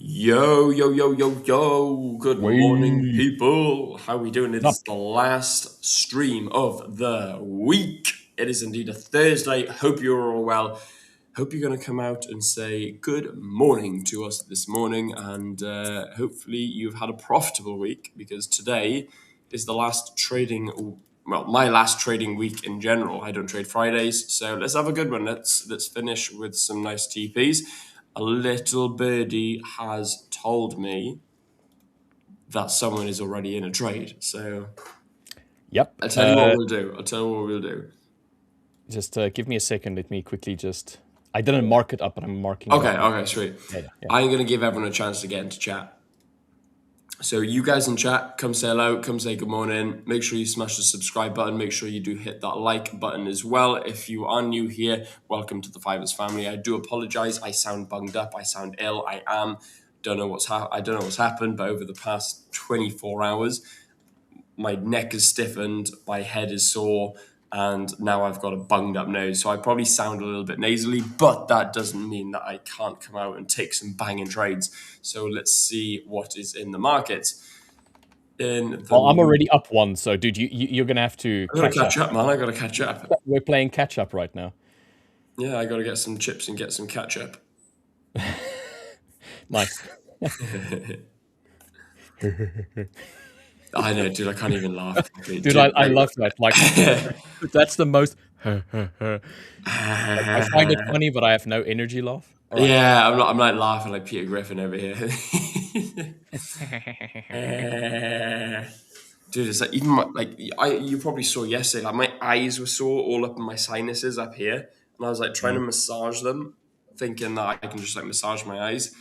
Yo, yo, yo, yo, yo. Good morning, Wait. people. How are we doing? It Up. is the last stream of the week. It is indeed a Thursday. Hope you're all well. Hope you're going to come out and say good morning to us this morning. And hopefully you've had a profitable week, because today is the last my last trading week in general. I don't trade Fridays. So let's have a good one. Let's finish with some nice TPs. A little birdie has told me that someone is already in a trade. So Yep. I'll tell you what we'll do. Just give me a second. Let me quickly just... I didn't mark it up, but I'm marking it up. Okay, sweet. Yeah. I'm going to give everyone a chance to get into chat. So you guys in chat, come say hello, come say good morning. Make sure you smash the subscribe button. Make sure you do hit that like button as well. If you are new here, welcome to the 5ers family. I do apologize. I sound bunged up. I sound ill. I am. I don't know what's happened, but over the past 24 hours, my neck is stiffened, my head is sore, and now I've got a bunged up nose. So I probably sound a little bit nasally, but that doesn't mean that I can't come out and take some banging trades. So let's see what is in the market. I'm already up one, so dude, you're gonna have to catch up, man. I gotta catch up. We're playing catch up right now. Yeah, I gotta get some chips and get some catch up. Nice. I know, dude. I can't even laugh. Dude, I love that. Like, that's the most... Like, I find it funny, but I have no energy laugh. Right. Yeah, I'm like laughing like Peter Griffin over here. Dude, it's like even you probably saw yesterday. Like my eyes were sore all up in my sinuses up here, and I was like trying to massage them, thinking that I can just like massage my eyes.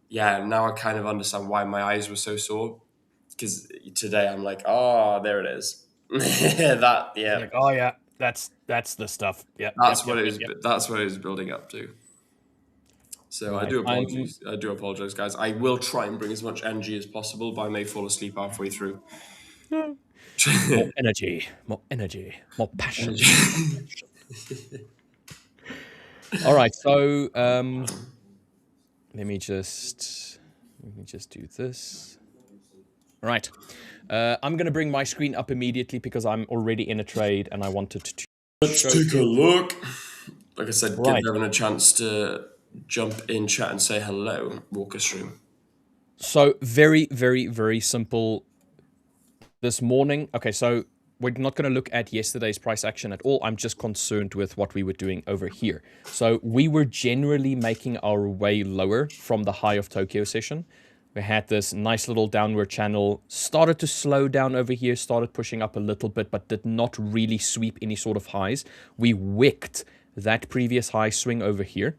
Yeah, now I kind of understand why my eyes were so sore. Because today I'm like, oh, there it is. That Like, oh yeah, that's the stuff. Yeah, that's what it was. That's what it was building up to. So right. I do apologize, guys. I will try and bring as much energy as possible, but I may fall asleep halfway through. More energy, more passion. All right, so let me just do this. All right, I'm gonna bring my screen up immediately because I'm already in a trade and I wanted to. Let's take a look. Like I said, give everyone a chance to jump in chat and say hello. Walk us through. So very, very, very simple. This morning, okay, so we're not going to look at yesterday's price action at all. I'm just concerned with what we were doing over here. So we were generally making our way lower from the high of Tokyo session. We had this nice little downward channel, started to slow down over here, started pushing up a little bit, but did not really sweep any sort of highs. We wicked that previous high swing over here,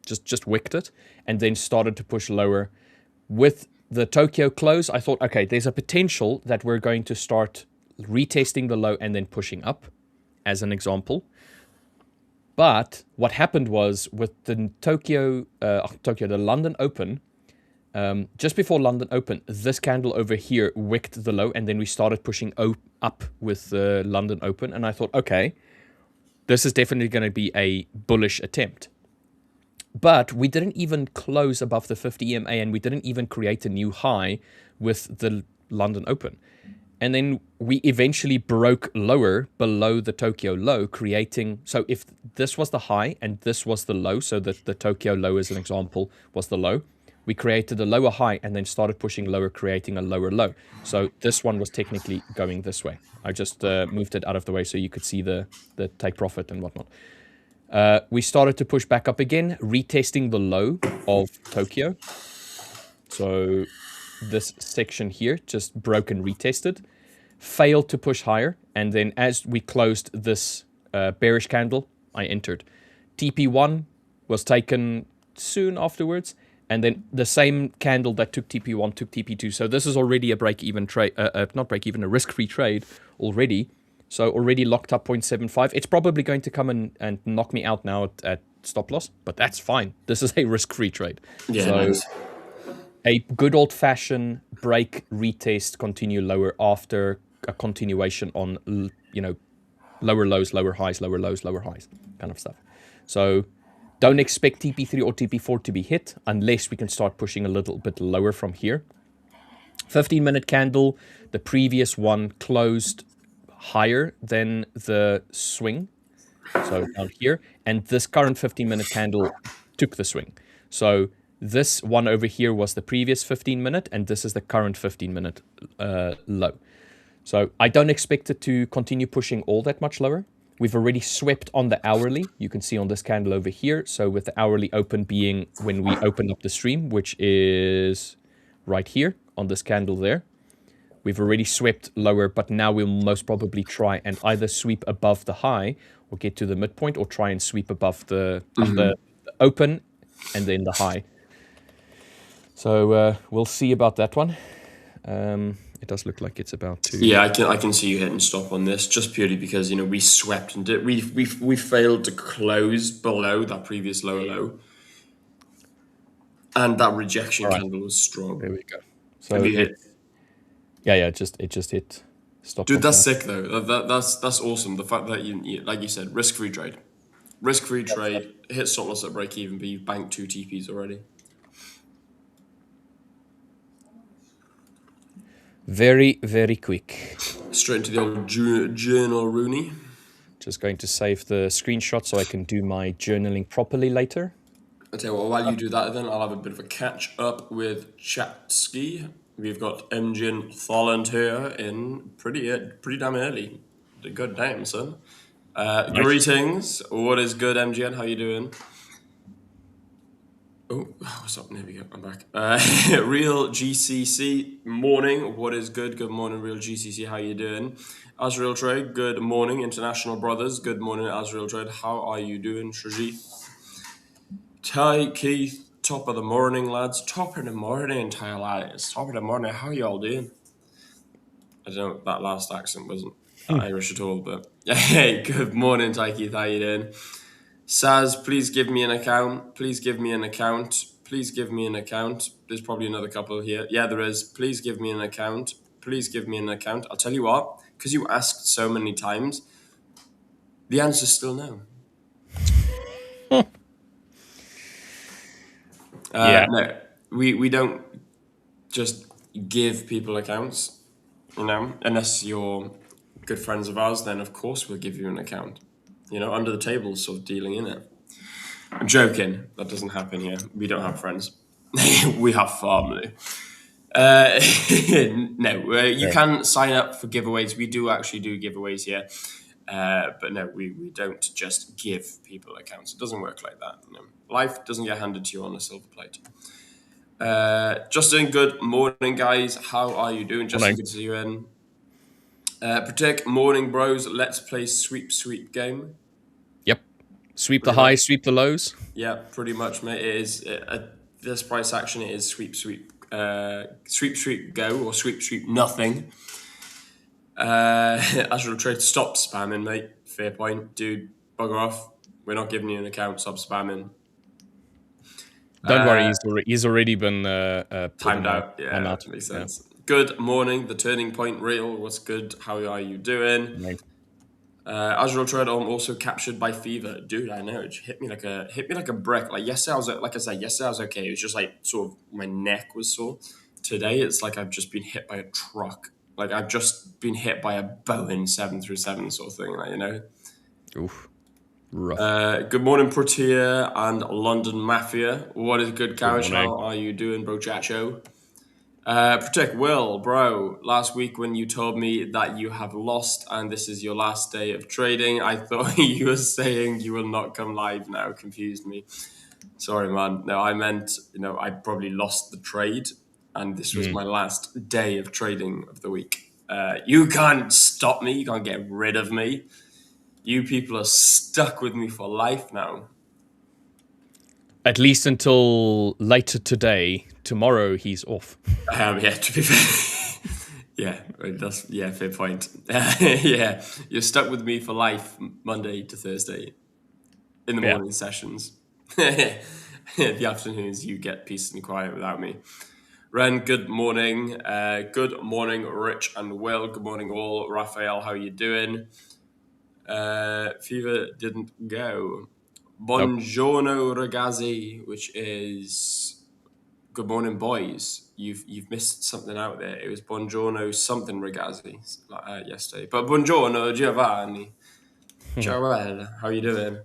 just wicked it, and then started to push lower. With the Tokyo close, I thought, okay, there's a potential that we're going to start retesting the low and then pushing up, as an example. But what happened was with the the London Open, just before London Open, this candle over here wicked the low, and then we started pushing up with the London Open, and I thought, okay, this is definitely going to be a bullish attempt. But we didn't even close above the 50 EMA, and we didn't even create a new high with the London Open. And then we eventually broke lower below the Tokyo low, creating... So if this was the high and this was the low, so that the Tokyo low, as an example, was the low, we created a lower high and then started pushing lower, creating a lower low. So this one was technically going this way. I just moved it out of the way so you could see the take profit and whatnot. We started to push back up again, retesting the low of Tokyo. So this section here just broke and retested, failed to push higher, and then as we closed this bearish candle, I entered. TP1 was taken soon afterwards, and then the same candle that took TP1 took TP2. So this is already a break-even trade, not break-even, a risk-free trade already. So already locked up 0.75. It's probably going to come and knock me out now at stop loss, but that's fine. This is a risk-free trade. Yeah, so nice. A good old-fashioned break, retest, continue lower after a continuation on, lower lows, lower highs, lower lows, lower highs kind of stuff. So Don't expect TP3 or TP4 to be hit unless we can start pushing a little bit lower from here. 15-minute candle, the previous one closed higher than the swing, so down here, and this current 15-minute candle took the swing. So this one over here was the previous 15-minute, and this is the current 15-minute low. So I don't expect it to continue pushing all that much lower. We've already swept on the hourly. You can see on this candle over here. So with the hourly open being when we open up the stream, which is right here on this candle there. We've already swept lower, but now we'll most probably try and either sweep above the high or get to the midpoint, or try and sweep above the open and then the high. So we'll see about that one. It does look like it's about to. Yeah, I can see you hitting stop on this, just purely because we swept and we failed to close below that previous lower low, and that rejection candle was strong. There we go. So it just hit stop. Dude, that's sick though. That's awesome. The fact that you like you said, risk-free trade, hit stop loss at break even, but you've banked 2 TPs already. Very, very quick. Straight into the old journal, Rooney. Just going to save the screenshot so I can do my journaling properly later. I'll tell you what, while you do that then, I'll have a bit of a catch up with Chatski. We've got Emjin Tholland here in pretty damn early. Good name, son. Nice. Greetings. What is good, MGN? How you doing? Oh, what's up? There we go. I'm back. Real GCC, morning. What is good? Good morning, Real GCC. How you doing? Azrael Trade, good morning. International Brothers, good morning, Azrael Trade. How are you doing, Shajit? Ty, Keith, top of the morning, lads. Top of the morning, Ty, lads. Top of the morning. How you all doing? I don't know, that last accent wasn't Irish at all, but hey, good morning, Ty, Keith. How you doing? Saz, please give me an account. Please give me an account. Please give me an account. There's probably another couple here. Yeah, there is. Please give me an account. Please give me an account. I'll tell you what, because you asked so many times, the answer's still no. No, we don't just give people accounts, unless you're good friends of ours, then of course we'll give you an account. Under the table sort of dealing in it. I'm joking. That doesn't happen here. We don't have friends. We have family. You can sign up for giveaways. We do actually do giveaways here. But no, we don't just give people accounts. It doesn't work like that. Life doesn't get handed to you on a silver plate. Justin, good morning, guys. How are you doing? Justin, good to see you in. Protect, morning, bros. Let's play sweep game. Yep. Sweep the highs, sweep the lows. Yeah, pretty much, mate. It is this price action. It is sweep, go, or sweep, nothing. Azrael Trade, stop spamming, mate. Fair point, dude. Bugger off. We're not giving you an account. Stop spamming. Don't worry, he's already been timed out. Yeah, that makes sense. Yeah. Good morning, the Turning Point Real. What's good? How are you doing? Right. Azrael Trade also captured by fever, dude. I know it hit me like a brick. Like yesterday, yesterday I was okay. It was just like sort of my neck was sore. Today, it's like I've just been hit by a truck. Like I've just been hit by a Boeing 737 sort of thing. Oof. Rough. Good morning, Protea and London Mafia. What is good, Couch? How are you doing, bro, Chacho? Protect Will, bro. Last week when you told me that you have lost and this is your last day of trading, I thought you were saying you will not come live now. Confused me. Sorry, man. No, I meant, I probably lost the trade and this was my last day of trading of the week. You can't stop me. You can't get rid of me. You people are stuck with me for life now. At least until later today. Tomorrow he's off. Yeah, to be fair. Fair point. Yeah, you're stuck with me for life, Monday to Thursday, in the morning sessions. The afternoons you get peace and quiet without me. Ren, good morning. Good morning, Rich and Will. Good morning, all. Raphael, how you doing? Fever didn't go. Nope. Buongiorno ragazzi, which is good morning, boys. You've missed something out there. It was buongiorno something ragazzi yesterday, but buongiorno Giovanni. Ciao, how you doing?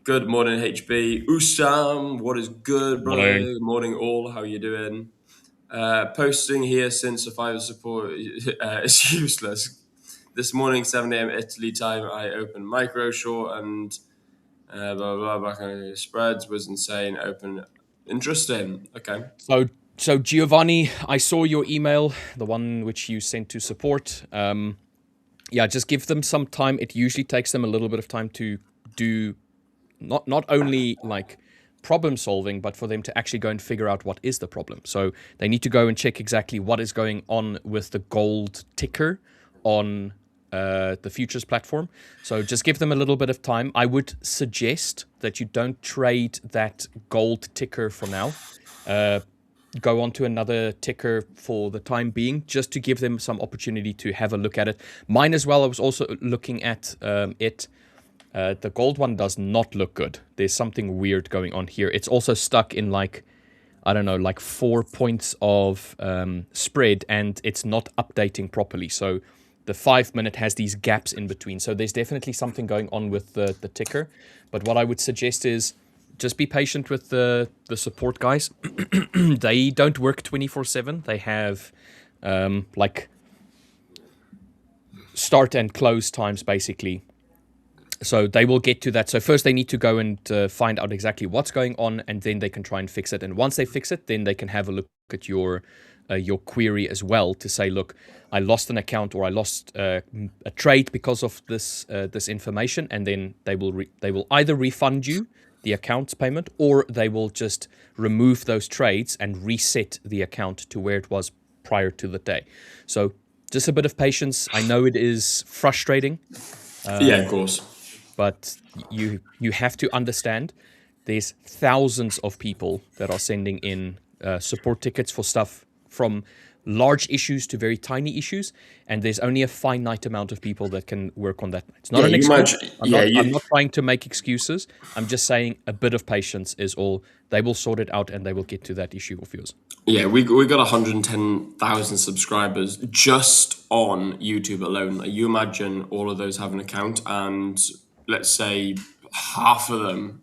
Good morning, HB. Usam, what is good, brother? Morning. Good morning, all. How you doing? Posting here since the five support is useless. This morning, 7 a.m. Italy time, I opened micro short and blah blah blah. Back on spreads was insane. Open, interesting. Okay. So Giovanni, I saw your email, the one which you sent to support. Yeah, just give them some time. It usually takes them a little bit of time to do not only like problem solving, but for them to actually go and figure out what is the problem. So they need to go and check exactly what is going on with the gold ticker on the futures platform. So just give them a little bit of time. I would suggest that you don't trade that gold ticker for now. Go on to another ticker for the time being, just to give them some opportunity to have a look at it. Mine as well, I was also looking at it. The gold one does not look good. There's something weird going on here. It's also stuck in like, I don't know, like 4 points of spread, and it's not updating properly. So the 5 minute has these gaps in between. So there's definitely something going on with the ticker. But what I would suggest is just be patient with the support guys. They don't work 24/7. They have like start and close times basically. So they will get to that. So first they need to go and find out exactly what's going on, and then they can try and fix it. And once they fix it, then they can have a look at your query as well to say, look, I lost an account, or I lost a trade because of this information, and then they will either refund you the account payment, or they will just remove those trades and reset the account to where it was prior to the day. So just a bit of patience. I know it is frustrating. Yeah, of course. But you have to understand there's thousands of people that are sending in support tickets for stuff from large issues to very tiny issues, and there's only a finite amount of people that can work on that. It's not Yeah, an you excuse. might. I'm Yeah, not I'm you. not trying to make excuses. I'm just saying a bit of patience is all. They will sort it out, and they will get to that issue of yours. Yeah, we got 110,000 subscribers just on YouTube alone. Like, you imagine all of those have an account, and let's say half of them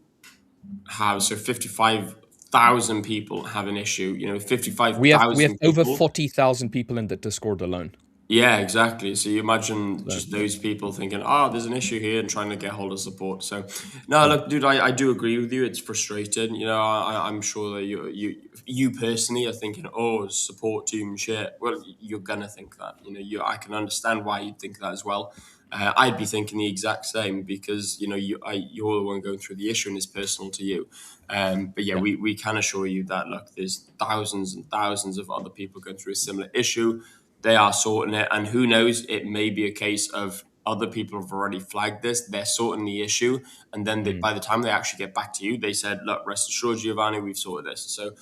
have, so 55,000 people have an issue. You know, We have 55,000 over people. 40,000 people in the Discord alone. Yeah, exactly. So you imagine So, just those people thinking, "Oh, there's an issue here," and trying to get hold of support. So, no, yeah. look, dude, I do agree with you. It's frustrating. You know, I'm sure that you personally are thinking, "Oh, support team shit." Well, you're gonna think that. You know, I can understand why you'd think that as well. I'd be thinking the exact same, because you know you're the one going through the issue and it's personal to you. But yeah, Yeah. we can assure you that, look, there's thousands and thousands of other people going through a similar issue. They are sorting it, and who knows, it may be a case of other people have already flagged this, they're sorting the issue, and then Mm, by the time they actually get back to you, they said, look, rest assured, Giovanni, we've sorted this. So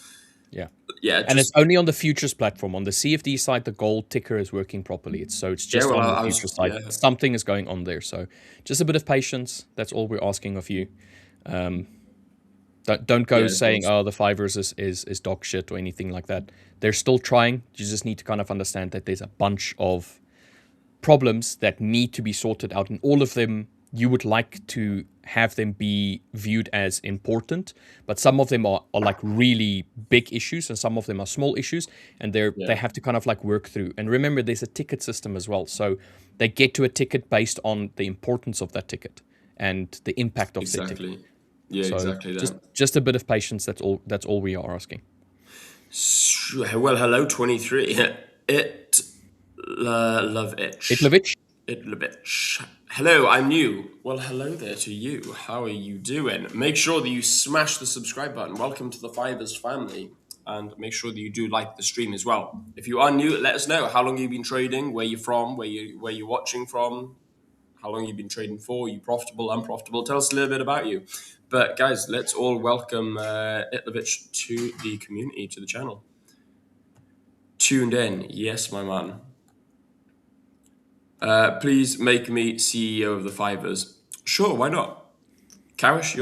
yeah. yeah, And it's just only on the futures platform. On the CFD side, the gold ticker is working properly. It's yeah, just well, on the I futures was, side. yeah, Something is going on there. So just a bit of patience. That's all we're asking of you. Don't go yeah, of saying, course. oh, the 5ers is dog shit or anything like that. They're still trying. You just need to kind of understand that there's a bunch of problems that need to be sorted out, and all of them you would like to have them be viewed as important, but some of them are like really big issues, and some of them are small issues, and they Yeah, have to kind of like work through. And remember, there's a ticket system as well, so they get to a ticket based on the importance of that ticket and the impact of said ticket. exactly. Yeah, So exactly just that. just a bit of patience. That's all we are asking. Well, hello, 23. It love itch. Itlovich. Itlovich. Hello, I'm new. Well, hello there to you. How are you doing? Make sure that you smash the subscribe button. Welcome to the 5ers family. And make sure that you do like the stream as well. If you are new, let us know how long you've been trading, where you're from, where you're watching from, how long you've been trading for, are you profitable, unprofitable. Tell us a little bit about you. But guys, let's all welcome Itlovich to the community, to the channel. Tuned in, yes, my man. Please make me CEO of the 5ers. Sure, why not? Karish,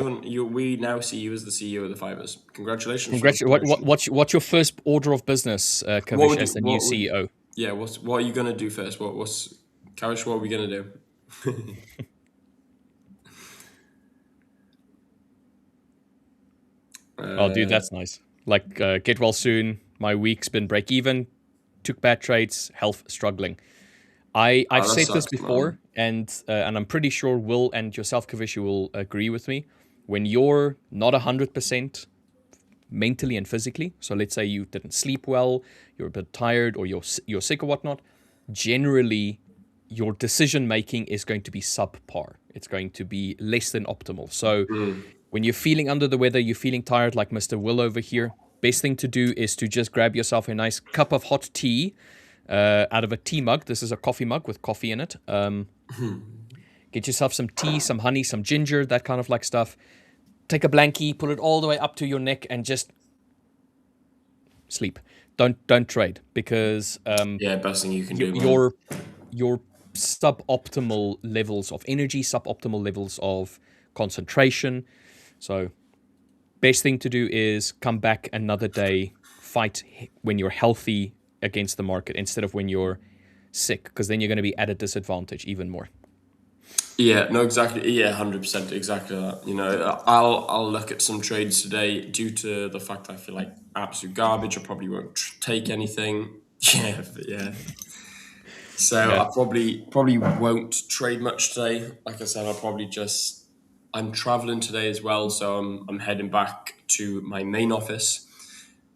we now see you as the CEO of the Fivers. Congratulations for the Congratulations. promotion. What's your first order of business, What Kavish, would as you, the new what would, CEO? yeah, what are you gonna do first? What's Karish? What are we gonna do? Oh, dude, that's nice. Like, get well soon. My week's been break even. Took bad trades. Health struggling. I've That said this sucks, man. before, and I'm pretty sure Will and yourself, Kavish, will agree with me. When you're not 100% mentally and physically, so let's say you didn't sleep well, you're a bit tired, or you're sick or whatnot, generally your decision making is going to be subpar. It's going to be less than optimal. So when you're feeling under the weather, you're feeling tired, like Mr. Will over here, best thing to do is to just grab yourself a nice cup of hot tea out of a tea mug. This is a coffee mug with coffee in it. Get yourself some tea, some honey, some ginger, that kind of like stuff. Take a blankie, put it all the way up to your neck, and just sleep. Don't trade, because Yeah, best thing you can do, man. your suboptimal levels of energy, suboptimal levels of concentration. So best thing to do is come back another day, fight when you're healthy against the market instead of when you're sick, because then you're going to be at a disadvantage even more. Yeah, no, exactly. Yeah, 100%, exactly that. You know, I'll look at some trades today due to the fact I feel like absolute garbage. I probably won't take anything. Yeah, yeah. So Yeah. I probably won't trade much today. Like I said, I'll probably just. I'm traveling today as well, so I'm heading back to my main office,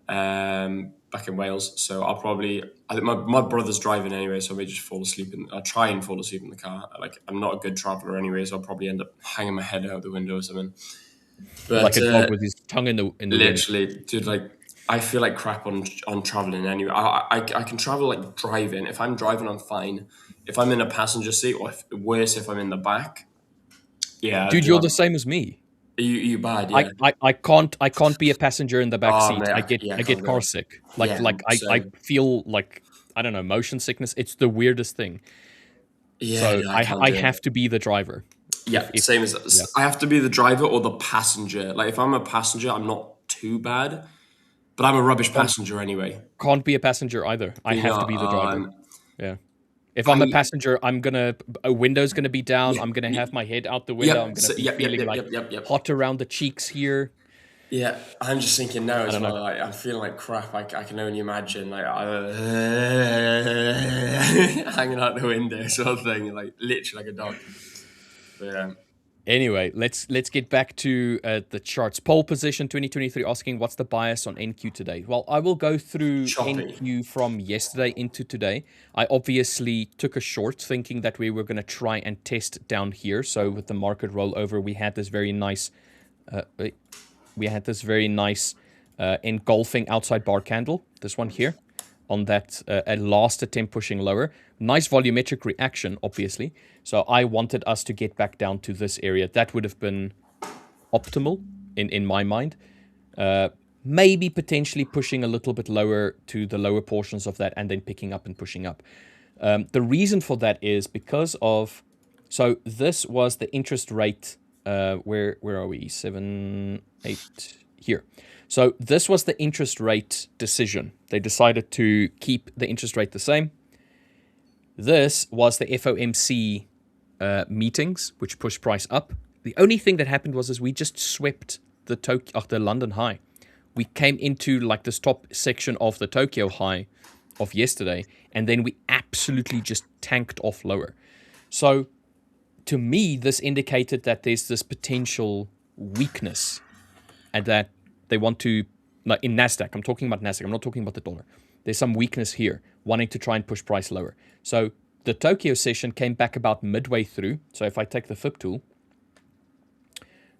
back in Wales. So I'll probably. I think my brother's driving anyway, so I may just fall asleep. I'll try and fall asleep in the car. Like I'm not a good traveler anyway, so I'll probably end up hanging my head out the window or something. Like But a dog with his tongue in the wind. literally, dude, like I feel like crap on traveling anyway. I can travel like driving. If I'm driving, I'm fine. If I'm in a passenger seat, or worse, if I'm in the back, yeah, Dude, dude, you're the same as me. you bad, I, yeah. I, I can't be a passenger in the back Oh seat. man, I get yeah, I I get can't do car it. sick. Yeah, I same. feel like, I don't know, motion sickness. It's the weirdest thing. Yeah, So yeah, I can't I do it. have to be the driver. Yeah, If same Yeah. as I have to be the driver or the passenger. Like if I'm a passenger, I'm not too bad, but I'm a rubbish Can't passenger anyway. can't be a passenger either. I You have know, to be the driver. Yeah. If I'm a I passenger, a window's gonna be down. yeah, I'm gonna have my head out the window. I'm yep, gonna so, be yep, yep, feeling yep, like yep, yep, yep. hot around the cheeks here. Yeah, I'm just thinking now I as don't know. well. Like I'm feeling like crap. I can only imagine like hanging out the window, sort of thing, like literally like a dog. But yeah, Anyway, let's get back to the charts. Pole position 2023 asking what's the bias on NQ today. Well, I will go through choppy. NQ from yesterday into today. I obviously took a short thinking that we were going to try and test down here. So with the market rollover, we had this very nice uh, engulfing outside bar candle, this one here, on that last attempt pushing lower. Nice volumetric reaction, obviously. So I wanted us to get back down to this area. That would have been optimal in my mind. Maybe potentially pushing a little bit lower to the lower portions of that and then picking up and pushing up. The reason for that is because of... So this was the interest rate... where are we? 7, 8... Here. So this was the interest rate decision. They decided to keep the interest rate the same. This was the FOMC meetings, which pushed price up. The only thing that happened was we just swept the London high. We came into like this top section of the Tokyo high of yesterday, and then we absolutely just tanked off lower. So to me, this indicated that there's this potential weakness, and that they want to, like in NASDAQ, I'm talking about NASDAQ, I'm not talking about the dollar. There's some weakness here, wanting to try and push price lower. So the Tokyo session came back about midway through. So if I take the FIB tool,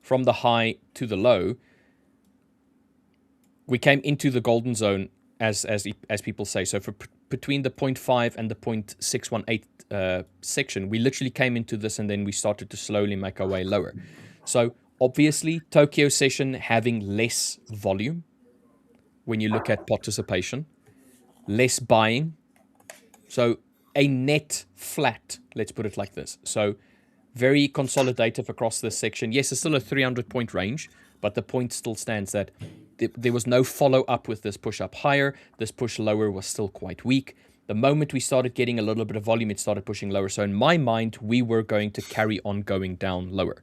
from the high to the low, we came into the golden zone, as people say. So for between the 0.5 and the 0.618 section, we literally came into this, and then we started to slowly make our way lower. So obviously, Tokyo session having less volume when you look at participation, less buying. So a net flat, let's put it like this. So very consolidative across this section. Yes, it's still a 300-point range, but the point still stands that there was no follow-up with this push up higher. This push lower was still quite weak. The moment we started getting a little bit of volume, it started pushing lower. So in my mind, we were going to carry on going down lower.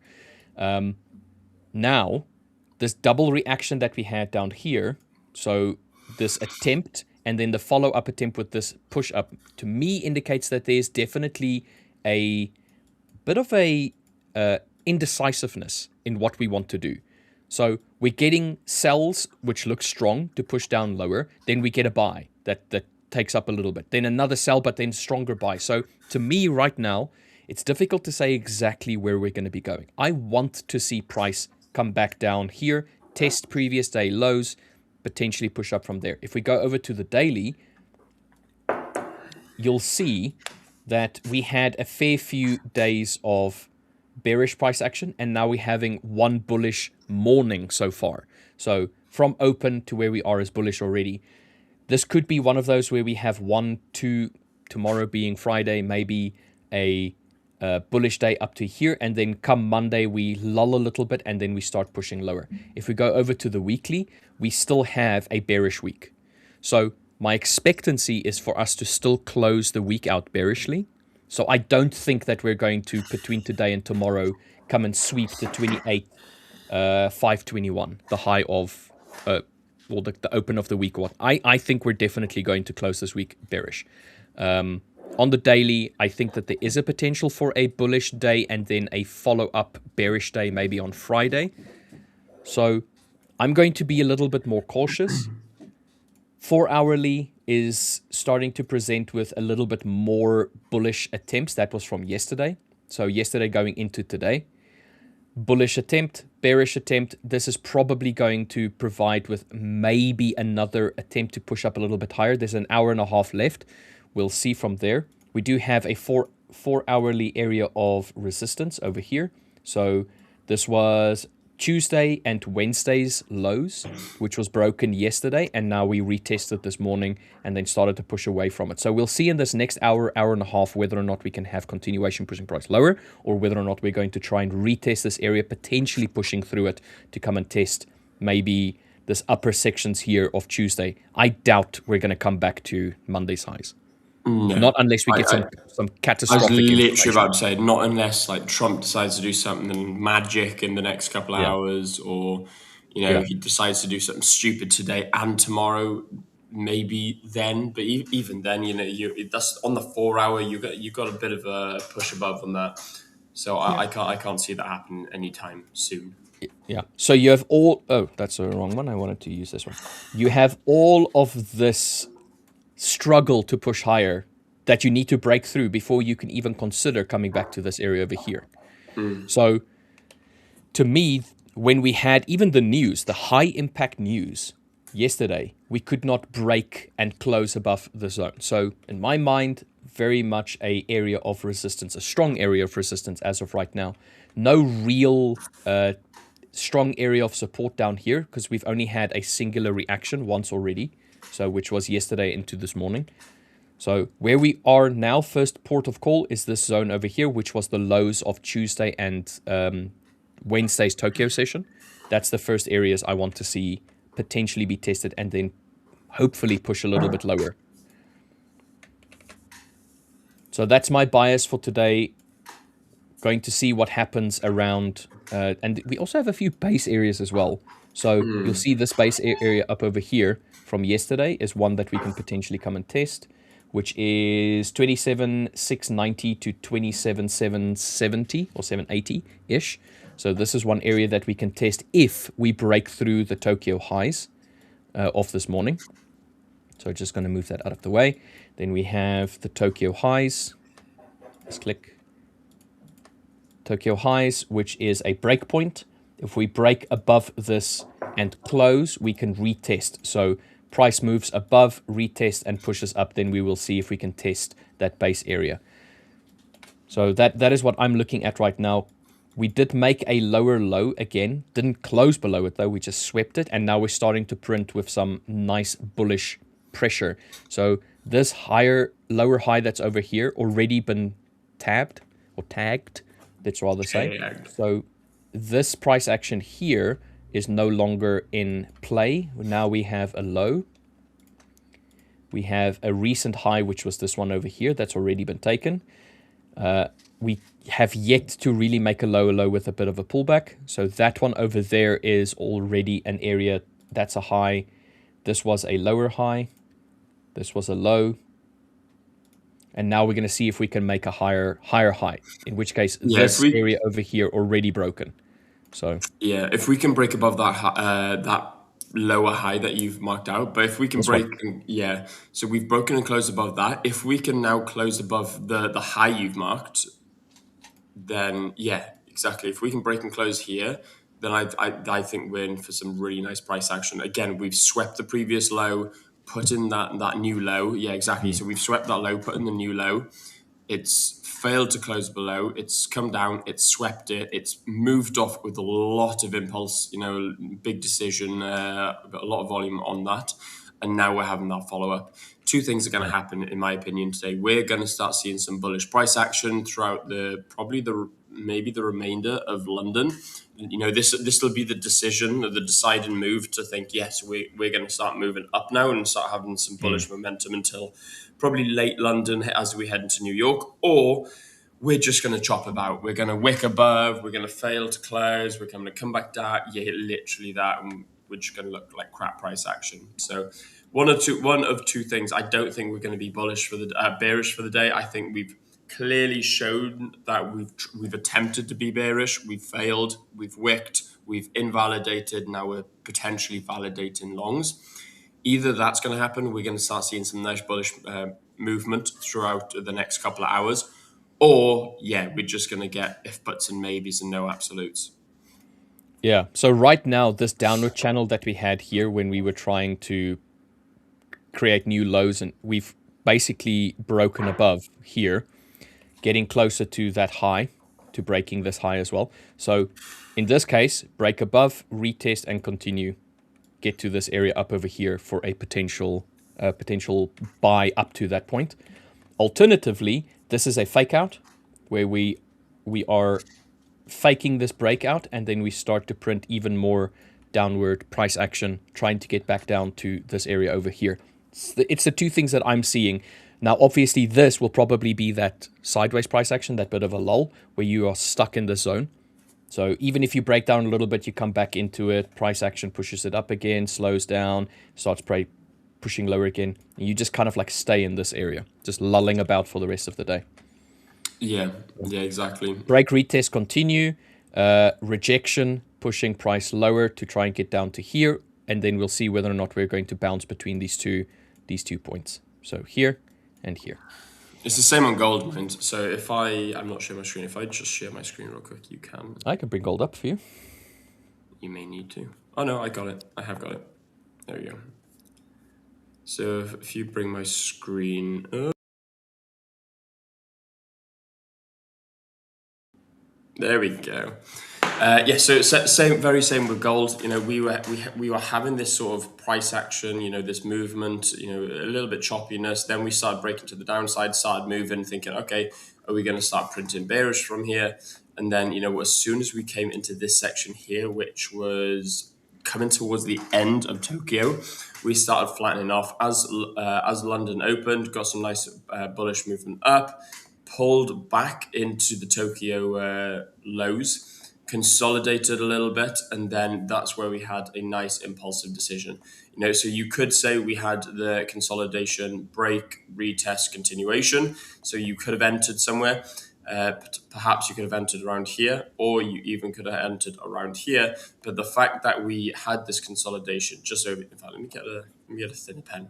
Now, this double reaction that we had down here, so this attempt and then the follow-up attempt with this push-up, to me indicates that there's definitely a bit of a indecisiveness in what we want to do. So we're getting sells, which look strong, to push down lower. Then we get a buy that takes up a little bit. Then another sell, but then stronger buy. So to me right now, it's difficult to say exactly where we're going to be going. I want to see price come back down here, test previous day lows, potentially push up from there. If we go over to the daily, you'll see that we had a fair few days of bearish price action, and now we're having one bullish morning so far. So from open to where we are is bullish already. This could be one of those where we have 1, 2, tomorrow being Friday, maybe a bullish day up to here, and then come Monday we lull a little bit and then we start pushing lower. If we go over to the weekly, we still have a bearish week. So my expectancy is for us to still close the week out bearishly. So I don't think that we're going to, between today and tomorrow, come and sweep the 28, 521, the high of, or the open of the week. I think we're definitely going to close this week bearish. On the daily, I think that there is a potential for a bullish day and then a follow-up bearish day maybe on Friday. So I'm going to be a little bit more cautious. 4 hourly is starting to present with a little bit more bullish attempts. That was from yesterday. So yesterday going into today. Bullish attempt, bearish attempt. This is probably going to provide with maybe another attempt to push up a little bit higher. There's an hour and a half left. We'll see from there. We do have a four hourly area of resistance over here. So this was Tuesday and Wednesday's lows, which was broken yesterday, and now we retested this morning and then started to push away from it. So we'll see in this next hour and a half whether or not we can have continuation pushing price lower, or whether or not we're going to try and retest this area, potentially pushing through it to come and test maybe this upper sections here of Tuesday. I doubt we're going to come back to Monday's highs. No. Not unless we get some catastrophic. I was literally about to say, not unless like Trump decides to do something magic in the next couple of hours, or he decides to do something stupid today and tomorrow. Maybe then, but even then, that's on the 4 hour. You got a bit of a push above on that, so I can't see that happen anytime soon. Yeah. So you have all. Oh, that's the wrong one. I wanted to use this one. You have all of this struggle to push higher that you need to break through before you can even consider coming back to this area over here. So to me, when we had even the news, the high impact news yesterday, we could not break and close above the zone. So in my mind, very much a area of resistance, a strong area of resistance as of right now. No real strong area of support down here, because we've only had a singular reaction once already. So which was yesterday into this morning. So where we are now, first port of call is this zone over here, which was the lows of Tuesday and Wednesday's Tokyo session. That's the first areas I want to see potentially be tested and then hopefully push a little bit lower. So that's my bias for today. Going to see what happens around, and we also have a few base areas as well. So you'll see this base area up over here from yesterday is one that we can potentially come and test, which is 27,690 to 27,770 or 780-ish. So this is one area that we can test if we break through the Tokyo highs of this morning. So just going to move that out of the way. Then we have the Tokyo highs. Let's click Tokyo highs, which is a breakpoint. If we break above this and close, we can retest. So price moves above, retest, and pushes up. Then we will see if we can test that base area. So that is what I'm looking at right now. We did make a lower low again. Didn't close below it, though. We just swept it. And now we're starting to print with some nice bullish pressure. So this lower high that's over here already been tagged. let's rather say. Okay. So this price action here is no longer in play. Now we have a low. We have a recent high, which was this one over here. That's already been taken. We have yet to really make a lower low with a bit of a pullback. So that one over there is already an area that's a high. This was a lower high. This was a low. And now we're going to see if we can make a higher high, in which case Yeah, this area over here already broken. So yeah, if we can break above that lower high that you've marked out, but if we can this one. yeah, so we've broken and closed above that. If we can now close above the high you've marked, then yeah, exactly. If we can break and close here, then I think we're in for some really nice price action. Again, we've swept the previous low, put in that new low. Yeah, exactly. So we've swept that low, put in the new low. It's failed to close below. It's come down. It's swept it. It's moved off with a lot of impulse. Big decision. Got a lot of volume on that, and now we're having that follow up. Two things are going to happen, in my opinion, today. We're going to start seeing some bullish price action throughout maybe the remainder of London. This will be the decision, the deciding move to think, yes, we're going to start moving up now and start having some bullish momentum until probably late London as we head into New York, or we're just going to chop about. We're going to wick above. We're going to fail to close. We're going to come back down. Yeah, literally that, and we're just going to look like crap price action. So one of two things. I don't think we're going to be bearish for the day. I think we've clearly shown that we've attempted to be bearish. We've failed. We've wicked. We've invalidated. Now we're potentially validating longs. Either that's going to happen, we're going to start seeing some nice bullish movement throughout the next couple of hours, or yeah, we're just going to get if buts and maybes and no absolutes. Yeah. So right now, this downward channel that we had here when we were trying to create new lows, and we've basically broken above here, getting closer to that high, to breaking this high as well. So in this case, break above, retest, and continue. Get to this area up over here for a potential buy up to that point. Alternatively, this is a fake out where we are faking this breakout, and then we start to print even more downward price action, trying to get back down to this area over here. It's the two things that I'm seeing. Now, obviously, this will probably be that sideways price action, that bit of a lull, where you are stuck in this zone. So even if you break down a little bit, you come back into it, price action pushes it up again, slows down, starts pushing lower again. And you just kind of like stay in this area, just lulling about for the rest of the day. Yeah, exactly. Break, retest, continue. Rejection, pushing price lower to try and get down to here. And then we'll see whether or not we're going to bounce between these two points. So here and here. It's the same on gold, mind. So I'm not sharing my screen. If I just share my screen real quick, you can. I can bring gold up for you. You may need to. Oh no, I got it. I have got it. There we go. So if you bring my screen up. There we go. Yeah, so very same with gold. We were having this sort of price action, this movement, a little bit choppiness. Then we started breaking to the downside, started moving, thinking, okay, are we going to start printing bearish from here? And then, as soon as we came into this section here, which was coming towards the end of Tokyo, we started flattening off as London opened, got some nice bullish movement up, pulled back into the Tokyo lows, consolidated a little bit, and then that's where we had a nice impulsive decision. So you could say we had the consolidation, break, retest, continuation. So you could have entered somewhere. Perhaps you could have entered around here, or you even could have entered around here. But the fact that we had this consolidation just over, in fact, let me get a thinner pen.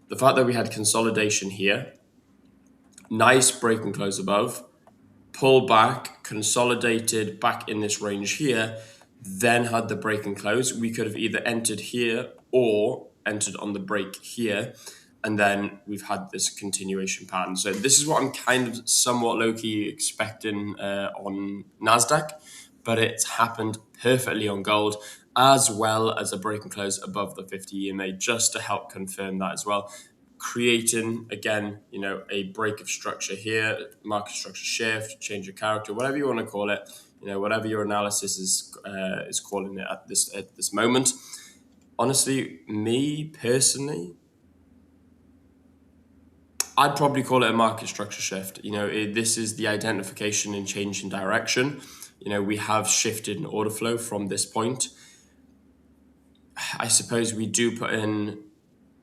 The fact that we had consolidation here, nice break and close above, pull back, consolidated back in this range here, then had the break and close. We could have either entered here or entered on the break here. And then we've had this continuation pattern. So this is what I'm kind of somewhat low-key expecting on NASDAQ, but it's happened perfectly on gold, as well as a break and close above the 50 EMA, just to help confirm that as well. creating, again, a break of structure here, market structure shift, change of character, whatever you want to call it, whatever your analysis is calling it at this moment. Honestly, me personally, I'd probably call it a market structure shift. This is the identification and change in direction. We have shifted in order flow from this point. I suppose we do put in,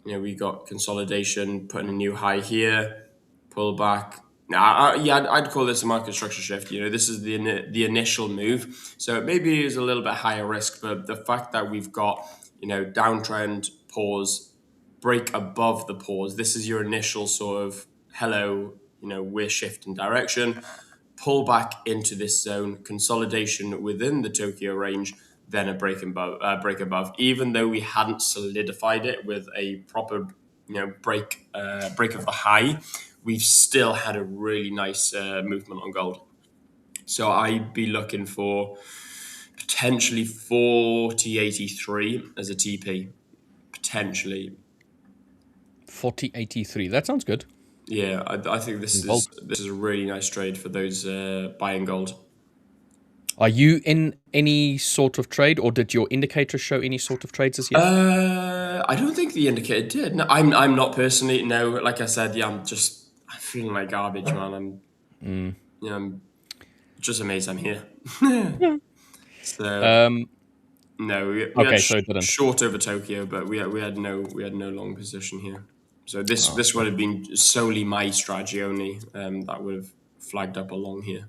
we got consolidation, putting a new high here, pull back. Now, I'd call this a market structure shift. This is the initial move. So maybe it is a little bit higher risk, but the fact that we've got, downtrend, pause, break above the pause, this is your initial sort of, hello, we're shifting direction, pull back into this zone, consolidation within the Tokyo range, then a break above. Even though we hadn't solidified it with a proper, break of the high, we've still had a really nice movement on gold. So I'd be looking for potentially 4083 as a TP, potentially. 4083. That sounds good. Yeah, I think this is a really nice trade for those buying gold. Are you in any sort of trade, or did your indicator show any sort of trades as yet? I don't think the indicator did. No, I'm not personally. No, like I said, yeah, I'm feeling like garbage, man. I'm just amazed I'm here. So no, we had short over Tokyo, but we had no long position here. So this would have been solely my strategy only. That would have flagged up along here.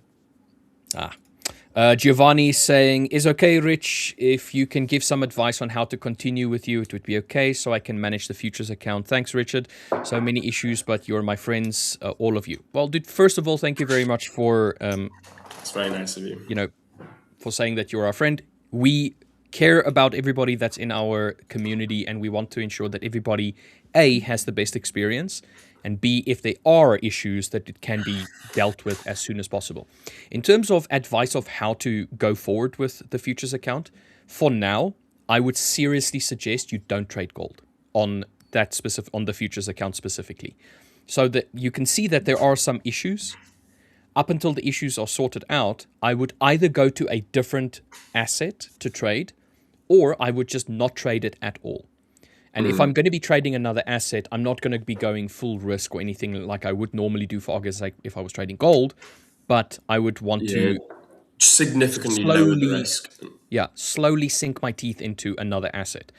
Giovanni saying, is okay, Rich, if you can give some advice on how to continue with you, it would be okay, so I can manage the futures account. Thanks, Richard. So many issues, but you're my friends, all of you. Well, dude, first of all, thank you very much for... it's very nice of you. For saying that you're our friend. We care about everybody that's in our community, and we want to ensure that everybody, A, has the best experience, and B, if there are issues, that it can be dealt with as soon as possible. In terms of advice of how to go forward with the futures account, for now, I would seriously suggest you don't trade gold on the futures account specifically. So that you can see that there are some issues. Up until the issues are sorted out, I would either go to a different asset to trade, or I would just not trade it at all. And if I'm going to be trading another asset, I'm not going to be going full risk or anything like I would normally do for argument's sake if I was trading gold, but I would want to significantly lower the risk. Yeah, slowly sink my teeth into another asset.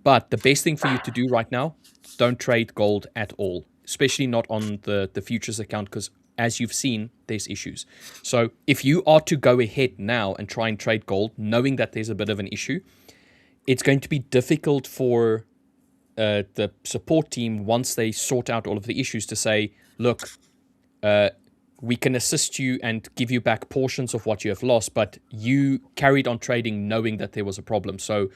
But the best thing for you to do right now, don't trade gold at all, especially not on the futures account, because as you've seen, there's issues. So if you are to go ahead now and try and trade gold, knowing that there's a bit of an issue, it's going to be difficult for the support team, once they sort out all of the issues, to say, look, we can assist you and give you back portions of what you have lost, but you carried on trading knowing that there was a problem. So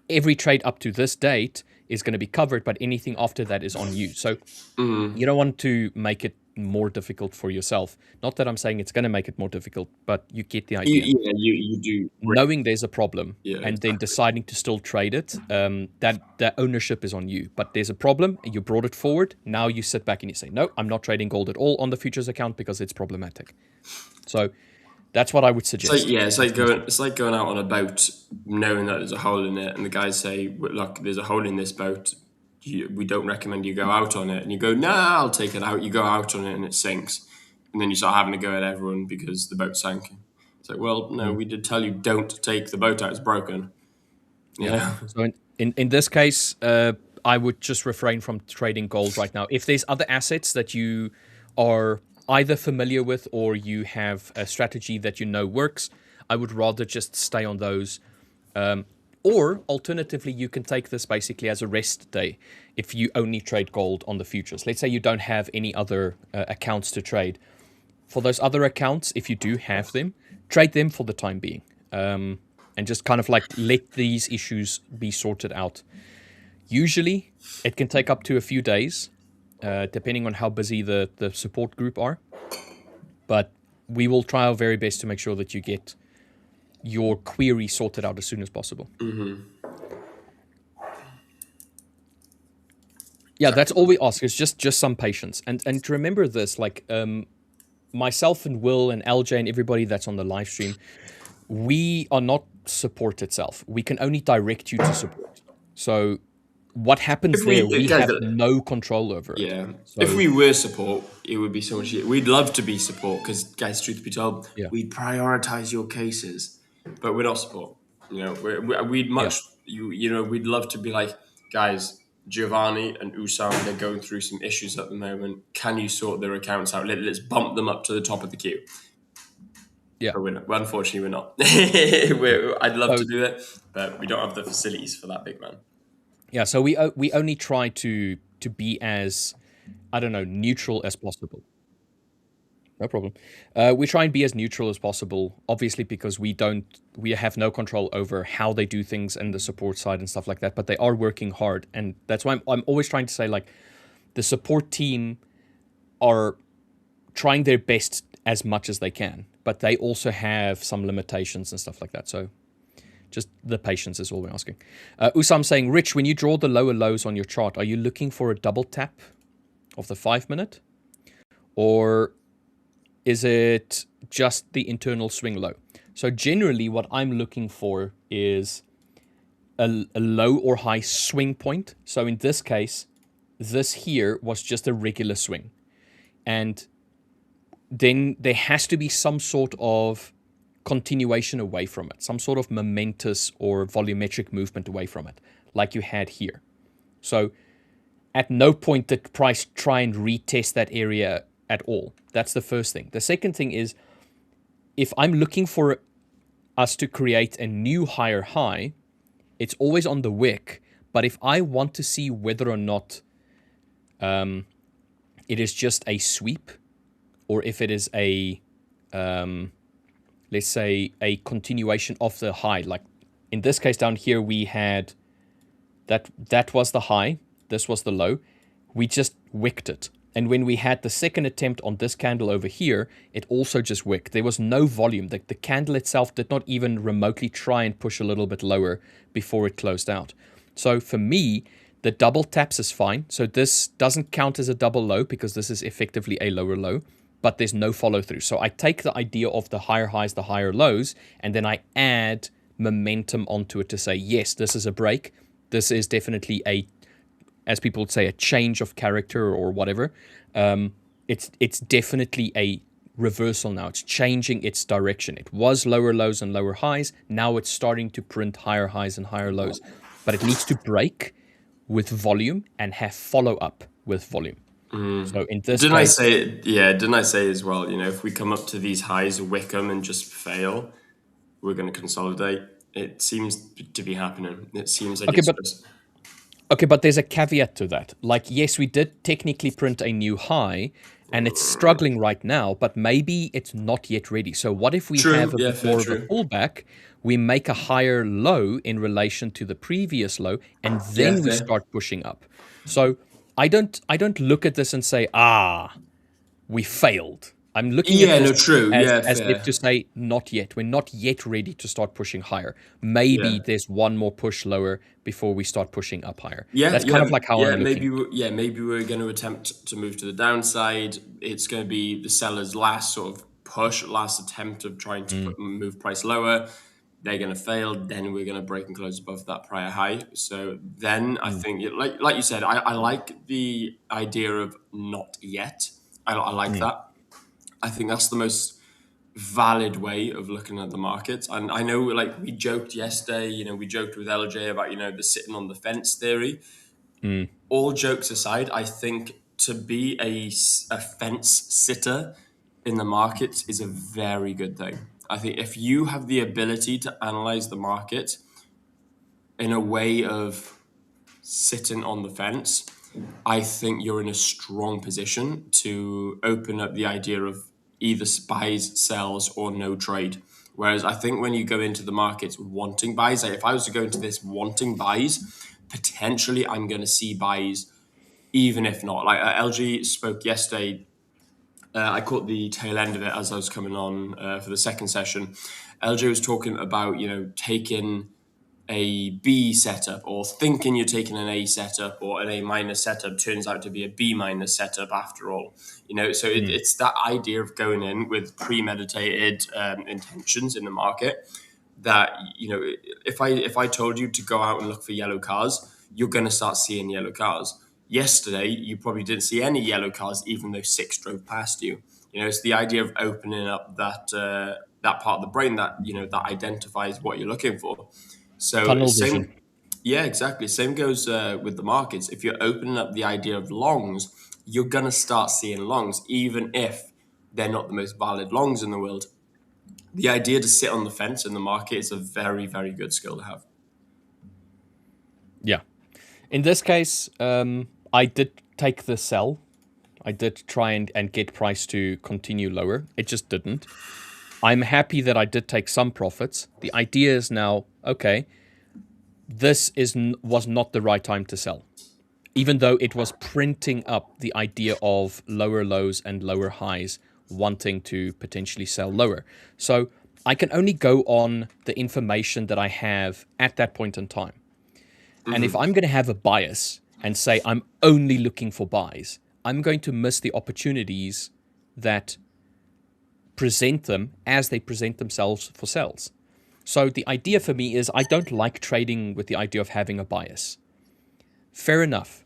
every trade up to this date is going to be covered, but anything after that is on you. So you don't want to make it more difficult for yourself. Not that I'm saying it's going to make it more difficult, but you get the idea. You do. Knowing there's a problem and then deciding to still trade it, that ownership is on you. But there's a problem, and you brought it forward. Now you sit back and you say, no, I'm not trading gold at all on the futures account because it's problematic. So that's what I would suggest. It's like going out on a boat knowing that there's a hole in it, and the guys say, look, there's a hole in this boat. We don't recommend you go out on it. And you go, nah, I'll take it out. You go out on it and it sinks. And then you start having to go at everyone because the boat sank. It's like, well, no, we did tell you don't take the boat out. It's broken. Yeah. So in this case, I would just refrain from trading gold right now. If there's other assets that you are either familiar with or you have a strategy that you know works, I would rather just stay on those. Or alternatively, you can take this basically as a rest day if you only trade gold on the futures. Let's say you don't have any other accounts to trade. For those other accounts, if you do have them, trade them for the time being. And just kind of like let these issues be sorted out. Usually, it can take up to a few days, depending on how busy the support group are. But we will try our very best to make sure that you get your query sorted out as soon as possible. Yeah, that's all we ask is just some patience. And to remember this, like myself and Will and LJ and everybody that's on the live stream, we are not support itself. We can only direct you to support. So what happens If there, we we guys, have no control over it. yeah, if So we were support, it would be so much easier. We'd love to be support because, guys, truth be told, yeah, we'd prioritize your cases, but we're not support. You know, we'd yeah, much you know we'd love to be like, guys, Giovanni and Usam, they're going through some issues at the moment. Can you sort their accounts out? Let's bump them up to the top of the queue. yeah. But we're not. Well, unfortunately, we're not. I'd love to So do it, but we don't have the facilities for that, big man. yeah, so we only try to be as, I don't know, neutral as possible. No problem. We try and be as neutral as possible, obviously, because we have no control over how they do things and the support side and stuff like that. But they are working hard, and that's why I'm always trying to say, like, the support team are trying their best as much as they can, but they also have some limitations and stuff like that. So just the patience is all we're asking. Usam saying, Rich, when you draw the lower lows on your chart, are you looking for a double tap of the 5 minute, or is it just the internal swing low? So generally what I'm looking for is a low or high swing point. So in this case, this here was just a regular swing. And then there has to be some sort of continuation away from it, some sort of momentous or volumetric movement away from it, like you had here. So at no point did price try and retest that area at all. That's the first thing. The second thing is, if I'm looking for us to create a new higher high, it's always on the wick. But if I want to see whether or not it is just a sweep, or if it is a, let's say, a continuation of the high, like in this case down here, we had that was the high, this was the low. We just wicked it. And when we had the second attempt on this candle over here, it also just wicked. There was no volume. The candle itself did not even remotely try and push a little bit lower before it closed out. So for me, the double taps is fine. So this doesn't count as a double low because this is effectively a lower low, but there's no follow through. So I take the idea of the higher highs, the higher lows, and then I add momentum onto it to say, yes, this is a break. This is definitely a, as people would say, a change of character or whatever. It's definitely a reversal now. It's changing its direction. It was lower lows and lower highs. Now it's starting to print higher highs and higher lows. But it needs to break with volume and have follow-up with volume. So in this Didn't I case, say? Yeah, didn't I say as well? You know, if we come up to these highs, wick them, and just fail, we're going to consolidate. It seems to be happening. It seems like okay, it's but just. okay, but there's a caveat to that. Like, yes, we did technically print a new high, and it's struggling right now, but maybe it's not yet ready. So what if we have True. a Yeah, bit fair. more of a True. pullback, we make a higher low in relation to the previous low, and Yeah, then we fair. start pushing up. So I don't look at this and say, we failed. I'm looking at Yeah. this No. True. as Yeah. as if Fair. to say, not yet. We're not yet ready to start pushing higher. Maybe Yeah. there's one more push lower before we start pushing up higher. Yeah, That's kind of like how I'm yeah. looking. Maybe we're going to attempt to move to the downside. It's going to be the seller's last sort of push, last attempt of trying to move price lower. They're going to fail. Then we're going to break and close above that prior high. So then I Mm, think, like you said, I like the idea of not yet. I like mm, that. I think that's the most valid way of looking at the markets. And I know, like we joked yesterday, we joked with LJ about, the sitting on the fence theory. mm, All jokes aside, I think to be a fence sitter in the markets is a very good thing. I think if you have the ability to analyze the market in a way of sitting on the fence, I think you're in a strong position to open up the idea of either buys, sells, or no trade. Whereas I think when you go into the markets wanting buys, like if I was to go into this wanting buys, potentially I'm going to see buys, even if not. Like LG spoke yesterday. I caught the tail end of it as I was coming on for the second session. LJ was talking about, taking a B setup, or thinking you're taking an A setup or an A minus setup turns out to be a B minus setup after all. So it's that idea of going in with premeditated intentions in the market. That if I told you to go out and look for yellow cars, you're going to start seeing yellow cars. Yesterday, you probably didn't see any yellow cars, even though 6 drove past you. It's the idea of opening up that part of the brain that that identifies what you're looking for. So Tunnel vision. same, yeah, exactly. Same goes with the markets. If you're opening up the idea of longs, you're gonna start seeing longs, even if they're not the most valid longs in the world. The idea to sit on the fence in the market is a very, very good skill to have. Yeah. In this case, I did take the sell. I did try and get price to continue lower. It just didn't. I'm happy that I did take some profits. The idea is now, okay, this was not the right time to sell. Even though it was printing up the idea of lower lows and lower highs, wanting to potentially sell lower. So I can only go on the information that I have at that point in time. And if I'm going to have a bias and say I'm only looking for buys, I'm going to miss the opportunities that present them as they present themselves for sells. So the idea for me is I don't like trading with the idea of having a bias. Fair enough.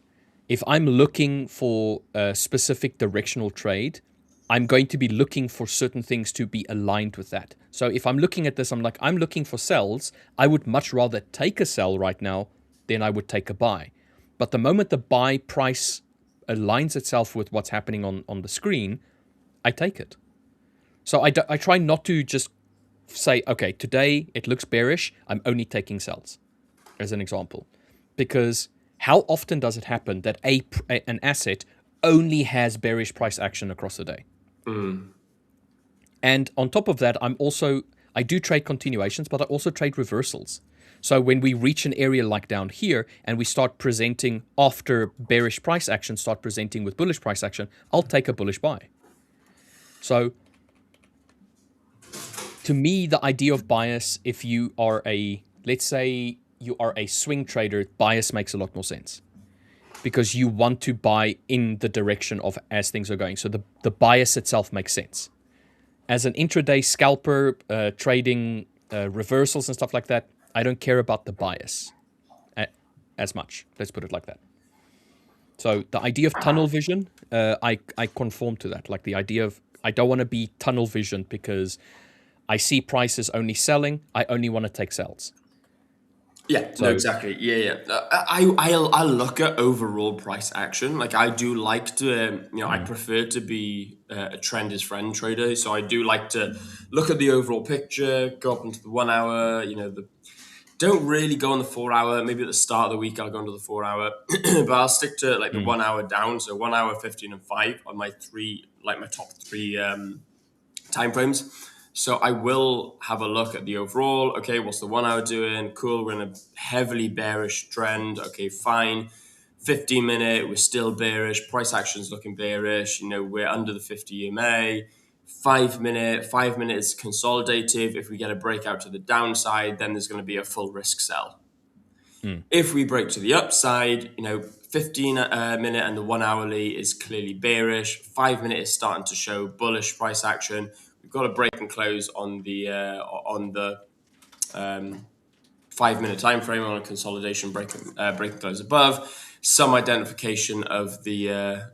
If I'm looking for a specific directional trade, I'm going to be looking for certain things to be aligned with that. So if I'm looking at this, I'm like, I'm looking for sells. I would much rather take a sell right now than I would take a buy. But the moment the buy price aligns itself with what's happening on the screen, I take it. So I try not to just say, okay, today it looks bearish, I'm only taking sells, as an example. Because how often does it happen that an asset only has bearish price action across the day? And on top of that, I do trade continuations, but I also trade reversals. So when we reach an area like down here and we start presenting after bearish price action, start presenting with bullish price action, I'll take a bullish buy. So to me, the idea of bias, if you are let's say you are a swing trader, bias makes a lot more sense because you want to buy in the direction of as things are going. So the bias itself makes sense. As an intraday scalper, trading reversals and stuff like that, I don't care about the bias as much. Let's put it like that. So the idea of tunnel vision, I conform to that. Like the idea of I don't want to be tunnel visioned because I see prices only selling. I only want to take sells. Yeah, no, So exactly. Yeah. I look at overall price action. Like I do like to, I prefer to be a trend is friend trader. So I do like to look at the overall picture, go up into the 1 hour. Don't really go on the 4 hour. Maybe at the start of the week I'll go into the 4 hour, but I'll stick to like the 1 hour down. So 1 hour, 15, and 5 on my top three time frames. So I will have a look at the overall. Okay, what's the 1 hour doing? Cool, we're in a heavily bearish trend. Okay, fine. 15-minute, we're still bearish. Price action's looking bearish. We're under the 50 EMA. 5 minute is consolidative. If we get a breakout to the downside, then there's going to be a full risk sell. If we break to the upside, 15-minute and the 1 hourly is clearly bearish. 5 minute is starting to show bullish price action. We've got a break and close on the 5 minute time frame on a consolidation break and close above. Some identification of the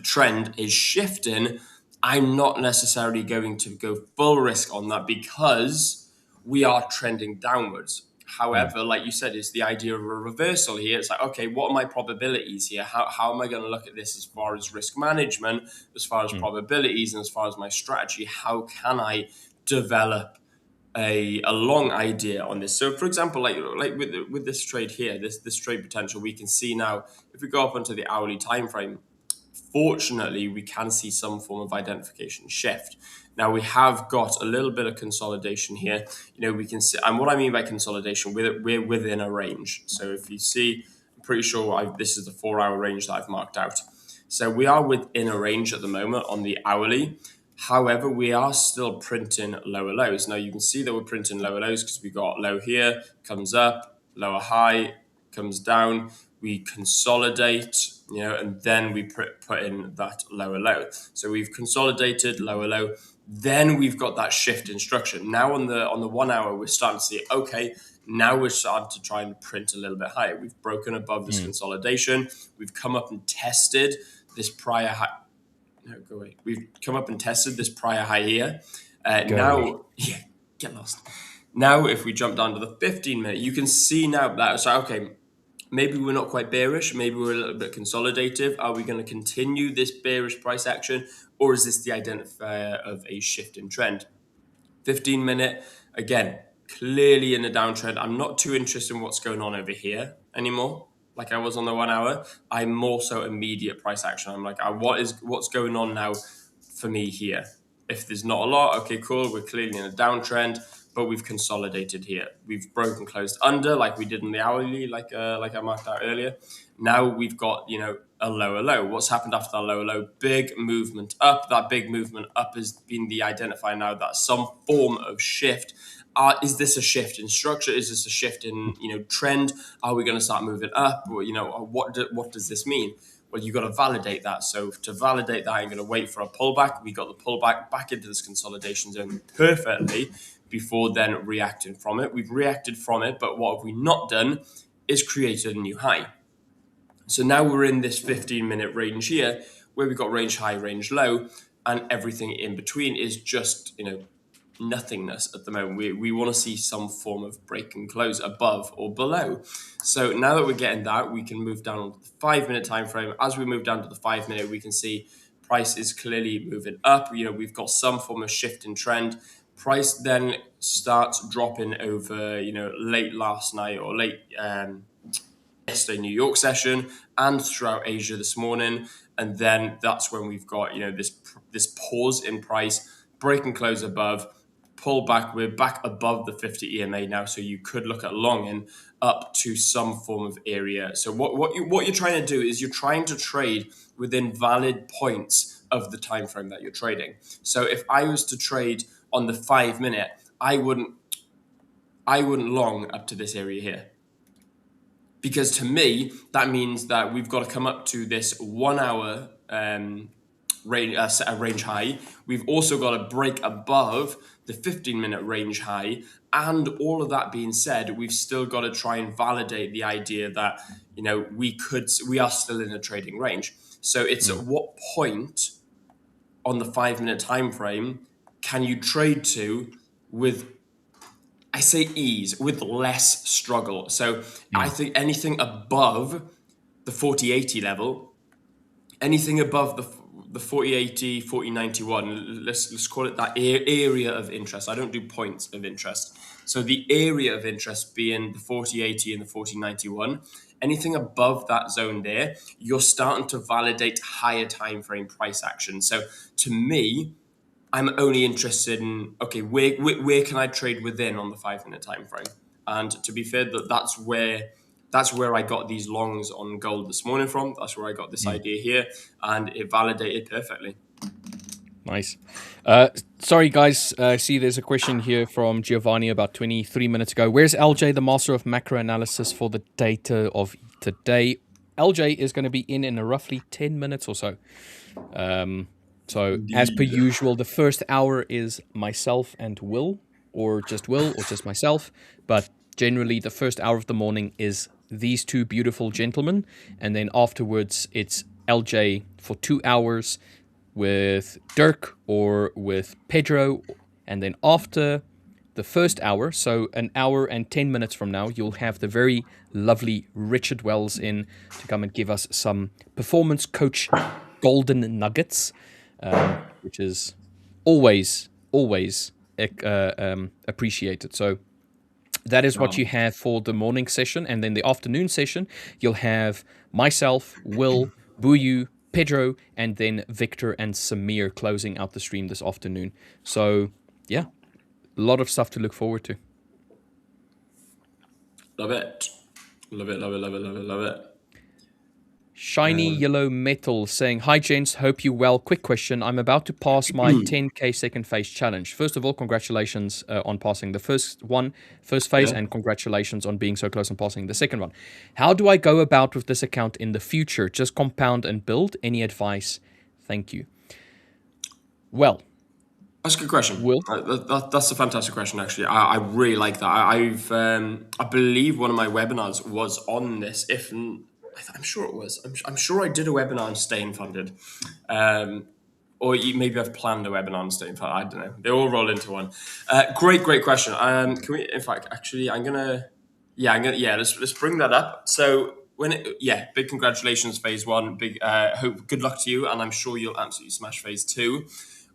trend is shifting. I'm not necessarily going to go full risk on that because we are trending downwards. However, like you said, it's the idea of a reversal here. It's like, okay, what are my probabilities here? How am I going to look at this as far as risk management, as far as probabilities, and as far as my strategy? How can I develop a long idea on this? So, for example, like with this trade here, this trade potential, we can see now if we go up onto the hourly time frame. Fortunately, we can see some form of identification shift. Now we have got a little bit of consolidation here. We can see, and what I mean by consolidation, we're within a range. So if you see, I'm pretty sure this is the 4 hour range that I've marked out. So we are within a range at the moment on the hourly. However, we are still printing lower lows. Now you can see that we're printing lower lows because we got low here, comes up, lower high, comes down, we consolidate, and then we put in that lower low. So we've consolidated lower low, then we've got that shift in structure. Now on the 1 hour, we're starting to see, okay, now we're starting to try and print a little bit higher. We've broken above this consolidation. We've come up and tested this prior high. No, go away. We've come up and tested this prior high here. Now, yeah, get lost. Now, if we jump down to the 15-minute, you can see now that, so, okay, maybe we're not quite bearish. Maybe we're a little bit consolidative. Are we going to continue this bearish price action, or is this the identifier of a shift in trend? 15-minute, again, clearly in a downtrend. I'm not too interested in what's going on over here anymore, like I was on the 1 hour. I'm more so immediate price action. I'm like, what's going on now for me here? If there's not a lot, okay, cool. We're clearly in a downtrend, but we've consolidated here. We've broken closed under like we did in the hourly, like I marked out earlier. Now we've got, a lower low. What's happened after that lower low? Big movement up. That big movement up has been the identifier now that some form of shift. Is this a shift in structure? Is this a shift in trend? Are we going to start moving up? Or what does this mean? Well, you've got to validate that. So to validate that, I'm going to wait for a pullback. We got the pullback back into this consolidation zone perfectly before then reacting from it. We've reacted from it, but what have we not done is created a new high. So now we're in this 15-minute range here where we've got range high, range low, and everything in between is just, nothingness at the moment. We want to see some form of break and close above or below. So now that we're getting that, we can move down to the 5-minute time frame. As we move down to the 5-minute, we can see price is clearly moving up. We've got some form of shift in trend. Price then starts dropping over, late last night or late yesterday New York session and throughout Asia this morning, and then that's when we've got this pause in price, break and close above, pull back. We're back above the 50 EMA now, so you could look at longing up to some form of area. So what you're trying to do is you're trying to trade within valid points of the time frame that you're trading. So if I was to trade on the 5-minute, I wouldn't long up to this area here. Because to me, that means that we've got to come up to this 1 hour range high. We've also got to break above the 15-minute range high. And all of that being said, we've still got to try and validate the idea that, we are still in a trading range. So it's at what point on the 5-minute time frame can you trade to with, I say, ease, with less struggle. So I think anything above the 4080 level, anything above the 4080, 4091, let's call it that area of interest. I don't do points of interest. So the area of interest being the 4080 and the 4091, anything above that zone there, you're starting to validate higher time frame price action. So to me, I'm only interested in, okay, where can I trade within on the 5-minute time frame? And to be fair, that's where I got these longs on gold this morning from. That's where I got this idea here, and it validated perfectly. Nice. Sorry, guys. I see there's a question here from Giovanni about 23 minutes ago. Where's LJ, the master of macro analysis, for the data of today? LJ is going to be in roughly 10 minutes or so. So as per usual, the first hour is myself and Will, or just myself. But generally, the first hour of the morning is these two beautiful gentlemen. And then afterwards, it's LJ for 2 hours with Dirk or with Pedro. And then after the first hour, so an hour and 10 minutes from now, you'll have the very lovely Richard Wells in to come and give us some performance coach golden nuggets, which is always appreciated. So that is what you have for the morning session. And then the afternoon session, you'll have myself, Will, Buyu, Pedro, and then Victor and Samir closing out the stream this afternoon. So, yeah, a lot of stuff to look forward to. Love it. Love it, love it, love it, love it, love it. Shiny Yellow Metal saying, hi gents, hope you well. Quick question. I'm about to pass my 10k second phase challenge. First of all, congratulations on passing the first phase, Yeah. and congratulations on being so close on passing the second one. How do I go about with this account in the future? Just compound and build? Any advice? Thank you. Well, that's a good question. Will? That's a fantastic question, actually. I really like that. I believe one of my webinars was on this. I'm sure it was. I'm sure I did a webinar on staying funded, maybe I've planned a webinar on staying funded. I don't know. They all roll into one. Great question. Can we? In fact, actually, let's bring that up. So big congratulations, phase one. Good luck to you, and I'm sure you'll absolutely smash phase two.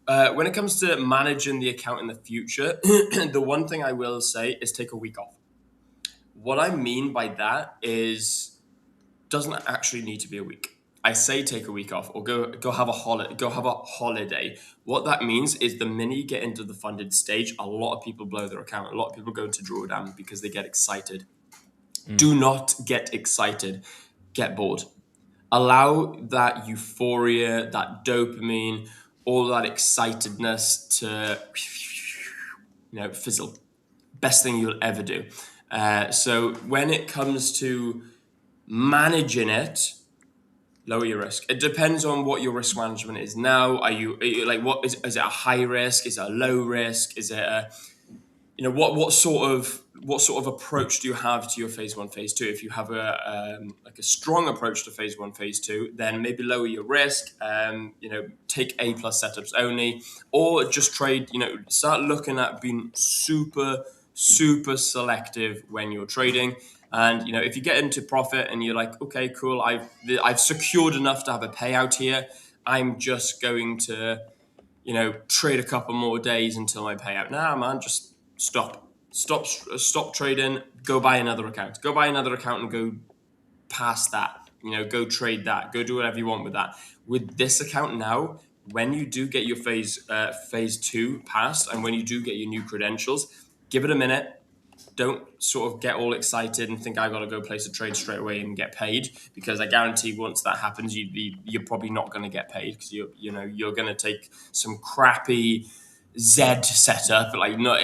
When it comes to managing the account in the future, the one thing I will say is take a week off. What I mean by that is doesn't actually need to be a week. I say take a week off or go have a holiday. What that means is the minute you get into the funded stage, a lot of people blow their account. A lot of people go into drawdown because they get excited. Do not get excited. Get bored. Allow that euphoria, that dopamine, all that excitedness to fizzle. Best thing you'll ever do. So when it comes to managing it, lower your risk. It depends on what your risk management is now. Are you like, what is it a high risk? Is it a low risk? Is it a what sort of approach do you have to your phase one, phase two? If you have a strong approach to phase one, phase two, then maybe lower your risk. Take A+ setups only, or just trade. Start looking at being super selective when you're trading. And if you get into profit and you're like, okay, cool, I've secured enough to have a payout here. I'm just going to trade a couple more days until my payout. Nah, man, just stop trading. Go buy another account. And go past that. Go trade that. Go do whatever you want with that. With this account now, when you do get your phase two passed, and when you do get your new credentials, give it a minute. Don't sort of get all excited and think I got to go place a trade straight away and get paid, because I guarantee once that happens, you're probably not going to get paid, because you're going to take some crappy Z setup, like not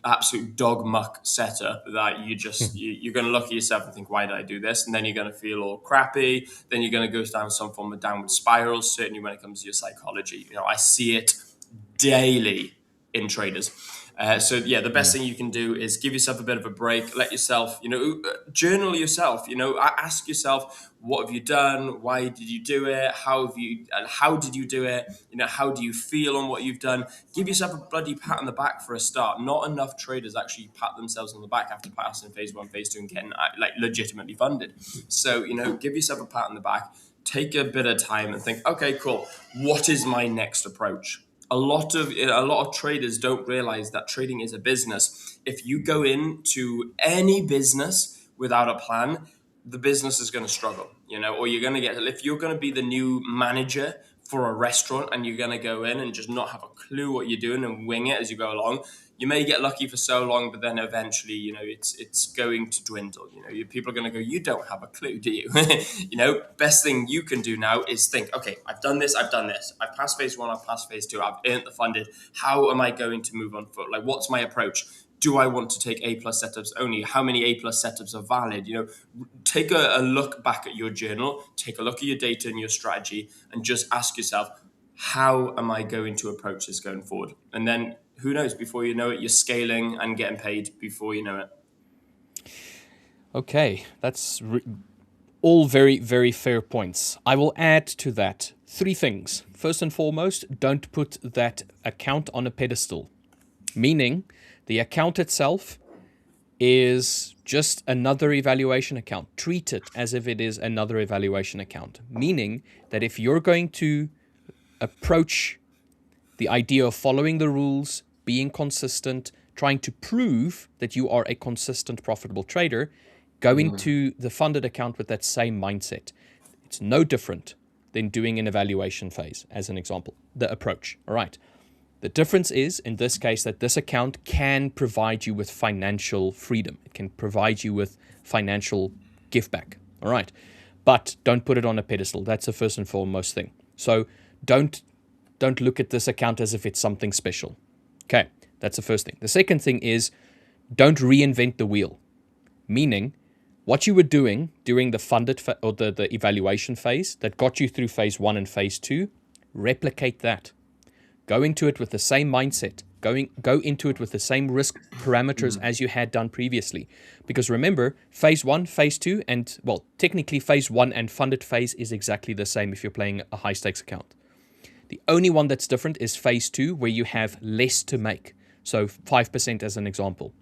absolute dog muck setup that you're going to look at yourself and think, why did I do this? And then you're going to feel all crappy. Then you're going to go down some form of downward spiral. Certainly when it comes to your psychology, I see it daily in traders. The best thing you can do is give yourself a bit of a break. Let yourself, journal yourself. Ask yourself, what have you done? Why did you do it? How did you do it? How do you feel on what you've done? Give yourself a bloody pat on the back for a start. Not enough traders actually pat themselves on the back after passing phase one, phase two, and getting legitimately funded. So give yourself a pat on the back. Take a bit of time and think, okay, cool. What is my next approach? A lot of traders don't realize that trading is a business. If you go into any business without a plan, the business is going to struggle, or you're going to if you're going to be the new manager for a restaurant and you're going to go in and just not have a clue what you're doing and wing it as you go along, you may get lucky for so long, but then eventually, it's going to dwindle. People are going to go, you don't have a clue, do you? Best thing you can do now is think, okay, I've done this. I've passed phase one, I've passed phase two, I've earned the funded. How am I going to move on foot? Like, what's my approach? Do I want to take A+ setups only? How many A+ setups are valid? Take a look back at your journal, take a look at your data and your strategy, and just ask yourself, how am I going to approach this going forward? And then who knows, before you know it, you're scaling and getting paid before you know it. Okay, that's all very, very fair points. I will add to that 3 things. First and foremost, don't put that account on a pedestal, meaning the account itself is just another evaluation account. Treat it as if it is another evaluation account, meaning that if you're going to approach the idea of following the rules, being consistent, trying to prove that you are a consistent, profitable trader, go into the funded account with that same mindset. It's no different than doing an evaluation phase, as an example, the approach. All right. The difference is, in this case, that this account can provide you with financial freedom. It can provide you with financial give back. All right. but don't put it on a pedestal. That's the first and foremost thing. So don't look at this account as if it's something special. Okay, that's the first thing. The second thing is don't reinvent the wheel, meaning what you were doing during the funded or the evaluation phase that got you through phase 1 and phase 2, replicate that. Go into it with the same mindset. Go into it with the same risk parameters as you had done previously. Because remember, phase 1, phase 2, and well, technically phase 1 and funded phase is exactly the same if you're playing a high stakes account. The only one that's different is phase 2, where you have less to make. So 5% as an example.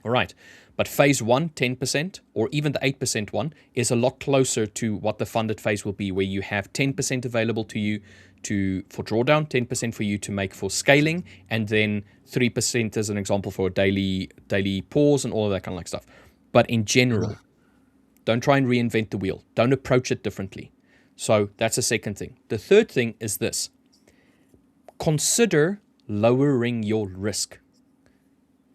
All right. But phase 1, 10%, or even the 8% one, is a lot closer to what the funded phase will be, where you have 10% available to you for drawdown, 10% for you to make for scaling, and then 3% as an example for daily pause and all of that kind of like stuff. But in general, don't try and reinvent the wheel. Don't approach it differently. So that's the second thing. The third thing is this. Consider lowering your risk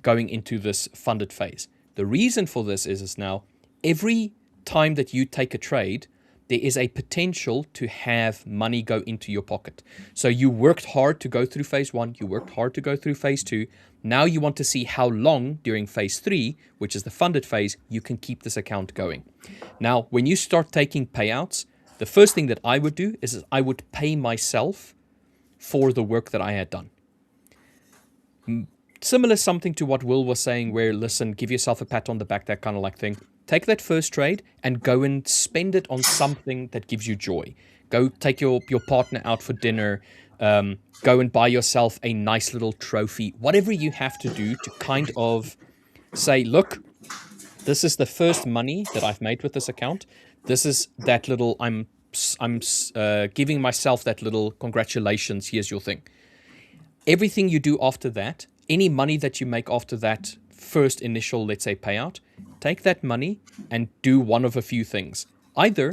going into this funded phase. The reason for this is now every time that you take a trade, there is a potential to have money go into your pocket. So you worked hard to go through phase 1, you worked hard to go through phase 2. Now you want to see how long during phase 3, which is the funded phase, you can keep this account going. Now, when you start taking payouts, the first thing that I would do is I would pay myself for the work that I had done. Similar something to what Will was saying, where, listen, give yourself a pat on the back, that kind of like thing. Take that first trade and go and spend it on something that gives you joy. Go take your partner out for dinner. Go and buy yourself a nice little trophy. Whatever you have to do to kind of say, look, this is the first money that I've made with this account. This is that little, I'm giving myself that little congratulations, here's your thing. Everything you do after that, any money that you make after that first initial, let's say, payout, take that money and do one of a few things. Either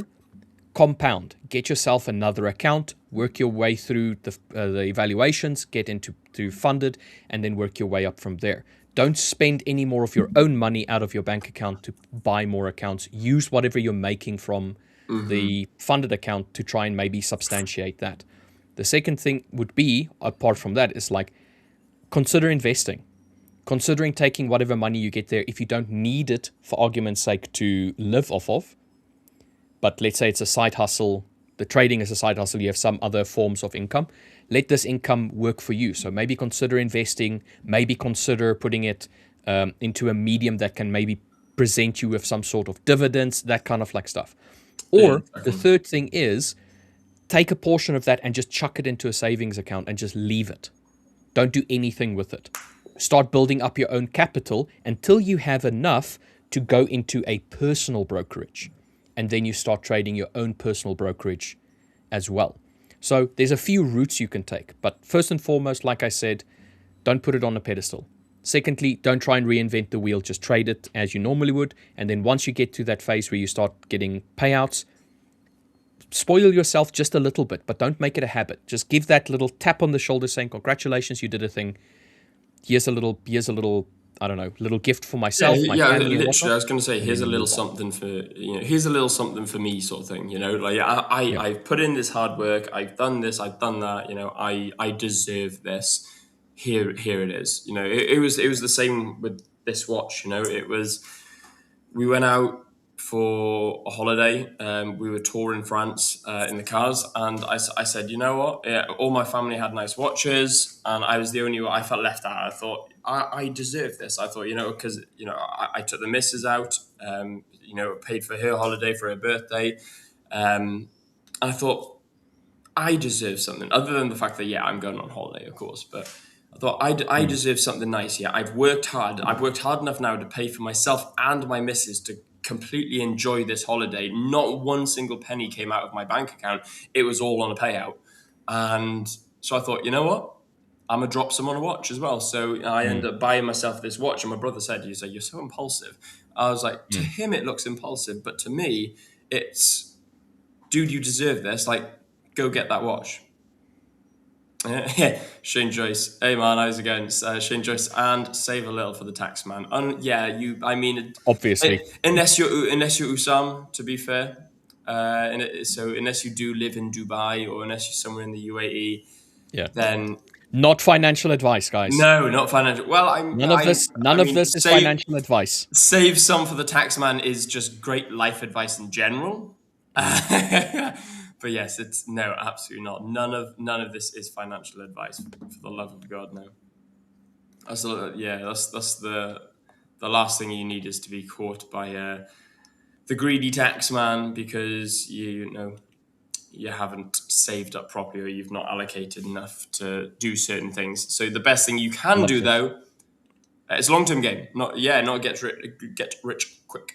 compound, get yourself another account, work your way through the evaluations, get into funded, and then work your way up from there. Don't spend any more of your own money out of your bank account to buy more accounts. Use whatever you're making from the funded account to try and maybe substantiate that. The second thing would be, apart from that, is like, consider investing. Considering taking whatever money you get there, if you don't need it, for argument's sake, to live off of, but let's say it's a side hustle, the trading is a side hustle, you have some other forms of income, let this income work for you. So maybe consider investing, maybe consider putting it into a medium that can maybe present you with some sort of dividends, that kind of like stuff. Or the third thing is, take a portion of that and just chuck it into a savings account and just leave it. Don't do anything with it. Start building up your own capital until you have enough to go into a personal brokerage. And then you start trading your own personal brokerage as well. So there's a few routes you can take. But first and foremost, like I said, don't put it on a pedestal. Secondly, don't try and reinvent the wheel. Just trade it as you normally would. And then once you get to that phase where you start getting payouts, spoil yourself just a little bit, but don't make it a habit. Just give that little tap on the shoulder saying, congratulations, you did a thing. Here's a little, I don't know, little gift for myself, my family. Literally, I was going to say, here's a little something for, here's a little something for me, sort of thing. Like I've put in this hard work. I've done this. I've done that. I deserve this. Here it is. It was the same with this watch. We went out for a holiday. We were touring France in the cars, and I said, you know what? Yeah, all my family had nice watches, and I was the only one. I felt left out. I thought I deserve this. I thought, because I took the missus out, paid for her holiday for her birthday, and I thought I deserve something other than the fact that I'm going on holiday, of course, but I thought I deserve something nice. Yeah, I've worked hard. I've worked hard enough now to pay for myself and my missus to completely enjoy this holiday. Not one single penny came out of my bank account. It was all on a payout. And so I thought, you know what? I'm going to drop some on a watch as well. So I ended up buying myself this watch. And my brother said, you're so impulsive. I was like, to him, it looks impulsive. But to me, it's, dude, you deserve this. Like, go get that watch. Shane Joyce. Hey man, how's it going? Shane Joyce, and save a little for the tax man. Obviously, unless you're Usam, to be fair, So unless you do live in Dubai or unless you're somewhere in the UAE, Yeah. then Not financial advice, guys. no, not financial. Well, None I of mean, this is financial advice. save some for the tax man is just great life advice in general. But yes, it's no, absolutely not. None of this is financial advice. For the love of God, no. That's the last thing you need is to be caught by the greedy tax man because you know you haven't saved up properly or you've not allocated enough to do certain things. So the best thing you can do Lovely. though, it's a long-term game, not get rich quick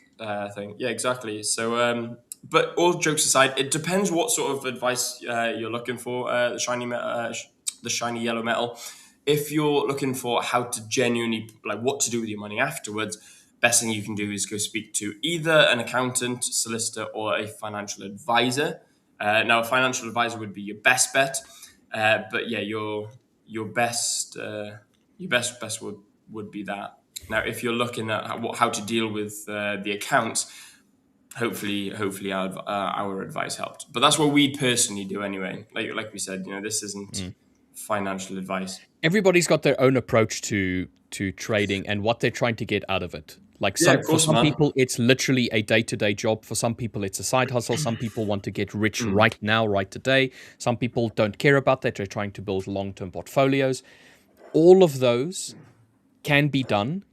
thing. Yeah, exactly. So, but all jokes aside, it depends what sort of advice you're looking for. The shiny yellow metal. If you're looking for how to genuinely like what to do with your money afterwards, best thing you can do is go speak to either an accountant, solicitor, or a financial advisor. Now, a financial advisor would be your best bet, but yeah, your best would be that. Now, if you're looking at how to deal with the accounts, hopefully our advice helped. But that's what we personally do anyway. Like we said, this isn't financial advice. Everybody's got their own approach to trading and what they're trying to get out of it. Like Yeah, of for course, some man. people, it's literally a day-to-day job. For some people, it's a side hustle. Some people want to get rich right now, right today. Some people don't care about that. They're trying to build long-term portfolios. All of those can be done.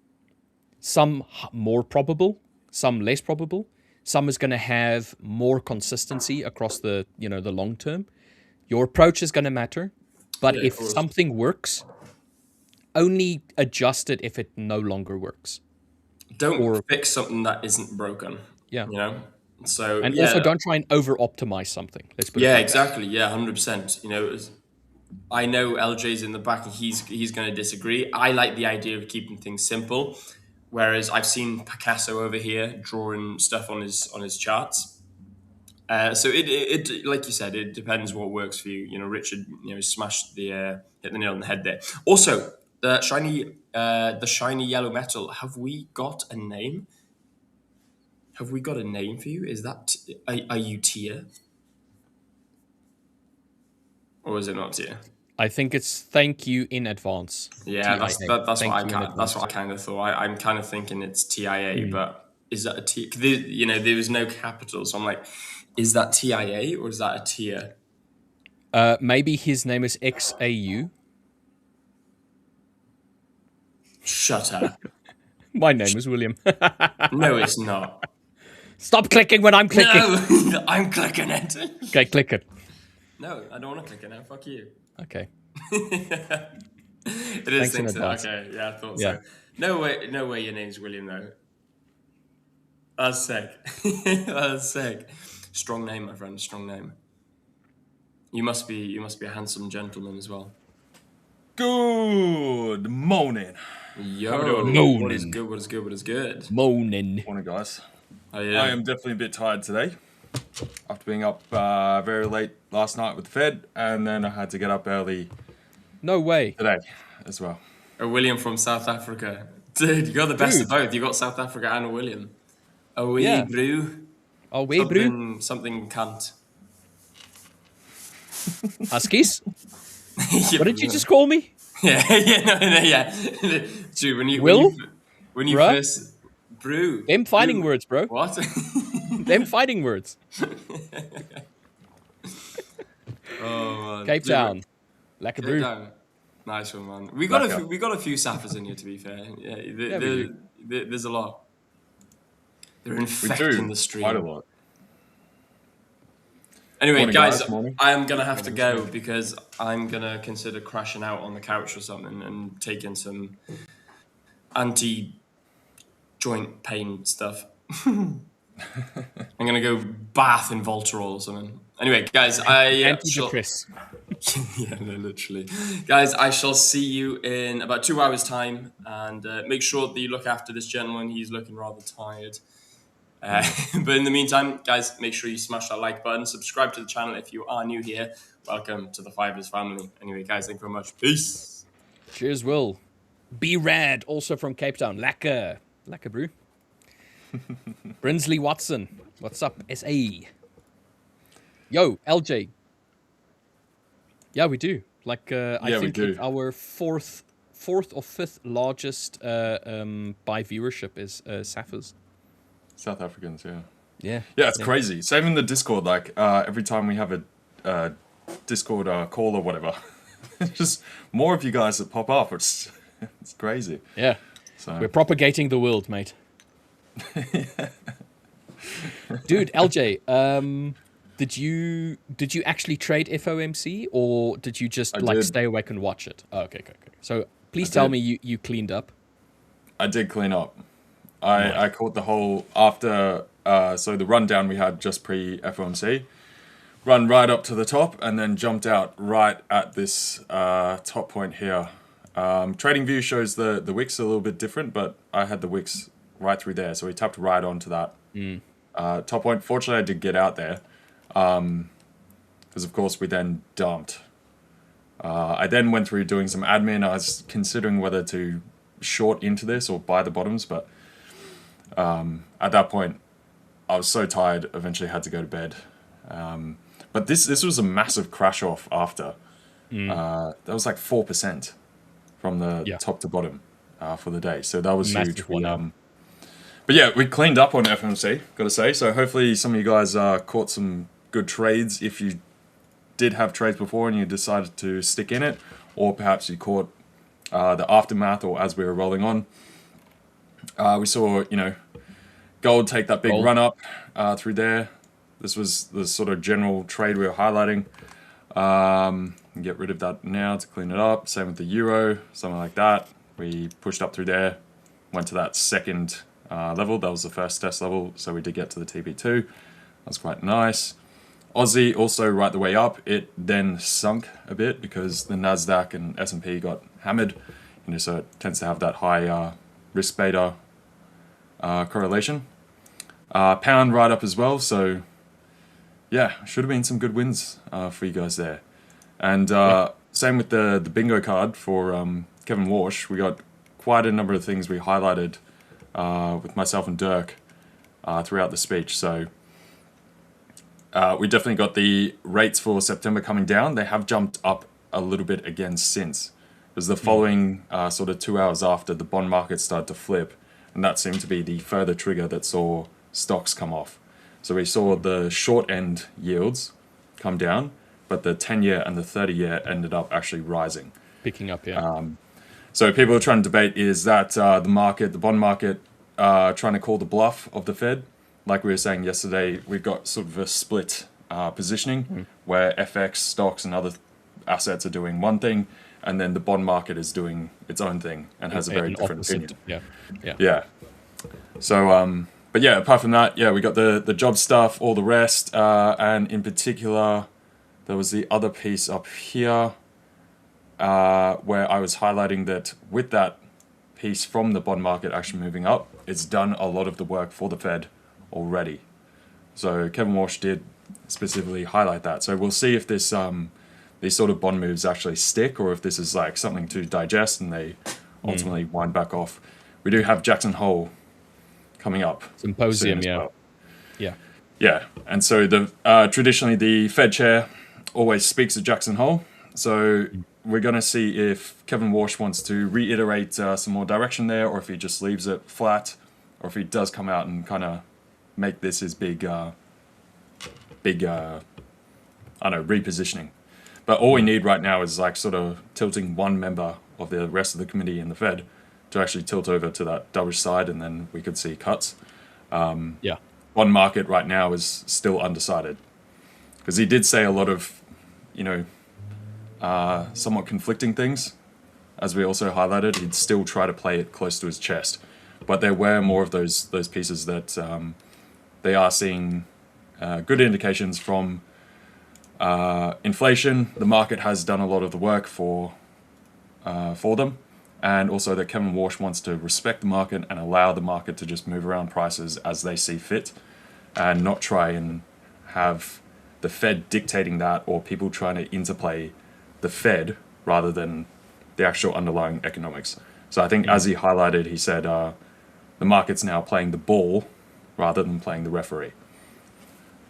Some more probable, some less probable. Some is going to have more consistency across the long term. Your approach is going to matter. But Yeah, of if course. something works, only adjust it if it no longer works. Don't Or fix something that isn't broken. yeah. You know. So And also yeah, don't try and over optimize something. Let's put it yeah, like that. exactly. Yeah, 100%. I know LJ's in the back and he's going to disagree. I like the idea of keeping things simple, whereas I've seen Picasso over here drawing stuff on his charts. So it like you said, it depends what works for you. Richard, smashed hit the nail on the head there. Also, the shiny yellow metal. Have we got a name? Have we got a name for you? Is that are you tier or is it not tier? I think it's thank you in advance. Yeah, TIA. Thank you in that's what advance. I kind of thought. I'm kind of thinking it's TIA, Mm. but is that a T? 'Cause there was no capital, so I'm like, is that TIA or is that a tier? Maybe his name is XAU. Shut up. My name is William. No, it's not. Stop clicking when I'm clicking. No, I'm clicking it. Okay, click it. No, I don't want to click it now. Fuck you. Okay. It is Thanks in things. advance. Okay, yeah, I thought Yeah. so. No way. Your name's William though. That's sick. That's sick. Strong name, my friend. Strong name. You must be a handsome gentleman as well. Good morning. Yo, Moaning. what is good? What is good? What is good? Moaning. Morning, guys. Oh yeah. I am definitely a bit tired today after being up very late last night with the Fed, and then I had to get up early No way. today as well. A William from South Africa. Dude, you got the best Dude. of both. You got South Africa and a William. Oh, wee, Yeah. brew. Oh, wait, bro. Something cunt. Huskies? What did you just call me? Yeah. Dude, Will? when you Bruh? first brew. Them fighting brew- words, bro. What? Them fighting words. Oh man. Cape Dude, Town. Lekker Cape brew. Town. Nice one, man. We got Lekker. we got a few sappers in here, to be fair. Yeah, we there's a lot. They're We infecting do the stream. quite a lot. Anyway, Morning, guys, guys. Morning. I am gonna have to go because I'm gonna consider crashing out on the couch or something and taking some anti-joint pain stuff. I'm gonna go bath in Voltarol or something. Anyway, guys, Antidepress. yeah, no, literally. Guys, I shall see you in about 2 hours' time, and make sure that you look after this gentleman. He's looking rather tired. But in the meantime, guys, make sure you smash that like button. Subscribe to the channel if you are new here. Welcome to the 5ers family. Anyway, guys, thank you very much. Peace. Cheers, Will. Be rad, also from Cape Town. Lekker. Lekker brew. Brinsley Watson. What's up, SA? Yo, LJ. Yeah, we do. Like, I Yeah, we think do. our fourth or fifth largest by viewership is Sapphirs. South Africans, yeah. Yeah. Yeah, it's Yeah. crazy. Same in the Discord. Like every time we have a Discord call or whatever, just more of you guys that pop up. It's crazy. Yeah. So We're propagating the world, mate. Dude, LJ, did you actually trade FOMC or did you just I like did. stay awake and watch it? Oh, okay. So please I tell did. me you cleaned up. I did clean up. Nice. I caught the whole after. So the rundown we had just pre FOMC, run right up to the top, and then jumped out right at this top point here. Trading View shows the wicks a little bit different, but I had the wicks right through there, so we tapped right onto that top point. Fortunately, I did get out there, because of course we then dumped. I then went through doing some admin. I was considering whether to short into this or buy the bottoms, but at that point, I was so tired. Eventually, had to go to bed. But this was a massive crash off after. That was like 4% from the top to bottom for the day. So that was Massive huge. We, one-up. but yeah, we cleaned up on FMC, got to say. So hopefully some of you guys caught some good trades if you did have trades before and you decided to stick in it, or perhaps you caught the aftermath or as we were rolling on. We saw, gold take that big run up through there. This was the sort of general trade we were highlighting. Get rid of that now to clean it up. Same with the euro, something like that. We pushed up through there, went to that second level. That was the first test level, so we did get to the TP2. That's quite nice. Aussie also right the way up. It then sunk a bit because the Nasdaq and S&P got hammered. So it tends to have that high risk beta correlation. Pound right up as well. So yeah, should have been some good wins for you guys there. And same with the bingo card for Kevin Walsh. We got quite a number of things we highlighted with myself and Dirk throughout the speech. So we definitely got the rates for September coming down. They have jumped up a little bit again since. It was the following sort of 2 hours after the bond market started to flip. And that seemed to be the further trigger that saw stocks come off. So we saw the short end yields come down, but the 10-year and the 30-year ended up actually rising. Picking up, yeah. So people are trying to debate, is that the bond market, trying to call the bluff of the Fed? Like we were saying yesterday, we've got sort of a split positioning where FX, stocks and other assets are doing one thing, and then the bond market is doing its own thing and has a very different opinion. Yeah. So, but yeah, apart from that, yeah, we got the job stuff, all the rest, and in particular, there was the other piece up here where I was highlighting that with that piece from the bond market actually moving up, it's done a lot of the work for the Fed already. So Kevin Walsh did specifically highlight that. So we'll see if this these sort of bond moves actually stick, or if this is like something to digest and they ultimately wind back off. We do have Jackson Hole coming up. Symposium, soon as yeah. well. Yeah. Yeah, and so the traditionally the Fed chair always speaks at Jackson Hole. So we're going to see if Kevin Walsh wants to reiterate some more direction there, or if he just leaves it flat, or if he does come out and kind of make this his big repositioning. But all we need right now is like sort of tilting one member of the rest of the committee in the Fed to actually tilt over to that dovish side, and then we could see cuts. Yeah. Bond market right now is still undecided because he did say a lot of, somewhat conflicting things. As we also highlighted, he'd still try to play it close to his chest, but there were more of those pieces that they are seeing good indications from inflation. The market has done a lot of the work for them, and also that Kevin Walsh wants to respect the market and allow the market to just move around prices as they see fit, and not try and have the Fed dictating that, or people trying to interplay the Fed rather than the actual underlying economics. So I think as he highlighted, he said the market's now playing the ball rather than playing the referee.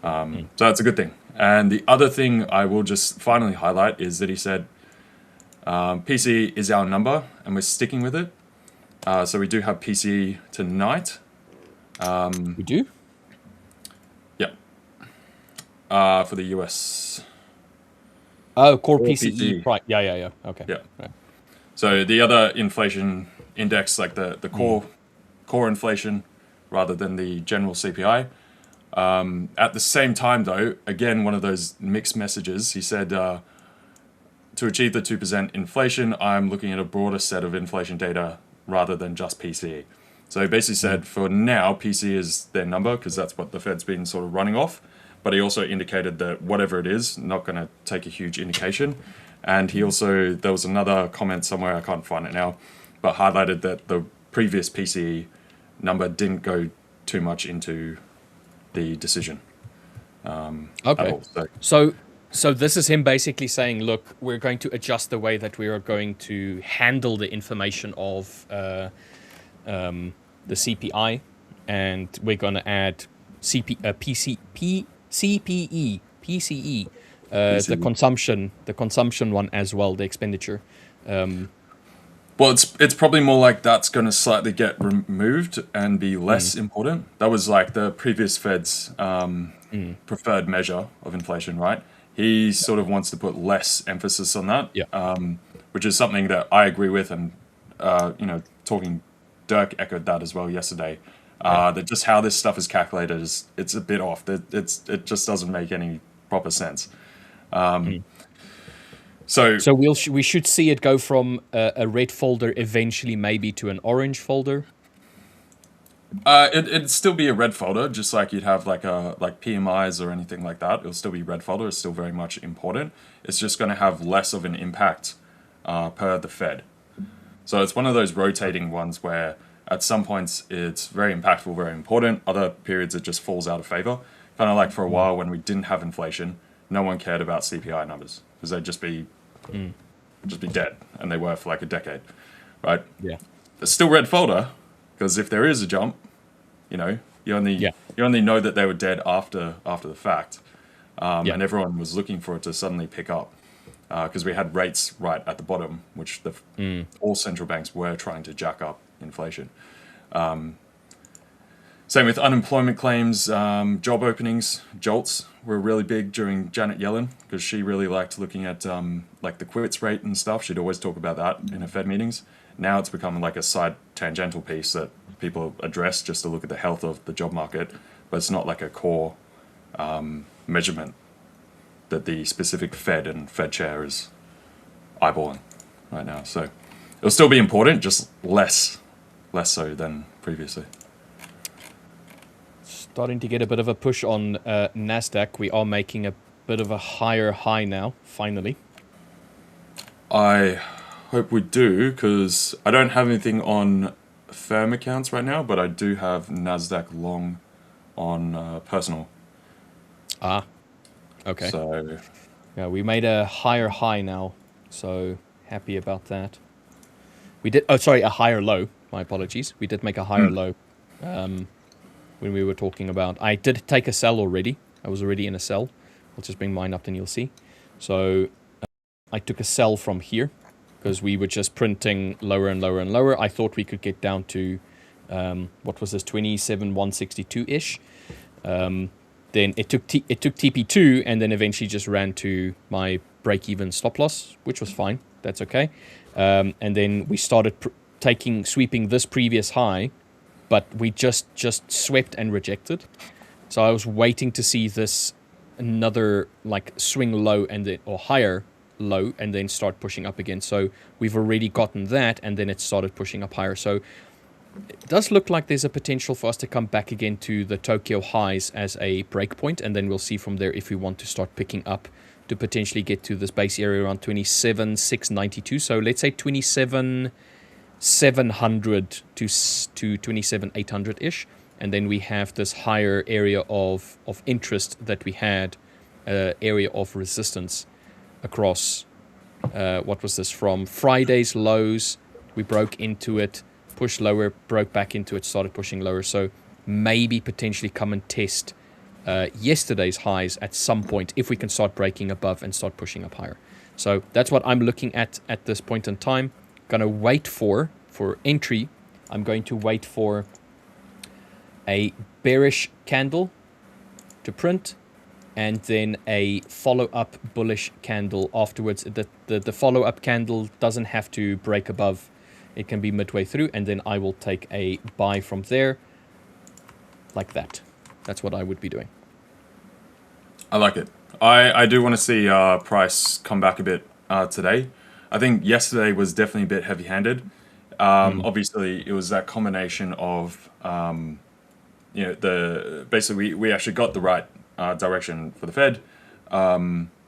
So that's a good thing. And the other thing I will just finally highlight is that he said PCE is our number, and we're sticking with it. So we do have PCE tonight. We do? Yeah. For the US. Oh, core Core PCE. PCE. Right. Yeah. Okay. Yeah. Right. So the other inflation index, like the core inflation, rather than the general CPI. At the same time, though, again, one of those mixed messages. He said, to achieve the 2% inflation, I'm looking at a broader set of inflation data rather than just PCE. So he basically said, for now, PCE is their number because that's what the Fed's been sort of running off. But he also indicated that whatever it is, not going to take a huge indication. And he also, there was another comment somewhere, I can't find it now, but highlighted that the previous PCE number didn't go too much into the decision. Okay. So this is him basically saying, look, we're going to adjust the way that we are going to handle the information of the CPI, and we're going to add PCE, the consumption one as well, the expenditure. Well, it's probably more like that's going to slightly get removed and be less important. That was like the previous Fed's preferred measure of inflation, right? He sort of wants to put less emphasis on that, which is something that I agree with. And, Dirk echoed that as well yesterday. That just how this stuff is calculated it's a bit off. It just doesn't make any proper sense. So we should see it go from a red folder eventually maybe to an orange folder. It'd still be a red folder, just like you'd have like PMIs or anything like that. It'll still be red folder. It's still very much important. It's just going to have less of an impact per the Fed. So it's one of those rotating ones where at some points it's very impactful, very important. Other periods it just falls out of favor. Kind of like for a while when we didn't have inflation, no one cared about CPI numbers because they'd just be dead, and they were for like a decade, right? Yeah. It's still red folder because if there is a jump, you only know that they were dead after the fact, and everyone was looking for it to suddenly pick up because we had rates right at the bottom, which all central banks were trying to jack up inflation. Same with unemployment claims, job openings, jolts were really big during Janet Yellen because she really liked looking at like the quits rate and stuff. She'd always talk about that in her Fed meetings. Now it's become like a side tangential piece that people address just to look at the health of the job market, but it's not like a core measurement that the specific Fed and Fed chair is eyeballing right now. So it'll still be important, just less so than previously. Starting to get a bit of a push on NASDAQ. We are making a bit of a higher high now, finally. I hope we do, because I don't have anything on firm accounts right now, but I do have NASDAQ long on personal. Okay. So yeah, we made a higher high now, so happy about that. We did, a higher low. My apologies. We did make a higher low when we were talking about. I did take a sell already. I was already in a sell. I'll just bring mine up and you'll see. So I took a sell from here because we were just printing lower and lower and lower. I thought we could get down to, what was this, 27,162-ish. Then it took TP2 and then eventually just ran to my break-even stop loss, which was fine. That's okay. And then we started sweeping this previous high, but we just swept and rejected. So I was waiting to see this another like swing low or higher low and then start pushing up again. So we've already gotten that, and then it started pushing up higher. So it does look like there's a potential for us to come back again to the Tokyo highs as a break point, and then we'll see from there if we want to start picking up to potentially get to this base area around 27,692. So let's say 27,700 to 27,800-ish. And then we have this higher area of interest that we had, area of resistance across, what was this, from Friday's lows. We broke into it, pushed lower, broke back into it, started pushing lower. So maybe potentially come and test yesterday's highs at some point if we can start breaking above and start pushing up higher. So that's what I'm looking at this point in time. Gonna wait for entry. I'm going to wait for a bearish candle to print, and then a follow-up bullish candle afterwards. The follow-up candle doesn't have to break above. It can be midway through, and then I will take a buy from there, like that. That's what I would be doing. I like it. I do want to see price come back a bit today. I think yesterday was definitely a bit heavy-handed. Obviously, it was that combination of basically we actually got the right direction for the Fed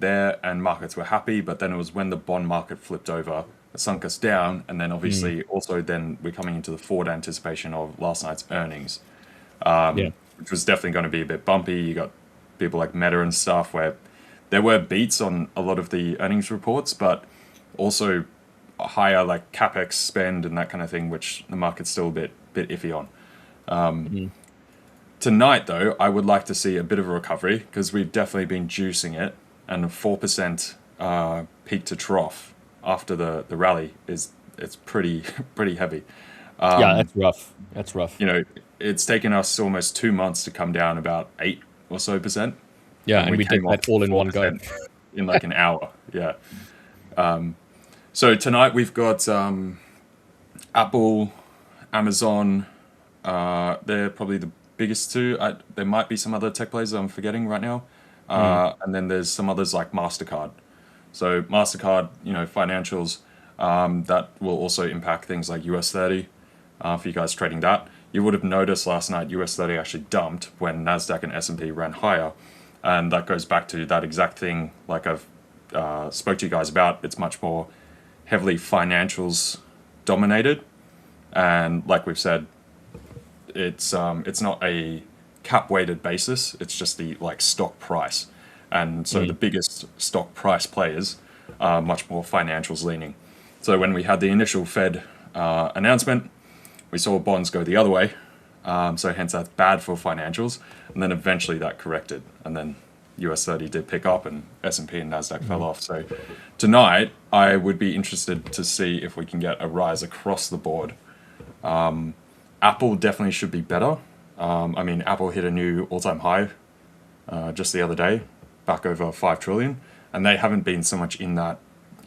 there, and markets were happy. But then it was when the bond market flipped over, it sunk us down, and then obviously also then we're coming into the forward anticipation of last night's earnings, which was definitely going to be a bit bumpy. You got people like Meta and stuff where there were beats on a lot of the earnings reports, but also a higher like capex spend and that kind of thing, which the market's still a bit iffy on. Tonight, though, I would like to see a bit of a recovery because we've definitely been juicing it, and a 4% peak to trough after the rally it's pretty heavy. Yeah, that's rough. That's rough. You know, it's taken us almost 2 months to come down about 8 or so %. Yeah, and we did that all in one go. In like an hour, yeah. So tonight we've got Apple, Amazon. They're probably the biggest two. There might be some other tech players that I'm forgetting right now. And then there's some others like MasterCard. So MasterCard, financials, that will also impact things like US30 for you guys trading that. You would have noticed last night US30 actually dumped when NASDAQ and S&P ran higher. And that goes back to that exact thing like I've spoke to you guys about. It's much more heavily financials dominated. And like we've said, it's not a cap weighted basis. It's just the stock price. And so the biggest stock price players are much more financials leaning. So when we had the initial Fed announcement, we saw bonds go the other way. So hence that's bad for financials. And then eventually that corrected. And then US30 did pick up and S&P and NASDAQ fell off. So tonight I would be interested to see if we can get a rise across the board. Apple definitely should be better. Apple hit a new all-time high just the other day, back over 5 trillion. And they haven't been so much in that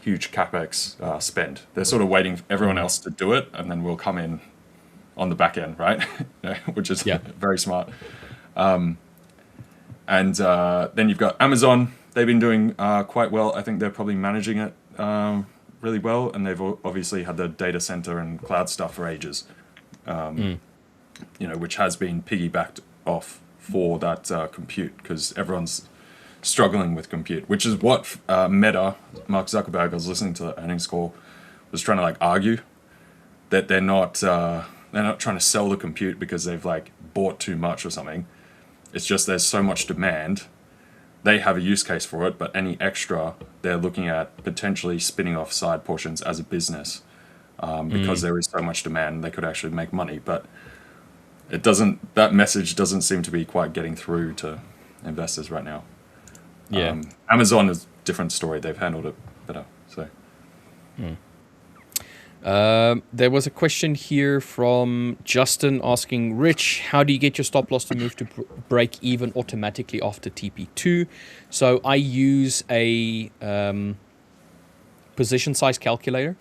huge capex spend. They're sort of waiting for everyone else to do it, and then we'll come in on the back end, right? Which is very smart. And then you've got Amazon. They've been doing quite well. I think they're probably managing it really well, and they've obviously had the data center and cloud stuff for ages, which has been piggybacked off for that compute, because everyone's struggling with compute, which is what Meta, Mark Zuckerberg, I was listening to the earnings call, was trying to argue that they're not trying to sell the compute because they've bought too much or something. It's just there's so much demand. They have a use case for it, but any extra, they're looking at potentially spinning off side portions as a business because there is so much demand. They could actually make money, but that message doesn't seem to be quite getting through to investors right now. Yeah. Amazon is a different story. They've handled it better. So. There was a question here from Justin asking, Rich, how do you get your stop loss to move to break even automatically after TP2? So I use a position size calculator,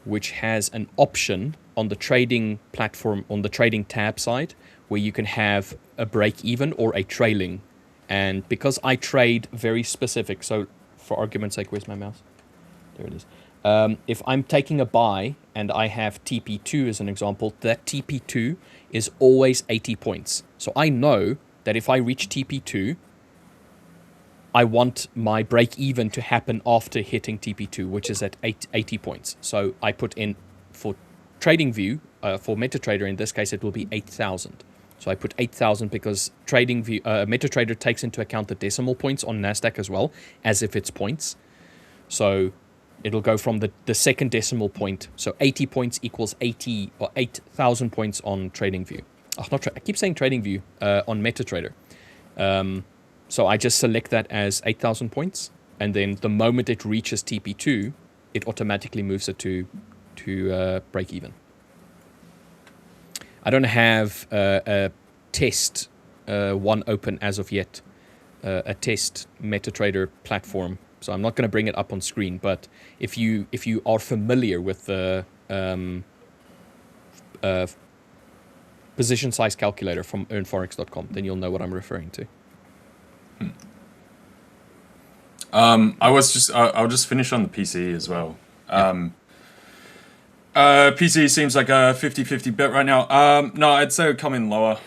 which has an option on the trading platform, on the trading tab side, where you can have a break even or a trailing. And because I trade very specific, so for argument's sake, where's my mouse? There it is. If I'm taking a buy and I have TP2 as an example, that TP2 is always 80 points. So I know that if I reach TP2, I want my break even to happen after hitting TP2, which is at 80 points. So I put in for TradingView, for MetaTrader in this case, it will be 8,000. So I put 8,000 because MetaTrader takes into account the decimal points on NASDAQ as well, as if it's points. So it'll go from the second decimal point. So 80 points equals 80 or 8,000 points on TradingView. I keep saying TradingView on MetaTrader. So I just select that as 8,000 points, and then the moment it reaches TP2, it automatically moves it to break even. I don't have a test one open as of yet, a test MetaTrader platform. So I'm not going to bring it up on screen. But if you are familiar with the position size calculator from earnforex.com, then you'll know what I'm referring to. I'll just finish on the PCE as well. PCE seems like a 50-50 bet right now. No, I'd say it would come in lower.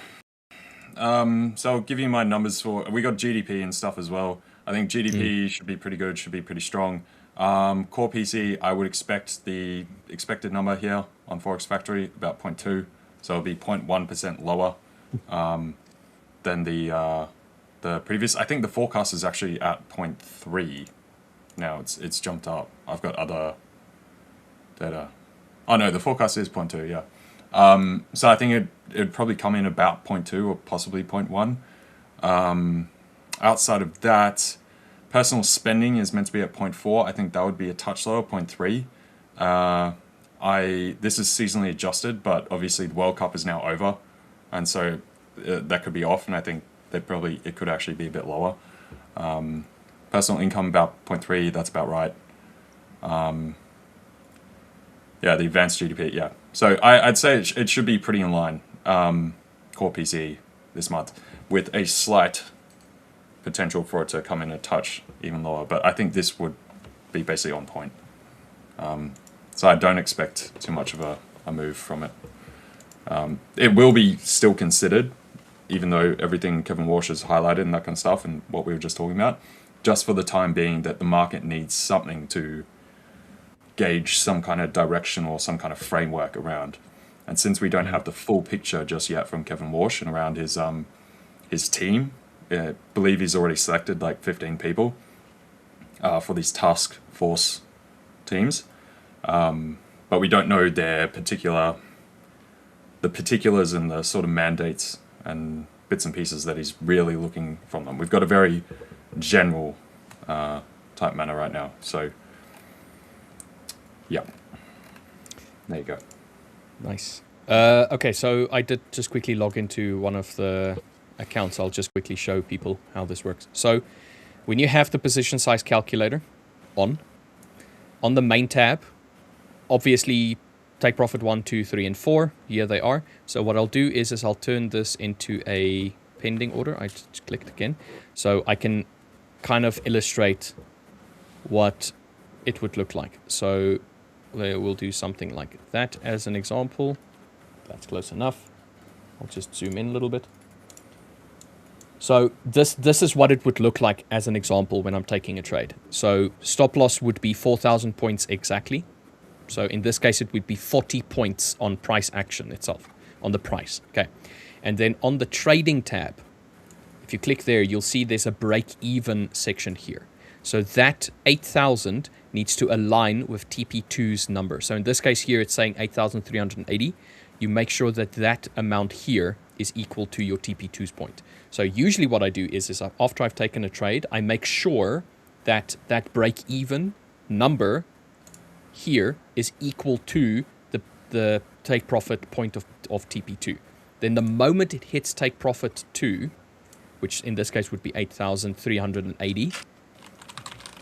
So I'll give you my numbers for, we got GDP and stuff as well. I think GDP should be pretty good, should be pretty strong. Core PC, I would expect the expected number here on Forex Factory, about 0.2. So it'll be 0.1% lower than the previous. I think the forecast is actually at 0.3. Now it's jumped up. I've got other data. Oh no, the forecast is 0.2, yeah. So I think it'd probably come in about 0.2 or possibly 0.1. Outside of that, personal spending is meant to be at 0.4. I think that would be a touch lower, 0.3. This is seasonally adjusted, but obviously the World Cup is now over, and so that could be off, and I think it could actually be a bit lower. Personal income about 0.3, that's about right. Yeah, the advanced GDP, yeah. So I'd say it should be pretty in line, core PCE this month, with a slight potential for it to come in a touch even lower. But I think this would be basically on point. So I don't expect too much of a move from it. It will be still considered, even though everything Kevin Walsh has highlighted and that kind of stuff and what we were just talking about, just for the time being that the market needs something to gauge some kind of direction or some kind of framework around. And since we don't have the full picture just yet from Kevin Walsh and around his team, I believe he's already selected like 15 people for these task force teams. But we don't know the particulars and the sort of mandates and bits and pieces that he's really looking from them. We've got a very general type manner right now. So, yeah. There you go. Nice. Okay, so I did just quickly log into one of the accounts. I'll just quickly show people how this works. So when you have the position size calculator on the main tab, obviously take profit 1, 2, 3, and 4. Here they are. So what I'll do is I'll turn this into a pending order. I just clicked again. So I can kind of illustrate what it would look like. So we'll do something like that as an example. That's close enough. I'll just zoom in a little bit. So this is what it would look like as an example when I'm taking a trade. So stop loss would be 4,000 points exactly. So in this case, it would be 40 points on price action itself, on the price. Okay. And then on the trading tab, if you click there, you'll see there's a break even section here. So that 8,000 needs to align with TP2's number. So in this case here, it's saying 8,380. You make sure that that amount here is equal to your TP2's point. So usually what I do is after I've taken a trade, I make sure that that break even number here is equal to the take profit point of TP2. Then the moment it hits take profit 2, which in this case would be 8,380,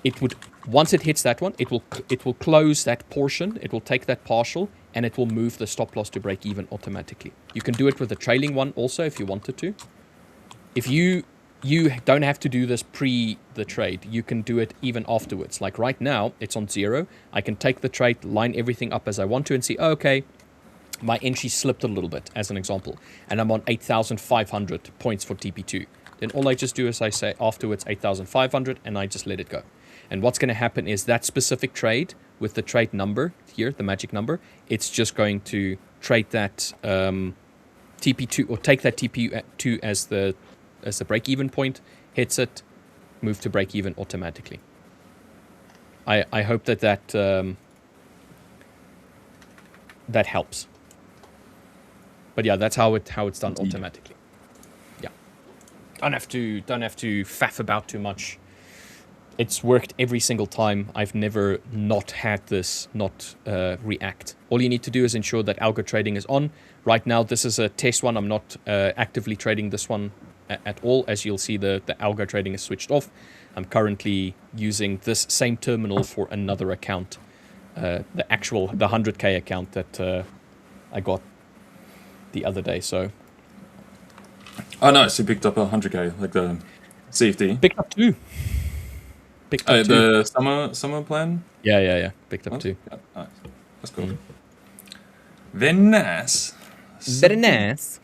it would, once it hits that one, it will close that portion, it will take that partial, and it will move the stop loss to break even automatically. You can do it with the trailing one also if you wanted to. If you don't have to do this pre the trade, you can do it even afterwards. Like right now, it's on 0. I can take the trade, line everything up as I want to, and see, oh, okay, my entry slipped a little bit, as an example, and I'm on 8,500 points for TP2. Then all I just do is I say afterwards 8,500, and I just let it go. And what's going to happen is that specific trade with the trade number here, the magic number, it's just going to trade that TP2 or take that TP2 as the break-even point, hits it, move to break-even automatically. I hope that helps. But yeah, that's how it's done automatically. Yeah. Don't have to faff about too much. It's worked every single time. I've never not had this not react. All you need to do is ensure that algo trading is on. Right now, this is a test one. I'm not actively trading this one at all. As you'll see, the algo trading is switched off. I'm currently using this same terminal for another account, the 100K account that I got the other day. So. Oh, nice. You picked up 100K, like the CFD. Picked up two. The summer plan? Yeah. Picked up two. Yeah, nice. That's cool. Very nice. Very nice.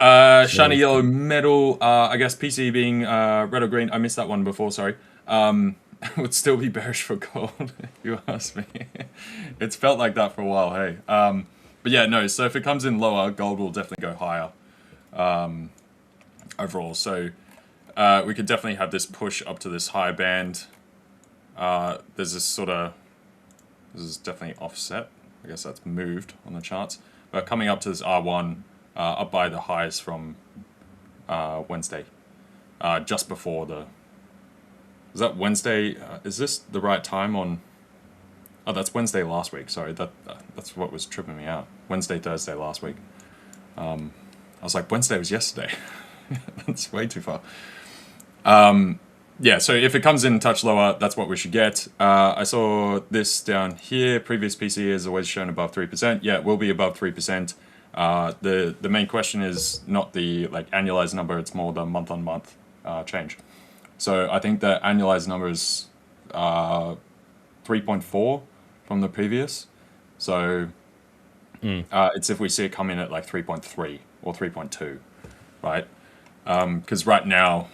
Shiny yellow metal. I guess PC being red or green. I missed that one before. Sorry. Would still be bearish for gold. If you ask me. It's felt like that for a while. Hey. But yeah, no. So if it comes in lower, gold will definitely go higher. Overall, so we could definitely have this push up to this high band. There's this this is definitely offset. I guess that's moved on the charts, but coming up to this R1, up by the highs from Wednesday, just before is that Wednesday? Is this the right time on? Oh, that's Wednesday last week. Sorry, that's what was tripping me out. Wednesday, Thursday last week. I was like, Wednesday was yesterday. That's way too far. Yeah, so if it comes in a touch lower, that's what we should get. I saw this down here. Previous PC has always shown above 3%. Yeah, it will be above 3%. The main question is not the annualized number, it's more the month-on-month change. So I think the annualized number is 3.4 from the previous. So it's if we see it come in at 3.3 or 3.2, right? Because right now,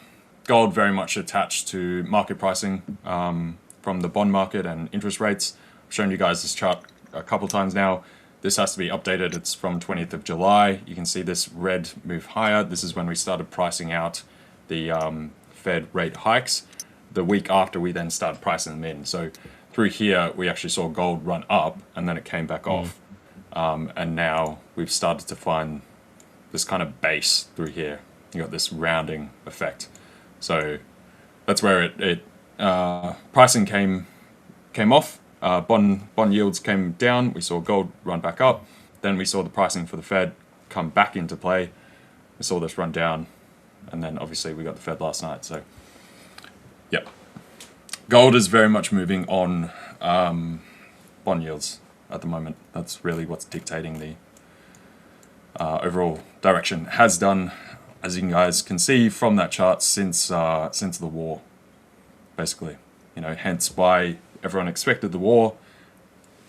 gold very much attached to market pricing from the bond market and interest rates. I've shown you guys this chart a couple times now. This has to be updated. It's from 20th of July. You can see this red move higher. This is when we started pricing out the Fed rate hikes. The week after, we then started pricing them in. So through here, we actually saw gold run up, and then it came back off. And now we've started to find this kind of base through here. You got this rounding effect. So that's where pricing came off. Bond yields came down. We saw gold run back up. Then we saw the pricing for the Fed come back into play. We saw this run down, and then obviously we got the Fed last night. So, yep, gold is very much moving on bond yields at the moment. That's really what's dictating the overall direction. Has done, as you guys can see from that chart, since the war, basically. Hence why everyone expected the war.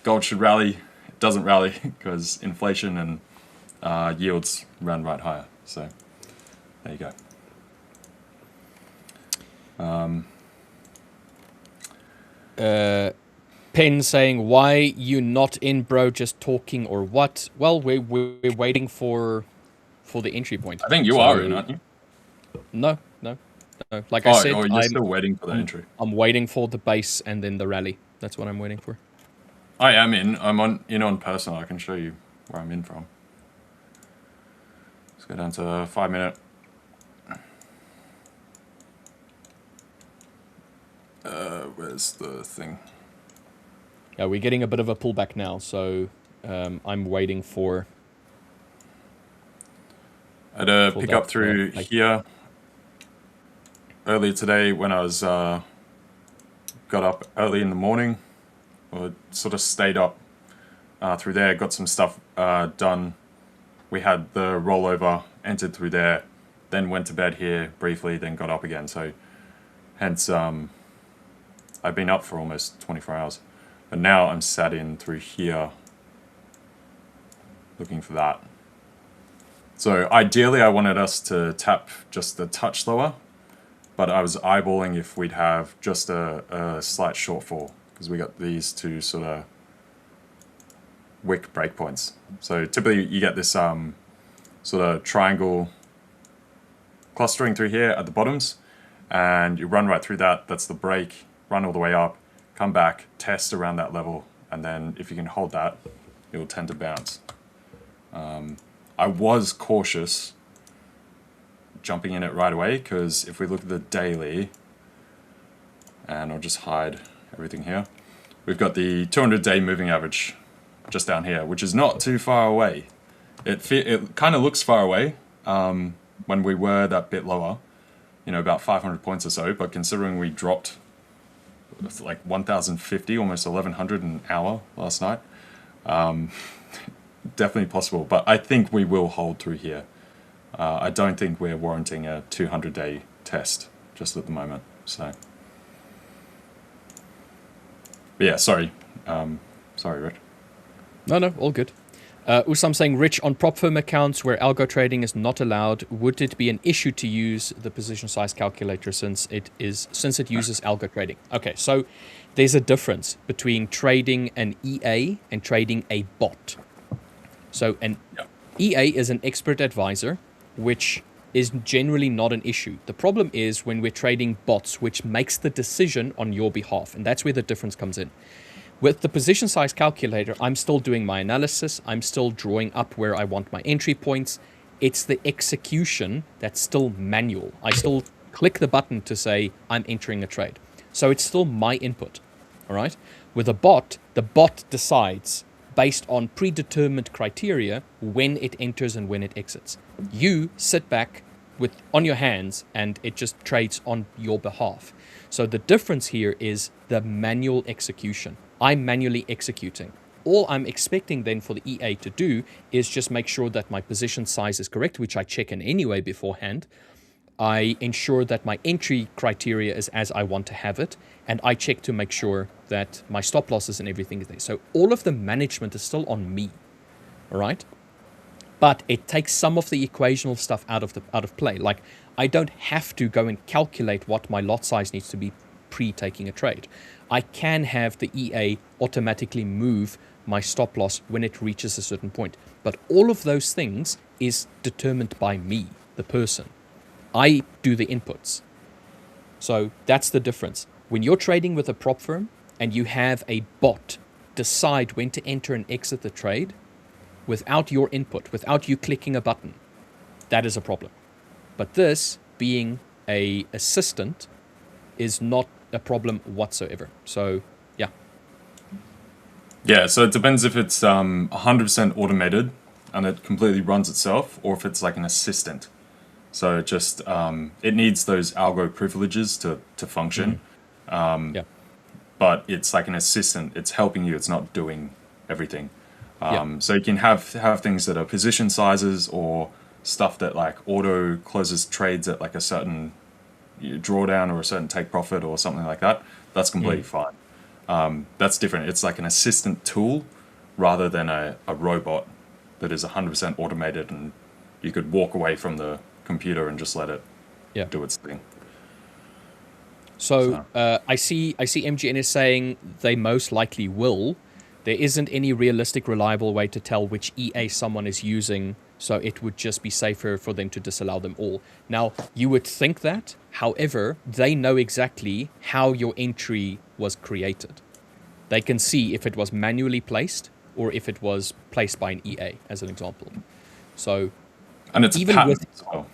Gold should rally. It doesn't rally because inflation and yields ran right higher. So there you go. Pen saying, "Why you not in, bro? Just talking or what?" Well, we're waiting for the entry point. I think you are in, aren't you? No. Like I said, you're still waiting for the entry. I'm waiting for the base and then the rally. That's what I'm waiting for. I am in. I'm on personal. I can show you where I'm in from. Let's go down to 5 minute. Where's the thing? Yeah, we're getting a bit of a pullback now, so I'm waiting for. I had a pick up through here earlier today when I was got up early in the morning, or sort of stayed up through there, got some stuff done. We had the rollover, entered through there, then went to bed here briefly, then got up again. So hence I've been up for almost 24 hours. But now I'm sat in through here looking for that. So ideally I wanted us to tap just a touch lower, but I was eyeballing if we'd have just a slight shortfall because we got these two sort of wick breakpoints. So typically you get this sort of triangle clustering through here at the bottoms, and you run right through that. That's the break, run all the way up, come back, test around that level, and then if you can hold that, it will tend to bounce. I was cautious jumping in it right away, because if we look at the daily, and I'll just hide everything here, we've got the 200-day moving average just down here, which is not too far away. It kind of looks far away when we were that bit lower, you know, about 500 points or so, but considering we dropped like 1,050, almost 1,100 an hour last night, definitely possible. But I think we will hold through here. I don't think we're warranting a 200-day test just at the moment. So, but yeah, sorry. Sorry, Rich. No, all good. Usam saying, Rich, on prop firm accounts where algo trading is not allowed, would it be an issue to use the position size calculator since it uses algo trading? Okay, so there's a difference between trading an EA and trading a bot. So an EA is an expert advisor, which is generally not an issue. The problem is when we're trading bots, which makes the decision on your behalf, and that's where the difference comes in. With the position size calculator, I'm still doing my analysis. I'm still drawing up where I want my entry points. It's the execution that's still manual. I still click the button to say I'm entering a trade. So it's still my input, all right? With a bot, the bot decides based on predetermined criteria when it enters and when it exits. You sit back on your hands and it just trades on your behalf. So the difference here is the manual execution. I'm manually executing. All I'm expecting then for the EA to do is just make sure that my position size is correct, which I check in anyway beforehand. I ensure that my entry criteria is as I want to have it, and I check to make sure that my stop losses and everything is there. So all of the management is still on me, all right? But it takes some of the equational stuff out of play. Like, I don't have to go and calculate what my lot size needs to be pre-taking a trade. I can have the EA automatically move my stop loss when it reaches a certain point. But all of those things is determined by me, the person. I do the inputs. So that's the difference. When you're trading with a prop firm and you have a bot decide when to enter and exit the trade without your input, without you clicking a button, that is a problem. But this, being an assistant, is not a problem whatsoever. So, yeah. Yeah, so it depends if it's 100% automated and it completely runs itself, or if it's like an assistant. So it just it needs those algo privileges to function. Yeah. But it's like an assistant. It's helping you. It's not doing everything. So you can have things that are position sizes or stuff that like auto closes trades at like a certain drawdown or a certain take profit or something like that. That's completely fine. That's different. It's like an assistant tool rather than a robot that is 100% automated, and you could walk away from the computer and just let it do its thing. So I see MGN is saying they most likely will. There isn't any realistic, reliable way to tell which EA someone is using, so it would just be safer for them to disallow them all. Now, you would think that. However, they know exactly how your entry was created. They can see if it was manually placed or if it was placed by an EA, as an example. So, and it's even a pattern as well.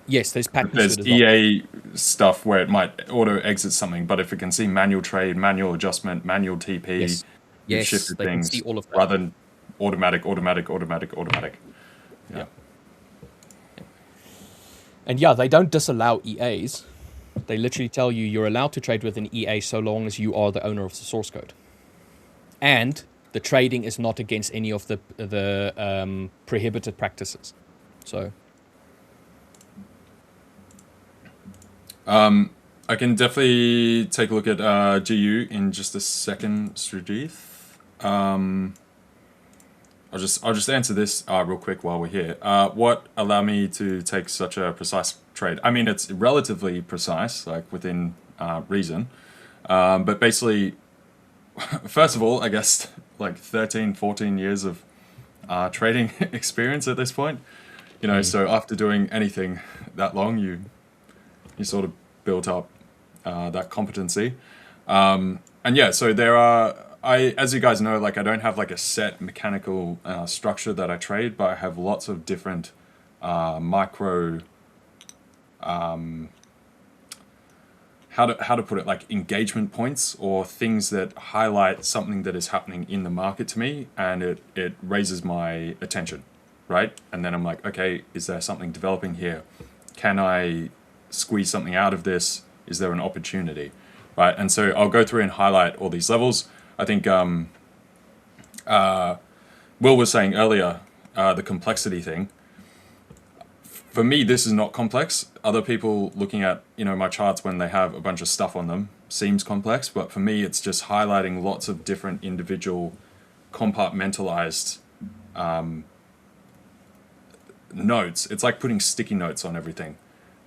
Yes, there's patterns. There's EA stuff where it might auto exit something, but if it can see manual trade, manual adjustment, manual TP, yes, shifted they things can see all of that. Rather than automatic. Yeah. And yeah, they don't disallow EAs. They literally tell you you're allowed to trade with an EA so long as you are the owner of the source code. And the trading is not against any of the prohibited practices. So I can definitely take a look at GU in just a second, Srijith. I'll just answer this real quick while we're here. What allowed me to take such a precise trade? I mean, it's relatively precise, like within reason. But basically, first of all, I guess like 13, 14 years of trading experience at this point. You know, so after doing anything that long, you sort of built up that competency. And yeah, so there are, as you guys know, like I don't have like a set mechanical structure that I trade, but I have lots of different micro how to put it, like engagement points or things that highlight something that is happening in the market to me, and it raises my attention, right? And then I'm like, okay, is there something developing here? Can I squeeze something out of this? Is there an opportunity, right? And so I'll go through and highlight all these levels. I think Will was saying earlier, the complexity thing. For me, this is not complex. Other people looking at, my charts when they have a bunch of stuff on them seems complex, but for me, it's just highlighting lots of different individual compartmentalized notes. It's like putting sticky notes on everything.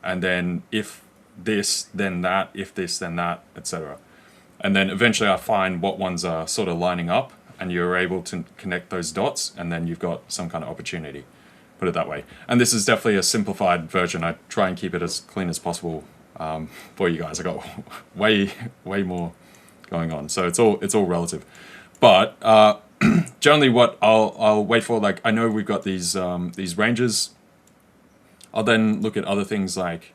And then if this, then that, if this, then that, etc. And then eventually I find what ones are sort of lining up, and you're able to connect those dots, and then you've got some kind of opportunity. Put it that way. And this is definitely a simplified version. I try and keep it as clean as possible for you guys. I got way more going on, so it's all relative. But generally, what I'll wait for, like, I know we've got these ranges. I'll then look at other things like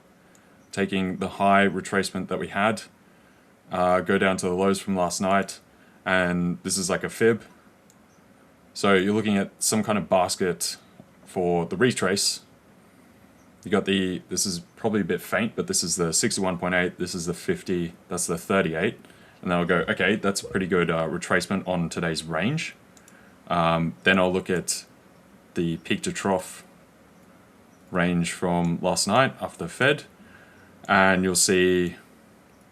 taking the high retracement that we had, go down to the lows from last night, and this is like a fib. So you're looking at some kind of basket for the retrace. You got this is probably a bit faint, but this is the 61.8, this is the 50, that's the 38. And then I'll go, okay, that's a pretty good retracement on today's range. Then I'll look at the peak to trough range from last night after the Fed. And you'll see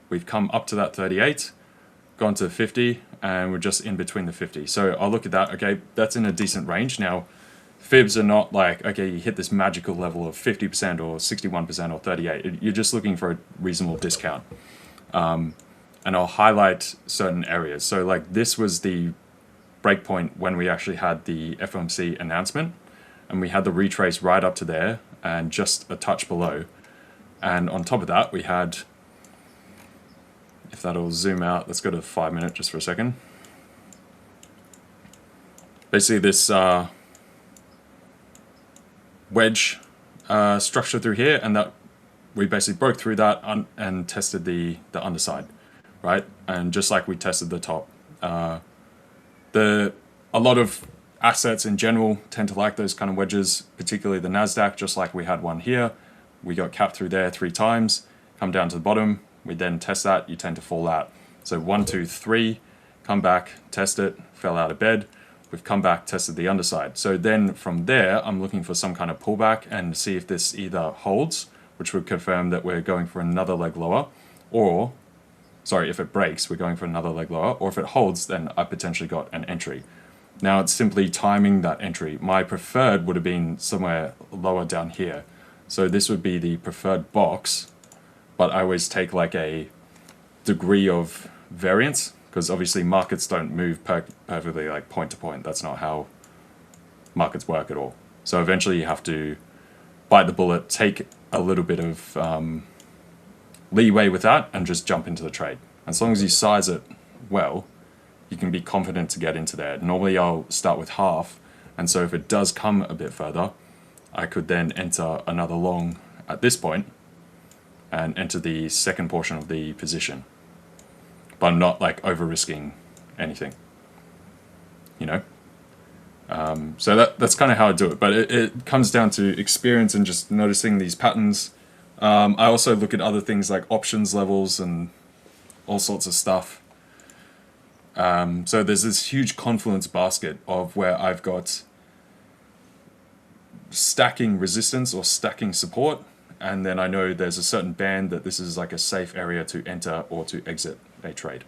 we've come up to that 38, gone to 50, and we're just in between the 50. So I'll look at that, okay, that's in a decent range. Now, fibs are not like, okay, you hit this magical level of 50% or 61% or 38. You're just looking for a reasonable discount. And I'll highlight certain areas. So like this was the breakpoint when we actually had the FOMC announcement, and we had the retrace right up to there and just a touch below. And on top of that, we had, if that'll zoom out, let's go to 5 minute just for a second. Basically this wedge structure through here, and that we basically broke through that and tested the underside, right? And just like we tested the top, a lot of assets in general tend to like those kind of wedges, particularly the Nasdaq. Just like we had one here, we got capped through there 3 times, come down to the bottom, we then test that, you tend to fall out. So 1, 2, 3, come back, test it, fell out of bed. We've come back, tested the underside. So then from there, I'm looking for some kind of pullback and see if this either holds, which would confirm that we're going for another leg lower, or, sorry, if it breaks, we're going for another leg lower, or if it holds, then I potentially got an entry. Now it's simply timing that entry. My preferred would have been somewhere lower down here. So this would be the preferred box, but I always take like a degree of variance, because obviously markets don't move perfectly like point to point. That's not how markets work at all. So eventually you have to bite the bullet, take a little bit of leeway with that, and just jump into the trade. As long as you size it well, you can be confident to get into there. Normally I'll start with half, and so if it does come a bit further, I could then enter another long at this point and enter the second portion of the position. But I'm not like over risking anything, so that's kind of how I do it. But it comes down to experience and just noticing these patterns. I also look at other things like options levels and all sorts of stuff. So there's this huge confluence basket of where I've got stacking resistance or stacking support, and then I know there's a certain band that this is like a safe area to enter or to exit a trade.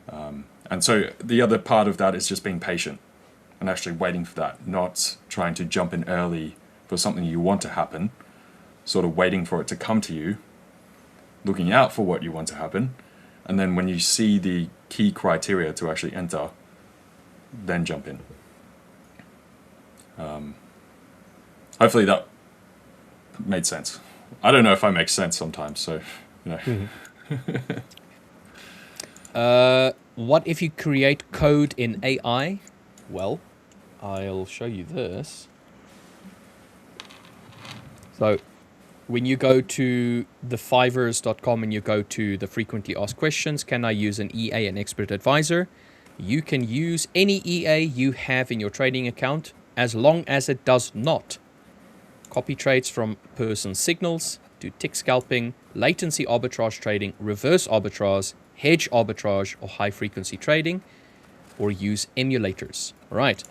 And so the other part of that is just being patient and actually waiting for that, not trying to jump in early for something you want to happen, sort of waiting for it to come to you, looking out for what you want to happen, and then when you see the key criteria to actually enter, then jump in. Hopefully that made sense. I don't know if I make sense sometimes, so What if you create code in AI? Well, I'll show you this. So when you go to the5ers.com and you go to the frequently asked questions, can I use an EA, an expert advisor? You can use any EA you have in your trading account as long as it does not copy trades from person signals, do tick scalping, latency arbitrage trading, reverse arbitrage, hedge arbitrage, or high frequency trading, or use emulators. All right.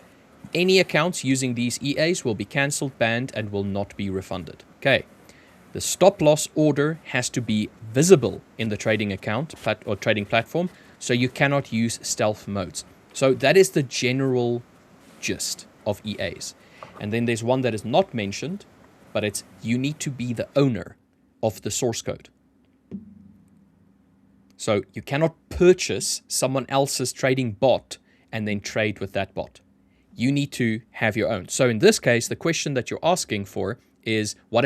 Any accounts using these EAs will be cancelled, banned, and will not be refunded. Okay. The stop loss order has to be visible in the trading account or trading platform, so you cannot use stealth modes. So that is the general gist of EAs. And then there's one that is not mentioned, but it's you need to be the owner of the source code. So you cannot purchase someone else's trading bot and then trade with that bot. You need to have your own. So in this case, the question that you're asking for is, what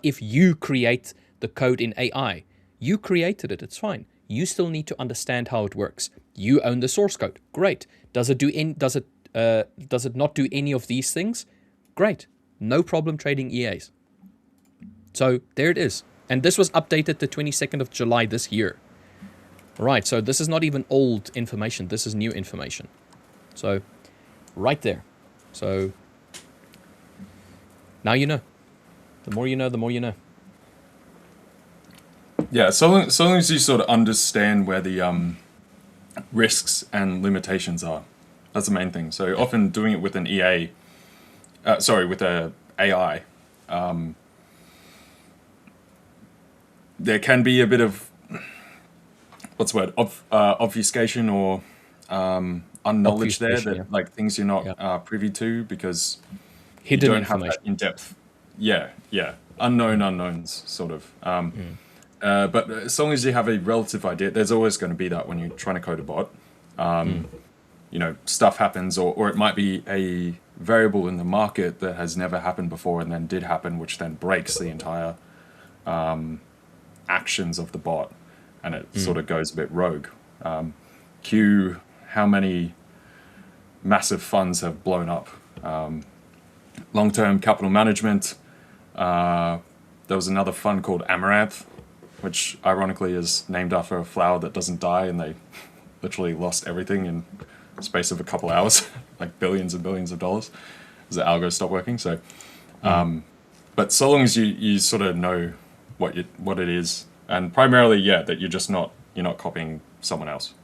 if you create the code in AI? You created it, it's fine. You still need to understand how it works. You own the source code. Great. Does it not do any of these things? Great. No problem trading EAs. So there it is. And this was updated the 22nd of July this year. Right, so this is not even old information. This is new information. So right there. So now you know. The more you know, the more you know. Yeah, so long as you sort of understand where the risks and limitations are, that's the main thing. So often doing it with an EA, with a AI, there can be a bit of obfuscation or unknowledge there, that yeah. like things you're not privy to because Hidden you don't information. have that in depth. Yeah, unknown unknowns sort of. But as long as you have a relative idea, there's always going to be that when you're trying to code a bot. You know, stuff happens, or it might be a variable in the market that has never happened before and then did happen, which then breaks the entire actions of the bot, and it sort of goes a bit rogue. How many massive funds have blown up? Long-term capital management. There was another fund called Amaranth, which ironically is named after a flower that doesn't die, and they literally lost everything in the space of a couple hours, like billions and billions of dollars, as the algo stopped working. So, but so long as you sort of know what it is, and primarily, that you're not copying someone else.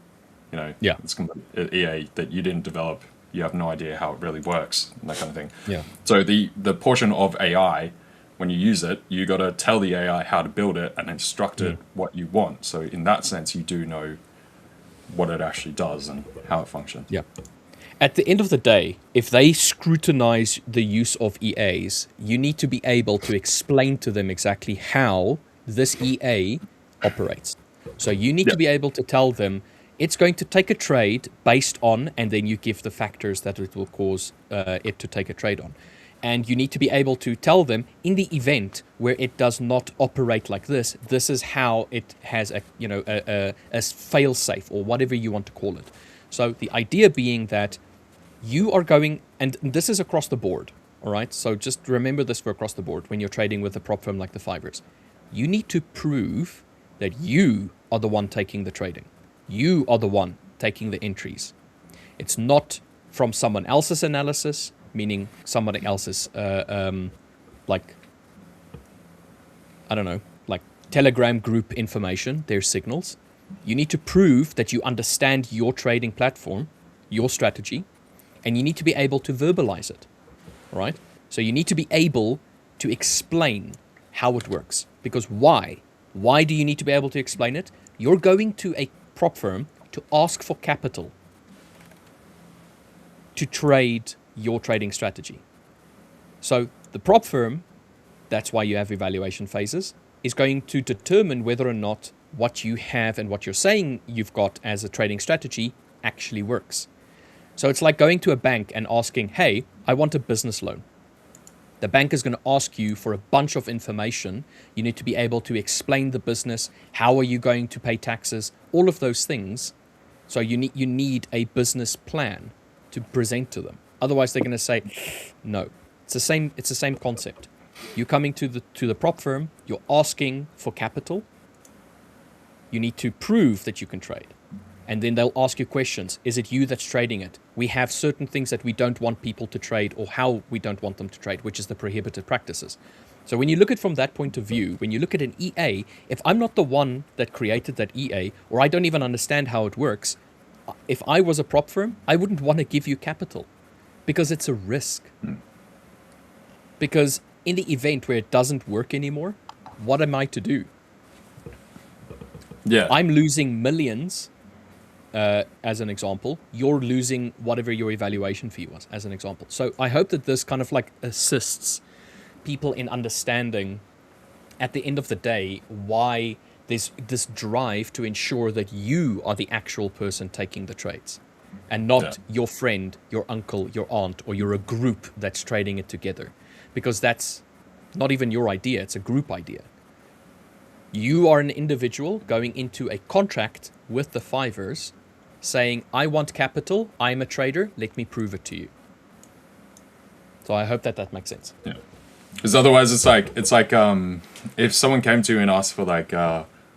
You know, it's EA that you didn't develop. You have no idea how it really works, and that kind of thing. Yeah. So the portion of AI, when you use it, you got to tell the AI how to build it and instruct it what you want. So in that sense, you do know what it actually does and how it functions. Yeah. At the end of the day, if they scrutinize the use of EAs, you need to be able to explain to them exactly how this EA operates. So you need to be able to tell them it's going to take a trade based on, and then you give the factors that it will cause it to take a trade on. And you need to be able to tell them, in the event where it does not operate like this, this is how it has a fail-safe, or whatever you want to call it. So the idea being that you are going, and this is across the board, all right? So just remember this for across the board when you're trading with a prop firm like the 5ers. You need to prove that you are the one taking the trading. You are the one taking the entries. It's not from someone else's analysis, meaning somebody else's, like Telegram group information, their signals. You need to prove that you understand your trading platform, your strategy, and you need to be able to verbalize it, right? So you need to be able to explain how it works. Because why? Why do you need to be able to explain it? You're going to a prop firm to ask for capital to trade your trading strategy. So the prop firm, that's why you have evaluation phases, is going to determine whether or not what you have and what you're saying you've got as a trading strategy actually works. So it's like going to a bank and asking, hey, I want a business loan. The bank is going to ask you for a bunch of information. You need to be able to explain the business. How are you going to pay taxes? All of those things. So you need a business plan to present to them. Otherwise, they're going to say, no. It's the same concept. You're coming to the prop firm, you're asking for capital. You need to prove that you can trade. And then they'll ask you questions. Is it you that's trading it? We have certain things that we don't want people to trade, or how we don't want them to trade, which is the prohibited practices. So when you look at it from that point of view, when you look at an EA, if I'm not the one that created that EA, or I don't even understand how it works, if I was a prop firm, I wouldn't want to give you capital because it's a risk. Because in the event where it doesn't work anymore, what am I to do? Yeah. I'm losing millions, as an example. You're losing whatever your evaluation fee was, as an example. So I hope that this kind of like assists people in understanding at the end of the day why there's this drive to ensure that you are the actual person taking the trades and not your friend, your uncle, your aunt, or you're a group that's trading it together, because that's not even your idea, it's a group idea. You are an individual going into a contract with the 5ers saying, I want capital, I'm a trader, let me prove it to you. So I hope that that makes sense. Yeah. Because otherwise it's like if someone came to you and asked for like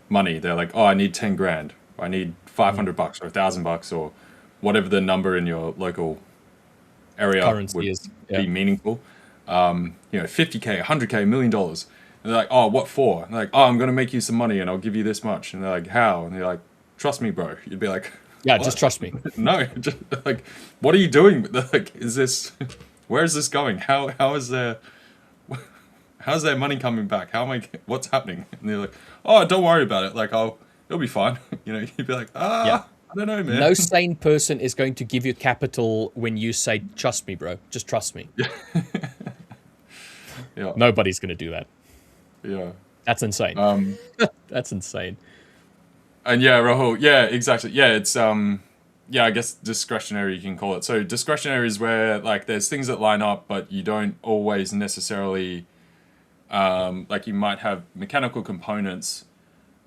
money, they're like, oh, I need 10 grand, or I need $500 or $1,000 or whatever the number in your local area Currency would is, be meaningful. 50K, $100K, $1 million. And they're like, oh, what for? And they're like, oh, I'm going to make you some money and I'll give you this much. And they're like, how? And they're like, trust me, bro. You'd be like, yeah, what? just trust me. No, just, like, what are you doing? Like, is this, where is this going? How's their money coming back? What's happening? And they're like, oh, don't worry about it. Like, it'll be fine. You'd be like, I don't know, man. No sane person is going to give you capital when you say, trust me, bro. Just trust me. Yeah. Nobody's going to do that. Yeah. That's insane. That's insane. And yeah, Rahul, yeah, exactly. Yeah, it's I guess discretionary you can call it. So discretionary is where like there's things that line up, but you don't always necessarily like you might have mechanical components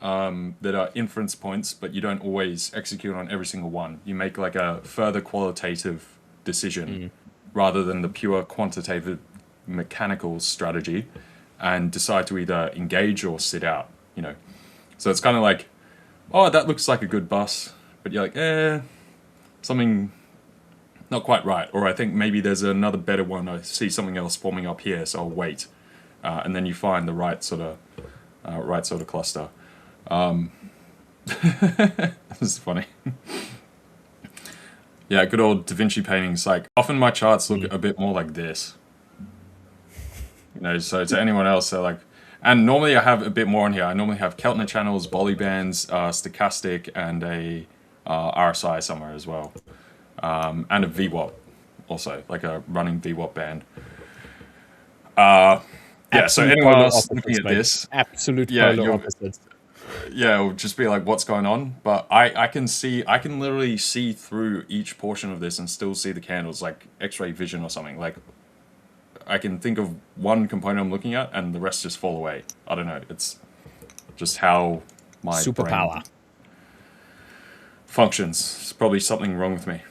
that are inference points, but you don't always execute on every single one. You make like a further qualitative decision rather than the pure quantitative mechanical strategy, and decide to either engage or sit out, So it's kind of like, oh, that looks like a good bus, but you're like, something not quite right. Or I think maybe there's another better one. I see something else forming up here, so I'll wait. And then you find the right sort of cluster. This is funny. Yeah, good old Da Vinci paintings. Like often my charts look a bit more like this. So to anyone else, they're like, and normally I have a bit more on here. I normally have Keltner channels, Bolly bands, stochastic, and a RSI somewhere as well, and a VWAP also, like a running VWAP band. So anyone else looking at this, absolute polar opposites. Yeah, it'll just be like, what's going on? But I can literally see through each portion of this and still see the candles, like X-ray vision or something. Like I can think of one component I'm looking at and the rest just fall away. I don't know. It's just how my superpower brain functions. It's probably something wrong with me,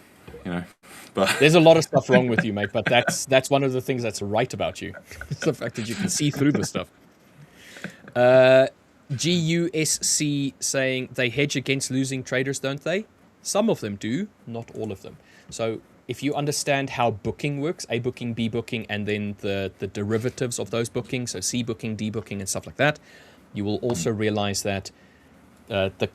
But there's a lot of stuff wrong with you, mate. But that's one of the things that's right about you. It's the fact that you can see through the stuff. GUSC saying they hedge against losing traders, don't they? Some of them do, not all of them. So if you understand how booking works, A booking, B booking, and then the derivatives of those bookings, so C booking, D booking, and stuff like that, you will also realize that the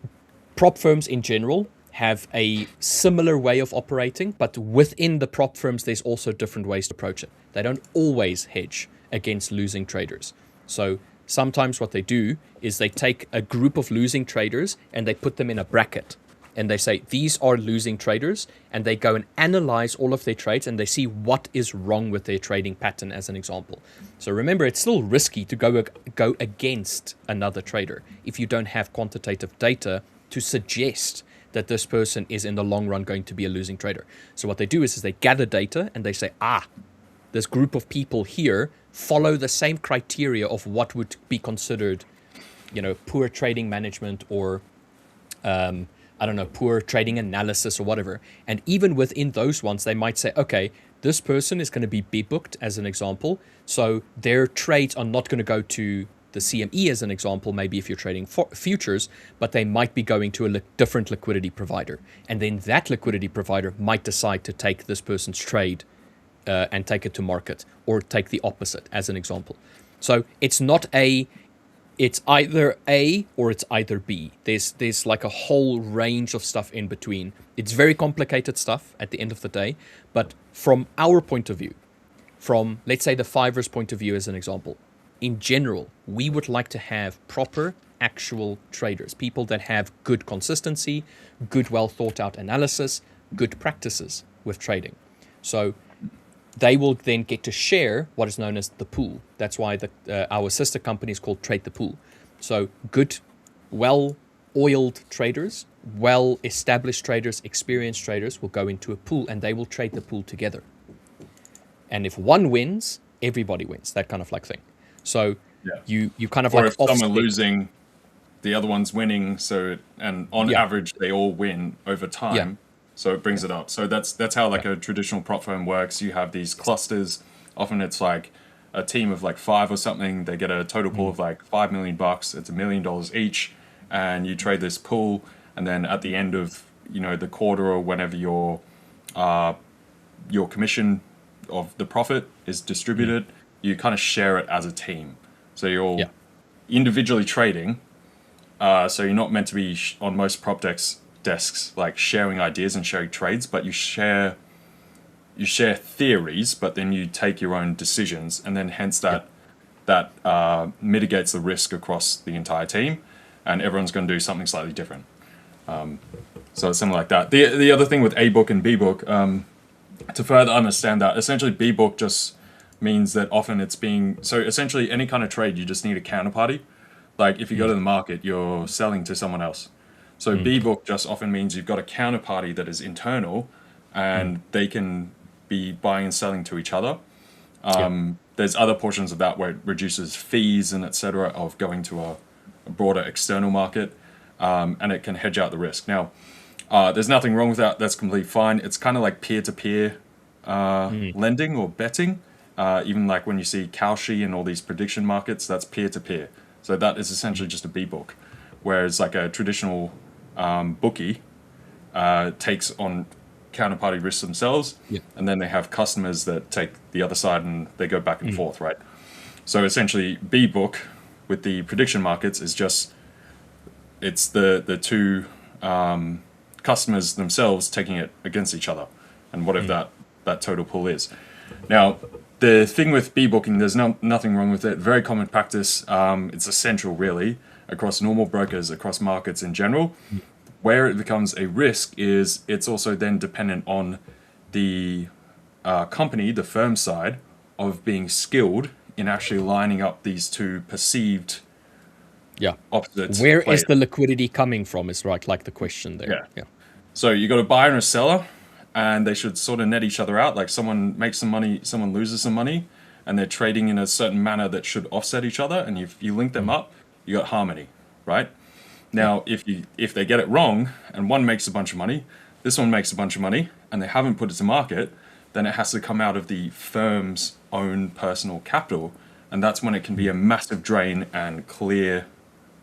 prop firms in general have a similar way of operating, but within the prop firms, there's also different ways to approach it. They don't always hedge against losing traders. So sometimes what they do is they take a group of losing traders and they put them in a bracket. And they say, these are losing traders, and they go and analyze all of their trades, and they see what is wrong with their trading pattern, as an example. So remember, it's still risky to go against another trader if you don't have quantitative data to suggest that this person is in the long run going to be a losing trader. So what they do is they gather data, and they say, this group of people here follow the same criteria of what would be considered, poor trading management or I don't know, poor trading analysis or whatever. And even within those ones, they might say, okay, this person is going to be booked as an example. So their trades are not going to go to the CME as an example, maybe if you're trading futures, but they might be going to a different liquidity provider. And then that liquidity provider might decide to take this person's trade and take it to market, or take the opposite as an example. So it's not it's either A or it's either B. There's like a whole range of stuff in between. It's very complicated stuff at the end of the day, but from our point of view, from let's say the 5ers point of view as an example, in general, we would like to have proper actual traders, people that have good consistency, good well thought out analysis, good practices with trading. So they will then get to share what is known as the pool. That's why our sister company is called Trade the Pool. So good, well-oiled traders, well-established traders, experienced traders will go into a pool, and they will trade the pool together. And if one wins, everybody wins, that kind of like thing. So you kind of or like if some are losing, the other one's winning. So and on average, they all win over time. Yeah. So it brings it up. So that's how like a traditional prop firm works. You have these clusters. Often it's like a team of like 5 or something. They get a total pool of like $5 million. It's $1 million each, and you trade this pool. And then at the end of the quarter, or whenever your commission of the profit is distributed, you kind of share it as a team. So you're all individually trading. So you're not meant to be on most prop desks like sharing ideas and sharing trades, but you share theories, but then you take your own decisions, and then hence that mitigates the risk across the entire team, and everyone's going to do something slightly different. So it's something like that. The other thing with A book and B book, to further understand that, essentially B book just means that often it's so essentially any kind of trade, you just need a counterparty. Like if you go to the market, you're selling to someone else. So B book just often means you've got a counterparty that is internal, and they can be buying and selling to each other. There's other portions of that where it reduces fees and etc. of going to a broader external market, and it can hedge out the risk. Now, there's nothing wrong with that. That's completely fine. It's kind of like peer-to-peer lending or betting. Even like when you see Kalshi and all these prediction markets, that's peer-to-peer. So that is essentially just a B book, whereas like a traditional bookie takes on counterparty risks themselves, and then they have customers that take the other side, and they go back and forth, right? So essentially, B book with the prediction markets is just it's the two customers themselves taking it against each other, and whatever that total pool is. Now, the thing with B booking, there's nothing wrong with it. Very common practice. It's essential, really, across normal brokers, across markets in general. Where it becomes a risk is it's also then dependent on the company, the firm side, of being skilled in actually lining up these two perceived opposites. Where is the liquidity coming from is like the question there. Yeah. So you got a buyer and a seller, and they should sort of net each other out. Like someone makes some money, someone loses some money, and they're trading in a certain manner that should offset each other. And if you link them up, you got harmony, right? Now, if they get it wrong, and one makes a bunch of money, this one makes a bunch of money, and they haven't put it to market, then it has to come out of the firm's own personal capital, and that's when it can be a massive drain and clear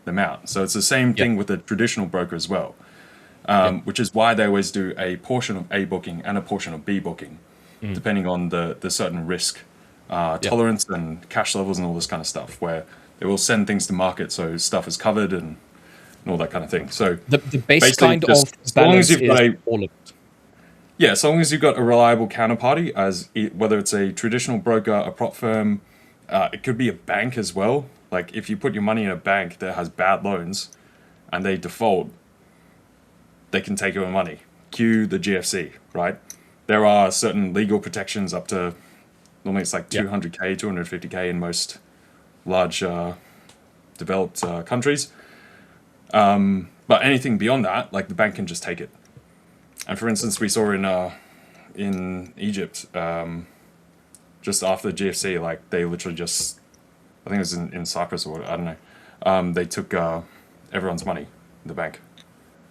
them out. So it's the same thing with a traditional broker as well, which is why they always do a portion of A booking and a portion of B booking, depending on the certain risk tolerance and cash levels and all this kind of stuff, where they will send things to market so stuff is covered and all that kind of thing. So the base kind of balance is all of it. Yeah, as long as you've got a reliable counterparty, whether it's a traditional broker, a prop firm, it could be a bank as well. Like if you put your money in a bank that has bad loans and they default, they can take your money. Cue the GFC, right? There are certain legal protections up to, normally it's like 200K, 250K in most large developed countries. But anything beyond that, like the bank can just take it. And for instance, we saw in Egypt, just after the GFC, like they literally just, I think it was in Cyprus or I don't know, they took everyone's money in the bank.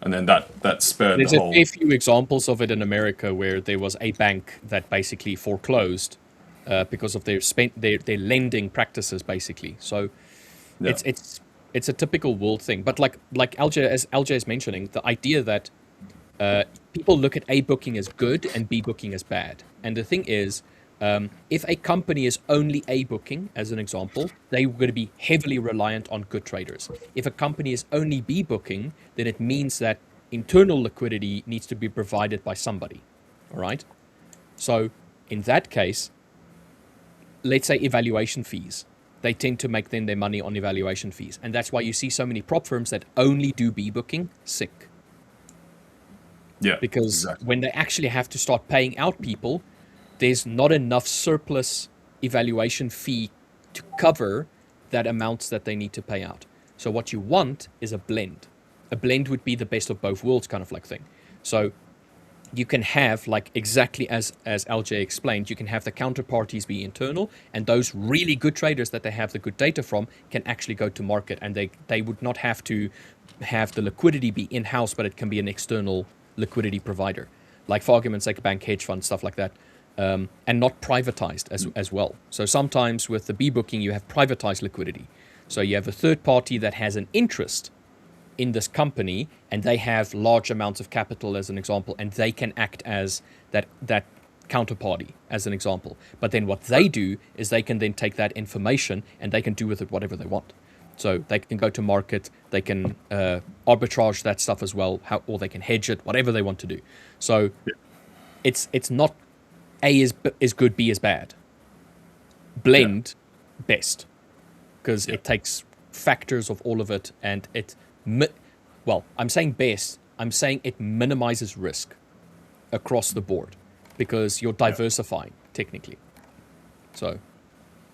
and then that spurred There's the a whole. fair few examples of it in America where there was a bank that basically foreclosed because of their lending practices, basically. So Yeah. it's a typical world thing. But like LJ is mentioning, the idea that people look at A booking as good and B booking as bad. And the thing is, if a company is only A booking, as an example, they're going to be heavily reliant on good traders. If a company is only B booking, then it means that internal liquidity needs to be provided by somebody. All right. So in that case, let's say evaluation fees. They tend to make then their money on evaluation fees. And that's why you see so many prop firms that only do B booking sick. Yeah. Because exactly. when they actually have to start paying out people, there's not enough surplus evaluation fee to cover that amount that they need to pay out. So what you want is a blend. A blend would be the best of both worlds kind of like thing. So you can have, like exactly as LJ explained, you can have the counterparties be internal, and those really good traders that they have the good data from can actually go to market, and they would not have to have the liquidity be in-house, but it can be an external liquidity provider, like for argument's sake, bank, hedge fund, stuff like that, and not privatized as well. So sometimes with the B booking, you have privatized liquidity. So you have a third party that has an interest in this company, and they have large amounts of capital, as an example, and they can act as that counterparty, as an example. But then what they do is they can then take that information and they can do with it whatever they want. So they can go to market, they can arbitrage that stuff as well, or they can hedge it, whatever they want to do. So it's not A is good, B is bad. Blend best, because it takes factors of all of it, and well, I'm saying best, I'm saying it minimizes risk across the board because you're diversifying technically. So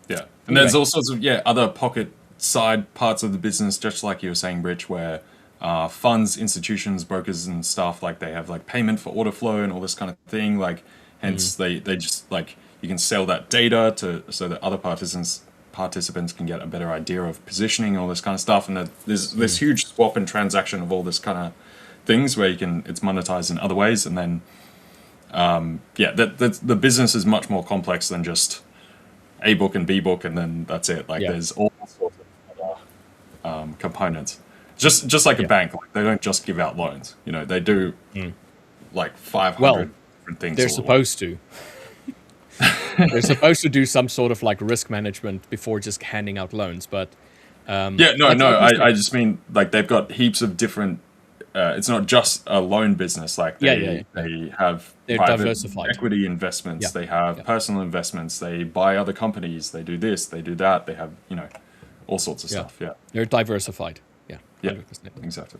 And there's all sorts of other pocket side parts of the business, just like you were saying, Rich, where funds, institutions, brokers and stuff, like they have like payment for order flow and all this kind of thing, like hence they just like you can sell that data so that other participants can get a better idea of positioning, all this kind of stuff, and there's this huge swap and transaction of all this kind of things where it's monetized in other ways, and then the business is much more complex than just A book and B book, and then that's it. Like there's all sorts of other components. Just like a bank, like they don't just give out loans. You know, they do like 500 different things. They're supposed to. They're supposed to do some sort of like risk management before just handing out loans, but I just mean like they've got heaps of different. It's not just a loan business. Like they have they're private diversified equity investments. They have personal investments. They buy other companies. They do this. They do that. They have all sorts of stuff. Yeah, they're diversified. Yeah, 100%. Exactly.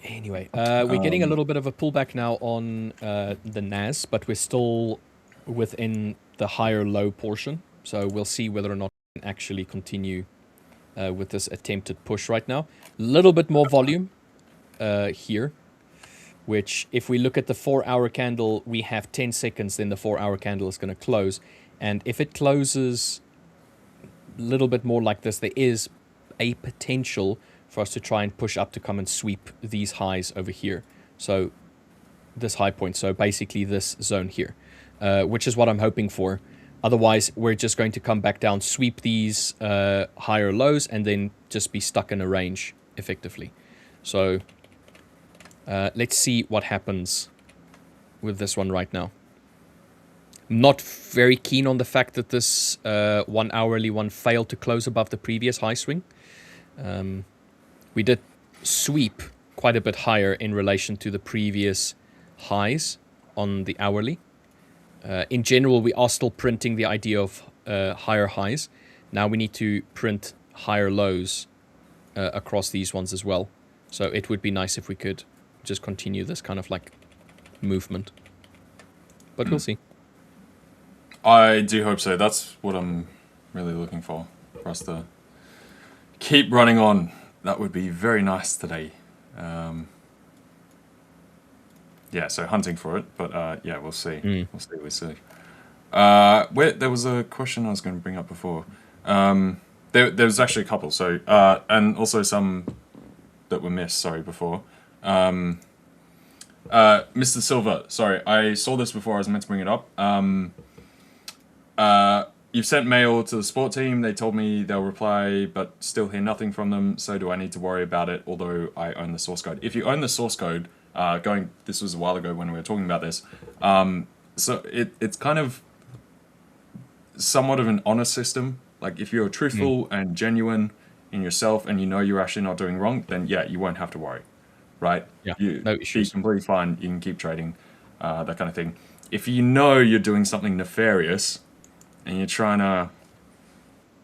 Anyway, we're getting a little bit of a pullback now on the NAS, but we're still within the higher low portion. So we'll see whether or not we can actually continue with this attempted push right now. A little bit more volume here, which if we look at the 4-hour candle, we have 10 seconds, then the 4-hour candle is going to close. And if it closes a little bit more like this, there is a potential for us to try and push up to come and sweep these highs over here. So this high point, so basically this zone here, which is what I'm hoping for. Otherwise, we're just going to come back down, sweep these higher lows, and then just be stuck in a range effectively. So let's see what happens with this one right now. Not very keen on the fact that this 1 hourly one failed to close above the previous high swing. We did sweep quite a bit higher in relation to the previous highs on the hourly. In general, we are still printing the idea of higher highs. Now we need to print higher lows across these ones as well. So it would be nice if we could just continue this kind of like movement. But we'll see. I do hope so. That's what I'm really looking for us to keep running on. That would be very nice today. So hunting for it, but we'll see. We'll see. There was a question I was going to bring up before. There was actually a couple. So and also some that were missed. Sorry, before. Mr. Silver, sorry, I saw this before. I was meant to bring it up. You've sent mail to the sport team. They told me they'll reply, but still hear nothing from them. So do I need to worry about it? Although I own the source code. If you own the source code, this was a while ago when we were talking about this. So it's kind of somewhat of an honor system. Like if you're truthful and genuine in yourself, and you know you're actually not doing wrong, then yeah, you won't have to worry, right? Yeah, you no issues. Be completely fine. You can keep trading, that kind of thing. If you know you're doing something nefarious, and you're trying to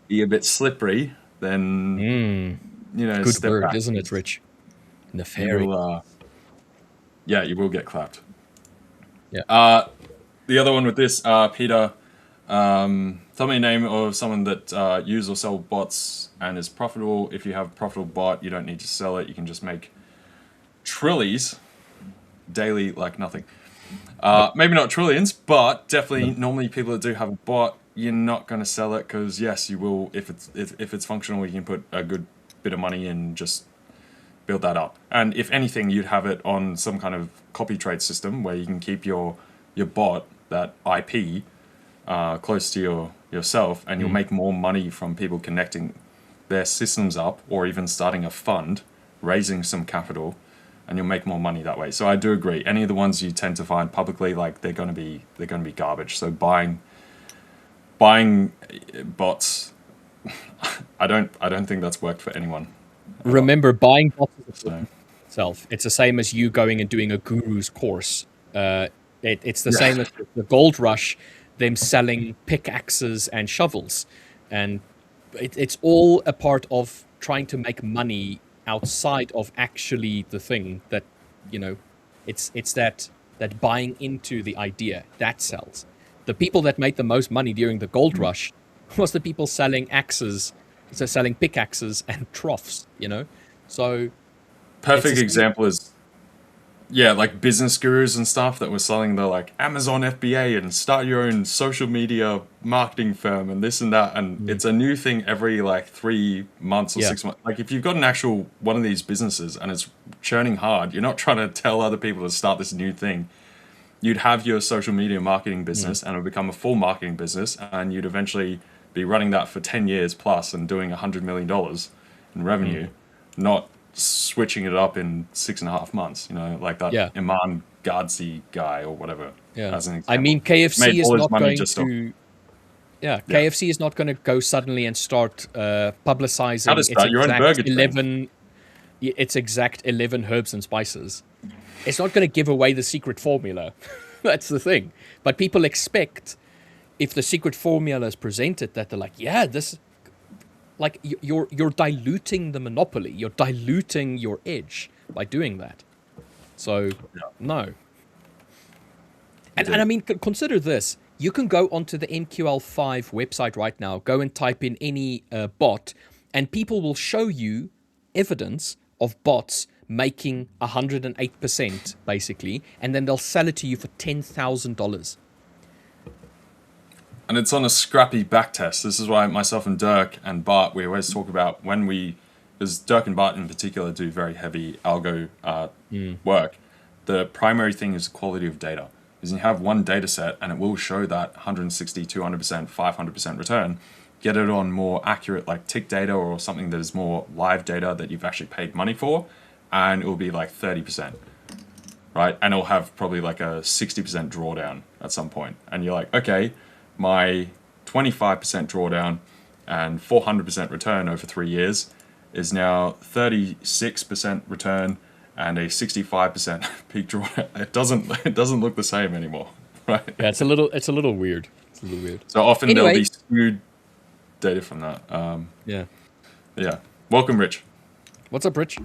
be a bit slippery, then you know, Good step word, back. isn't it, Rich? Nefarious. Yeah, you will get clapped. Yeah. The other one with this, Peter, tell me a name of someone that use or sell bots and is profitable. If you have a profitable bot, you don't need to sell it. You can just make trillies daily like nothing. Maybe not trillions, but definitely normally people that do have a bot, you're not going to sell it because yes, you will. If it's functional, you can put a good bit of money in, just build that up. And if anything, you'd have it on some kind of copy trade system where you can keep your bot, that IP, close to yourself, and you'll make more money from people connecting their systems up, or even starting a fund, raising some capital, and you'll make more money that way. So I do agree. Any of the ones you tend to find publicly, like they're going to be garbage. So buying bots, I don't think that's worked for anyone. Remember, buying bots itself. It's the same as you going and doing a guru's course. It's the same as the gold rush, them selling pickaxes and shovels, and it's all a part of trying to make money outside of actually the thing that, you know, it's that buying into the idea that sells. The people that made the most money during the gold rush was the people selling pickaxes and troughs, you know. So perfect example is like business gurus and stuff that were selling the like Amazon FBA and start your own social media marketing firm and this and that, and it's a new thing every like 3 months or 6 months. Like if you've got an actual one of these businesses and it's churning hard, you're not trying to tell other people to start this new thing. You'd have your social media marketing business and it would become a full marketing business, and you'd eventually be running that for 10 years plus and doing $100 million in revenue, not switching it up in 6.5 months, you know, like that Iman Gadzhi guy or whatever. As an example. I mean, KFC is not going just to. KFC is not going to go suddenly and start publicizing How to start your own burger chain. Its exact 11 herbs and spices. It's not going to give away the secret formula. That's the thing. But people expect, if the secret formula is presented, that they're like, yeah, this. Like you're diluting the monopoly. You're diluting your edge by doing that. So no. And I mean, consider this. You can go onto the NQL5 website right now, go and type in any bot, and people will show you evidence of bots making 108% basically, and then they'll sell it to you for $10,000. And it's on a scrappy back test. This is why myself and Dirk and Bart, we always talk about because Dirk and Bart in particular do very heavy algo work. The primary thing is the quality of data. Because you have one data set and it will show that 160, 200%, 500% return. Get it on more accurate like tick data or something that is more live data that you've actually paid money for, and it will be like 30%. Right? And it'll have probably like a 60% drawdown at some point. And you're like, okay, my 25% drawdown and 400% return over 3 years is now 36% return and a 65% peak drawdown. It doesn't look the same anymore, right? Yeah, it's a little weird. It's a little weird. So often there'll be skewed data from that. Yeah. Welcome, Rich. What's up, Rich?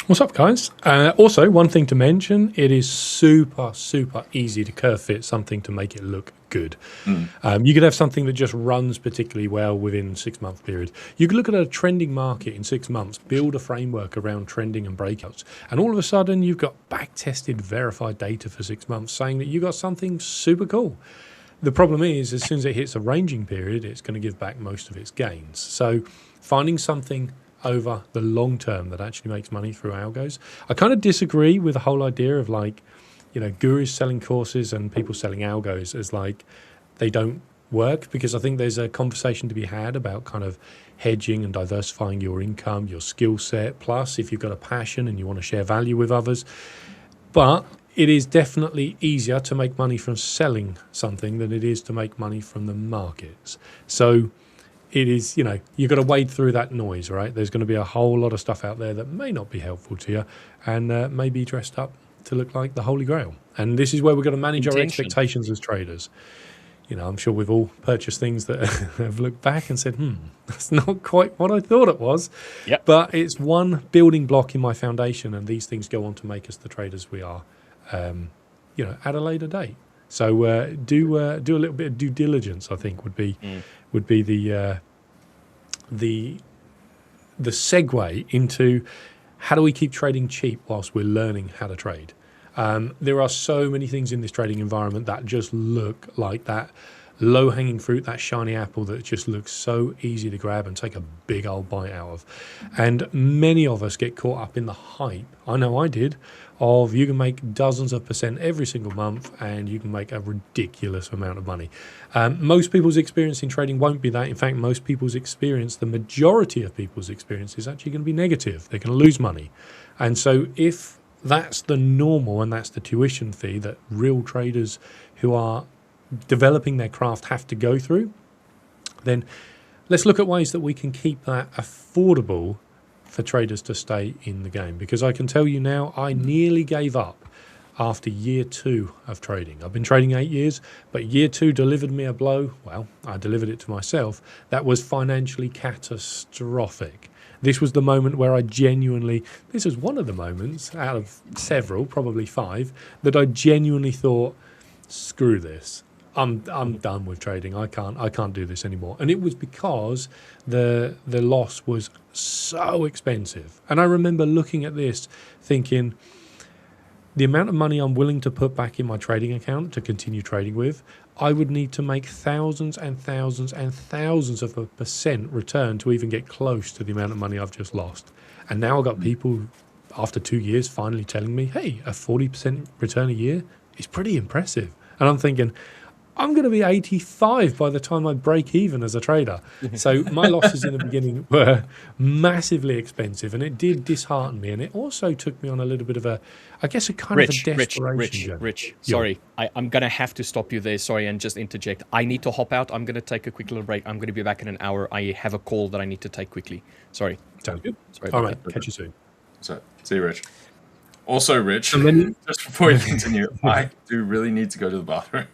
What's up, guys? Also, one thing to mention, it is super, super easy to curve fit something to make it look good. You could have something that just runs particularly well within a 6-month period. You could look at a trending market in 6 months, build a framework around trending and breakouts, and all of a sudden you've got back-tested, verified data for 6 months saying that you got something super cool. The problem is, as soon as it hits a ranging period, it's going to give back most of its gains. So finding something over the long term that actually makes money through algos. I kind of disagree with the whole idea of like, gurus selling courses and people selling algos as like they don't work, because I think there's a conversation to be had about kind of hedging and diversifying your income, your skill set, plus if you've got a passion and you want to share value with others. But it is definitely easier to make money from selling something than it is to make money from the markets. So it is, you've got to wade through that noise, right? There's going to be a whole lot of stuff out there that may not be helpful to you and may be dressed up to look like the Holy Grail. And this is where we've got to manage our expectations as traders. I'm sure we've all purchased things that have looked back and said, that's not quite what I thought it was. Yep. But it's one building block in my foundation, and these things go on to make us the traders we are, at a later date. So do a little bit of due diligence, I think, would be the segue into how do we keep trading cheap whilst we're learning how to trade. There are so many things in this trading environment that just look like that low-hanging fruit, that shiny apple that just looks so easy to grab and take a big old bite out of. And many of us get caught up in the hype, I know I did, of you can make dozens of % every single month and you can make a ridiculous amount of money. Most people's experience in trading won't be that. In fact, most people's experience, the majority of people's experience, is actually going to be negative. They're going to lose money. And so if that's the normal and that's the tuition fee that real traders who are developing their craft have to go through, then let's look at ways that we can keep that affordable for traders to stay in the game. Because I can tell you now, I nearly gave up after year 2 of trading. I've been trading 8 years, but year 2 delivered me a blow. Well, I delivered it to myself. That was financially catastrophic. This was the moment where this was one of the moments out of several, probably 5, that I genuinely thought, screw this. I'm done with trading. I can't do this anymore. And it was because the loss was so expensive. And I remember looking at this thinking, the amount of money I'm willing to put back in my trading account to continue trading with, I would need to make thousands and thousands and thousands of % return to even get close to the amount of money I've just lost. And now I've got people after 2 years finally telling me, hey, a 40% return a year is pretty impressive. And I'm thinking, I'm going to be 85 by the time I break even as a trader. So my losses in the beginning were massively expensive, and it did dishearten me. And it also took me on a little bit of a kind of a desperation. Rich, sorry. I'm going to have to stop you there, sorry, and just interject. I need to hop out. I'm going to take a quick little break. I'm going to be back in an hour. I have a call that I need to take quickly. Sorry. Sounds good. Sorry. All right, catch you soon. So, see you, Rich. Also, Rich, just before you continue, I do really need to go to the bathroom.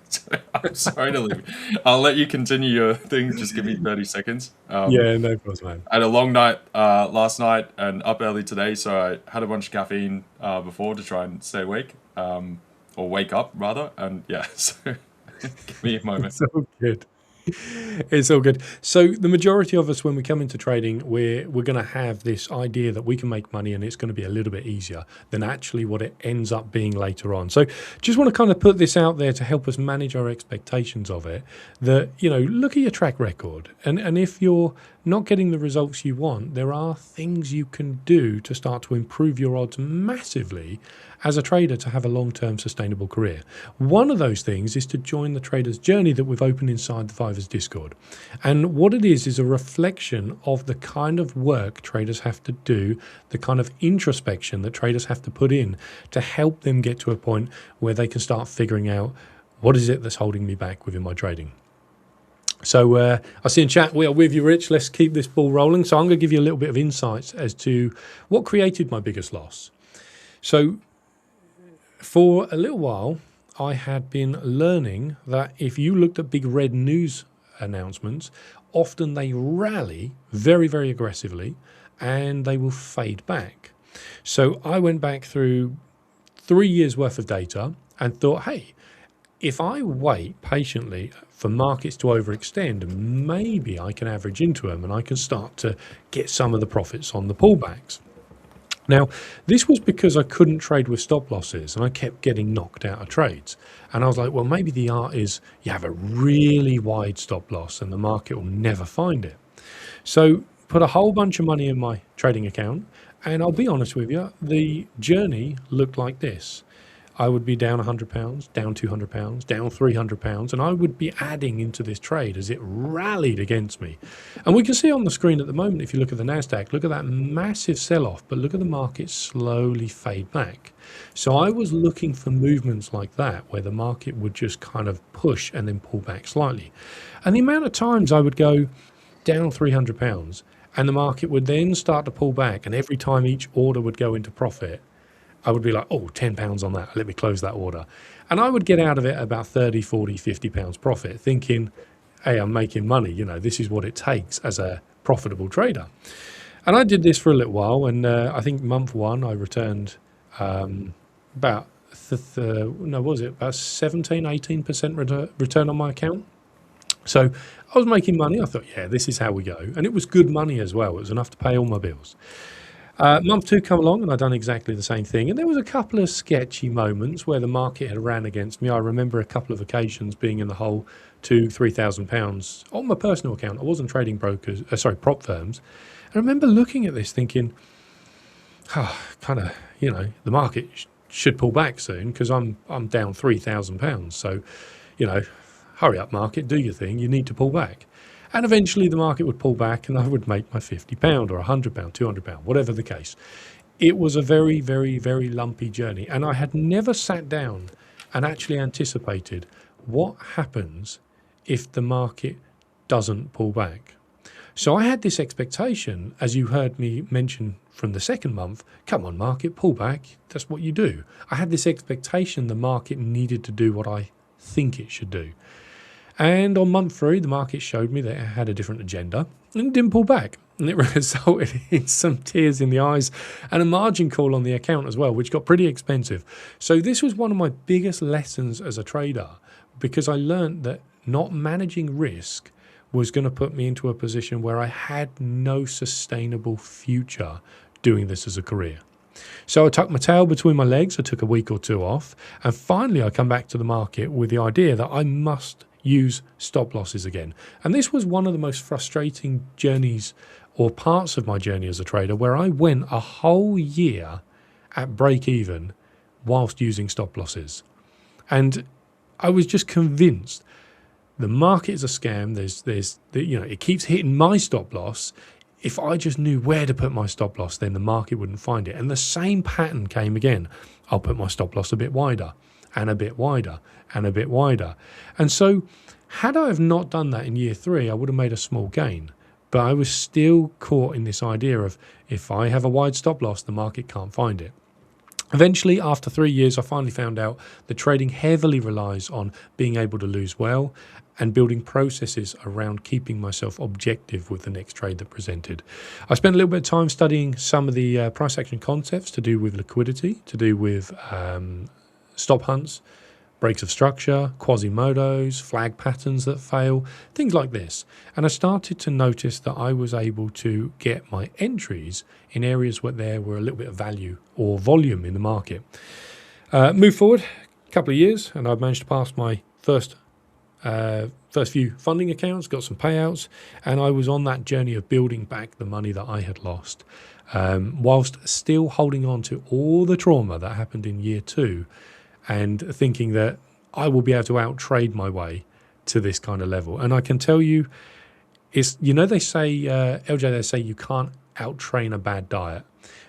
So I'm sorry to leave you. I'll let you continue your thing. Just give me 30 seconds. Yeah, no problem, man. I had a long night last night and up early today, so I had a bunch of caffeine before to try and stay awake, or wake up, rather. And yeah, so give me a moment. It's all good. It's all good. So the majority of us, when we come into trading, we're going to have this idea that we can make money and it's going to be a little bit easier than actually what it ends up being later on. So just want to kind of put this out there to help us manage our expectations of it, that, look at your track record. And if you're not getting the results you want, there are things you can do to start to improve your odds massively as a trader to have a long-term sustainable career. One of those things is to join the Trader's Journey that we've opened inside the 5ers Discord. And what it is a reflection of the kind of work traders have to do, the kind of introspection that traders have to put in to help them get to a point where they can start figuring out what is it that's holding me back within my trading. So I see in chat, we are with you, Rich. Let's keep this ball rolling. So I'm going to give you a little bit of insights as to what created my biggest loss. So for a little while, I had been learning that if you looked at big red news announcements, often they rally very, very aggressively and they will fade back. So I went back through 3 years worth of data and thought, hey, if I wait patiently for markets to overextend, maybe I can average into them and I can start to get some of the profits on the pullbacks. Now, this was because I couldn't trade with stop losses and I kept getting knocked out of trades. And I was like, well, maybe the art is you have a really wide stop loss and the market will never find it. So put a whole bunch of money in my trading account, and I'll be honest with you, the journey looked like this. I would be down £100, down £200, down £300, and I would be adding into this trade as it rallied against me. And we can see on the screen at the moment, if you look at the NASDAQ, look at that massive sell-off, but look at the market slowly fade back. So I was looking for movements like that, where the market would just kind of push and then pull back slightly. And the amount of times I would go down £300, and the market would then start to pull back, and every time each order would go into profit, I would be like, oh, £10 on that, let me close that order. And I would get out of it about 30, 40, £50 profit, thinking, hey, I'm making money, you know, this is what it takes as a profitable trader. And I did this for a little while, and I think month one I returned about 17, 18% return on my account. So I was making money. I thought, yeah, this is how we go. And it was good money as well. It was enough to pay all my bills. Month two come along, and I'd done exactly the same thing. And there was a couple of sketchy moments where the market had ran against me. I remember a couple of occasions being in the hole £2,000-3,000 on my personal account. I wasn't trading prop firms. I remember looking at this thinking, kind of, you know, the market should pull back soon because I'm down £3,000. So, you know, hurry up, market, do your thing. You need to pull back. And eventually the market would pull back and I would make my £50 or £100, £200, whatever the case. It was a very, very, very lumpy journey. And I had never sat down and actually anticipated what happens if the market doesn't pull back. So I had this expectation, as you heard me mention from the second month, come on, market, pull back. That's what you do. I had this expectation the market needed to do what I think it should do. And on month three, the market showed me that it had a different agenda and it didn't pull back. And it resulted in some tears in the eyes and a margin call on the account as well, which got pretty expensive. So this was one of my biggest lessons as a trader, because I learned that not managing risk was going to put me into a position where I had no sustainable future doing this as a career. So I tucked my tail between my legs. I took a week or two off. And finally, I come back to the market with the idea that I must use stop losses again. And this was one of the most frustrating journeys or parts of my journey as a trader, where I went a whole year at break even whilst using stop losses. And I was just convinced the market is a scam. It keeps hitting my stop loss. If I just knew where to put my stop loss, then the market wouldn't find it. And the same pattern came again. I'll put my stop loss a bit wider and a bit wider and a bit wider. And so had I have not done that in year three, I would have made a small gain. But I was still caught in this idea of, if I have a wide stop loss, the market can't find it. Eventually, after 3 years, I finally found out that trading heavily relies on being able to lose well and building processes around keeping myself objective with the next trade that presented. I spent a little bit of time studying some of the price action concepts to do with liquidity, to do with stop hunts, breaks of structure, Quasimodos, flag patterns that fail, things like this. And I started to notice that I was able to get my entries in areas where there were a little bit of value or volume in the market. Move forward a couple of years, and I've managed to pass my first few funding accounts, got some payouts, and I was on that journey of building back the money that I had lost, whilst still holding on to all the trauma that happened in year two, and thinking that I will be able to out-trade my way to this kind of level. And I can tell you, it's, you know, they say, LJ, they say you can't out-train a bad diet.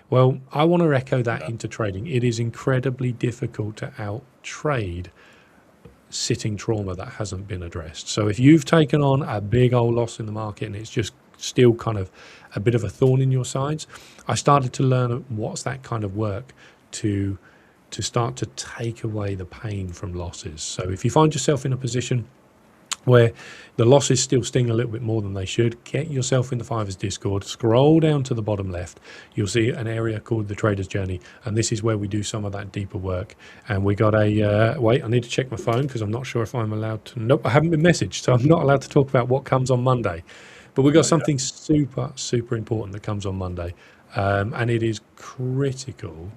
Well, I want to echo that into trading. It is incredibly difficult to out-trade sitting trauma that hasn't been addressed. So if you've taken on a big old loss in the market and it's just still kind of a bit of a thorn in your sides, I started to learn what's that kind of work to start to take away the pain from losses. So if you find yourself in a position where the losses still sting a little bit more than they should, get yourself in the 5ers Discord, scroll down to the bottom left, you'll see an area called the Trader's Journey, and this is where we do some of that deeper work. And we got a, wait, I need to check my phone because I'm not sure if I'm allowed to, nope, I haven't been messaged, so I'm not allowed to talk about what comes on Monday. But we've got something super, super important that comes on Monday, and it is critical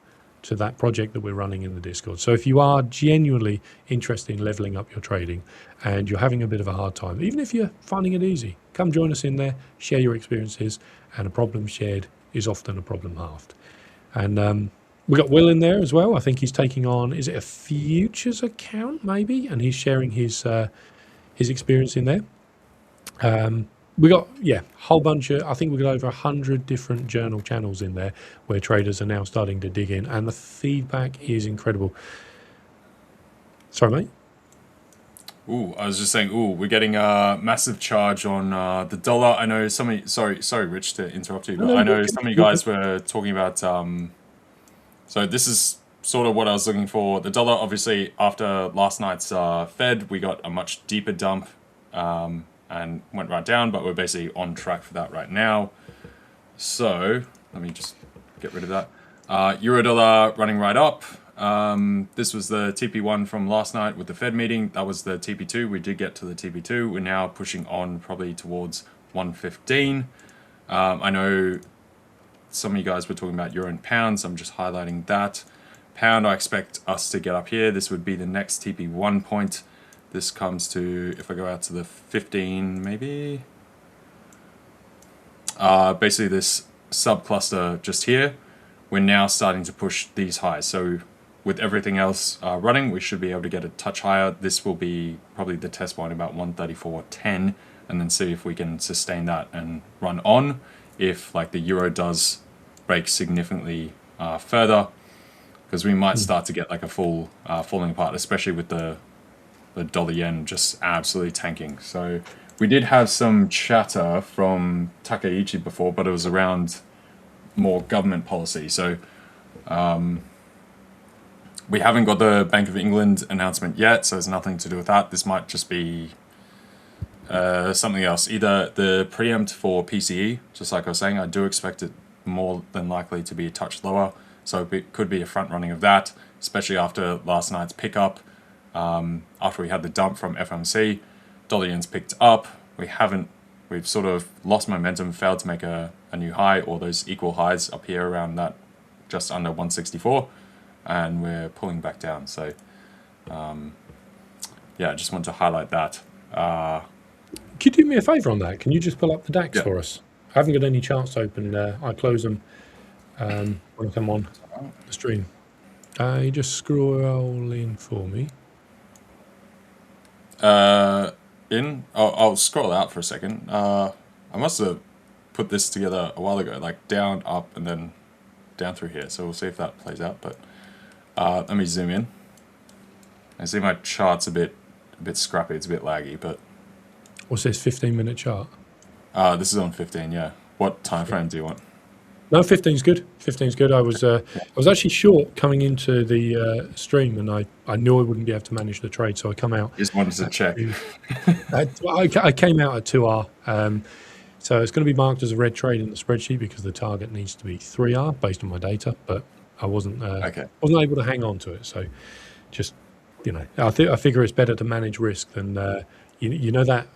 to that project that we're running in the Discord. So if you are genuinely interested in leveling up your trading and you're having a bit of a hard time, even if you're finding it easy, come join us in there, share your experiences, and a problem shared is often a problem halved. And we got Will in there as well. I think he's taking on, is it a futures account maybe? And he's sharing his experience in there. We got, a whole bunch of, I think we got over 100 different journal channels in there where traders are now starting to dig in, and the feedback is incredible. Sorry, mate? I was just saying, we're getting a massive charge on the dollar. I know sorry, Rich, to interrupt you, but I know some of you guys were talking about, so this is sort of what I was looking for. The dollar, obviously, after last night's Fed, we got a much deeper dump, and went right down, but we're basically on track for that right now. So let me just get rid of that. Euro dollar running right up. This was the TP1 from last night with the Fed meeting. That was the TP2. We did get to the TP2. We're now pushing on probably towards 115. I know some of you guys were talking about euro and pounds. I'm just highlighting that. Pound, I expect us to get up here. This would be the next TP1 point. This comes to, if I go out to the 15 maybe, basically this subcluster just here, we're now starting to push these highs. So with everything else running, we should be able to get a touch higher. This will be probably the test point about 134.10, and then see if we can sustain that and run on. If like the euro does break significantly further, because we might start to get like a full falling apart, especially with the dollar yen just absolutely tanking. So we did have some chatter from Takaichi before, but it was around more government policy. So we haven't got the Bank of England announcement yet, so there's nothing to do with that. This might just be something else. Either the preempt for PCE, just like I was saying, I do expect it more than likely to be a touch lower. So it could be a front running of that, especially after last night's pickup. After we had the dump from FMC, dollar yen's picked up. We've sort of lost momentum, failed to make a new high or those equal highs up here around that just under 164, and we're pulling back down. So I just want to highlight that. Can you do me a favor on that? Can you just pull up the DAX for us? I haven't got any charts open. I close them when I come on the stream. You just scroll in for me. I'll scroll out for a second. I must have put this together a while ago, like down, up, and then down through here. So we'll see if that plays out. But let me zoom in. I see my chart's a bit scrappy. It's a bit laggy, but what's this 15-minute chart? This is on 15. Yeah. What time frame do you want? No, 15's good. 15's good. I was actually short coming into the stream, and I knew I wouldn't be able to manage the trade, so I come out. Just wanted to check. I came out at 2R, so it's going to be marked as a red trade in the spreadsheet because the target needs to be 3R based on my data, but I wasn't able to hang on to it. So just I figure it's better to manage risk than that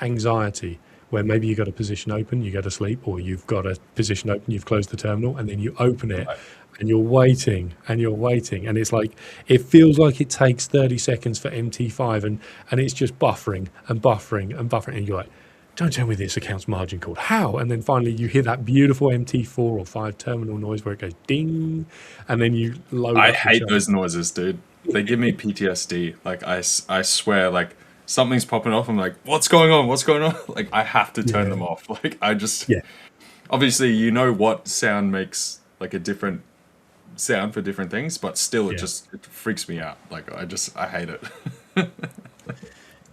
anxiety where maybe you got a position open, you go to sleep, or you've got a position open, you've closed the terminal, and then you open it, and you're waiting, and it's like, it feels like it takes 30 seconds for MT5, and it's just buffering, and you're like, don't tell me this account's margin called. How? And then finally you hear that beautiful MT4 or 5 terminal noise where it goes ding, and then you load I hate those noises, dude. They give me PTSD. Like, I swear, like, something's popping off. I'm like, what's going on? Like, I have to turn them off. Like, I just... Yeah. Obviously, what sound makes, like, a different sound for different things, but still, it freaks me out. Like, I hate it.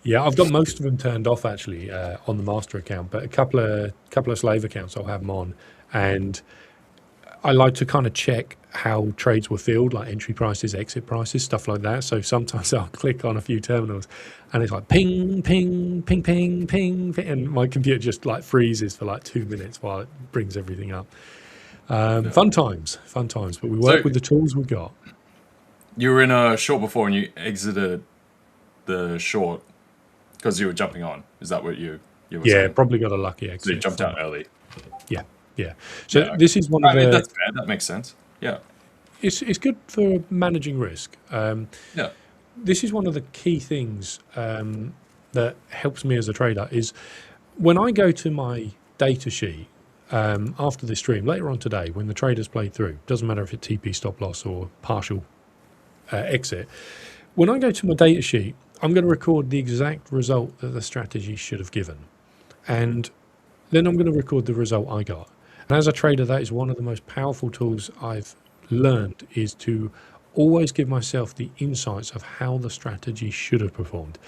Yeah, I've got most of them turned off, actually, on the master account, but a couple of slave accounts, I'll have them on. And I like to kind of check how trades were filled, like entry prices, exit prices, stuff like that. So sometimes I'll click on a few terminals and it's like ping, ping, ping, ping, ping, ping, and my computer just like freezes for like 2 minutes while it brings everything up. Fun times, but we work with the tools we got. You were in a short before and you exited the short because you were jumping on. Is that what you were saying? Probably got a lucky exit. So you jumped out early. Yeah. So this is one of the... That's fair. That makes sense. Yeah. It's good for managing risk. Yeah. This is one of the key things that helps me as a trader is when I go to my data sheet after this stream later on today, when the traders play through, doesn't matter if it's TP stop loss or partial exit. When I go to my data sheet, I'm going to record the exact result that the strategy should have given. And then I'm going to record the result I got. And as a trader, that is one of the most powerful tools I've learned, is to always give myself the insights of how the strategy should have performed.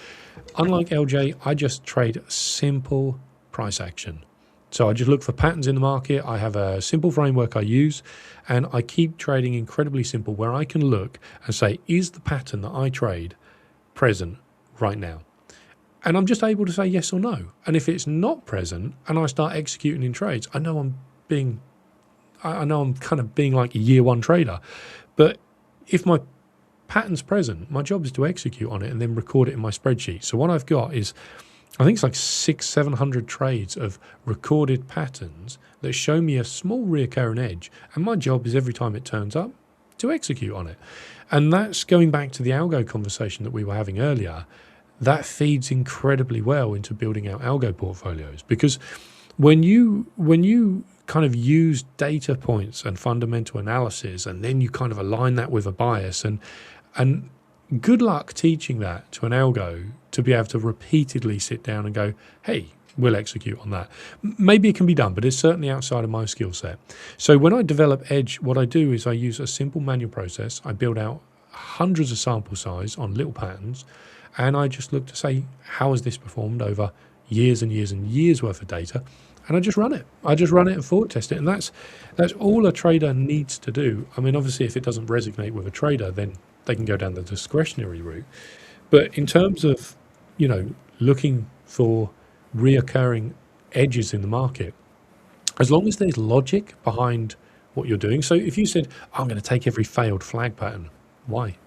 Unlike LJ, I just trade simple price action. So I just look for patterns in the market. I have a simple framework I use, and I keep trading incredibly simple, where I can look and say, is the pattern that I trade present right now? And I'm just able to say yes or no. And if it's not present and I start executing in trades, I know I'm kind of being like a year one trader. But if my pattern's present, my job is to execute on it and then record it in my spreadsheet. So what I've got is, I think it's like 600-700 trades of recorded patterns that show me a small reoccurring edge. And my job is every time it turns up to execute on it. And that's going back to the algo conversation that we were having earlier. That feeds incredibly well into building out algo portfolios, because when you kind of use data points and fundamental analysis, and then you kind of align that with a bias, and good luck teaching that to an algo to be able to repeatedly sit down and go, hey, we'll execute on that. Maybe it can be done, but it's certainly outside of my skill set. So when I develop edge, what I do is I use a simple manual process. I build out hundreds of sample size on little patterns, and I just look to say, how has this performed over years and years and years worth of data? And I just run it. I just run it and forward test it. And that's all a trader needs to do. I mean, obviously, if it doesn't resonate with a trader, then they can go down the discretionary route. But in terms of, looking for reoccurring edges in the market, as long as there's logic behind what you're doing. So if you said, I'm going to take every failed flag pattern, why?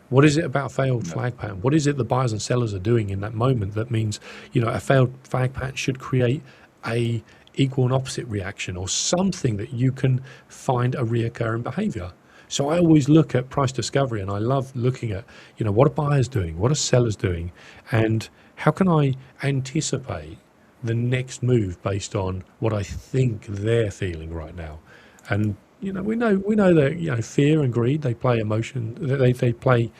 What is it about failed flag pattern? What is it the buyers and sellers are doing in that moment that means, a failed flag pattern should create a equal and opposite reaction, or something that you can find a reoccurring behavior? So I always look at price discovery, and I love looking at, what are buyers doing? What are sellers doing? And how can I anticipate the next move based on what I think they're feeling right now? And we know that fear and greed, they play emotion, they play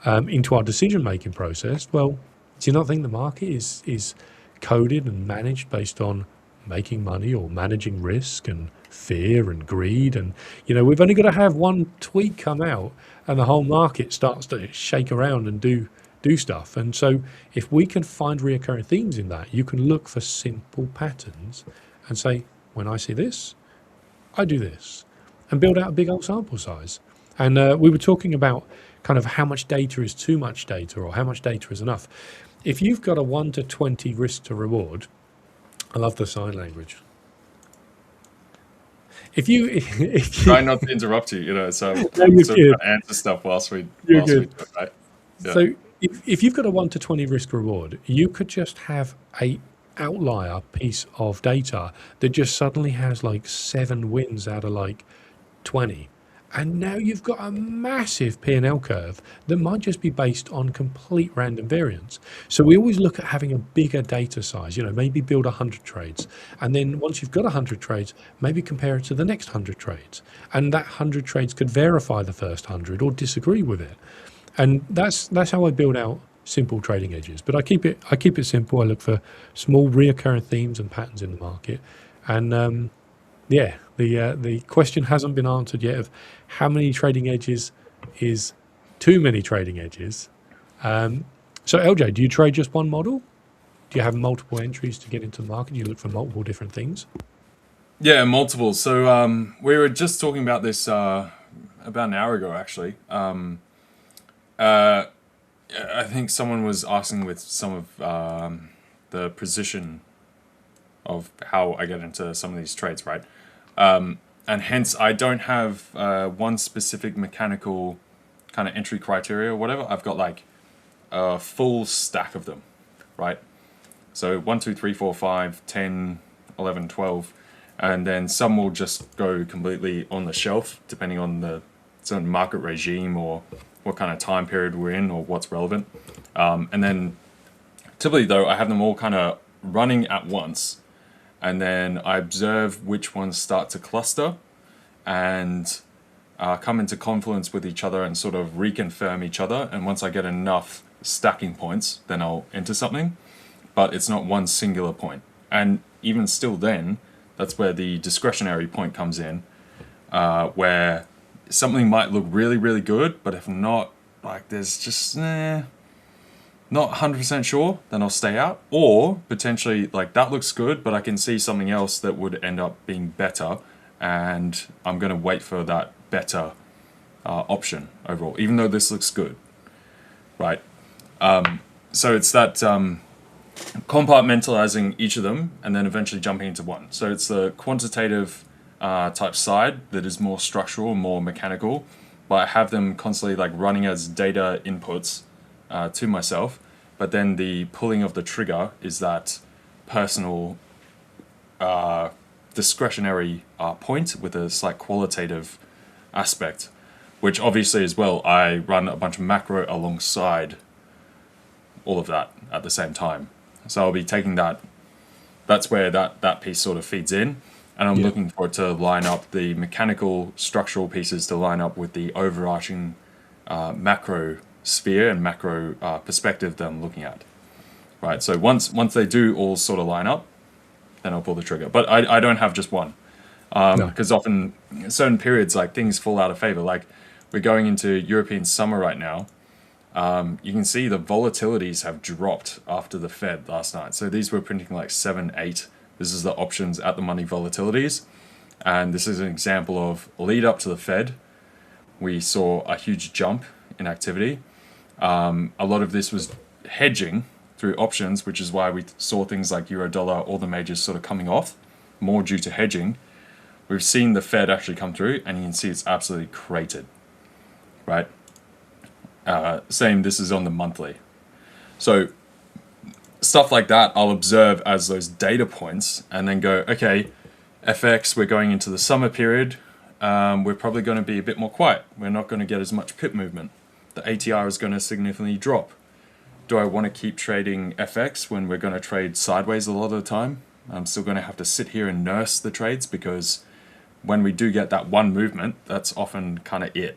into our decision making process. Well, do you not think the market is coded and managed based on making money or managing risk and fear and greed? And we've only got to have one tweet come out and the whole market starts to shake around and do stuff. And so if we can find reoccurring themes in that, you can look for simple patterns and say, when I see this, I do this, and build out a big old sample size. And we were talking about kind of how much data is too much data, or how much data is enough. If you've got a 1 to 20 risk to reward, I love the sign language. If you Try not to interrupt you, so No, we you're sort good. of answer stuff whilst we You're do good. it, right? Yeah. So if you've got a 1 to 20 risk reward, you could just have a outlier piece of data that just suddenly has like 7 wins out of like 20. And now you've got a massive P&L curve that might just be based on complete random variance. So we always look at having a bigger data size, maybe build 100 trades. And then once you've got 100 trades, maybe compare it to the next 100 trades. And that 100 trades could verify the first 100 or disagree with it. And that's how I build out simple trading edges. But I keep it simple. I look for small reoccurring themes and patterns in the market. And the question hasn't been answered yet of how many trading edges is too many trading edges. So LJ, do you trade just one model? Do you have multiple entries to get into the market? Do you look for multiple different things? Yeah, multiple. So we were just talking about this about an hour ago, actually. I think someone was asking with some of the precision of how I get into some of these trades, right? And hence, I don't have one specific mechanical kind of entry criteria or whatever. I've got like a full stack of them, right? So 1, 2, 3, 4, 5, 10, 11, 12. and then some will just go completely on the shelf, depending on the certain market regime or what kind of time period we're in or what's relevant. And then typically, though, I have them all kind of running at once, and then I observe which ones start to cluster and come into confluence with each other and sort of reconfirm each other. And once I get enough stacking points, then I'll enter something. But it's not one singular point. And even still then, that's where the discretionary point comes in, where something might look really, really good, but if not, like there's just not 100% sure, then I'll stay out. Or potentially, like that looks good, but I can see something else that would end up being better, and I'm going to wait for that better option overall, even though this looks good, right? So it's that compartmentalizing each of them and then eventually jumping into one. So it's the quantitative type side that is more structural, more mechanical, but I have them constantly like running as data inputs to myself. But then the pulling of the trigger is that personal discretionary point with a slight qualitative aspect, which obviously as well, I run a bunch of macro alongside all of that at the same time. So I'll be taking that, that's where that piece sort of feeds in. And I'm looking for it to line up the mechanical structural pieces to line up with the overarching macro sphere and macro perspective that I'm looking at. Right, so once they do all sort of line up, then I'll pull the trigger. But I don't have just one. Because often certain periods, like things fall out of favor. Like we're going into European summer right now. You can see the volatilities have dropped after the Fed last night. So these were printing like 7, 8. This is the options at the money volatilities. And this is an example of lead up to the Fed. We saw a huge jump in activity. A lot of this was hedging through options, which is why we saw things like euro dollar, all the majors sort of coming off, more due to hedging. We've seen the Fed actually come through, and you can see it's absolutely cratered, right? Same, this is on the monthly. So stuff like that I'll observe as those data points and then go, okay, FX, we're going into the summer period. We're probably going to be a bit more quiet. We're not going to get as much pip movement. The ATR is going to significantly drop. Do I want to keep trading FX when we're going to trade sideways a lot of the time? I'm still going to have to sit here and nurse the trades because when we do get that one movement, that's often kind of it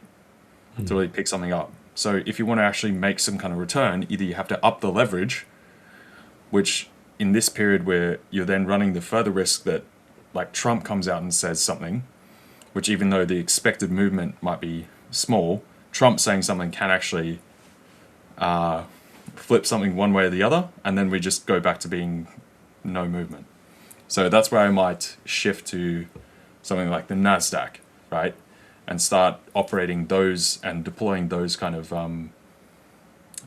to really pick something up. So if you want to actually make some kind of return, either you have to up the leverage, which in this period where you're then running the further risk that like Trump comes out and says something, which even though the expected movement might be small, Trump saying something can actually flip something one way or the other, and then we just go back to being no movement. So that's where I might shift to something like the NASDAQ, right? And start operating those and deploying those kind of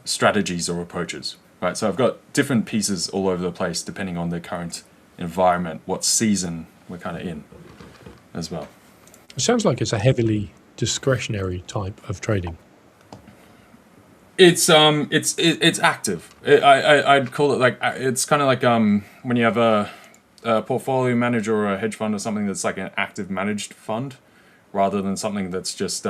strategies or approaches, right? So I've got different pieces all over the place depending on the current environment, what season we're kind of in as well. It sounds like it's a heavily discretionary type of trading. It's active. I'd call it like, it's kind of like when you have a portfolio manager or a hedge fund or something that's like an active managed fund, rather than something that's just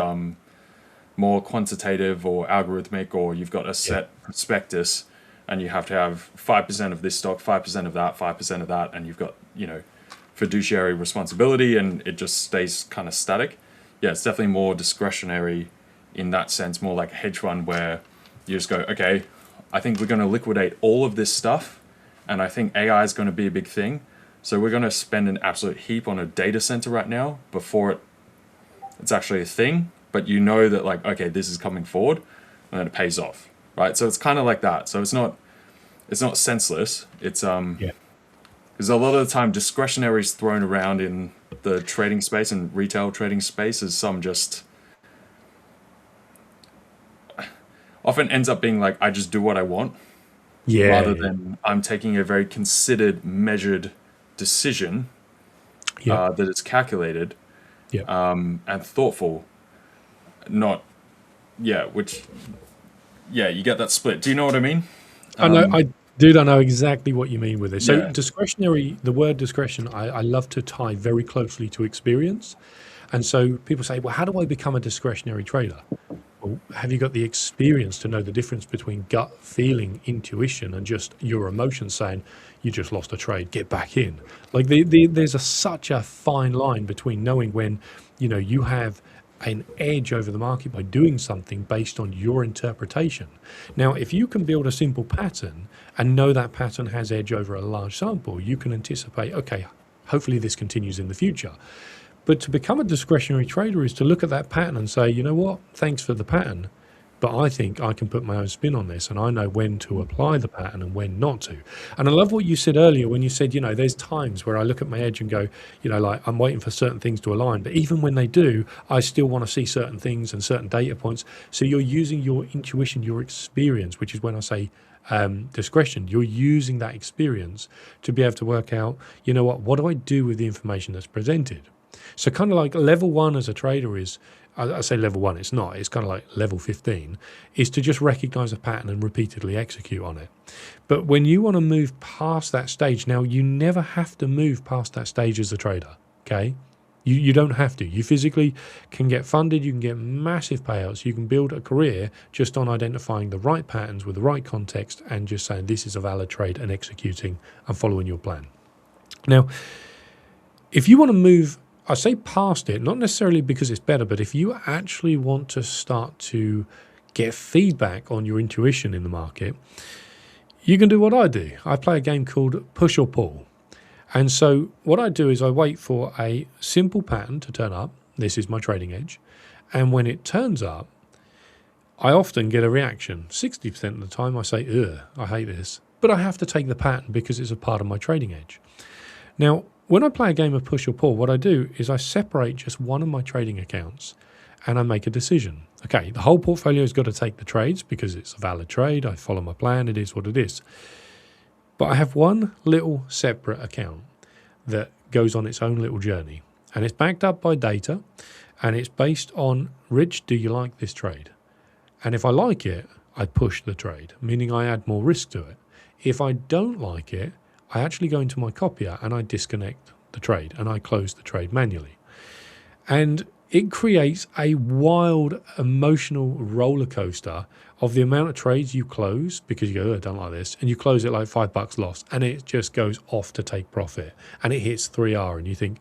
more quantitative or algorithmic, or you've got a set prospectus and you have to have 5% of this stock, 5% of that, 5% of that, and you've got, fiduciary responsibility and it just stays kind of static. Yeah, it's definitely more discretionary in that sense, more like a hedge fund where you just go, okay, I think we're going to liquidate all of this stuff and I think AI is going to be a big thing. So we're going to spend an absolute heap on a data center right now before it's actually a thing, but you know that like, okay, this is coming forward and then it pays off, right? So it's kind of like that. So it's not senseless. It's because a lot of the time discretionary is thrown around in the trading space and retail trading space as some just often ends up being like, I just do what I want, rather than I'm taking a very considered, measured decision that is calculated and thoughtful. Not, you get that split. Do you know what I mean? I know. Dude, I know exactly what you mean with this. So Yeah. discretionary, the word discretion, I love to tie very closely to experience. And so people say, well, how do I become a discretionary trader? Well, have you got the experience to know the difference between gut feeling, intuition, and just your emotions saying, you just lost a trade, get back in? Like there's such a fine line between knowing when, you have an edge over the market by doing something based on your interpretation. Now, if you can build a simple pattern and know that pattern has edge over a large sample, you can anticipate, okay, hopefully this continues in the future. But to become a discretionary trader is to look at that pattern and say, you know what, thanks for the pattern, but I think I can put my own spin on this and I know when to apply the pattern and when not to. And I love what you said earlier when you said, there's times where I look at my edge and go, like I'm waiting for certain things to align. But even when they do, I still want to see certain things and certain data points. So you're using your intuition, your experience, which is when I say discretion. You're using that experience to be able to work out, what do I do with the information that's presented? So kind of like level 1 as a trader is, I say level 1, it's not, it's kind of like level 15, is to just recognize a pattern and repeatedly execute on it. But when you want to move past that stage, now you never have to move past that stage as a trader, okay? You don't have to. You physically can get funded, you can get massive payouts, you can build a career just on identifying the right patterns with the right context and just saying this is a valid trade and executing and following your plan. Now, if you want to move, I say past it, not necessarily because it's better, but if you actually want to start to get feedback on your intuition in the market, you can do what I do. I play a game called push or pull. And so what I do is I wait for a simple pattern to turn up. This is my trading edge. And when it turns up, I often get a reaction. 60% of the time I say, ugh, I hate this. But I have to take the pattern because it's a part of my trading edge. Now, when I play a game of push or pull, what I do is I separate just one of my trading accounts and I make a decision. Okay, the whole portfolio has got to take the trades because it's a valid trade. I follow my plan. It is what it is. But I have one little separate account that goes on its own little journey. And it's backed up by data. And it's based on, Rich, do you like this trade? And if I like it, I push the trade, meaning I add more risk to it. If I don't like it, I actually go into my copier and I disconnect the trade and I close the trade manually. And it creates a wild emotional roller coaster of the amount of trades you close because you go, oh, I don't like this. And you close it like $5 loss and it just goes off to take profit and it hits 3R and you think,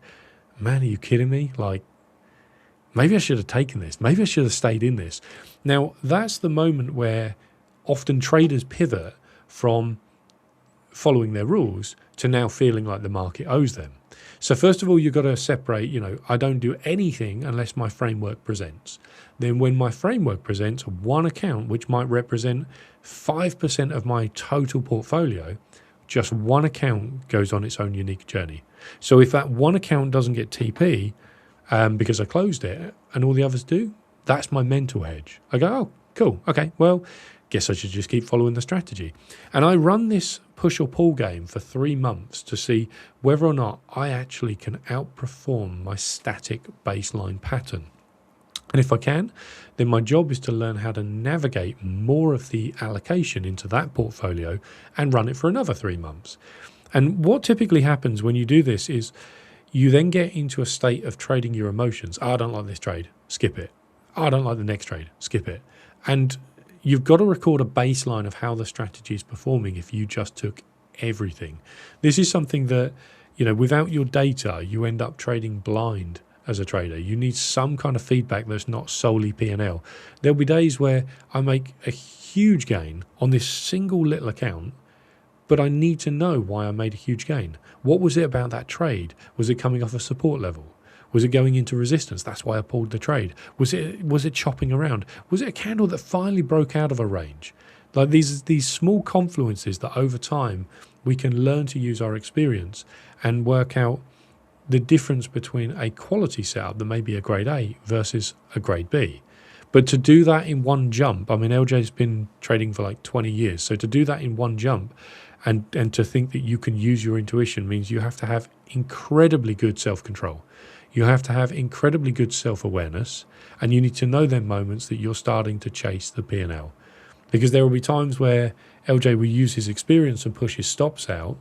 man, are you kidding me? Like, maybe I should have taken this. Maybe I should have stayed in this. Now, that's the moment where often traders pivot from following their rules to now feeling like the market owes them. So first of all, you've got to separate, I don't do anything unless my framework presents. Then when my framework presents one account, which might represent 5% of my total portfolio, just one account goes on its own unique journey. So if that one account doesn't get TP because I closed it and all the others do, that's my mental hedge. I go, oh, cool. Okay, well, guess I should just keep following the strategy. And I run this push or pull game for 3 months to see whether or not I actually can outperform my static baseline pattern. And if I can, then my job is to learn how to navigate more of the allocation into that portfolio and run it for another 3 months. And what typically happens when you do this is you then get into a state of trading your emotions. Oh, I don't like this trade, skip it. Oh, I don't like the next trade, skip it. And you've got to record a baseline of how the strategy is performing if you just took everything. This is something that, without your data, you end up trading blind as a trader. You need some kind of feedback that's not solely P&L. There'll be days where I make a huge gain on this single little account, but I need to know why I made a huge gain. What was it about that trade? Was it coming off a support level? Was it going into resistance? That's why I pulled the trade. Was it chopping around? Was it a candle that finally broke out of a range? Like these small confluences that over time we can learn to use our experience and work out the difference between a quality setup that may be a grade A versus a grade B. But to do that in one jump, I mean, LJ's been trading for like 20 years. So to do that in one jump and to think that you can use your intuition means you have to have incredibly good self-control. You have to have incredibly good self-awareness, and you need to know them moments that you're starting to chase the P&L. because there will be times where LJ will use his experience and push his stops out.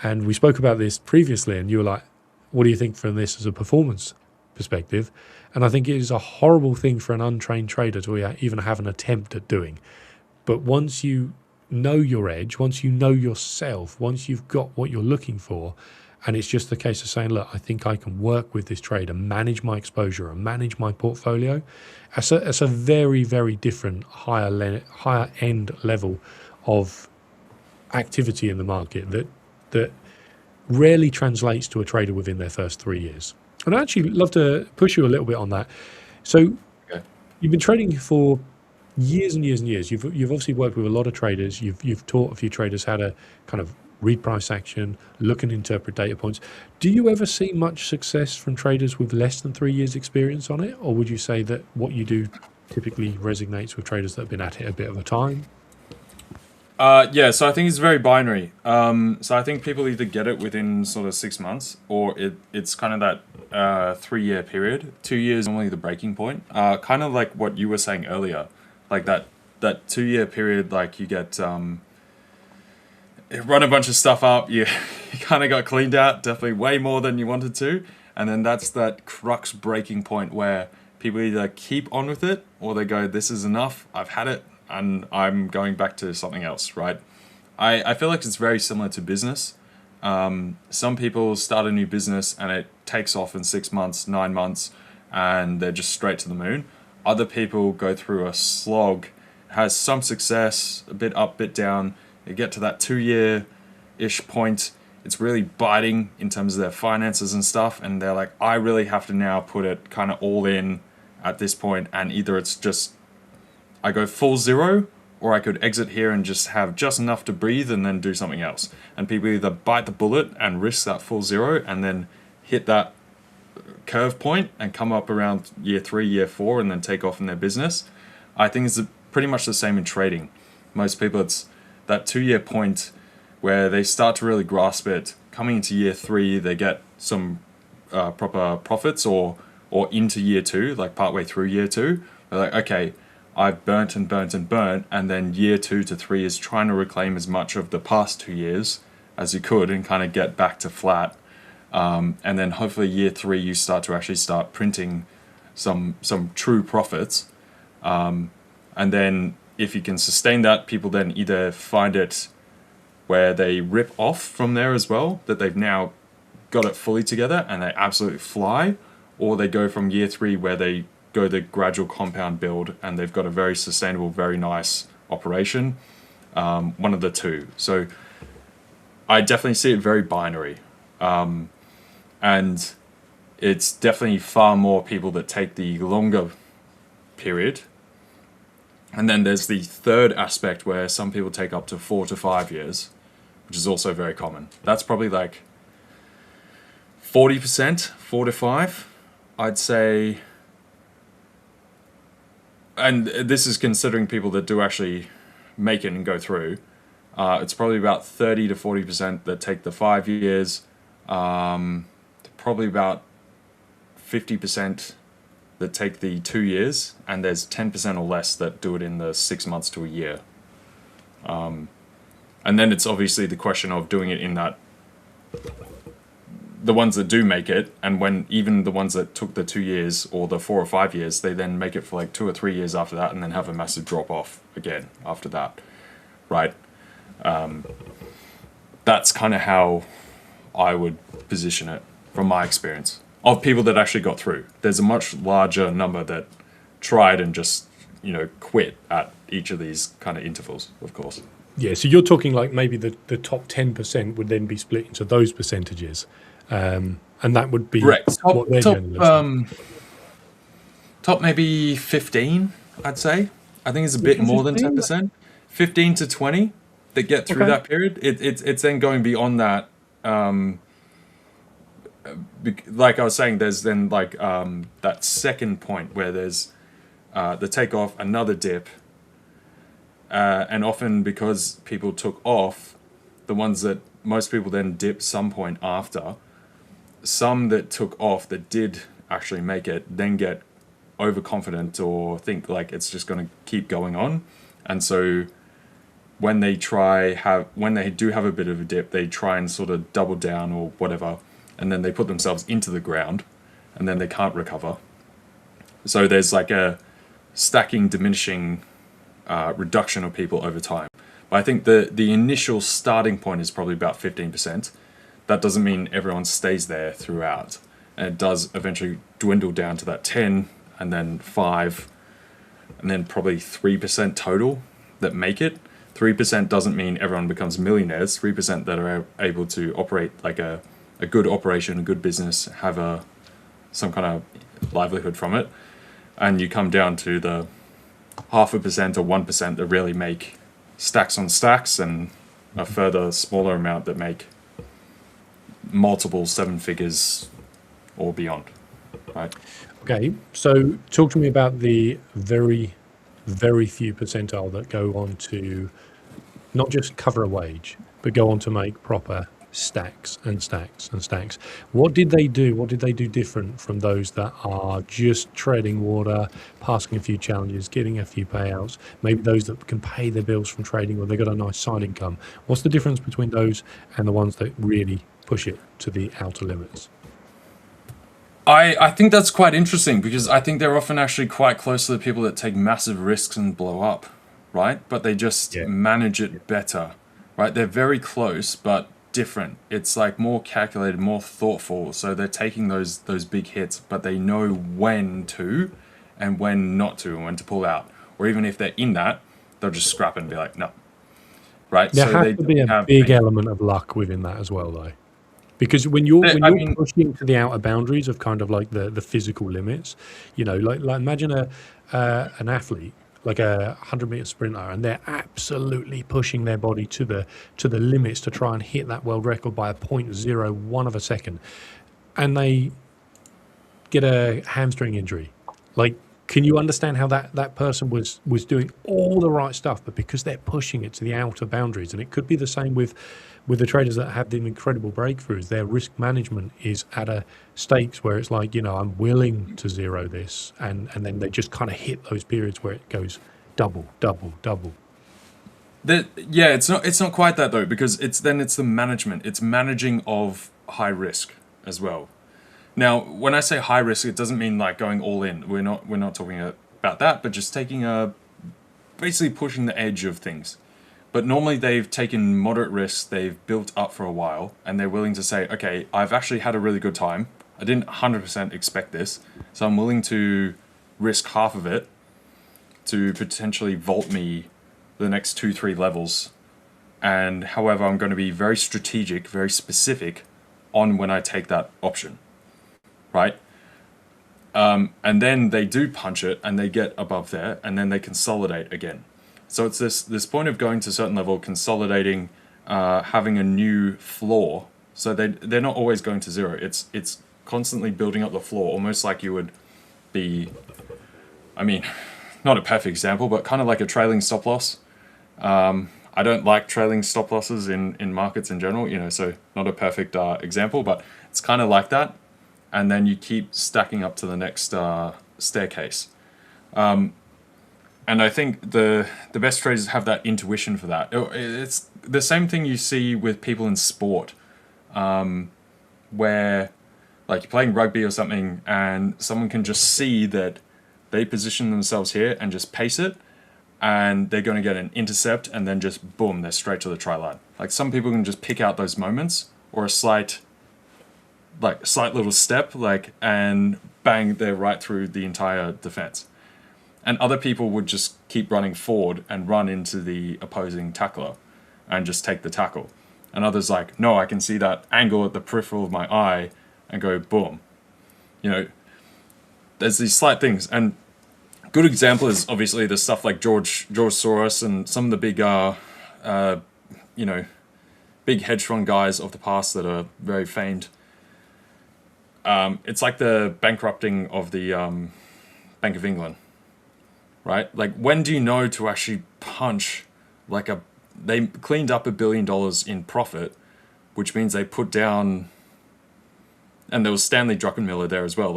And we spoke about this previously, and you were like, what do you think from this as a performance perspective? And I think it is a horrible thing for an untrained trader to even have an attempt at doing. But once you know your edge, once you know yourself, once you've got what you're looking for, and it's just the case of saying, look, I think I can work with this trade and manage my exposure and manage my portfolio. It's a very, very different higher end level of activity in the market that rarely translates to a trader within their first 3 years. And I'd actually love to push you a little bit on that. So you've been trading for years and years and years. You've obviously worked with a lot of traders. You've taught a few traders how to kind of read price action, look and interpret data points. Do you ever see much success from traders with less than 3 years experience on it? Or would you say that what you do typically resonates with traders that have been at it a bit of a time? Yeah, so I think it's very binary. So I think people either get it within sort of 6 months, or it's kind of that 3 year period. 2 years normally the breaking point. Kind of like what you were saying earlier, like that 2 year period, like you get run a bunch of stuff up, you kind of got cleaned out, definitely way more than you wanted to, and then that's that crux breaking point where people either keep on with it or they go, this is enough, I've had it, and I'm going back to something else, right? I feel like it's very similar to business. Some people start a new business and it takes off in 6 months, 9 months, and they're just straight to the moon. Other people go through a slog, has some success, a bit up, bit down. They get to that 2 year-ish point. It's really biting in terms of their finances and stuff, and they're like, I really have to now put it kind of all in at this point, and either it's just I go full zero, or I could exit here and just have just enough to breathe and then do something else. And people either bite the bullet and risk that full zero and then hit that curve point and come up around year 3, year 4, and then take off in their business. I think it's pretty much the same in trading. Most people, it's that 2 year point where they start to really grasp it. Coming into year 3, they get some proper profits, or into year 2, like partway through year 2, they're like, okay, I've burnt and burnt and burnt, and then year 2 to 3 is trying to reclaim as much of the past 2 years as you could and kind of get back to flat. And then hopefully year 3 you start printing some true profits. And then if you can sustain that, people then either find it where they rip off from there as well, that they've now got it fully together and they absolutely fly, or they go from year 3 where they go the gradual compound build and they've got a very sustainable, very nice operation. One of the two. So I definitely see it very binary. And it's definitely far more people that take the longer period. And then there's the third aspect where some people take up to 4 to 5 years, which is also very common. That's probably like 40%, 4 to 5, I'd say. And this is considering people that do actually make it and go through. It's probably about 30 to 40% that take the 5 years. Probably about 50% that take the 2 years, and there's 10% or less that do it in the 6 months to a year. And then it's obviously the question of doing it in that, the ones that do make it, and when even the ones that took the 2 years or the 4 or 5 years, they then make it for like 2 or 3 years after that and then have a massive drop off again after that, right? That's kind of how I would position it from my experience of people that actually got through. There's a much larger number that tried and just, quit at each of these kind of intervals, of course. Yeah, so you're talking like maybe the top 10% would then be split into those percentages. And that would be correct. What they're doing. Top maybe 15, I'd say. I think it's a bit more than 10%. 15 to 20 that get through that period. It's then going beyond that. Like I was saying, there's then like that second point where there's the takeoff, another dip, and often because people took off, the ones that most people then dip some point after, some that took off that did actually make it then get overconfident or think like it's just going to keep going on, And so when they do have a bit of a dip, they try and sort of double down or whatever, and then they put themselves into the ground, and then they can't recover. So there's like a stacking, diminishing reduction of people over time. But I think the initial starting point is probably about 15%. That doesn't mean everyone stays there throughout. And it does eventually dwindle down to that 10, and then 5, and then probably 3% total that make it. 3% doesn't mean everyone becomes millionaires. 3% that are able to operate like a good operation, a good business, have some kind of livelihood from it. And you come down to the 0.5% or 1% that really make stacks on stacks, and a further smaller amount that make multiple 7 figures or beyond, right? Okay, so talk to me about the very, very few percentile that go on to not just cover a wage, but go on to make proper stacks and stacks and stacks. What did they do? What did they do different from those that are just treading water, passing a few challenges, getting a few payouts? Maybe those that can pay their bills from trading, or they got a nice side income. What's the difference between those and the ones that really push it to the outer limits? I think that's quite interesting, because I think they're often actually quite close to the people that take massive risks and blow up, right? But they just manage it better, right? They're very close, but different. It's like more calculated, more thoughtful. So they're taking those big hits, but they know when to and when not to, and when to pull out. Or even if they're in that, they'll just scrap and be like, no. Right? There so has to be a big element of luck within that as well, though. Because when you're pushing to the outer boundaries of kind of like the physical limits, you know, like imagine an athlete, like a 100-meter sprinter, and they're absolutely pushing their body to the limits to try and hit that world record by a 0.01 of a second, and they get a hamstring injury. Like, can you understand how that person was doing all the right stuff, but because they're pushing it to the outer boundaries? And it could be the same with the traders that have the incredible breakthroughs. Their risk management is at a stakes where it's like, you know, I'm willing to zero this, and then they just kind of hit those periods where it goes double. It's not quite that though, because it's the management. It's managing of high risk as well. Now, when I say high risk, it doesn't mean like going all in. We're not talking about that, but just taking basically pushing the edge of things. But normally they've taken moderate risks, they've built up for a while, and they're willing to say, okay, I've actually had a really good time. I didn't 100% expect this, so I'm willing to risk half of it to potentially vault me the next 2-3 levels. And however, I'm going to be very strategic, very specific on when I take that option, right? And then they do punch it and they get above there, and then they consolidate again. So it's this point of going to a certain level, consolidating, having a new floor. So they're not always going to zero. It's constantly building up the floor, almost like you would be, I mean, not a perfect example, but kind of like a trailing stop loss. I don't like trailing stop losses in markets in general, you know, so not a perfect example, but it's kind of like that. And then you keep stacking up to the next staircase. And I think the best traders have that intuition for that. It's the same thing you see with people in sport, where like you're playing rugby or something, and someone can just see that they position themselves here and just pace it, and they're going to get an intercept, and then just boom, they're straight to the try line. Like some people can just pick out those moments, or a slight little step, and bang, they're right through the entire defense. And other people would just keep running forward and run into the opposing tackler and just take the tackle. And others like, no, I can see that angle at the peripheral of my eye and go boom. You know, there's these slight things. And good example is obviously the stuff like George Soros and some of the big, big hedge fund guys of the past that are very famed. It's like the bankrupting of the Bank of England. Right? Like, when do you know to actually punch they cleaned up $1 billion in profit, which means they put down, and there was Stanley Druckenmiller there as well,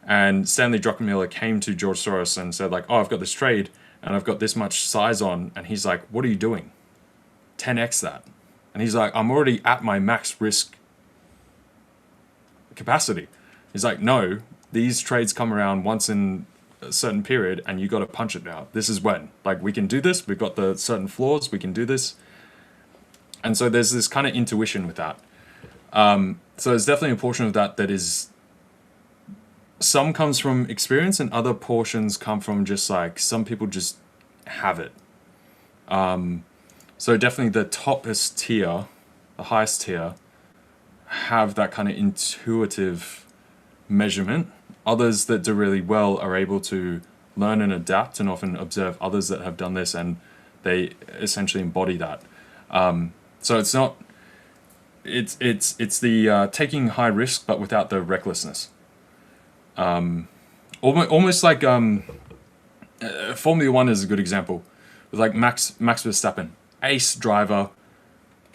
and Stanley Druckenmiller came to George Soros and said like, oh, I've got this trade, and I've got this much size on, and he's like, what are you doing? 10x that. And he's like, I'm already at my max risk capacity. He's like, no, these trades come around once in a certain period, and you got to punch it now. This is when. Like, we can do this. We've got the certain floors. We can do this. And so there's this kind of intuition with that. So there's definitely a portion of that that is, some comes from experience and other portions come from just like, some people just have it. So definitely the toppest tier, the highest tier, have that kind of intuitive measurement. Others that do really well are able to learn and adapt and often observe others that have done this, and they essentially embody that. So it's not, it's the taking high risk but without the recklessness. Almost like Formula One is a good example. With like Max Verstappen, ace driver,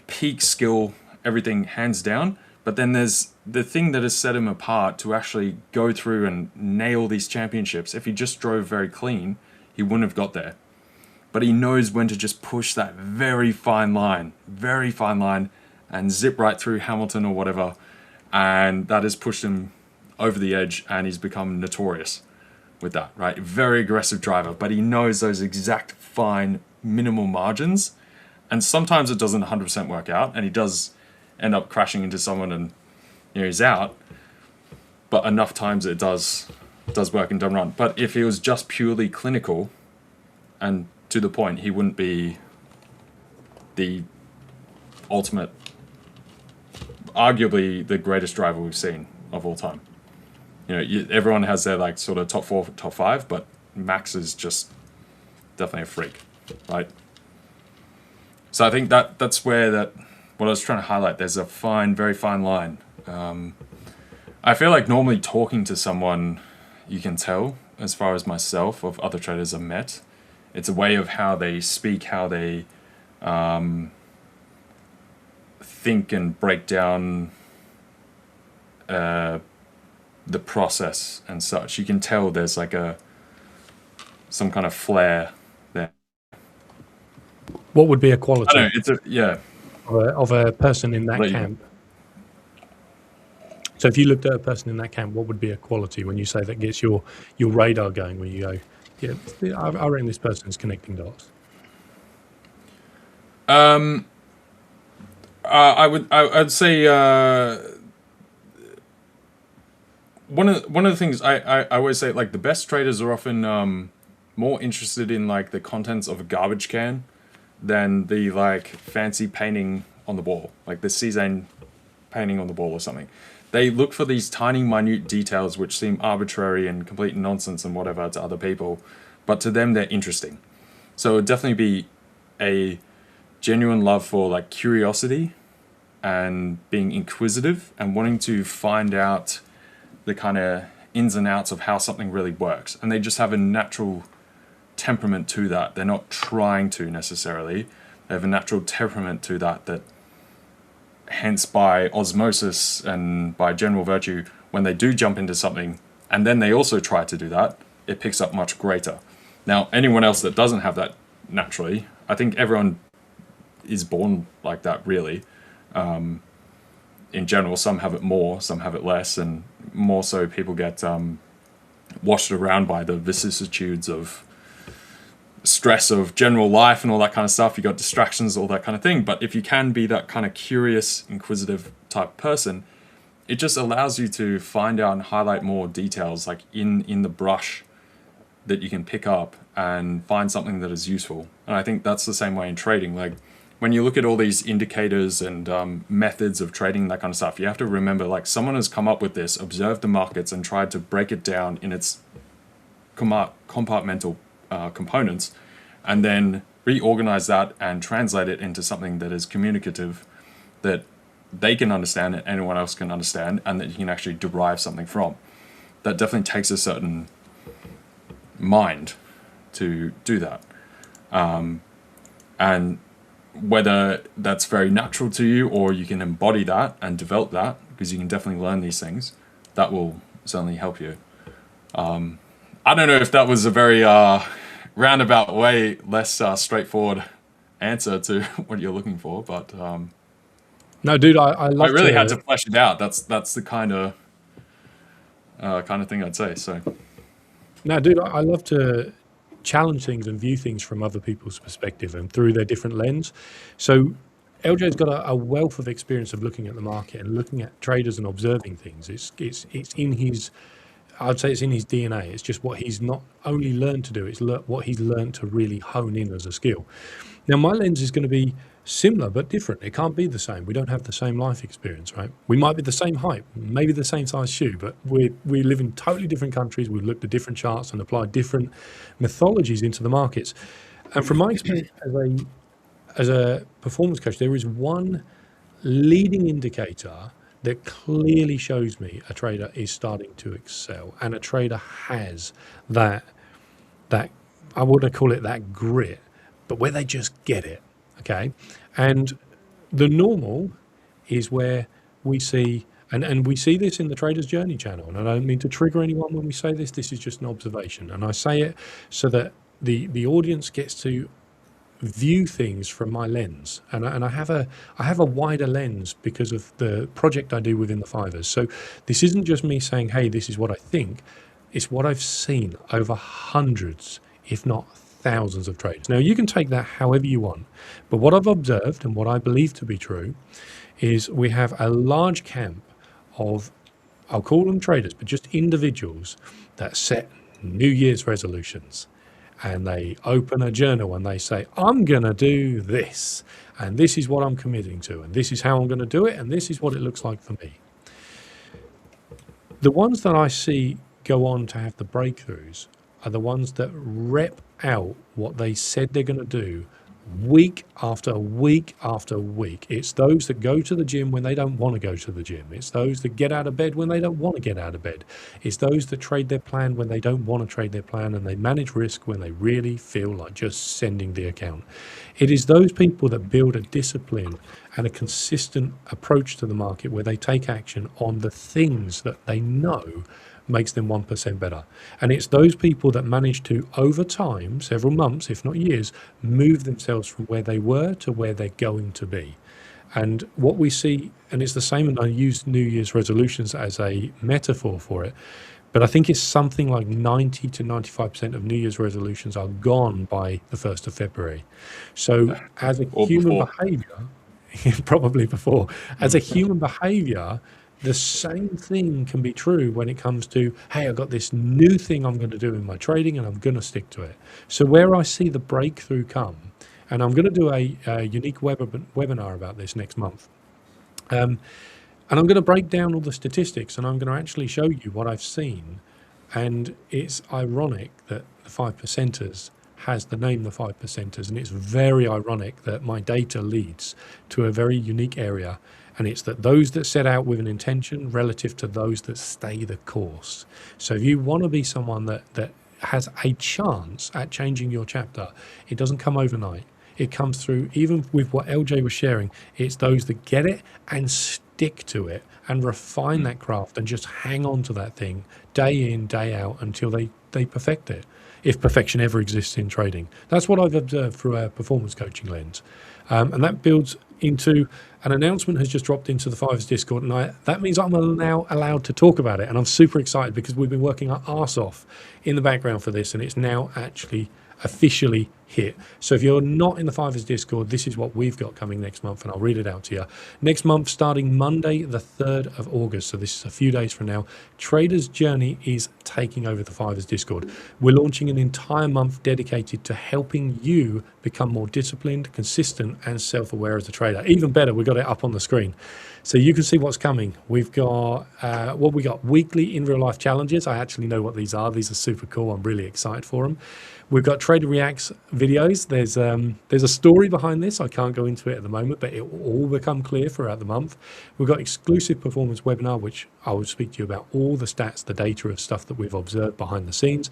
peak skill, everything hands down. But then there's the thing that has set him apart to actually go through and nail these championships. If he just drove very clean, he wouldn't have got there. But he knows when to just push that very fine line, and zip right through Hamilton or whatever. And that has pushed him over the edge, and he's become notorious with that, right? Very aggressive driver, but he knows those exact fine minimal margins. And sometimes it doesn't 100% work out, and he does end up crashing into someone and he's out. But enough times it does work and done run. But if he was just purely clinical and to the point, he wouldn't be the ultimate, arguably the greatest driver we've seen of all time. Everyone has their like sort of top 4, top 5, but Max is just definitely a freak, right? So I think that's where what I was trying to highlight, there's a very fine line. I feel like normally talking to someone, you can tell, as far as myself, of other traders I've met, it's a way of how they speak, how they think and break down the process and such. You can tell there's like some kind of flair there. What would be a quality? I don't know, of a person in that camp? So if you looked at a person in that camp, what would be a quality when you say that gets your radar going, when you go, yeah, I reckon this person is connecting dots? I'd say one of the things I always say, like, the best traders are often more interested in like the contents of a garbage can than the like fancy painting on the wall, like the Cezanne painting on the wall or something. They look for these tiny, minute details which seem arbitrary and complete nonsense and whatever to other people, but to them they're interesting. So it would definitely be a genuine love for like curiosity and being inquisitive and wanting to find out the kind of ins and outs of how something really works. And they just have a natural temperament to that. They're not trying to necessarily. They have a natural temperament to that hence by osmosis and by general virtue, when they do jump into something and then they also try to do that, it picks up much greater. Now, anyone else that doesn't have that naturally, I think everyone is born like that, really. In general, some have it more, some have it less, and more so people get washed around by the vicissitudes of stress of general life and all that kind of stuff. You got distractions, all that kind of thing. But if you can be that kind of curious, inquisitive type person, it just allows you to find out and highlight more details, like in the brush, that you can pick up and find something that is useful. And I think that's the same way in trading. Like, when you look at all these indicators and methods of trading, that kind of stuff, you have to remember, like, someone has come up with this, observed the markets and tried to break it down in its compartmental components, and then reorganize that and translate it into something that is communicative, that they can understand and anyone else can understand, and that you can actually derive something from. That definitely takes a certain mind to do that. And whether that's very natural to you or you can embody that and develop that, because you can definitely learn these things, that will certainly help you. I don't know if that was a very roundabout way, less straightforward answer to what you're looking for, but No, dude, I I love really to. had to flesh it out. That's the kind of thing I'd say. So No, dude, I love to challenge things and view things from other people's perspective and through their different lens. So LJ's got a wealth of experience of looking at the market and looking at traders and observing things. It's in his, I'd say it's in his DNA. It's just what he's not only learned to do, it's what he's learned to really hone in as a skill. Now, my lens is going to be similar but different. It can't be the same. We don't have the same life experience, right? We might be the same height, maybe the same size shoe, but we live in totally different countries. We've looked at different charts and applied different methodologies into the markets. And from my experience as a performance coach, there is one leading indicator that clearly shows me a trader is starting to excel and a trader has that I wouldn't call it that grit, but where they just get it. Okay. And the normal is where we see, and we see this in the Trader's Journey channel. And I don't mean to trigger anyone when we say this. This is just an observation. And I say it so that the audience gets to view things from my lens. And I have a wider lens because of the project I do within the 5ers. So this isn't just me saying, hey, this is what I think. It's what I've seen over hundreds, if not thousands of trades. Now, you can take that however you want, but what I've observed and what I believe to be true is we have a large camp of, I'll call them traders, but just individuals that set New Year's resolutions. And they open a journal and they say, I'm going to do this, and this is what I'm committing to, and this is how I'm going to do it, and this is what it looks like for me. The ones that I see go on to have the breakthroughs are the ones that rep out what they said they're going to do week after week after week. It's those that go to the gym when they don't want to go to the gym. It's those that get out of bed when they don't want to get out of bed. It's those that trade their plan when they don't want to trade their plan, and they manage risk when they really feel like just sending the account. It is those people that build a discipline and a consistent approach to the market where they take action on the things that they know makes them 1% better. And it's those people that manage to, over time, several months, if not years, move themselves from where they were to where they're going to be. And what we see, and it's the same, and I use New Year's resolutions as a metaphor for it, but I think it's something like 90 to 95% of New Year's resolutions are gone by the 1st of February. So as a human behavior, probably before, as a human behavior, the same thing can be true when it comes to, hey, I've got this new thing I'm going to do in my trading and I'm going to stick to it. So where I see the breakthrough come, and I'm going to do a unique webinar about this next month. And I'm going to break down all the statistics and I'm going to actually show you what I've seen. And it's ironic that the 5%ers has the name the 5%ers, and it's very ironic that my data leads to a very unique area. And it's that those that set out with an intention relative to those that stay the course. So if you want to be someone that has a chance at changing your chapter, it doesn't come overnight. It comes through, even with what LJ was sharing, it's those that get it and stick to it and refine that craft and just hang on to that thing day in, day out until they perfect it, if perfection ever exists in trading. That's what I've observed through a performance coaching lens. And that builds into an announcement has just dropped into the 5ers Discord, and that means I'm now allowed to talk about it. And I'm super excited because we've been working our arse off in the background for this, and it's now actually officially hit. So if you're not in the 5ers Discord, this is what we've got coming next month, and I'll read it out to you. Next month, starting Monday, the 3rd of August, so this is a few days from now, Trader's Journey is taking over the 5ers Discord. We're launching an entire month dedicated to helping you become more disciplined, consistent, and self-aware as a trader. Even better, we've got it up on the screen, so you can see what's coming. We've got we got weekly in real life challenges. I actually know what these are. These are super cool. I'm really excited for them. We've got Trader Reacts videos. There's a story behind this. I can't go into it at the moment, but it will all become clear throughout the month. We've got exclusive performance webinar, which I will speak to you about all the stats, the data of stuff that we've observed behind the scenes.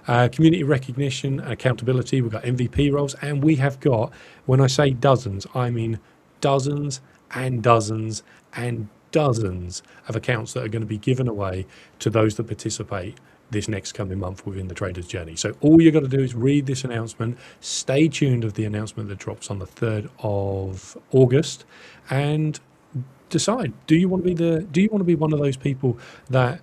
Community recognition, accountability. We've got MVP roles, and we have got, when I say dozens, I mean dozens and dozens and dozens of accounts that are going to be given away to those that participate this next coming month within the trader's journey. So all you got to do is read this announcement, stay tuned of the announcement that drops on the 3rd of August, and decide, do you want to be one of those people that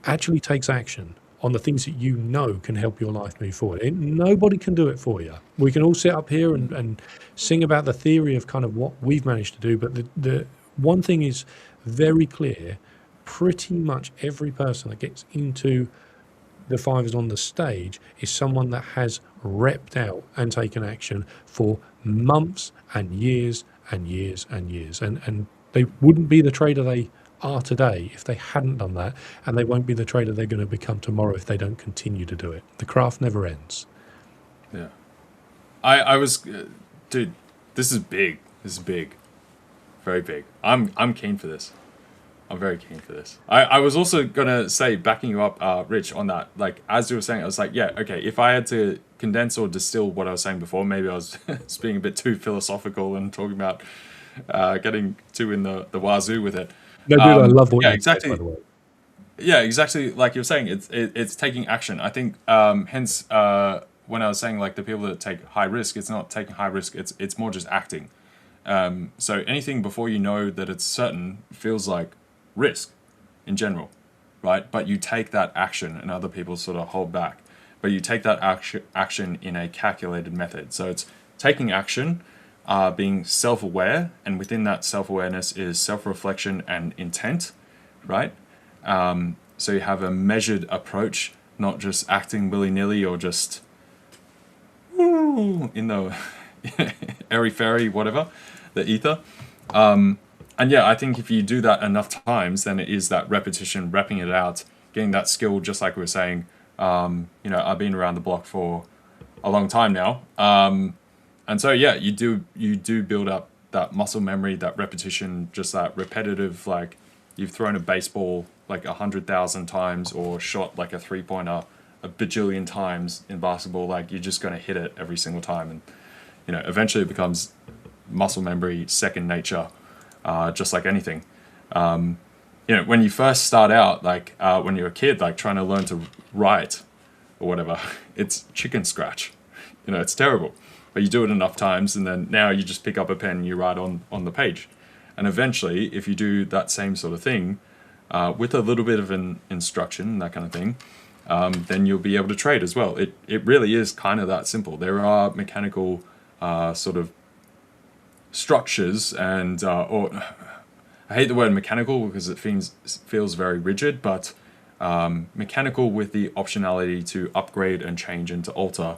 actually takes action on the things that you know can help your life move forward? Nobody can do it for you. We can all sit up here and sing about the theory of kind of what we've managed to do, but the one thing is very clear: pretty much every person that gets into the 5ers on the stage is someone that has repped out and taken action for months and years and years and years, and they wouldn't be the trader they are today if they hadn't done that, and they won't be the trader they're going to become tomorrow if they don't continue to do it. The craft never ends. Yeah. I was, dude, this is big. This is big. Very big. I'm keen for this. I'm very keen for this. I was also going to say, backing you up, Rich, on that, like, as you were saying, I was like, yeah, okay, if I had to condense or distill what I was saying before, maybe I was being a bit too philosophical and talking about getting too in the wazoo with it. No, dude, I love what yeah, you exactly. said, by the way. Yeah, exactly. Like you're saying, it's taking action. I think, hence, when I was saying, like, the people that take high risk, it's not taking high risk. It's more just acting. So anything before you know that it's certain feels like risk in general, right? But you take that action, and other people sort of hold back. But you take that action in a calculated method. So it's taking action, being self-aware, and within that self-awareness is self-reflection and intent, right? So you have a measured approach, not just acting willy-nilly or just in the airy-fairy, whatever, the ether. And yeah, I think if you do that enough times, then it is that repetition, repping it out, getting that skill, just like we were saying. I've been around the block for a long time now. And so, yeah, you do build up that muscle memory, that repetition, just that repetitive, like you've thrown a baseball like 100,000 times or shot like a three-pointer a bajillion times in basketball, like you're just going to hit it every single time. And, eventually it becomes muscle memory, second nature, just like anything. When you first start out, like when you're a kid, like trying to learn to write or whatever, it's chicken scratch. It's terrible. But you do it enough times, and then now you just pick up a pen and you write on the page. And eventually, if you do that same sort of thing, with a little bit of an instruction, that kind of thing, then you'll be able to trade as well. It really is kind of that simple. There are mechanical sort of structures and or I hate the word mechanical because it feels very rigid, but mechanical with the optionality to upgrade and change and to alter.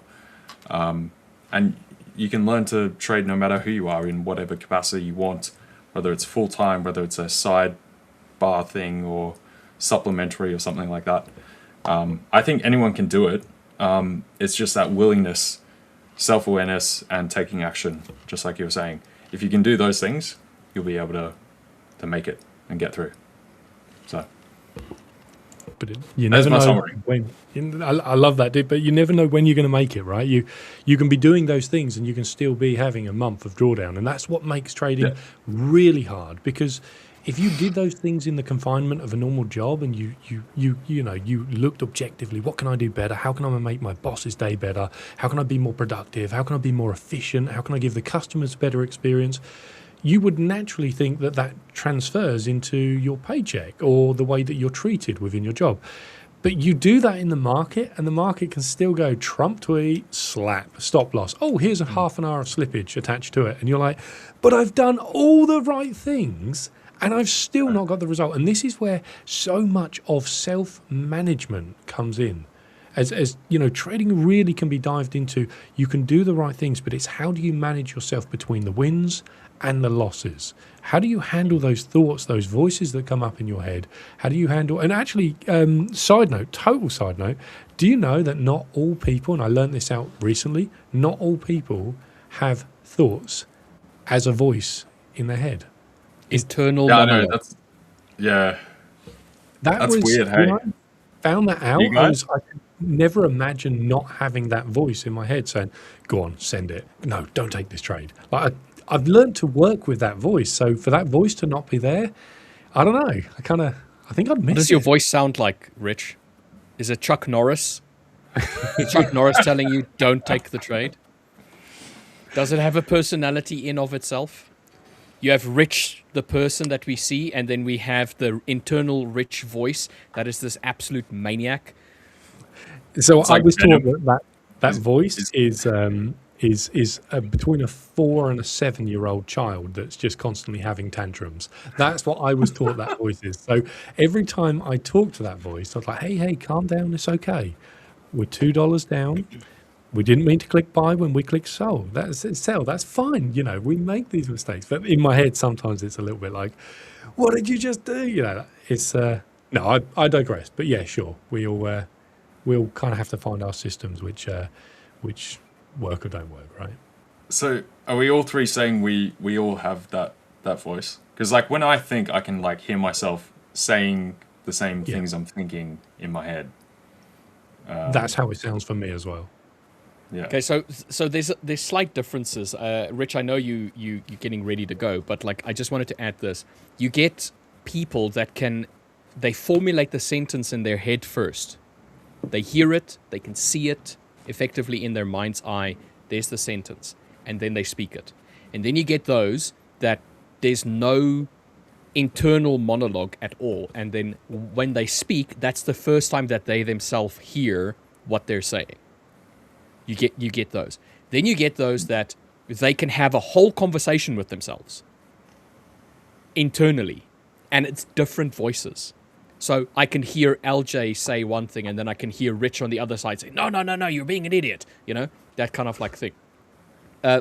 And you can learn to trade no matter who you are in whatever capacity you want, whether it's full-time, whether it's a side bar thing or supplementary or something like that. I think anyone can do it. It's just that willingness, self-awareness, and taking action, just like you were saying. If you can do those things, you'll be able to make it and get through. So, but you never know when. I love that, dude. But you never know when you're going to make it, right? You can be doing those things and you can still be having a month of drawdown, and that's what makes trading really hard. Because if you did those things in the confinement of a normal job and you looked objectively, what can I do better? How can I make my boss's day better? How can I be more productive? How can I be more efficient? How can I give the customers a better experience? You would naturally think that transfers into your paycheck or the way that you're treated within your job. But you do that in the market, and the market can still go Trump tweet, slap, stop loss. Oh, here's a half an hour of slippage attached to it. And you're like, but I've done all the right things and I've still not got the result. And this is where so much of self-management comes in. As trading really can be dived into. You can do the right things, but it's how do you manage yourself between the wins and the losses? How do you handle those thoughts, those voices that come up in your head? How do you handle, and actually, total side note, do you know that not all people, and I learned this out recently, not all people have thoughts as a voice in their head? Internal monologue. That's weird, hey? When I found that out, I could never imagine not having that voice in my head saying, go on, send it. No, don't take this trade. Like I've learned to work with that voice. So for that voice to not be there, I don't know. I think I'd miss it. What does your voice sound like, Rich? Is it Chuck Norris? Is Chuck Norris telling you don't take the trade? Does it have a personality in of itself? You have Rich, the person that we see, and then we have the internal Rich voice that is this absolute maniac. So It's I like was taught Venom. that voice is between a 4 and a 7-year-old child that's just constantly having tantrums. That's what I was taught that voice is. So every time I talk to that voice, I was like, hey, calm down, it's okay. We're $2 down. We didn't mean to click buy when we clicked sell. That's sell. That's fine. You know, we make these mistakes. But in my head, sometimes it's a little bit like, what did you just do? You know, it's no, I digress. But yeah, sure. We'll kind of have to find our systems which work or don't work, right? So are we all three saying we all have that voice? Because like when I think, I can like hear myself saying the same things I'm thinking in my head. That's how it sounds for me as well. Yeah. Okay, so there's slight differences. Rich, I know you're getting ready to go, but like I just wanted to add this. You get people that they formulate the sentence in their head first. They hear it, they can see it effectively in their mind's eye. There's the sentence, and then they speak it. And then you get those that there's no internal monologue at all, and then when they speak, that's the first time that they themselves hear what they're saying. You get those. Then you get those that they can have a whole conversation with themselves internally, and it's different voices. So I can hear LJ say one thing, and then I can hear Rich on the other side say, no, you're being an idiot. You know, that kind of like thing.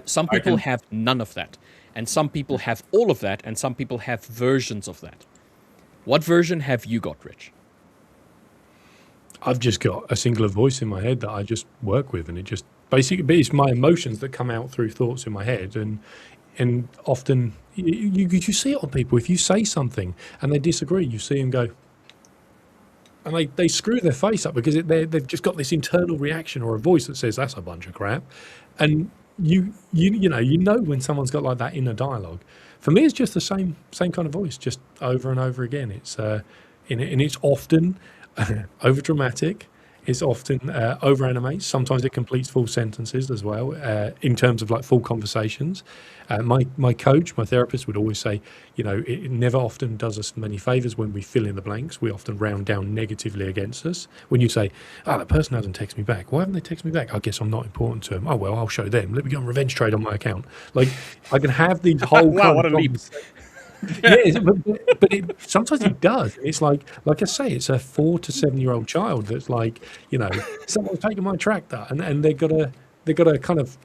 Some people have none of that, and some people have all of that, and some people have versions of that. What version have you got, Rich? I've just got a singular voice in my head that I just work with, and it just basically it's my emotions that come out through thoughts in my head, and often you see it on people. If you say something and they disagree, you see them go, and they screw their face up because they've just got this internal reaction or a voice that says that's a bunch of crap, and you know when someone's got like that inner dialogue. For me, it's just the same kind of voice, just over and over again. It's and it's often over dramatic. It's often over animates. Sometimes it completes full sentences as well, in terms of like full conversations. My coach, my therapist would always say, you know, it never often does us many favors when we fill in the blanks. We often round down negatively against us. When you say, that person hasn't texted me back. Why haven't they texted me back? I guess I'm not important to them. Oh, well, I'll show them. Let me go on revenge trade on my account. Like, I can have these whole Wow, what a leap. Yeah, but sometimes it does. It's like I say, it's a 4 to 7-year-old child that's like, you know, someone's taken my tractor, and they've got to kind of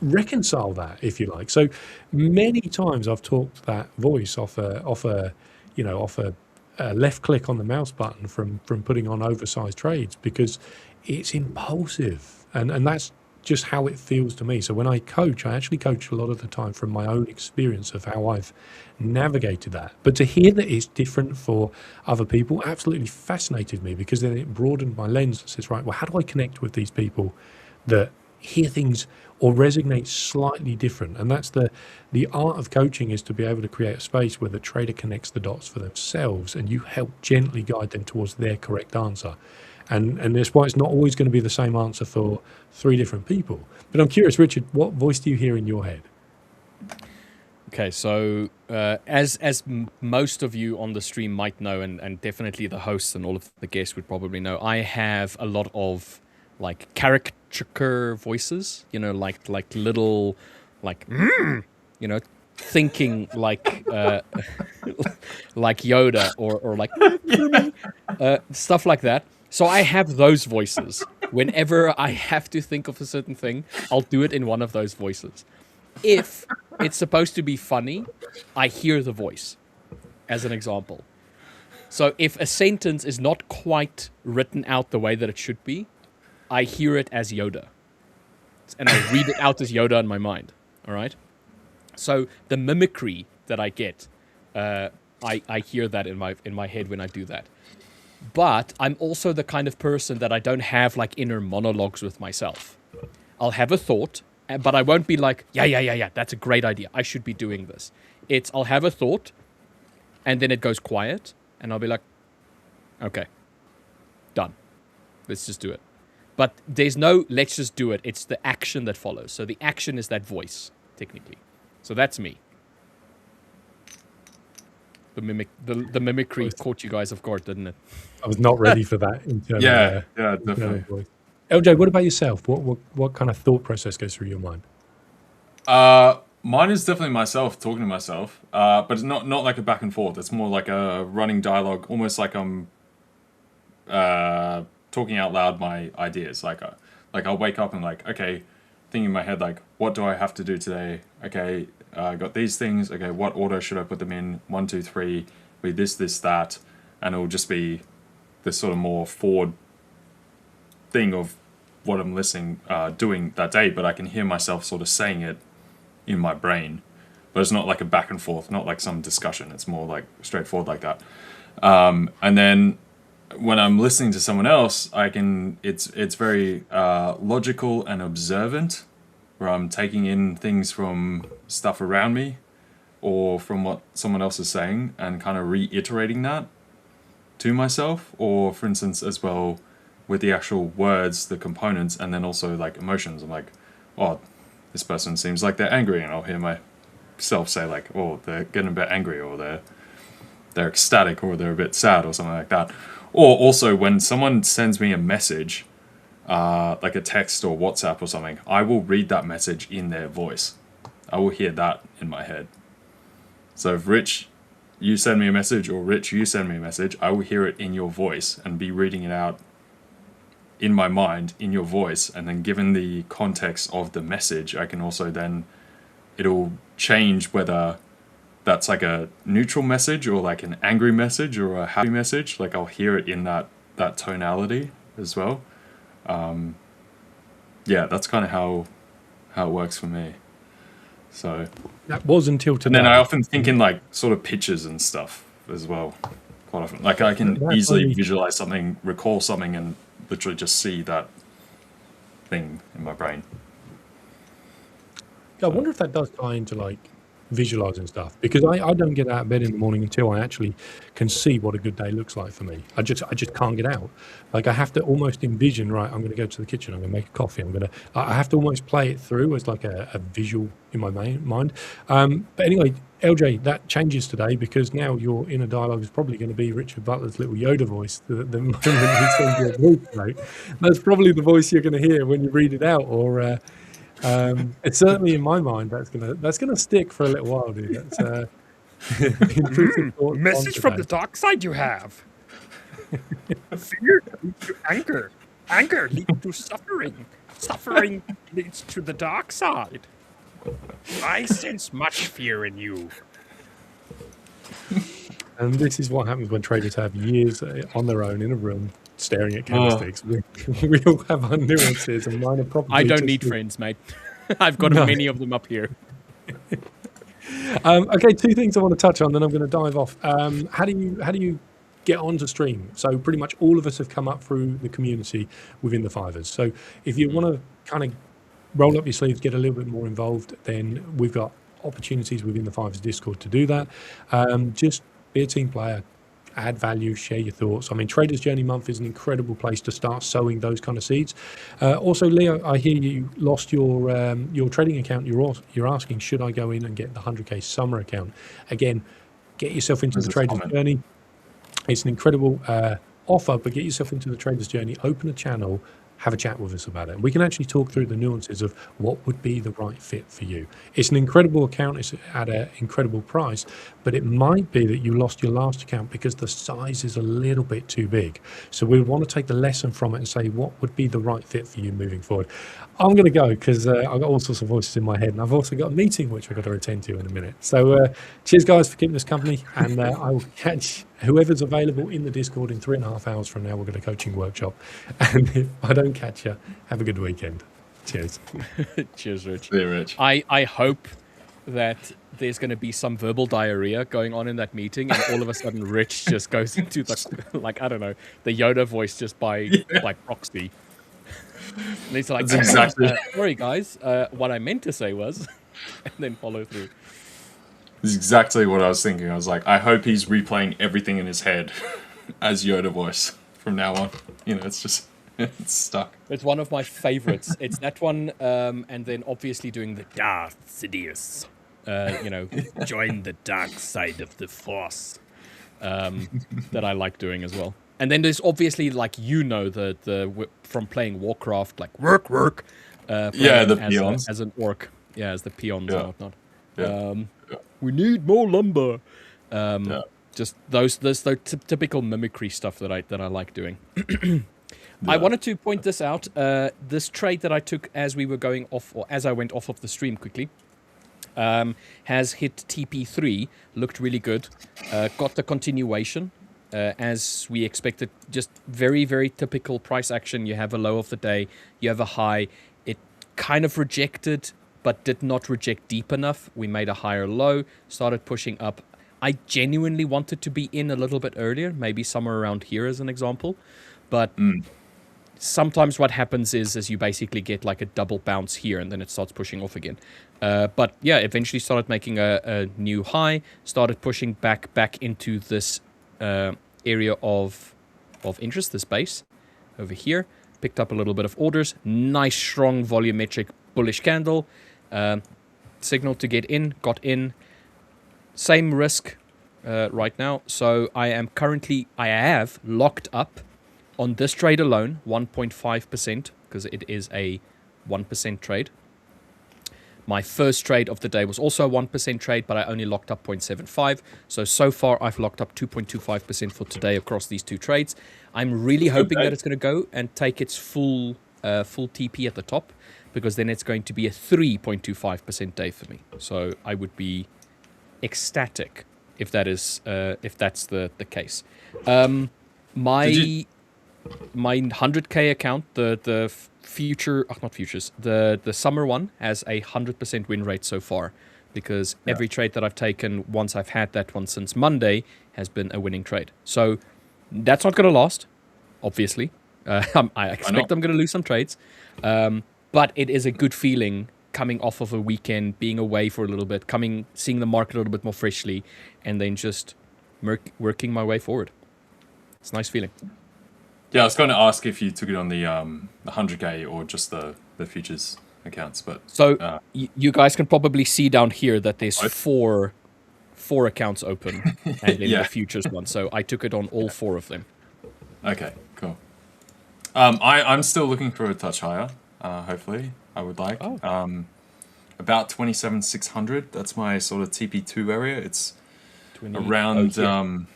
reconcile that, if you like. So many times I've talked that voice off a left click on the mouse button from putting on oversized trades, because it's impulsive, and that's just how it feels to me. So when I actually coach a lot of the time from my own experience of how I've navigated that. But to hear that it's different for other people absolutely fascinated me, because then it broadened my lens and says, right, well, how do I connect with these people that hear things or resonate slightly different? And that's the art of coaching, is to be able to create a space where the trader connects the dots for themselves, and you help gently guide them towards their correct answer. And that's why it's not always going to be the same answer for 3 different people. But I'm curious, Richard, what voice do you hear in your head? Okay, so as most of you on the stream might know, and definitely the hosts and all of the guests would probably know, I have a lot of like caricature voices, you know, like little, like, you know, thinking like like Yoda or like stuff like that. So I have those voices. Whenever I have to think of a certain thing, I'll do it in one of those voices. If it's supposed to be funny, I hear the voice, as an example. So if a sentence is not quite written out the way that it should be, I hear it as Yoda. And I read it out as Yoda in my mind. All right? So the mimicry that I get, I hear that in my head when I do that. But I'm also the kind of person that I don't have like inner monologues with myself. I'll have a thought, but I won't be like, yeah, that's a great idea. I should be doing this. I'll have a thought, and then it goes quiet, and I'll be like, okay, done. Let's just do it. But there's no let's just do it. It's the action that follows. So the action is that voice, technically. So that's me. The mimicry caught you guys off guard, didn't it? I was not ready for that internal, Yeah, internal definitely. voice. LJ, what about yourself? What kind of thought process goes through your mind? Mine is definitely myself talking to myself, but it's not like a back and forth. It's more like a running dialogue, almost like I'm talking out loud my ideas. Like I'll wake up and like, okay, thinking in my head like, what do I have to do today? Okay, I got these things. Okay, what order should I put them in? 1, 2, 3. With this, that, and it'll just be this sort of more forward thing of what I'm doing that day. But I can hear myself sort of saying it in my brain. But it's not like a back and forth, not like some discussion. It's more like straightforward like that. And then when I'm listening to someone else, it's very logical and observant, where I'm taking in things from stuff around me or from what someone else is saying and kind of reiterating that to myself, or for instance as well with the actual words, the components, and then also like emotions. I'm like, oh, this person seems like they're angry, and I'll hear myself say like, oh, they're getting a bit angry, or they're ecstatic, or they're a bit sad, or something like that. Or also when someone sends me a message, like a text or WhatsApp or something, I will read that message in their voice. I will hear that in my head. So if Rich, you send me a message, or Rich, you send me a message, I will hear it in your voice and be reading it out in my mind, in your voice. And then given the context of the message, I can also then, it'll change whether that's like a neutral message or like an angry message or a happy message. Like I'll hear it in that tonality as well. Yeah, that's kind of how it works for me. So That was until today. and then I often think in like sort of pictures and stuff as well. Quite often, like I can That's easily only- visualize something, recall something, and literally just see that thing in my brain. I wonder if that does tie into like visualizing stuff, because I don't get out of bed in the morning until I actually can see what a good day looks like for me. I just can't get out. Like I have to almost envision, right, I'm going to go to the kitchen, I'm going to make a coffee, I have to almost play it through as like a visual in my mind. But anyway, LJ, that changes today, because now your inner dialogue is probably going to be Richard Butler's little Yoda voice. The moment he sends you a voice note, that's probably the voice you're going to hear when you read it out, or it's certainly in my mind that's gonna stick for a little while, dude. That's intrusive thoughts on Message from the today. dark side you have. Fear leads to anger. Anger leads to suffering. Suffering leads to the dark side. I sense much fear in you. And this is what happens when traders have years on their own in a room staring at candlesticks. We all have our nuances, and mine are probably. I don't just need the- friends, mate. I've got No. many of them up here. Okay, two things I want to touch on, then I'm going to dive off. How do you get onto stream? So pretty much all of us have come up through the community within the 5ers. So if you want to kind of roll up your sleeves, get a little bit more involved, then we've got opportunities within the 5ers Discord to do that. Just be a team player, add value, share your thoughts. I mean, Traders Journey Month is an incredible place to start sowing those kind of seeds. Also, Leo, I hear you lost your trading account. You're asking, should I go in and get the 100K summer account? Again, get yourself into There's the a Traders comment. Journey. It's an incredible offer, but get yourself into the Traders Journey, open a channel, have a chat with us about it. We can actually talk through the nuances of what would be the right fit for you. It's an incredible account. It's at an incredible price, but it might be that you lost your last account because the size is a little bit too big. So we want to take the lesson from it and say, what would be the right fit for you moving forward? I'm going to go because I've got all sorts of voices in my head, and I've also got a meeting which I've got to attend to in a minute. So cheers, guys, for keeping us company, and I will catch whoever's available in the Discord in 3.5 hours from now. We've got a coaching workshop, and if I don't catch you, have a good weekend. Cheers. Cheers, Rich. Yeah, Rich. I hope that there's going to be some verbal diarrhea going on in that meeting, and all of a sudden Rich just goes into the, like, I don't know, the Yoda voice just by proxy. And he's like, That's exactly- sorry guys, what I meant to say was, and then follow through. This is exactly what I was thinking. I was like, I hope he's replaying everything in his head as Yoda voice from now on. You know, it's just It's stuck. It's one of my favorites. It's that one, and then obviously doing the Darth Sidious. Join the dark side of the Force. That I like doing as well. And then there's obviously the from playing Warcraft, like work. The peons as an orc. Yeah, as the peons and whatnot. Yeah. We need more lumber. Just those typical mimicry stuff that I like doing. I wanted to point this out. This trade that I took as we were going off, or as I went off of the stream quickly, has hit TP3, looked really good. Got the continuation as we expected. Just very, very typical price action. You have a low of the day, you have a high. It kind of rejected, but did not reject deep enough. We made a higher low, started pushing up. I genuinely wanted to be in a little bit earlier, maybe somewhere around here as an example. But sometimes what happens is you basically get like a double bounce here and then it starts pushing off again. But yeah, eventually started making a new high, started pushing back into this area of interest, this base over here. Picked up a little bit of orders. Nice, strong, volumetric, bullish candle. Signal to get in, got in. Same risk right now. So I have locked up on this trade alone, 1.5%, because it is a 1% trade. My first trade of the day was also a 1% trade, but I only locked up 0.75. So far, I've locked up 2.25% for today across these two trades. I'm really hoping that it's going to go and take its full TP at the top, because then it's going to be a 3.25% day for me. So I would be ecstatic if that's the case. My 100k account, the future, not futures, the summer one has a 100% win rate so far, because every trade that I've taken once I've had that one since Monday has been a winning trade. So that's not going to last, obviously. I expect I'm going to lose some trades, but it is a good feeling coming off of a weekend, being away for a little bit, seeing the market a little bit more freshly, and then just working my way forward. It's a nice feeling. Yeah, I was going to ask if you took it on the 100k or just the futures accounts, but so you guys can probably see down here that there's four accounts open, and then the futures one. So I took it on all four of them. Okay, cool. I'm still looking for a touch higher. Hopefully, I would like about 27,600. That's my sort of TP2 area. It's around.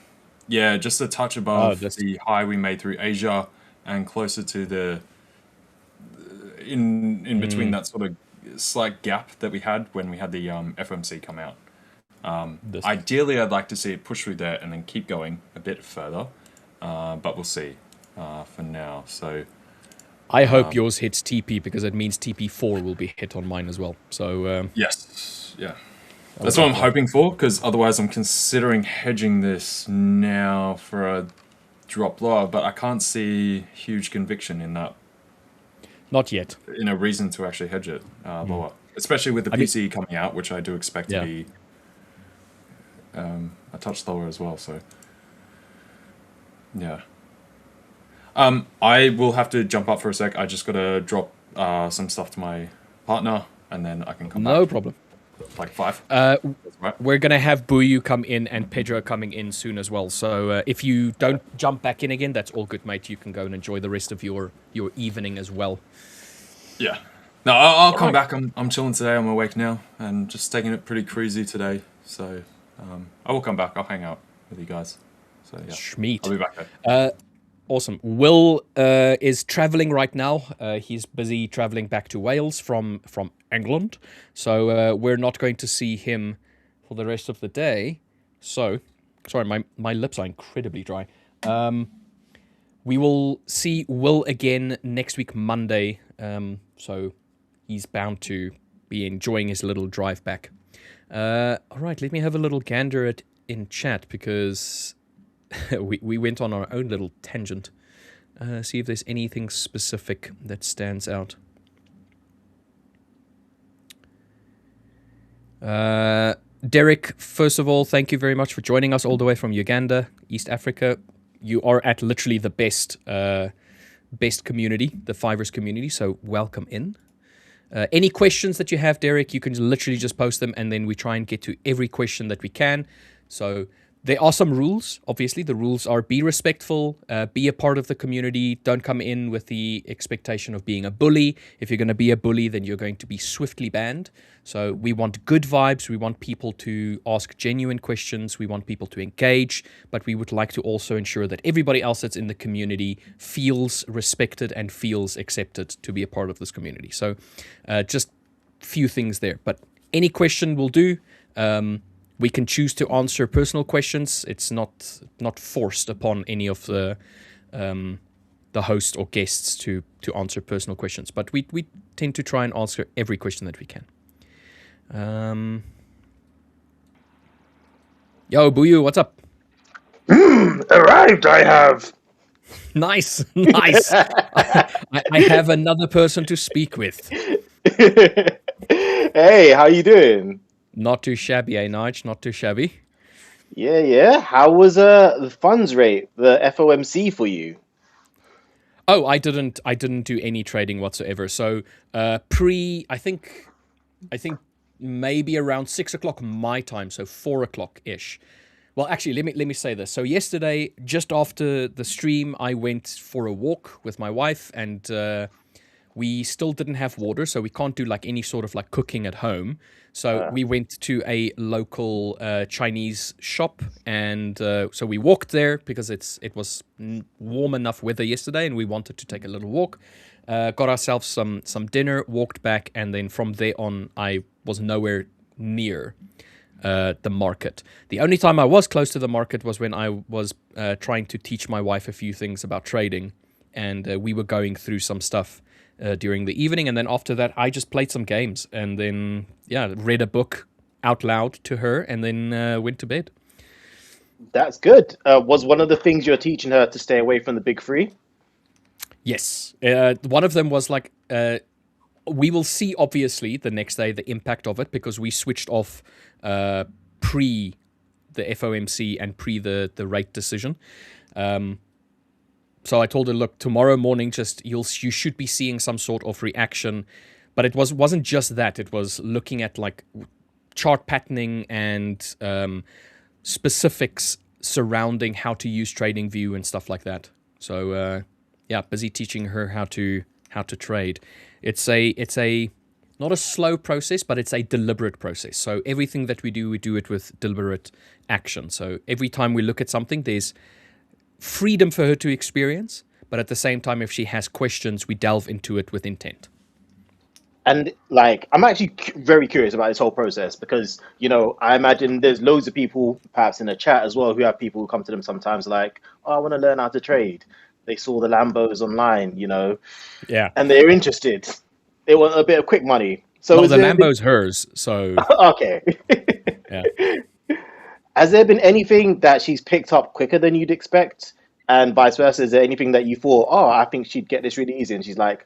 Just a touch above the high we made through Asia, and closer to the in between that sort of slight gap that we had when we had the FOMC come out. Ideally, I'd like to see it push through there and then keep going a bit further, but we'll see for now. So I hope yours hits TP, because it means TP4 will be hit on mine as well. So yes, yeah. That's what I'm hoping for, because otherwise I'm considering hedging this now for a drop lower, but I can't see huge conviction in that. Not yet. In a reason to actually hedge it lower, especially with the PCE coming out, which I do expect to be a touch lower as well. So, yeah. I will have to jump up for a sec. I just got to drop some stuff to my partner, and then I can come back. No problem. Like 5. We're going to have Buyu come in and Pedro coming in soon as well. So if you don't jump back in again, that's all good, mate. You can go and enjoy the rest of your evening as well. Yeah. No, I'll come back. I'm chilling today. I'm awake now and just taking it pretty crazy today. So I will come back. I'll hang out with you guys. So yeah. Schmeat. I'll be back there. Awesome. Will is traveling right now. He's busy traveling back to Wales from England. So we're not going to see him for the rest of the day. So, sorry, my lips are incredibly dry. We will see Will again next week, Monday. So he's bound to be enjoying his little drive back. All right, let me have a little gander in chat, because we went on our own little tangent. See if there's anything specific that stands out. Derek, first of all, thank you very much for joining us all the way from Uganda, East Africa. You are at literally the best best community, the 5ers community. So welcome in. Any questions that you have, Derek, you can literally just post them, and then we try and get to every question that we can. So there are some rules. Obviously, the rules are be respectful, be a part of the community. Don't come in with the expectation of being a bully. If you're going to be a bully, then you're going to be swiftly banned. So we want good vibes. We want people to ask genuine questions. We want people to engage, but we would like to also ensure that everybody else that's in the community feels respected and feels accepted to be a part of this community. So just few things there, but any question will do. We can choose to answer personal questions. It's not forced upon any of the host or guests to answer personal questions, but we tend to try and answer every question that we can. Yo, Buyu, what's up? Arrived, I have. Nice, nice. I have another person to speak with. Hey, how you doing? Not too shabby, eh, Nige? Not too shabby. Yeah. How was the funds rate, the FOMC for you? Oh, I didn't do any trading whatsoever. So I think maybe around 6 o'clock my time, so 4 o'clock ish. Well, actually, let me say this. So yesterday, just after the stream, I went for a walk with my wife, and we still didn't have water, so we can't do like any sort of like cooking at home. So we went to a local Chinese shop, and so we walked there because it was warm enough weather yesterday, and we wanted to take a little walk. Got ourselves some dinner, walked back, and then from there on, I was nowhere near the market. The only time I was close to the market was when I was trying to teach my wife a few things about trading, and we were going through some stuff during the evening, and then after that I just played some games, and then read a book out loud to her, and then went to bed. That's good. Was one of the things you're teaching her to stay away from the big three? Yes. One of them was like, we will see obviously the next day the impact of it, because we switched off pre the FOMC and pre the rate decision. So I told her, look, tomorrow morning, you should be seeing some sort of reaction, but it wasn't just that. It was looking at like chart patterning and specifics surrounding how to use TradingView and stuff like that. So busy teaching her how to trade. It's a not a slow process, but it's a deliberate process. So everything that we do it with deliberate action. So every time we look at something, there's freedom for her to experience, but at the same time, if she has questions, we delve into it with intent. And like, I'm actually very curious about this whole process because, I imagine there's loads of people, perhaps in the chat as well, who have people who come to them sometimes like, oh, I want to learn how to trade. They saw the Lambos online, Yeah. and they're interested. They want a bit of quick money. So well, the Lambo's hers, so... Okay. Yeah. Has there been anything that she's picked up quicker than you'd expect? And vice versa, is there anything that you thought, oh, I think she'd get this really easy, and she's like,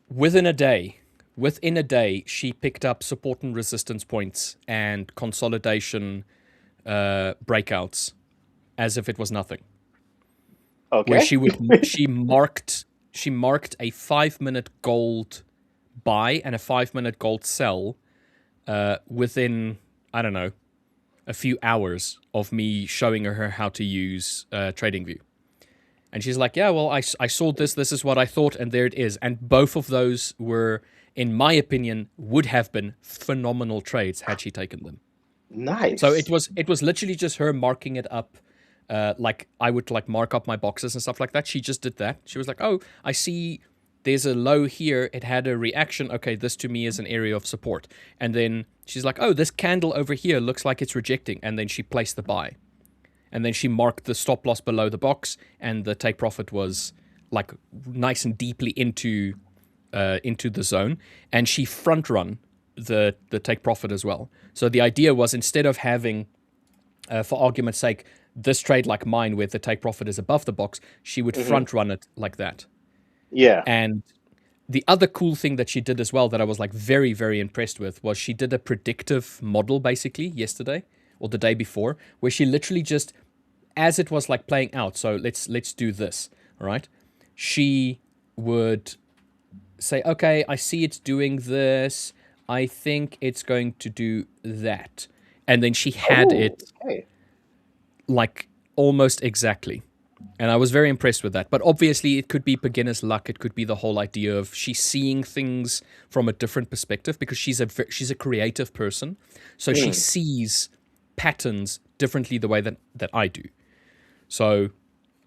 Within a day, she picked up support and resistance points and consolidation breakouts as if it was nothing. Okay. Where she marked a 5-minute gold buy and a 5-minute gold sell within, I don't know, a few hours of me showing her how to use TradingView. And she's like, yeah, well, I saw this is what I thought, and there it is. And both of those were, in my opinion, would have been phenomenal trades had she taken them. Nice. So it was literally just her marking it up, like I would like mark up my boxes and stuff like that. She just did that. She was like, oh, I see there's a low here. It had a reaction. Okay, this to me is an area of support. And then she's like, oh, this candle over here looks like it's rejecting. And then she placed the buy. And then she marked the stop loss below the box, and the take profit was like nice and deeply into the zone. And she front run the take profit as well. So the idea was, instead of having, for argument's sake, this trade like mine where the take profit is above the box, she would front run it like that. Yeah. And the other cool thing that she did as well that I was like very, very impressed with was she did a predictive model basically yesterday or the day before, where she literally just, as it was like playing out, so let's do this, all right? she would say, okay, I see it's doing this. I think it's going to do that. And then she had it Okay. like almost exactly. And I was very impressed with that. But obviously, it could be beginner's luck. It could be the whole idea of she's seeing things from a different perspective because she's a creative person. So she sees patterns differently the way that I do. So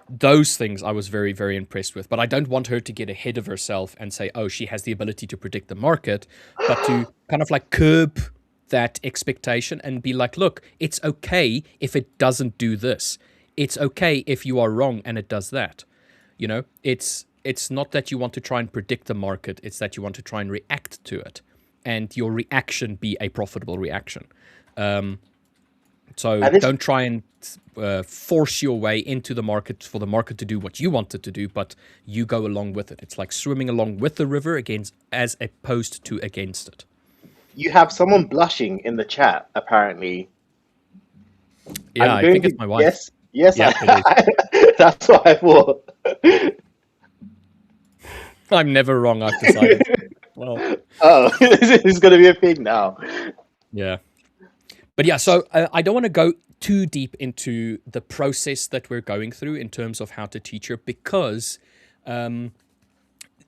those things I was very, very impressed with. But I don't want her to get ahead of herself and say, oh, she has the ability to predict the market, but to kind of like curb that expectation and be like, look, it's okay if it doesn't do this. It's okay if you are wrong and it does that. You know, it's not that you want to try and predict the market. It's that you want to try and react to it, and your reaction be a profitable reaction. So don't try and force your way into the market for the market to do what you want it to do, but you go along with it. It's like swimming along with the river as opposed to against it. You have someone blushing in the chat, apparently. Yeah, I think it's my wife. Yes, Yeah, that's what I thought. I'm never wrong, I've decided. Well, Oh, it's going to be a thing now. yeah. But yeah, so I don't want to go too deep into the process that we're going through in terms of how to teach her, because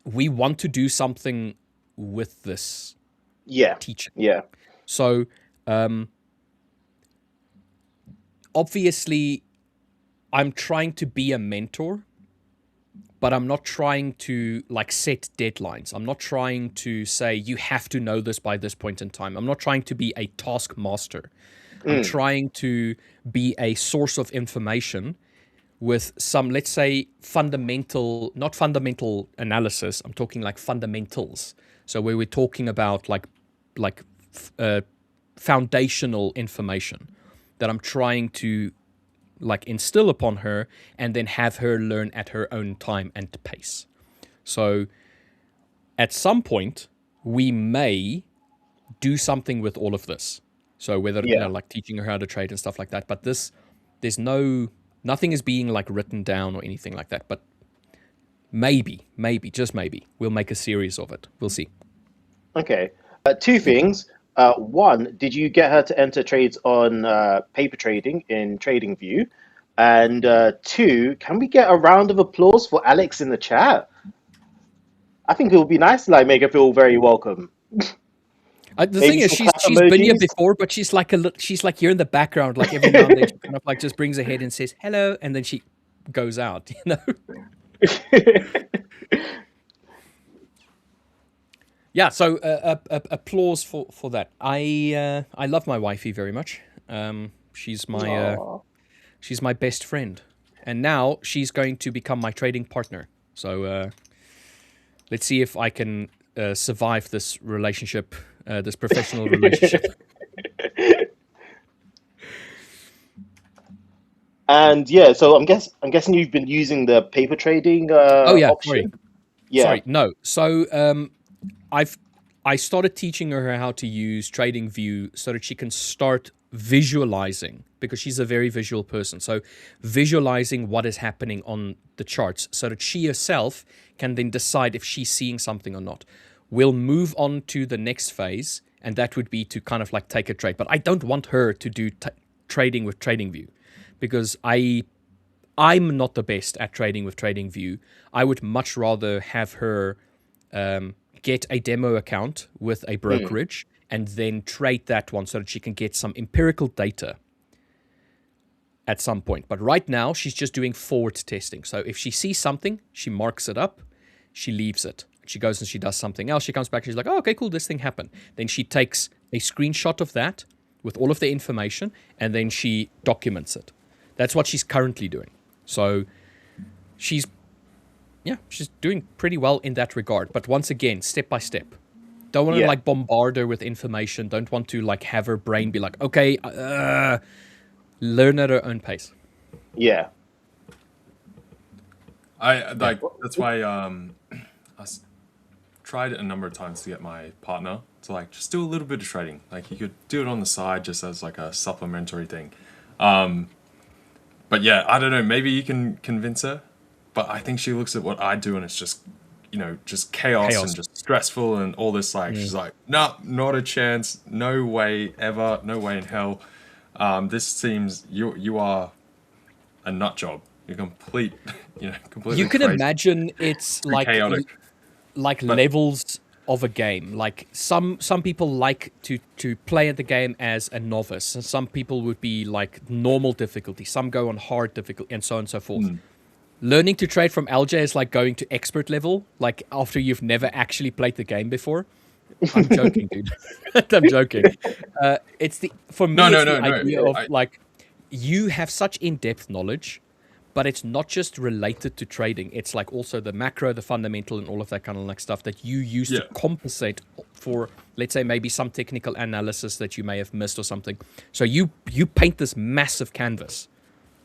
we want to do something with this teaching. Yeah. So obviously, I'm trying to be a mentor, but I'm not trying to like set deadlines. I'm not trying to say you have to know this by this point in time. I'm not trying to be a taskmaster. I'm trying to be a source of information with some, let's say, not fundamental analysis. I'm talking like fundamentals. So where we're talking about like foundational information that I'm trying to like instill upon her and then have her learn at her own time and pace. So at some point we may do something with all of this. So whether you know, like teaching her how to trade and stuff like that, but nothing is being like written down or anything like that. But maybe, just maybe, we'll make a series of it. We'll see. Okay. Two things. One, did you get her to enter trades on paper trading in TradingView? And two, can we get a round of applause for Alex in the chat? I think it would be nice to like make her feel very welcome. The thing is, she's been here before, but she's like here in the background, like every now and then she kind of like just brings her head and says hello, and then she goes out, you know. Yeah, so applause for that. I love my wifey very much. She's my best friend, and now she's going to become my trading partner. So let's see if I can survive this relationship, this professional relationship. And yeah, so I'm guessing you've been using the paper trading option. Sorry, no. So I started teaching her how to use TradingView so that she can start visualizing, because she's a very visual person. So visualizing what is happening on the charts so that she herself can then decide if she's seeing something or not. We'll move on to the next phase, and that would be to kind of like take a trade. But I don't want her to do trading with TradingView, because I'm not the best at trading with TradingView. I would much rather have her get a demo account with a brokerage and then trade that one so that she can get some empirical data at some point. But right now, she's just doing forward testing. So if she sees something, she marks it up, she leaves it. She goes and she does something else. She comes back, she's like, oh, okay, cool, this thing happened. Then she takes a screenshot of that with all of the information, and then she documents it. That's what she's currently doing. So she's doing pretty well in that regard. But once again, step by step. Don't want to like bombard her with information. Don't want to like have her brain be like, okay, learn at her own pace. Yeah. That's why I tried a number of times to get my partner to like just do a little bit of trading. Like you could do it on the side just as like a supplementary thing. But yeah, I don't know. Maybe you can convince her. but I think she looks at what I do and it's just, just chaos and just stressful and all this. Like, she's like, no, not a chance. No way ever. No way in hell. This seems, you are a nut job. You're completely You can crazy. imagine it's like chaotic. Levels of a game. Like some people like to play at the game as a novice, and some people would be like normal difficulty. Some go on hard difficulty, and so on and so forth. Learning to trade from LJ is like going to expert level, like after you've never actually played the game before. I'm joking, dude. I'm joking. It's for me. It's the idea of like you have such in-depth knowledge, but it's not just related to trading. It's like also the macro, the fundamental, and all of that kind of like stuff that you use to compensate for, let's say, maybe some technical analysis that you may have missed or something. So you paint this massive canvas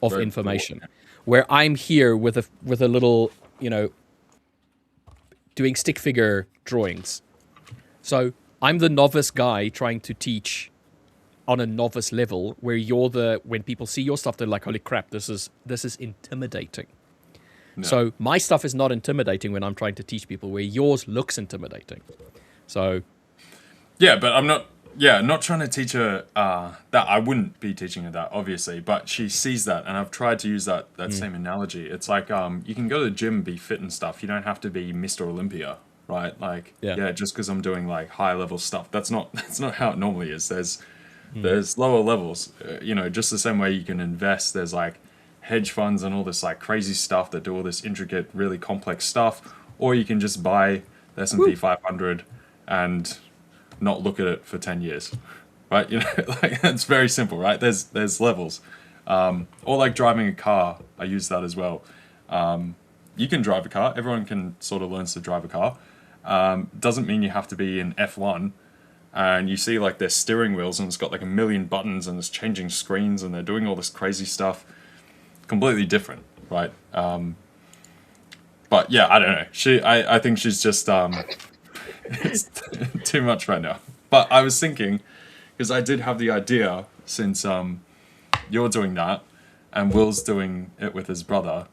of information, where I'm here with a little, doing stick figure drawings. So I'm the novice guy trying to teach on a novice level, where when people see your stuff, they're like, holy crap, this is intimidating. No. So my stuff is not intimidating when I'm trying to teach people, where yours looks intimidating. So yeah, but I'm not trying to teach her that. I wouldn't be teaching her that, obviously, but she sees that, and I've tried to use that same analogy. It's like you can go to the gym and be fit and stuff. You don't have to be Mr. Olympia, right? Like just because I'm doing like high level stuff, that's not how it normally is. There's lower levels, just the same way you can invest. There's like hedge funds and all this like crazy stuff that do all this intricate, really complex stuff, or you can just buy the S&P 500 and not look at it for 10 years, right? Like it's very simple, right? There's levels, or like driving a car. I use that as well. You can drive a car. Everyone can sort of learn to drive a car. Doesn't mean you have to be in F1. And you see like their steering wheels and it's got like a million buttons and it's changing screens and they're doing all this crazy stuff. Completely different, right? But yeah, I don't know. I think she's just it's too much right now. But I was thinking, because I did have the idea, since you're doing that and Will's doing it with his brother,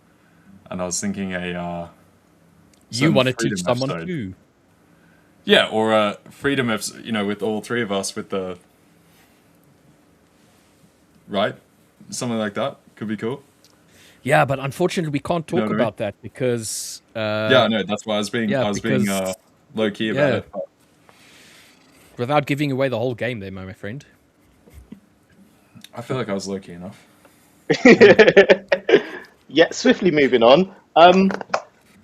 and I was thinking you want to teach someone too. Yeah, or freedom of, with all three of us with the... Right? Something like that. Could be cool. Yeah, but unfortunately we can't talk about that because... yeah, no, that's why I was being low-key about it. But... Without giving away the whole game there, my friend. I feel like I was low-key enough. Yeah, swiftly moving on.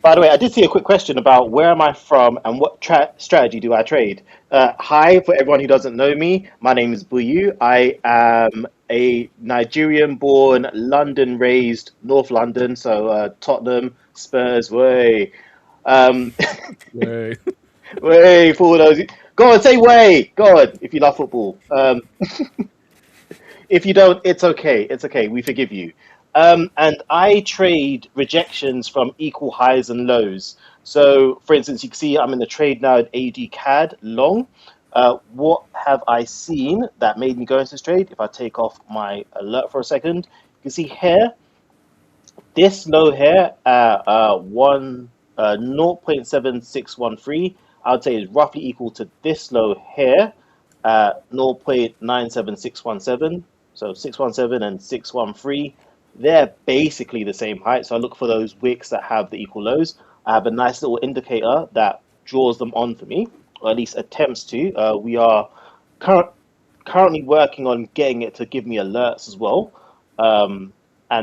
By the way, I did see a quick question about where am I from and what strategy do I trade. Hi, for everyone who doesn't know me, my name is Buyu. I am a Nigerian-born, London-raised, North London, so Tottenham, Spurs, way. Way. Way, for those. Go on, say way. Go on, if you love football. If you don't, it's okay. It's okay. We forgive you. And I trade rejections from equal highs and lows. So, for instance, you can see I'm in the trade now at AD CAD long. What have I seen that made me go into this trade? If I take off my alert for a second, you can see here, this low here at 0.7613, I would say is roughly equal to this low here at 0.97617. So 617 and 613. They're basically the same height, so I look for those wicks that have the equal lows. I have a nice little indicator that draws them on for me, or at least attempts to. We are currently working on getting it to give me alerts as well, and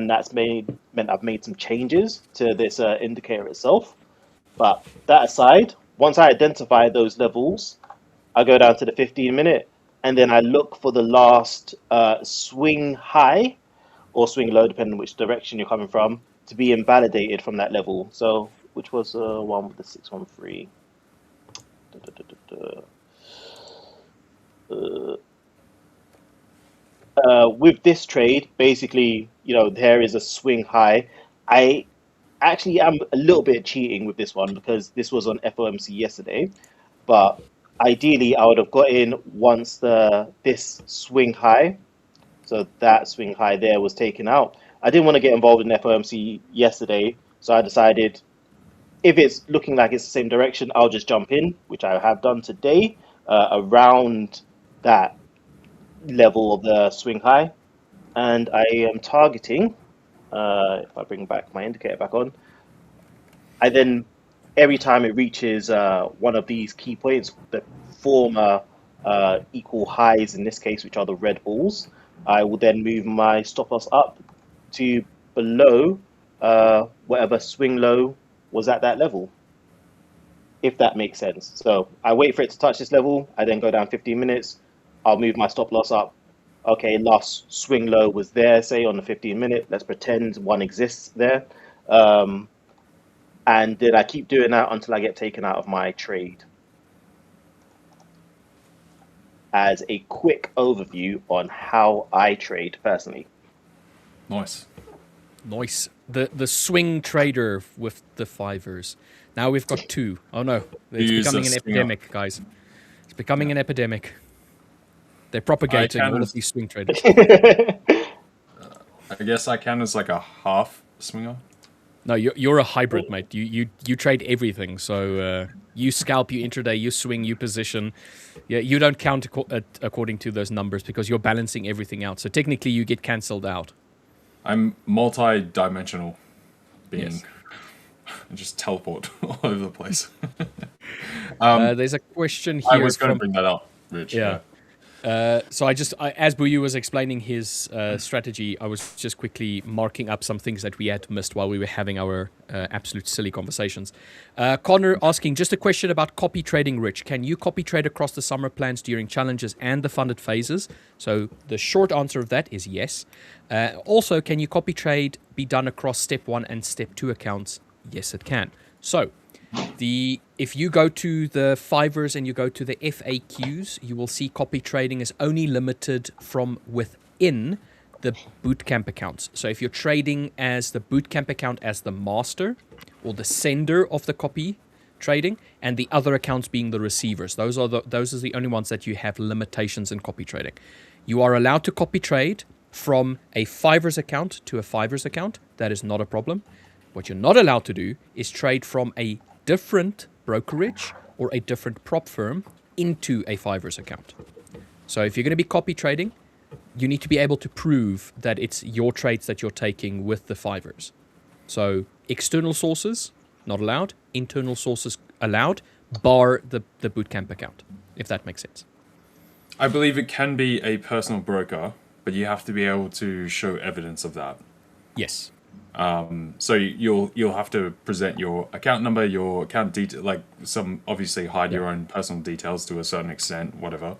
that's meant I've made some changes to this indicator itself. But that aside, once I identify those levels, I go down to the 15-minute, and then I look for the last swing high or swing low, depending on which direction you're coming from, to be invalidated from that level. So, which was one with the 613. With this trade, basically, there is a swing high. I actually am a little bit cheating with this one because this was on FOMC yesterday, but ideally I would have got in once this swing high. So that swing high there was taken out. I didn't want to get involved in FOMC yesterday So I decided if it's looking like it's the same direction, I'll just jump in, which I have done today, around that level of the swing high. And I am targeting, if I bring back my indicator back on, I then, every time it reaches one of these key points, the former equal highs in this case, which are the red balls, I will then move my stop loss up to below whatever swing low was at that level, if that makes sense. So I wait for it to touch this level, I then go down 15 minutes, I'll move my stop loss up. Okay, last swing low was there, say on the 15-minute, let's pretend one exists there. And then I keep doing that until I get taken out of my trade. As a quick overview on how I trade personally. Nice. Nice. The swing trader with the 5ers. Now we've got two. Oh no, it's Use becoming a an stinger. epidemic, guys. It's becoming an epidemic. They're propagating all of these swing traders. I guess I count as like a half swinger. No, you're a hybrid, mate. You trade everything. So you scalp, you intraday, you swing, you position. Yeah, you don't count according to those numbers because you're balancing everything out. So technically, you get cancelled out. I'm multi-dimensional being. Yes. I just teleport all over the place. There's a question here. I was going to from, bring that up, Rich. Yeah. So as Buyu was explaining his strategy, I was just quickly marking up some things that we had missed while we were having our absolute silly conversations. Connor asking, just a question about copy trading, Rich. Can you copy trade across the summer plans during challenges and the funded phases? So the short answer of that is yes. Also, can you copy trade be done across step 1 and step 2 accounts? Yes, it can. So if you go to the 5ers and you go to the FAQs, you will see copy trading is only limited from within the bootcamp accounts. So if you're trading as the bootcamp account as the master or the sender of the copy trading, and the other accounts being the receivers, those are the only ones that you have limitations in copy trading. You are allowed to copy trade from a 5ers account to a 5ers account. That is not a problem. What you're not allowed to do is trade from a different brokerage or a different prop firm into a 5ers account. So if you're going to be copy trading, you need to be able to prove that it's your trades that you're taking with the 5ers. So external sources, not allowed. Internal sources allowed, bar the bootcamp account, if that makes sense. I believe it can be a personal broker, but you have to be able to show evidence of that. Yes. So you'll have to present your account number, your account detail, like some obviously hide your own personal details to a certain extent, whatever.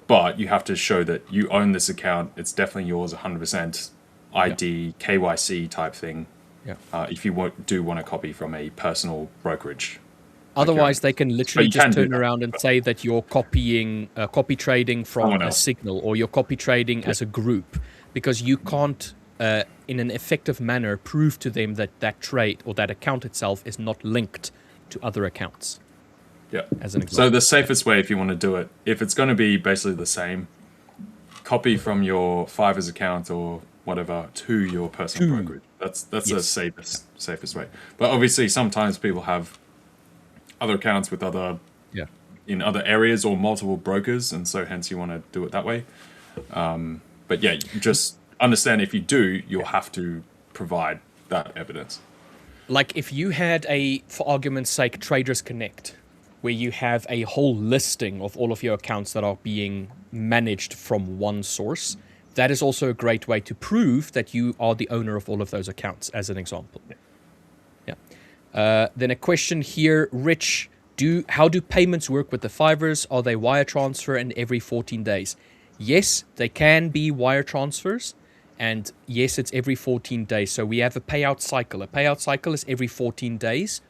But you have to show that you own this account. It's definitely yours, 100% ID, KYC type thing. Yeah. If you do want to copy from a personal brokerage. Otherwise, they can literally just turn that, around and say that you're copy trading from Someone a else. signal, or you're copy trading as a group, because you can't, in an effective manner, prove to them that that trade or that account itself is not linked to other accounts. Yeah. As an example. So the safest way, if you want to do it, if it's going to be basically the same, copy from your 5ers account or whatever to your personal brokerage. That's the safest way. But obviously, sometimes people have other accounts with in other areas or multiple brokers, and so hence you want to do it that way. But yeah, just understand if you do, you'll have to provide that evidence. Like if you had for argument's sake, Traders Connect, where you have a whole listing of all of your accounts that are being managed from one source, that is also a great way to prove that you are the owner of all of those accounts, as an example. Yeah. Then a question here, Rich, how do payments work with the 5ers? Are they wire transfer and every 14 days? Yes, they can be wire transfers. And yes, it's every 14 days. So we have a payout cycle. A payout cycle is every 14 days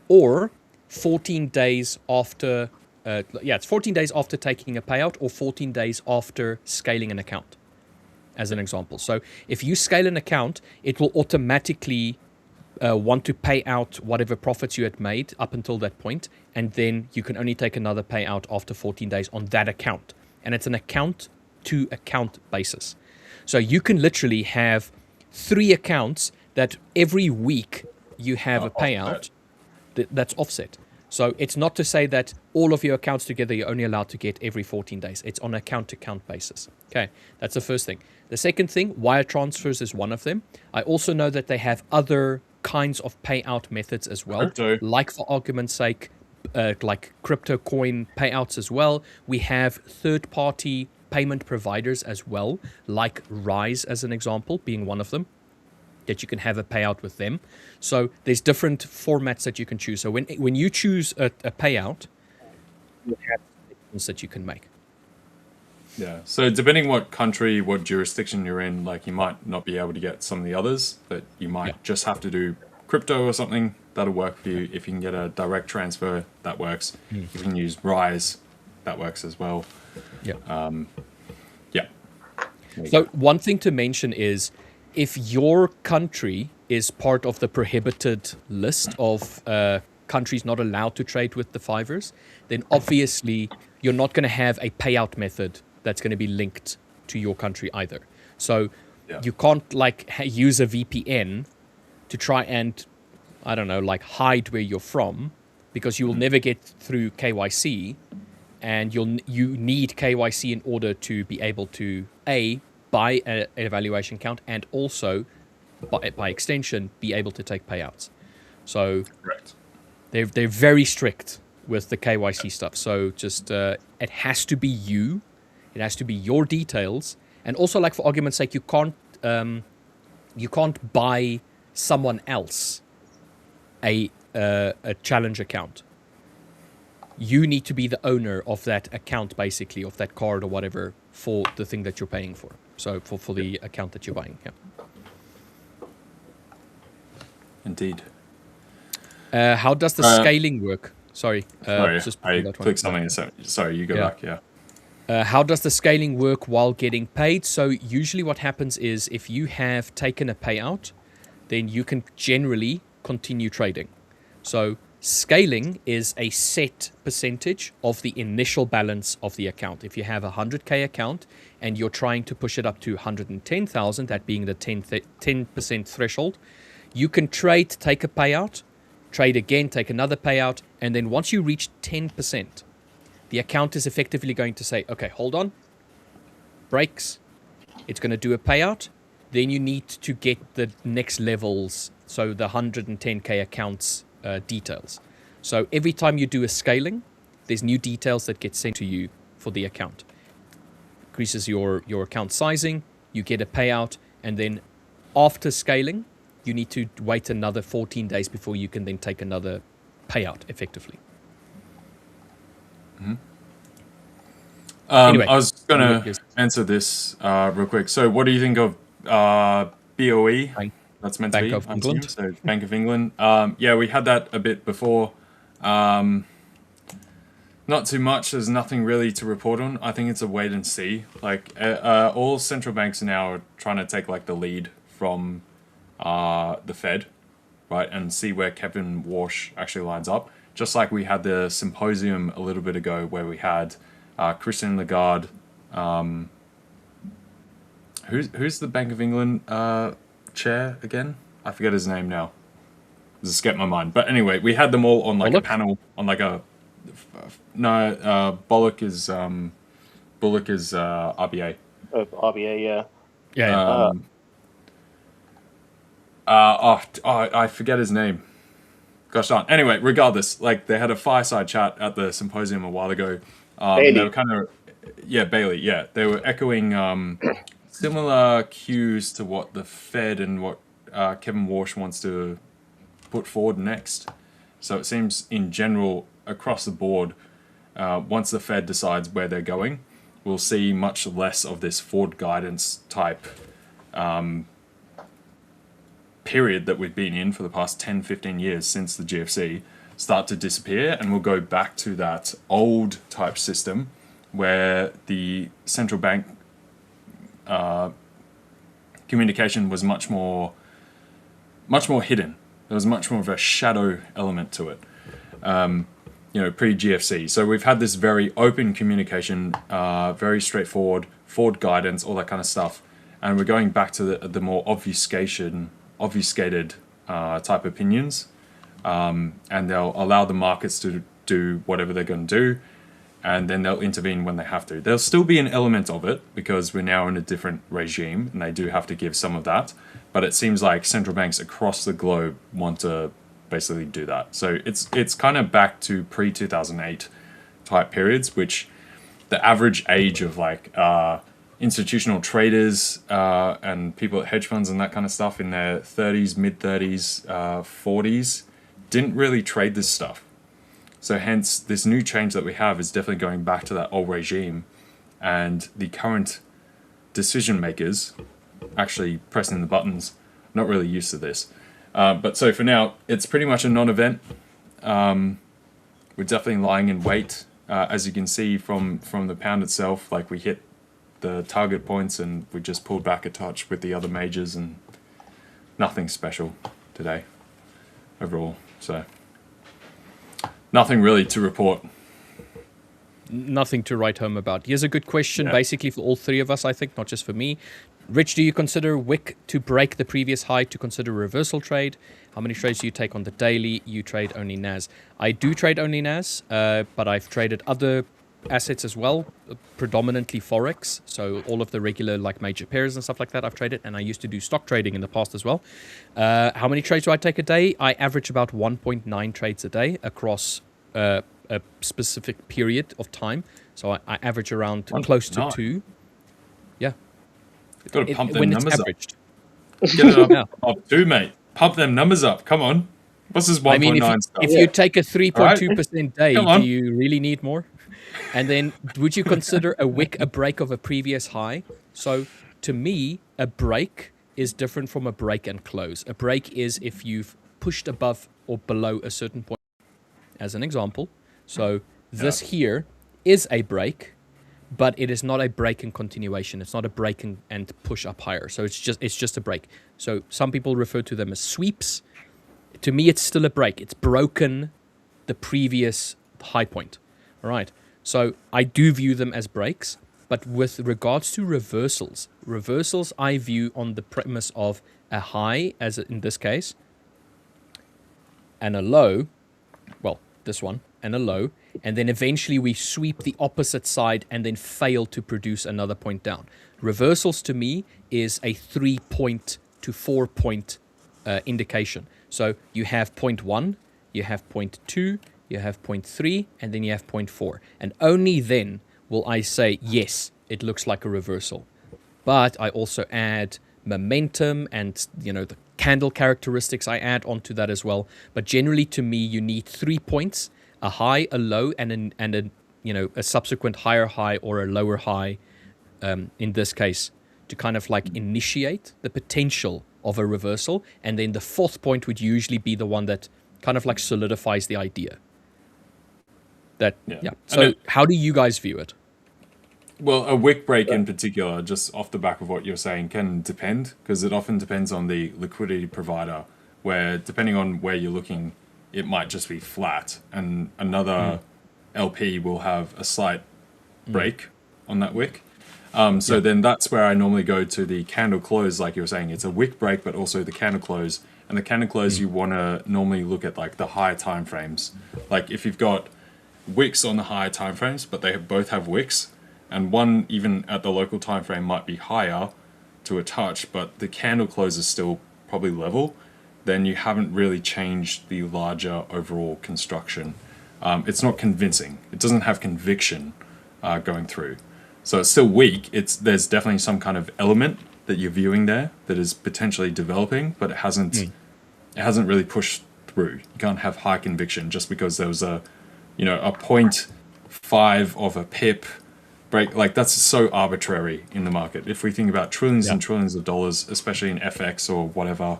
or 14 days after, it's 14 days after taking a payout or 14 days after scaling an account, as an example. So if you scale an account, it will automatically want to pay out whatever profits you had made up until that point. And then you can only take another payout after 14 days on that account. And it's an account to account basis. So you can literally have 3 accounts that every week you have a offset. payout that's offset. So it's not to say that all of your accounts together you're only allowed to get every 14 days. It's on a account-to-account basis. Okay, that's the first thing. The second thing, wire transfers is one of them. I also know that they have other kinds of payout methods as well, Crypto. like for argument's sake, like crypto coin payouts as well. We have third-party payment providers as well, like Rise as an example, being one of them, that you can have a payout with them. So there's different formats that you can choose. So when you choose a payout, you have selections that you can make. Yeah. So depending what country, what jurisdiction you're in, like you might not be able to get some of the others, but you might just have to do crypto or something. That'll work for you. If you can get a direct transfer, that works. If you can use Rise, that works as well. Yeah. Yeah. There you So go. one thing to mention is if your country is part of the prohibited list of countries not allowed to trade with the 5ers, then obviously you're not going to have a payout method that's going to be linked to your country either. So you can't like use a VPN to try and, I don't know, like hide where you're from, because you will never get through KYC, and you need KYC in order to be able to buy an evaluation account, and also by extension be able to take payouts. So Correct. they're very strict with the KYC stuff. So just it has to be you, it has to be your details, and also like for argument's sake, you can't buy someone else a challenge account. You need to be the owner of that account, basically, of that card or whatever, for the thing that you're paying for. So for the account that you're buying. Yeah. Indeed. How does the scaling work? Sorry. Sorry, just I that one. clicked something. Sorry, you go back. Yeah. How does the scaling work while getting paid? So usually what happens is if you have taken a payout, then you can generally continue trading. So scaling is a set percentage of the initial balance of the account. If you have a 100K account and you're trying to push it up to 110,000, that being the 10% threshold, you can trade, take a payout, trade again, take another payout, and then once you reach 10%, the account is effectively going to say, okay, hold on, breaks, it's going to do a payout, then you need to get the next levels, so the 110K accounts details. So every time you do a scaling, there's new details that get sent to you for the account. Increases your account sizing, you get a payout, and then after scaling, you need to wait another 14 days before you can then take another payout effectively. Anyway, I was going to answer this real quick. So what do you think of BOE? That's meant Bank to be, of I'm England. assuming. So Bank of England. Yeah, we had that a bit before. Not too much. There's nothing really to report on. I think it's a wait and see. Like all central banks now are trying to take like the lead from the Fed, right, and see where Kevin Walsh actually lines up. Just like we had the symposium a little bit ago where we had Christine Lagarde. Who's the Bank of England chair again? I forget his name now. It's escaped my mind. But anyway, we had them all on like a panel on like a Bullock is RBA. RBA, yeah. Yeah. I forget his name. Gosh darn. Anyway, regardless, like they had a fireside chat at the symposium a while ago. Bailey. They were kind of, Bailey. Yeah, they were echoing similar cues to what the Fed and what Kevin Walsh wants to put forward next. So it seems in general across the board, once the Fed decides where they're going, we'll see much less of this forward guidance type period that we've been in for the past 10, 15 years since the GFC start to disappear, and we'll go back to that old type system where the central bank communication was much more hidden. There was much more of a shadow element to it, pre-GFC. So we've had this very open communication, very straightforward, forward guidance, all that kind of stuff. And we're going back to the more obfuscation obfuscated type opinions, and they'll allow the markets to do whatever they're going to do, and then they'll intervene when they have to. There'll still be an element of it because we're now in a different regime, and they do have to give some of that. But it seems like central banks across the globe want to basically do that. So it's kind of back to pre-2008 type periods, which the average age of like institutional traders and people at hedge funds and that kind of stuff in their 30s, mid-30s, 40s didn't really trade this stuff. So hence, this new change that we have is definitely going back to that old regime, and the current decision makers actually pressing the buttons, not really used to this. But so for now, it's pretty much a non-event. We're definitely lying in wait. As you can see from the pound itself, like we hit the target points and we just pulled back a touch with the other majors, and nothing special today overall. So nothing really to report. Nothing to write home about. Here's a good question, basically for all three of us, I think, not just for me. Rich, do you consider wick to break the previous high to consider a reversal trade? How many trades do you take on the daily? You trade only NAS. I do trade only NAS, but I've traded other assets as well, predominantly Forex. So all of the regular like major pairs and stuff like that I've traded, and I used to do stock trading in the past as well. How many trades do I take a day? I average about 1.9 trades a day across a specific period of time. So I average around close to 2. Yeah. Got to pump them when it's numbers averaged. up. Get it up too, mate. Pump them numbers up. Come on. What's this 1.9 I mean, stuff? if you take a 3.2% day, Come on. do you really need more? And then would you consider a wick a break of a previous high? So to me, a break is different from a break and close. A break is if you've pushed above or below a certain point, as an example. So this here is a break, but it is not a break in continuation. It's not a break and push up higher. So it's just a break. So some people refer to them as sweeps. To me, it's still a break. It's broken the previous high point. All right. So I do view them as breaks. But with regards to reversals I view on the premise of a high, as in this case, and a low, well, this one, and a low, and then eventually we sweep the opposite side and then fail to produce another point down. Reversals to me is a 3-point to 4-point indication. So you have point 1, you have point 2, you have point 3, and then you have point 4. And only then will I say, yes, it looks like a reversal. But I also add momentum and, the candle characteristics I add onto that as well. But generally to me, you need 3 points, a high, a low, and a subsequent higher high or a lower high, in this case, to kind of like initiate the potential of a reversal. And then the 4th point would usually be the one that kind of like solidifies the idea. So how do you guys view it? Well, a wick break in particular, just off the back of what you're saying, can depend, because it often depends on the liquidity provider, where depending on where you're looking, it might just be flat, and another LP will have a slight break on that wick. So then that's where I normally go to the candle close, like you were saying. It's a wick break, but also the candle close. And the candle close, you want to normally look at like the higher time frames. Like if you've got wicks on the higher time frames, but they both have wicks, and one even at the local time frame might be higher to a touch, but the candle close is still probably level, then you haven't really changed the larger overall construction. It's not convincing. It doesn't have conviction going through. So it's still weak. There's definitely some kind of element that you're viewing there that is potentially developing, but it hasn't really pushed through. You can't have high conviction just because there was a 0.5 of a pip break. Like that's so arbitrary in the market. If we think about trillions and trillions of dollars, especially in FX or whatever,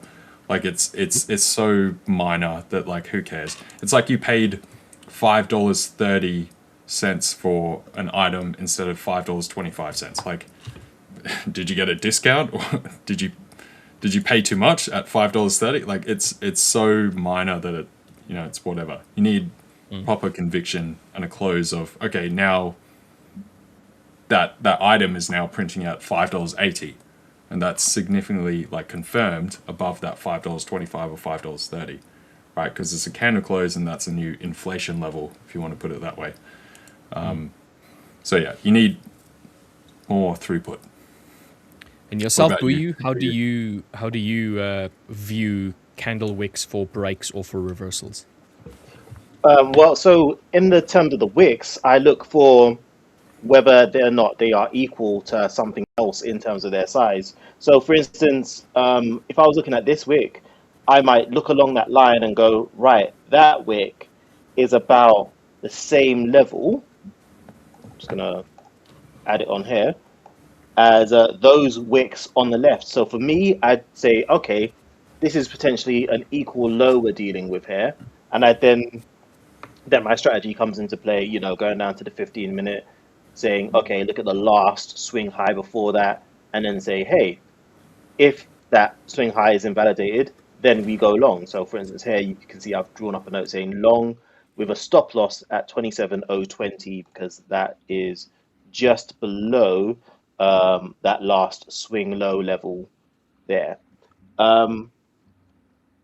like it's so minor that like who cares? It's like you paid $5.30 for an item instead of $5.25. Like, did you get a discount, or did you pay too much at $5.30? Like it's so minor that it it's whatever. You need proper conviction and a close of, okay, now that item is now printing out $5.80. and that's significantly like confirmed above that $5.25 or $5.30, right? Because it's a candle close, and that's a new inflation level, if you want to put it that way. So yeah, you need more throughput. And yourself, What about you? Buyu, how do you view candle wicks for breaks or for reversals? Well, so in the terms of the wicks, I look for whether they are equal to something else in terms of their size. So, for instance, if I was looking at this wick, I might look along that line and go, right, that wick is about the same level. I'm just gonna add it on here as those wicks on the left. So for me, I'd say, okay, this is potentially an equal low we're dealing with here, and I then my strategy comes into play, you know, going down to the 15-minute, saying, okay, look at the last swing high before that, and then say, hey, if that swing high is invalidated, then we go long. So for instance, here you can see I've drawn up a note saying long with a stop loss at 27.020, because that is just below that last swing low level there.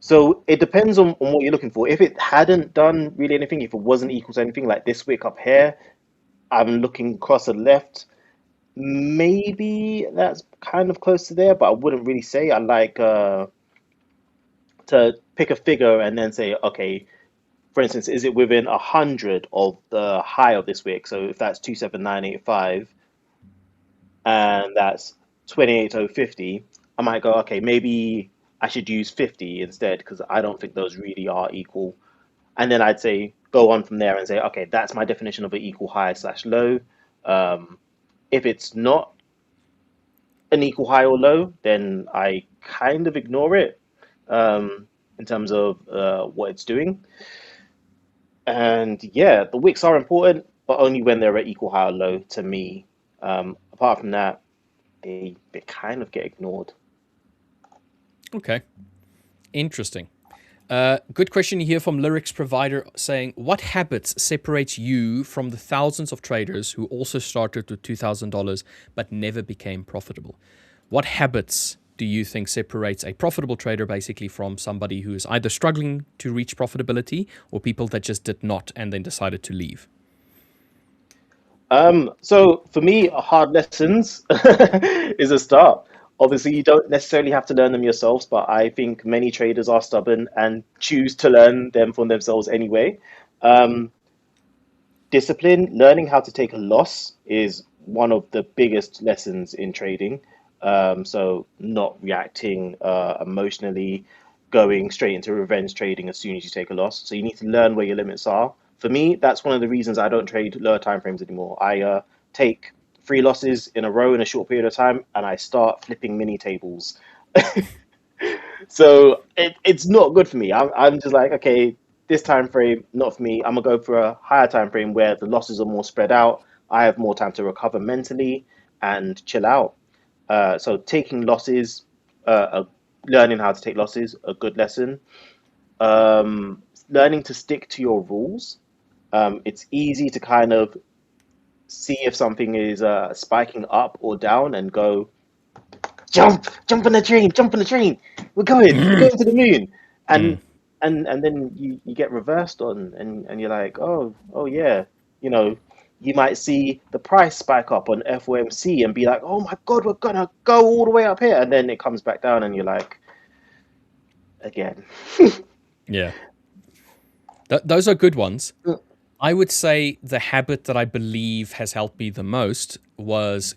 So it depends on what you're looking for. If it hadn't done really anything, if it wasn't equal to anything, like this wick up here, I'm looking across the left. Maybe that's kind of close to there, but I wouldn't really say. I like to pick a figure and then say, okay, for instance, is it within 100 of the high of this wick? So if that's 27985 and that's 28050, I might go, okay, maybe I should use 50 instead, because I don't think those really are equal. And then I'd say go on from there and say, okay, that's my definition of an equal high slash low. If it's not an equal high or low, then I kind of ignore it in terms of what it's doing. And yeah, the wicks are important, but only when they're at equal high or low to me. Apart from that, they kind of get ignored. Okay. Interesting. Good question here from Lyrics Provider saying, what habits separates you from the thousands of traders who also started with $2,000 but never became profitable? What habits do you think separates a profitable trader basically from somebody who is either struggling to reach profitability or people that just did not and then decided to leave? So for me, hard lessons is a start. Obviously, you don't necessarily have to learn them yourselves, but I think many traders are stubborn and choose to learn them for themselves anyway. Discipline, learning how to take a loss is one of the biggest lessons in trading. So not reacting emotionally, going straight into revenge trading as soon as you take a loss. So you need to learn where your limits are. For me, that's one of the reasons I don't trade lower time frames anymore. I take 3 losses in a row in a short period of time, and I start flipping mini tables. So it's not good for me. I'm just like, okay, this time frame, not for me. I'm gonna go for a higher time frame where the losses are more spread out. I have more time to recover mentally and chill out. So taking losses, learning how to take losses, a good lesson. Learning to stick to your rules. It's easy to kind of see if something is spiking up or down and go, jump on the train, jump on the train. We're going to the moon, and then you get reversed on, and you're like, oh yeah, you know, you might see the price spike up on FOMC and be like, oh my God, we're gonna go all the way up here, and then it comes back down, and you're like, again. Yeah. Those are good ones. I would say the habit that I believe has helped me the most was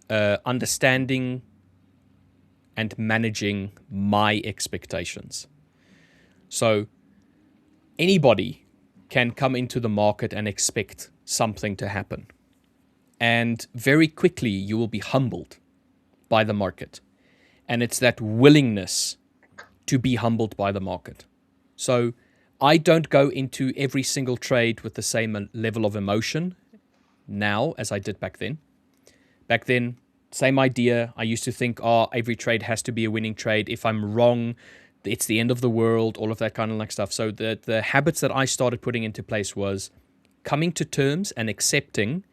understanding and managing my expectations. So anybody can come into the market and expect something to happen. And very quickly you will be humbled by the market. And it's that willingness to be humbled by the market. So I don't go into every single trade with the same level of emotion now as I did back then. Back then, same idea. I used to think, every trade has to be a winning trade. If I'm wrong, it's the end of the world, all of that kind of like stuff. So the habits that I started putting into place was coming to terms and accepting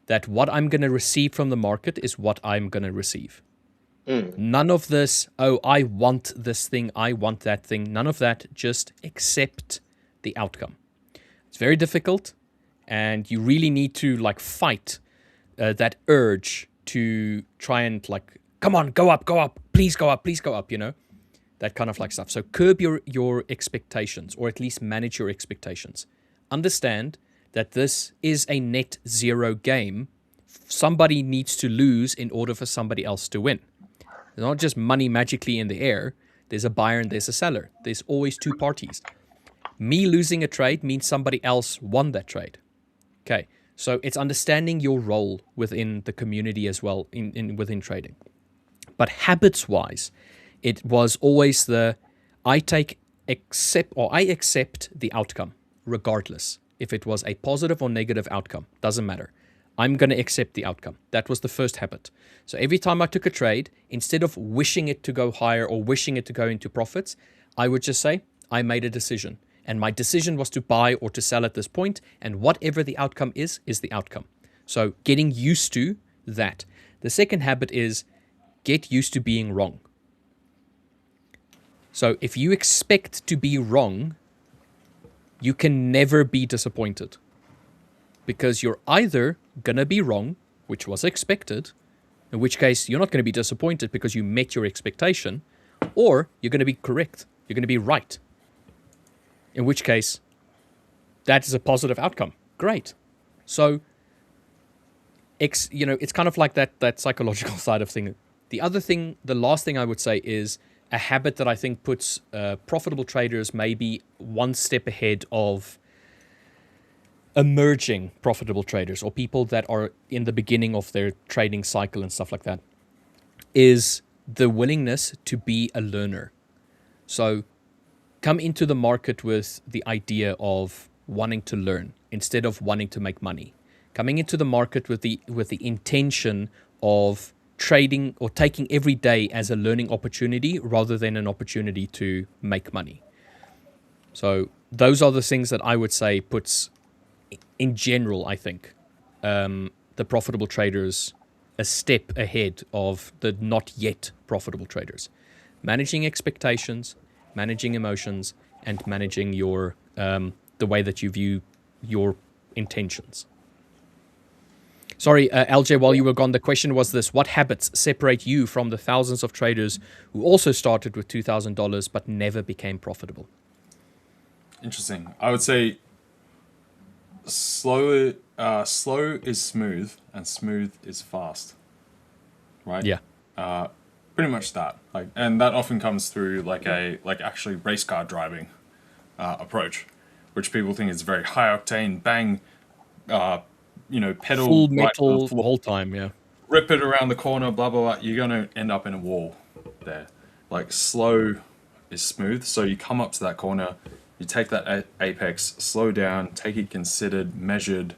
that what I'm going to receive from the market is what I'm going to receive. None of this, oh, I want this thing, I want that thing. None of that. Just accept the outcome. It's very difficult, and you really need to like fight that urge to try and like, come on, go up, please go up, you know, that kind of like stuff. So curb your expectations, or at least manage your expectations. Understand that this is a net zero game. Somebody needs to lose in order for somebody else to win. There's not just money magically in the air. There's a buyer and there's a seller. There's always two parties. Me losing a trade means somebody else won that trade. Okay, so it's understanding your role within the community as well within trading. But habits-wise, it was always I accept the outcome, regardless. If it was a positive or negative outcome, doesn't matter. I'm going to accept the outcome. That was the first habit. So every time I took a trade, instead of wishing it to go higher or wishing it to go into profits, I would just say, I made a decision. And my decision was to buy or to sell at this point, and whatever the outcome is the outcome. So getting used to that. The second habit is get used to being wrong. So if you expect to be wrong, you can never be disappointed. Because you're either going to be wrong, which was expected, in which case you're not going to be disappointed because you met your expectation, or you're going to be correct. You're going to be right. In which case, that is a positive outcome. Great. So, it's kind of like that psychological side of things. The last thing I would say is a habit that I think puts profitable traders maybe one step ahead of emerging profitable traders, or people that are in the beginning of their trading cycle and stuff like that, is the willingness to be a learner. So come into the market with the idea of wanting to learn instead of wanting to make money. Coming into the market with the intention of trading or taking every day as a learning opportunity rather than an opportunity to make money. So those are the things that I would say puts, in general, I think, the profitable traders a step ahead of the not yet profitable traders. Managing expectations, managing emotions, and managing your the way that you view your intentions. Sorry, LJ, while you were gone, the question was this: what habits separate you from the thousands of traders who also started with $2,000 but never became profitable? Interesting. I would say slow is smooth, and smooth is fast. Right? Yeah. Pretty much that. And that often comes through actually race car driving approach, which people think is very high octane, bang, pedal full right metal the the whole time, yeah. Rip it around the corner, blah blah blah. You're gonna end up in a wall there. Like slow is smooth, so you come up to that corner, you take that apex, slow down, take it considered, measured,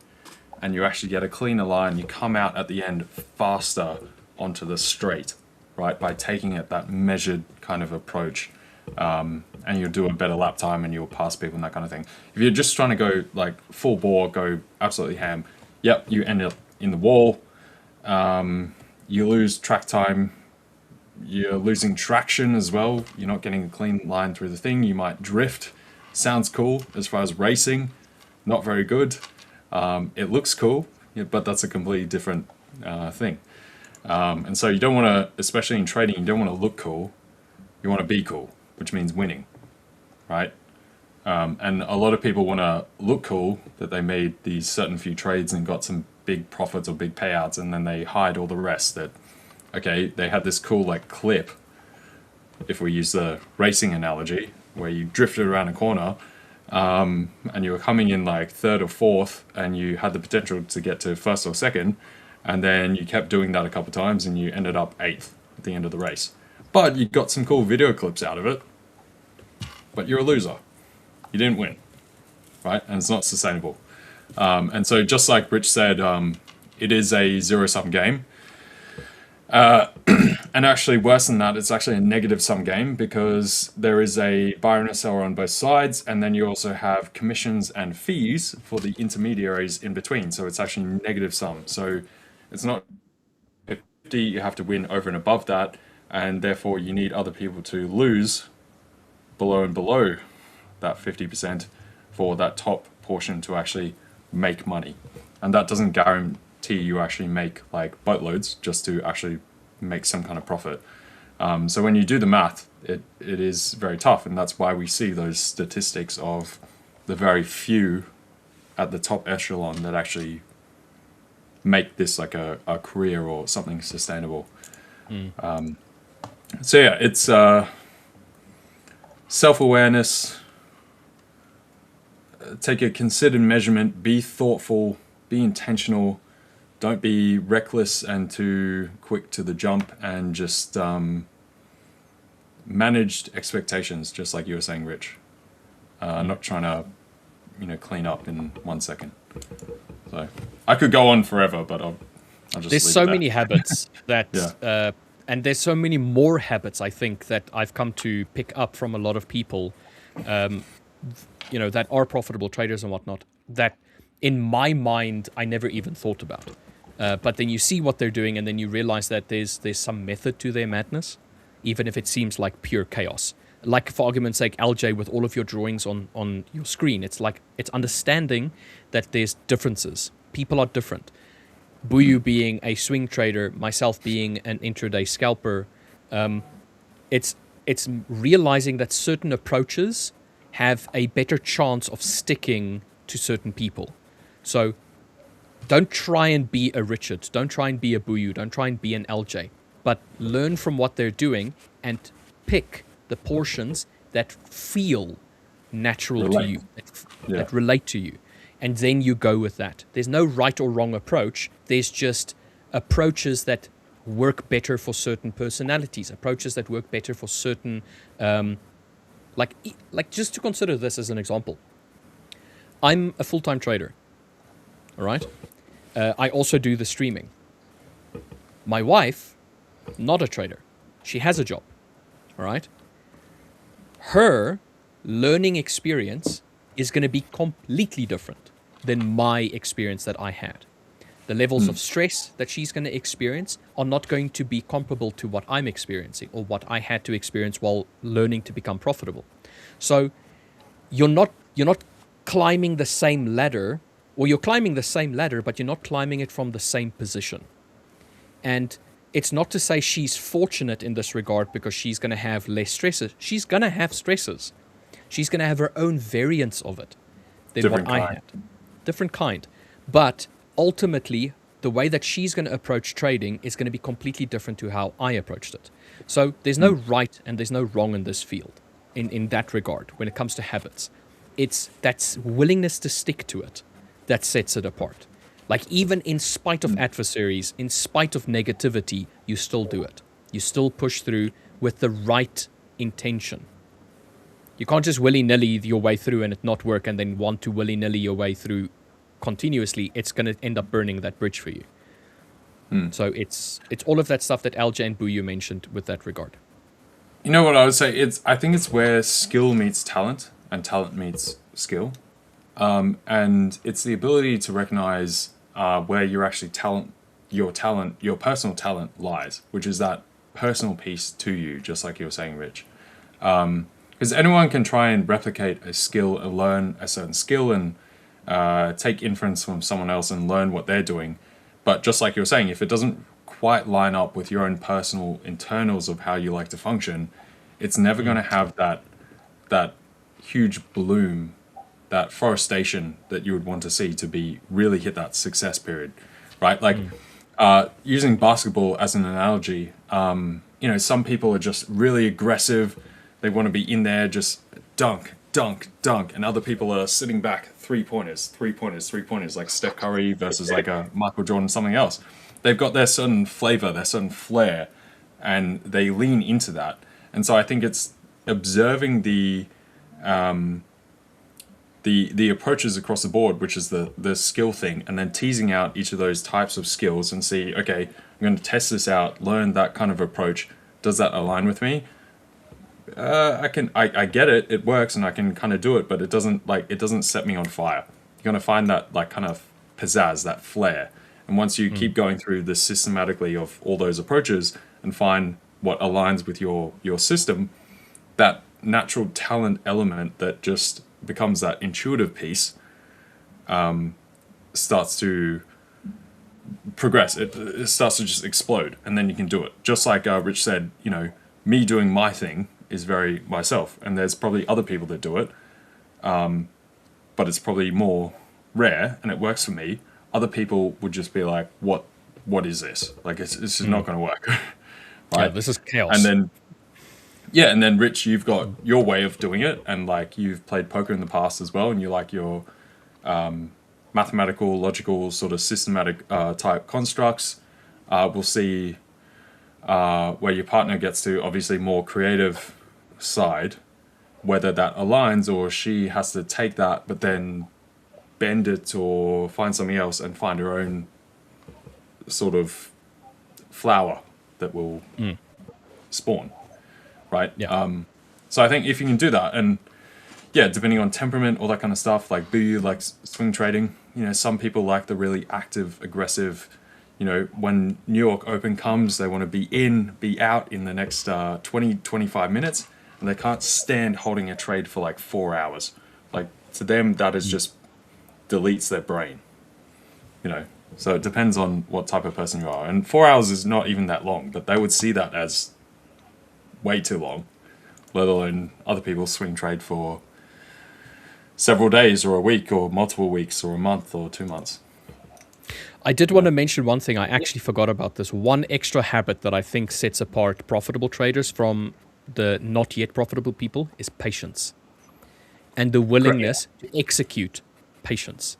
and you actually get a cleaner line. You come out at the end faster onto the straight, right? By taking it that measured kind of approach, and you'll do a better lap time and you'll pass people and that kind of thing. If you're just trying to go like full bore, go absolutely ham, yep, you end up in the wall. You lose track time. You're losing traction as well. You're not getting a clean line through the thing. You might drift. Sounds cool as far as racing, not very good. It looks cool, but that's a completely different thing. And so you don't want to, especially in trading, you don't want to look cool. You want to be cool, which means winning, right? And a lot of people want to look cool that they made these certain few trades and got some big profits or big payouts, and then they hide all the rest. That, okay, they had this cool like clip, if we use the racing analogy, where you drifted around a corner, and you were coming in like third or fourth, and you had the potential to get to first or second, and then you kept doing that a couple of times, and you ended up eighth at the end of the race. But you got some cool video clips out of it, but you're a loser. You didn't win, right? And it's not sustainable. And so just like Rich said, it is a zero-sum game. And actually worse than that, it's actually a negative-sum game, because there is a buyer and a seller on both sides, and then you also have commissions and fees for the intermediaries in between. So it's actually negative-sum. So it's not 50, you have to win over and above that. and therefore you need other people to lose below and below that 50% for that top portion to actually make money. And that doesn't guarantee you actually make like boatloads, just to actually make some kind of profit. So when you do the math, it is very tough, and that's why we see those statistics of the very few at the top echelon that actually make this like a career or something sustainable. So yeah, it's self-awareness, take a considered measurement, be thoughtful, be intentional, don't be reckless and too quick to the jump, and just managed expectations, just like you were saying, Rich. Not trying to, clean up in 1 second. So I could go on forever, but I'll just There's leave so it there. many habits that, Yeah. and there's so many more habits, I think, that I've come to pick up from a lot of people, that are profitable traders and whatnot, that in my mind, I never even thought about. But then you see what they're doing, and then you realize that there's some method to their madness, even if it seems like pure chaos. Like, for argument's sake, LJ, with all of your drawings on your screen, it's understanding that there's differences. People are different. Buyu being a swing trader, myself being an intraday scalper, it's realizing that certain approaches have a better chance of sticking to certain people. So don't try and be a Richard, don't try and be a Buyu, don't try and be an LJ, but learn from what they're doing and pick the portions that feel natural to you, that relate to you. And then you go with that. There's no right or wrong approach. There's just approaches that work better for certain personalities, approaches that work better for certain, like just to consider this as an example. I'm a full-time trader, all right? I also do the streaming. My wife, not a trader. She has a job, all right? Her learning experience is going to be completely different than my experience that I had. The levels of stress that she's going to experience are not going to be comparable to what I'm experiencing or what I had to experience while learning to become profitable. So you're not climbing the same ladder, or you're climbing the same ladder, but you're not climbing it from the same position. And it's not to say she's fortunate in this regard because she's going to have less stresses. She's going to have stresses. She's going to have her own variants of it than Different what I kind. had. Different kind. But ultimately, the way that she's going to approach trading is going to be completely different to how I approached it. So there's no right and there's no wrong in this field in that regard when it comes to habits. It's that willingness to stick to it that sets it apart. Like, even in spite of adversaries, in spite of negativity, you still do it. You still push through with the right intention. You can't just willy-nilly your way through and it not work and then want to willy-nilly your way through continuously. It's going to end up burning that bridge for you. So it's all of that stuff that LJ and Buyu mentioned with that regard. You know what I would say? I think it's where skill meets talent and talent meets skill. And it's the ability to recognize where your personal talent lies, which is that personal piece to you, just like you were saying, Rich. Because anyone can try and replicate a skill and learn a certain skill and take inference from someone else and learn what they're doing. But just like you were saying, if it doesn't quite line up with your own personal internals of how you like to function, it's never going to have that huge bloom, that forestation that you would want to see to be really hit that success period, right? Like using basketball as an analogy, some people are just really aggressive. They want to be in there, just dunk, dunk, dunk. And other people are sitting back, three-pointers, like Steph Curry versus like a Michael Jordan, something else. They've got their certain flavor, their certain flair, and they lean into that. And so I think it's observing the approaches across the board, which is the skill thing, and then teasing out each of those types of skills and see, okay, I'm going to test this out, learn that kind of approach. Does that align with me? I get it. It works, and I can kind of do it, but it doesn't set me on fire. You're going to find that like kind of pizzazz, that flair. And once you keep going through this systematically of all those approaches and find what aligns with your system, that natural talent element that just becomes that intuitive piece starts to progress. It starts to just explode, and then you can do it. Just like Rich said, me doing my thing is very myself, and there's probably other people that do it, but it's probably more rare, and it works for me. Other people would just be like, what is this? Like, this is not going to work. Right? Yeah, this is chaos. And then Rich, you've got your way of doing it, and like you've played poker in the past as well, and you like your mathematical, logical, sort of systematic type constructs. We'll see where your partner gets to, obviously more creative side, whether that aligns or she has to take that but then bend it or find something else and find her own sort of flower that will spawn, right? Yeah. So I think if you can do that, and yeah, depending on temperament, all that kind of stuff, like Boo likes swing trading. Some people like the really active, aggressive, when New York Open comes, they want to be out in the next 20, 25 minutes, and they can't stand holding a trade for like 4 hours. Like, to them, that is just deletes their brain, So it depends on what type of person you are. And 4 hours is not even that long, but they would see that as way too long, let alone other people swing trade for several days or a week or multiple weeks or a month or 2 months. I did want to mention one thing. I actually forgot about this. One extra habit that I think sets apart profitable traders from the not yet profitable people is patience and the willingness to execute patience.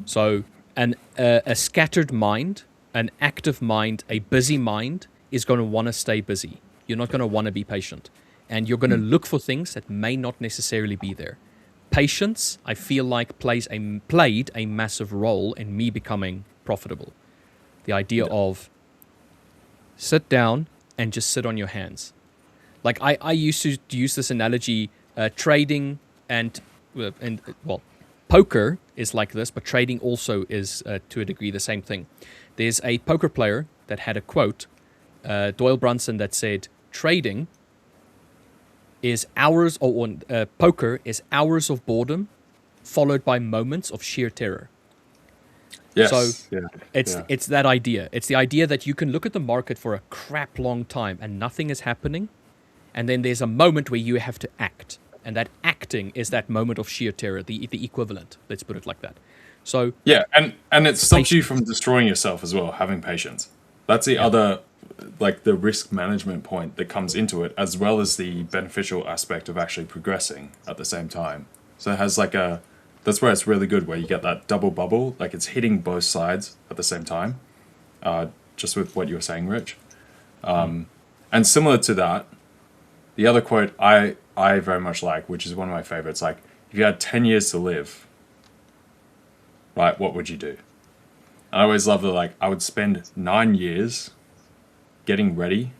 So a scattered mind, an active mind, a busy mind is going to want to stay busy. You're not going to want to be patient. And you're going to look for things that may not necessarily be there. Patience, I feel like, played a massive role in me becoming profitable. The idea of sit down and just sit on your hands. Like I used to use this analogy, trading and poker is like this, but trading also is to a degree the same thing. There's a poker player that had a quote, Doyle Brunson, that said, trading is hours, poker is hours of boredom followed by moments of sheer terror. Yes. So it's that idea. It's the idea that you can look at the market for a crap long time and nothing is happening, and then there's a moment where you have to act, and that acting is that moment of sheer terror, the equivalent. Let's put it like that. So yeah, and it stops you from destroying yourself as well. Having patience. That's the other, like the risk management point that comes into it, as well as the beneficial aspect of actually progressing at the same time. So it has like that's where it's really good, where you get that double bubble, like it's hitting both sides at the same time, just with what you were saying, Rich. And similar to that, the other quote I very much like, which is one of my favorites, like, if you had 10 years to live, right, what would you do? I always love that, like, I would spend 9 years getting ready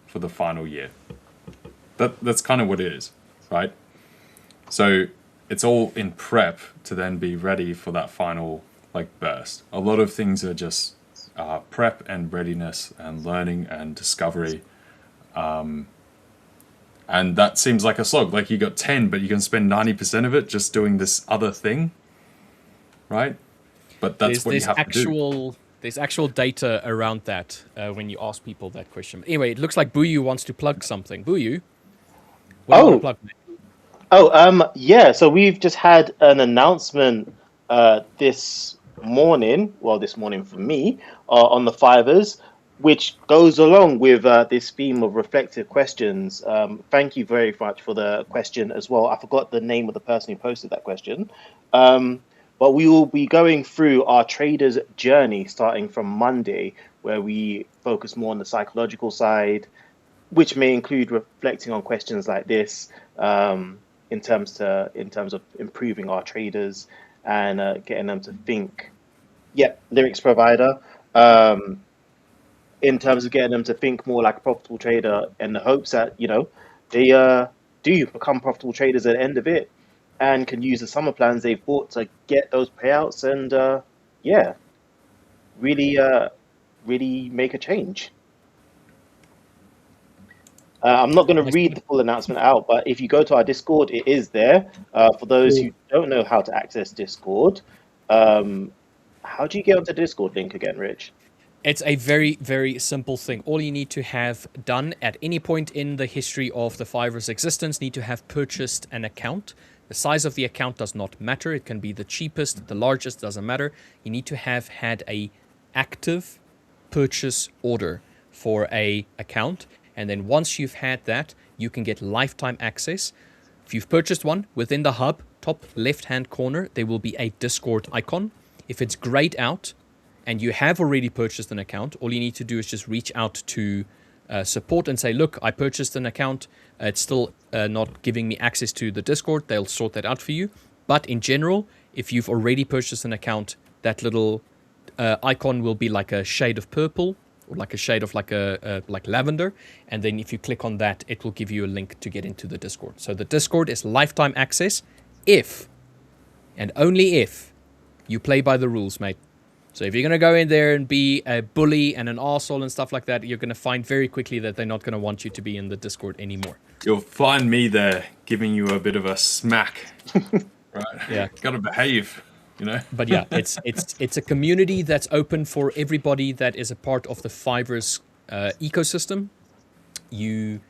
for the final year. That's kind of what it is, right? So it's all in prep to then be ready for that final, like, burst. A lot of things are just prep and readiness and learning and discovery. And that seems like a slog. Like, you got 10, but you can spend 90% of it just doing this other thing, right? But that's what you have to do. There's actual data around that when you ask people that question. Anyway, it looks like Buyu wants to plug something. Buyu, what do you want to plug, mate? Yeah, so we've just had an announcement this morning for me, on the 5ers, which goes along with this theme of reflective questions. Thank you very much for the question as well. I forgot the name of the person who posted that question. But we will be going through our trader's journey starting from Monday, where we focus more on the psychological side, which may include reflecting on questions like this, in terms of improving our traders and getting them to think. Lyrics provider. In terms of getting them to think more like a profitable trader, in the hopes that they do become profitable traders at the end of it, and can use the summer plans they've bought to get those payouts and really make a change. I'm not going to Nice read one. the full announcement out, but if you go to our Discord, it is there. For those who don't know how to access Discord, how do you get onto the Discord link again, Rich? It's a very, very simple thing. All you need to have done at any point in the history of the Fiverr's existence, need to have purchased an account. The size of the account does not matter. It can be the cheapest, the largest, doesn't matter. You need to have had a active purchase order for a account. And then once you've had that, you can get lifetime access. If you've purchased one, within the hub, top left-hand corner, there will be a Discord icon. If it's grayed out, and you have already purchased an account, all you need to do is just reach out to support and say, look, I purchased an account. It's still not giving me access to the Discord. They'll sort that out for you. But in general, if you've already purchased an account, that little icon will be like a shade of purple or like a shade of like lavender. And then if you click on that, it will give you a link to get into the Discord. So the Discord is lifetime access if, and only if, you play by the rules, mate. So if you're going to go in there and be a bully and an arsehole and stuff like that, you're going to find very quickly that they're not going to want you to be in the Discord anymore. You'll find me there giving you a bit of a smack. Right? Yeah. Gotta behave, you know? But yeah, it's a community that's open for everybody that is a part of the Fiverr's ecosystem. You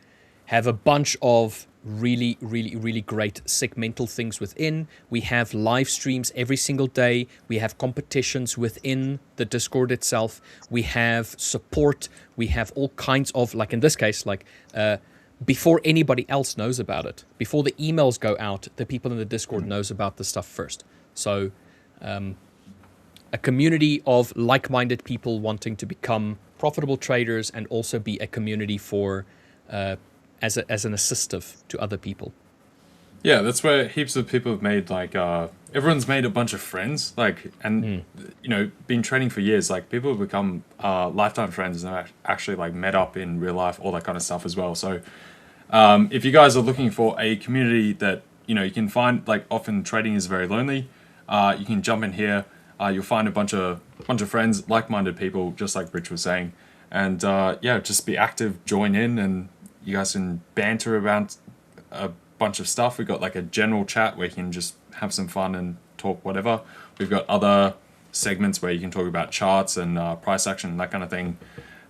have a bunch of really, really, really great segmental things within. We have live streams every single day. We have competitions within the Discord itself. We have support. We have all kinds of, like in this case, like before anybody else knows about it, before the emails go out, the people in the Discord knows about the stuff first. So a community of like-minded people wanting to become profitable traders and also be a community for as an assistive to other people. Yeah, that's where heaps of people have made, like, everyone's made a bunch of friends, like, and, you know, been trading for years, like, people have become lifetime friends and have actually, like, met up in real life, all that kind of stuff as well. So, if you guys are looking for a community that, you know, you can find, like, often trading is very lonely, you can jump in here, you'll find a bunch of friends, like-minded people, just like Rich was saying, and, yeah, just be active, join in, and you guys can banter about a bunch of stuff. We've got like a general chat where you can just have some fun and talk whatever. We've got other segments where you can talk about charts and price action and that kind of thing.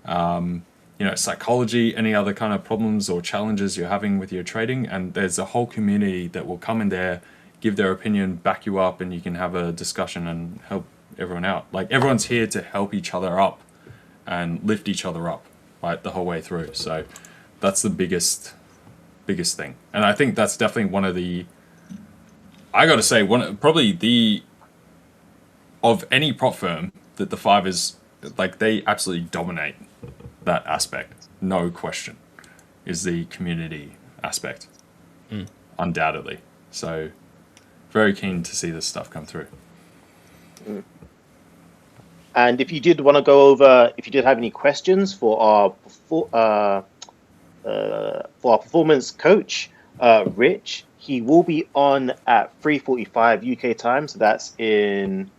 You know, psychology, any other kind of problems or challenges you're having with your trading. And there's a whole community that will come in there, give their opinion, back you up, and you can have a discussion and help everyone out. Like, everyone's here to help each other up and lift each other up, right, the whole way through. So that's the biggest thing. And I think that's definitely one of the, I gotta say, of any prop firm, that the 5ers, like, they absolutely dominate that aspect. No question. Is the community aspect. Undoubtedly. So, very keen to see this stuff come through. And if you did want to go over, if you did have any questions for our performance coach, Rich, he will be on at 3:45 UK time, so that's in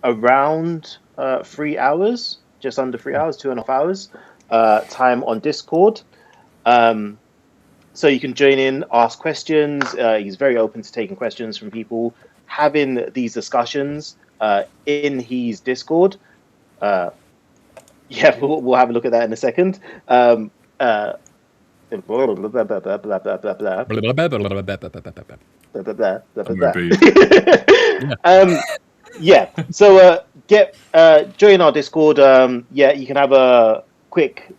around 3 hours, just under 3 hours, 2.5 hours time on Discord. So you can join in, ask questions. He's very open to taking questions from people, having these discussions in his Discord. Yeah, we'll have a look at that in a second. Yeah, so join our Discord. Yeah, you can have a quick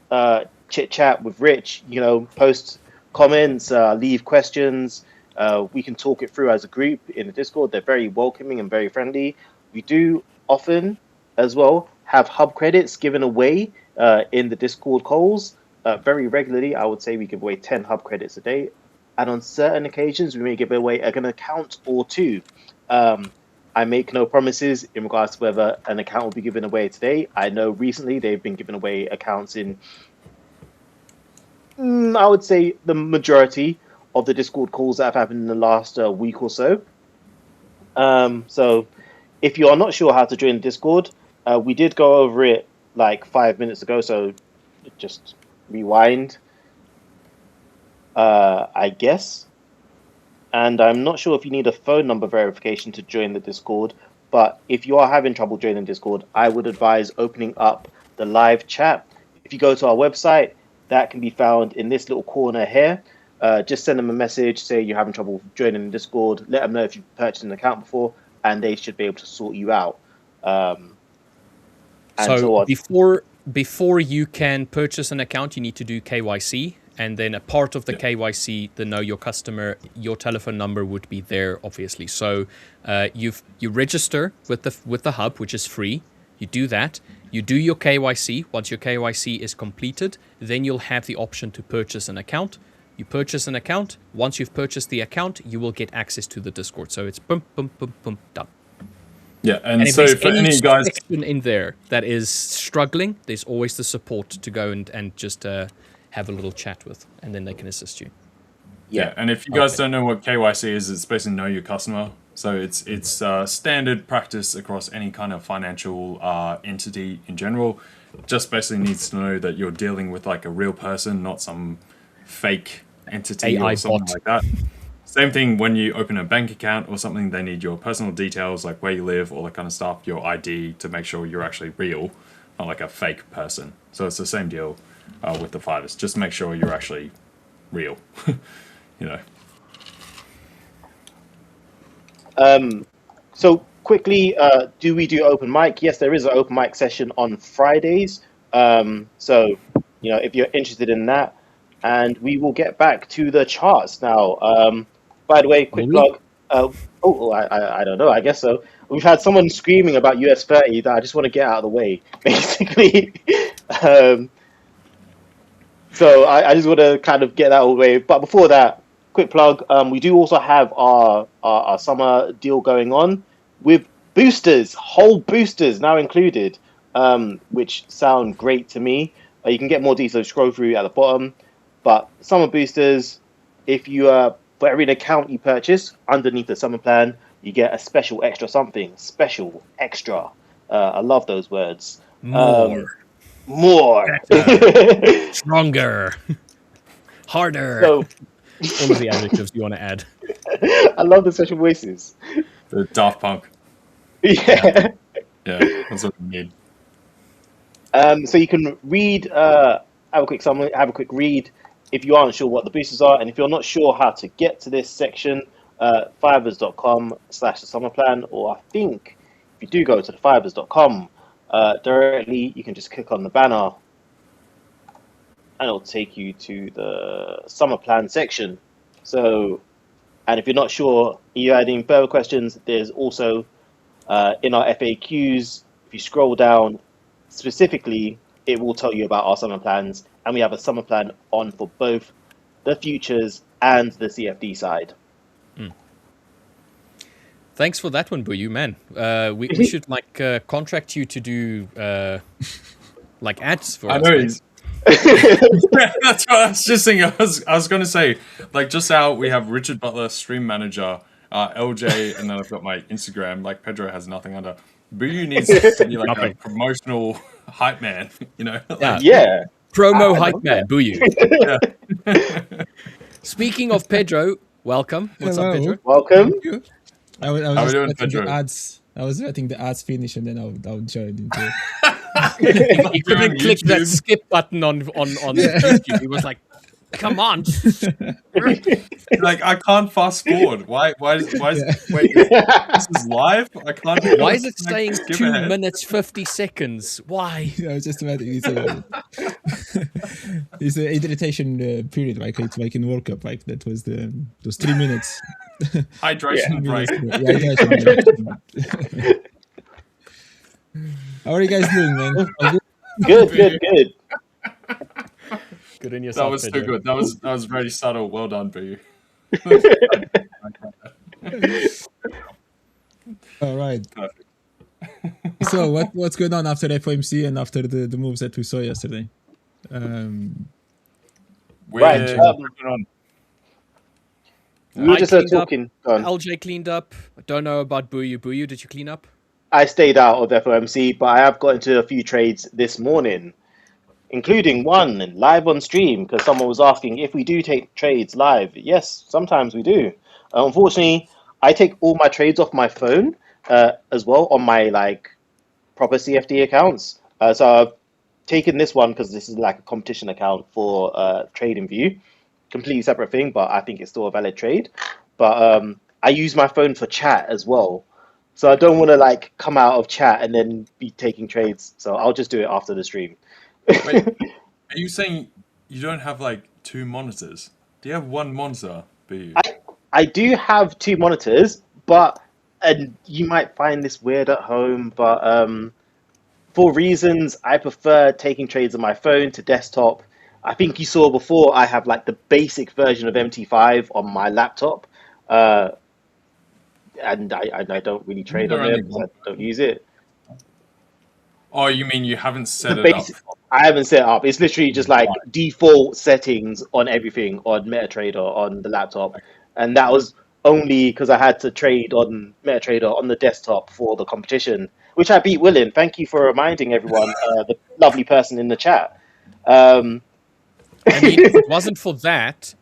chit chat with Rich, you know, post comments, leave questions. We can talk it through as a group in the Discord. They're very welcoming and very friendly. We do often as well have hub credits given away in the Discord calls. Very regularly, I would say we give away 10 hub credits a day. And on certain occasions, we may give away an account or two. I make no promises in regards to whether an account will be given away today. I know recently they've been giving away accounts in, I would say, the majority of the Discord calls that have happened in the last week or so. So if you are not sure how to join the Discord, we did go over it like 5 minutes ago, so just rewind. I guess. And I'm not sure if you need a phone number verification to join the Discord, but if you are having trouble joining Discord, I would advise opening up the live chat. If you go to our website, that can be found in this little corner here. Just send them a message, say you're having trouble joining the Discord, let them know if you've purchased an account before, and they should be able to sort you out. So before you can purchase an account, you need to do KYC, and then a part of the KYC, the Know Your Customer, your telephone number would be there, obviously. So you register with the hub, which is free. You do that. You do your KYC. Once your KYC is completed, then you'll have the option to purchase an account. You purchase an account. Once you've purchased the account, you will get access to the Discord. So it's boom, boom, boom, boom, done. Yeah, and if so there's for any guys section in there that is struggling, there's always the support to go and just have a little chat with, and then they can assist you. Yeah, and if you guys don't know what KYC is, it's basically know your customer. So it's standard practice across any kind of financial entity in general. Just basically needs to know that you're dealing with like a real person, not some fake entity AI or something bot. like that. Same thing when you open a bank account or something, they need your personal details, like where you live, all that kind of stuff, your ID, to make sure you're actually real, not like a fake person. So it's the same deal with the 5ers. Just make sure you're actually real, you know. So quickly, do we do open mic? Yes, there is an open mic session on Fridays. So, you know, if you're interested in that, and we will get back to the charts now. By the way, quick plug. I don't know. I guess so. We've had someone screaming about US 30 that I just want to get out of the way, basically. So I just want to kind of get that out of the way. But before that, quick plug. We do also have our summer deal going on with boosters, whole boosters now included, which sound great to me. You can get more details, scroll through at the bottom. But summer boosters, if you for every account you purchase underneath the summer plan, you get a special extra something. Special extra. I love those words. More. Stronger. Harder. So, all of the adjectives you want to add. I love the special voices. The Daft Punk. Yeah. Yeah, that's what we need. So you can read, have a quick summary, have a quick read if you aren't sure what the boosters are, and if you're not sure how to get to this section, 5ers.com/the-summer-plan, or I think if you do go to the 5ers.com directly, you can just click on the banner and it'll take you to the summer plan section. So, and if you're not sure, you had any further questions, there's also in our FAQs, if you scroll down specifically, it will tell you about our summer plans, and we have a summer plan on for both the futures and the CFD side. Thanks for that one, Buyu, man. We should contract you to do like ads for us. I know. That's what I was just thinking. I was going to say, like, just how we have Richard Butler, stream manager, LJ, and then I've got my Instagram. Like, Pedro has nothing under. Buyu needs to be like a promotional hype man, you know? Yeah. Promo hype man, Buyu. Yeah. Speaking of Pedro, welcome. What's up, Pedro? Welcome. I was How just we doing, letting Pedro? the ads. I was letting the ads finish, and then I'll join into it. He couldn't click that skip button on YouTube. He was like, "Come on!" Like, I can't fast forward. Why wait, this is live? I can't. Why is it saying skip 2 ahead. minutes 50 seconds? Why? I was just about it's an irritation period, like it's like in World Cup, like that was those 3 minutes. Hydration break. How are you guys doing, man? All Good. Good in That yourself, was too Pedro. good. That was very subtle. Well done, Buyu. right. Perfect. So what's going on after FOMC and after the moves that we saw yesterday? We're Right, working on. We were I just cleaned up. talking. Go on. LJ cleaned up. I don't know about Buyu. Buyu, did you clean up? I stayed out of FOMC, but I have got into a few trades this morning. including one live on stream because someone was asking if we do take trades live. Yes, sometimes we do. Unfortunately, I take all my trades off my phone as well on my like proper CFD accounts. So I've taken this one because this is like a competition account for Trading View, completely separate thing, but I think it's still a valid trade. But I use my phone for chat as well. So I don't want to like come out of chat and then be taking trades. So I'll just do it after the stream. Wait, are you saying you don't have like two monitors? Do you have one monitor, Bu? I do have two monitors, but and you might find this weird at home, but for reasons I prefer taking trades on my phone to desktop. I think you saw before I have like the basic version of MT5 on my laptop, and I don't really trade on there because I don't use it. Oh, you mean you haven't set The it up? basic, I haven't set it up. It's literally just like default settings on everything on MetaTrader on the laptop, and that was only because I had to trade on MetaTrader on the desktop for the competition, which I beat Willin. Thank you for reminding everyone, the lovely person in the chat. I mean, if it wasn't for that,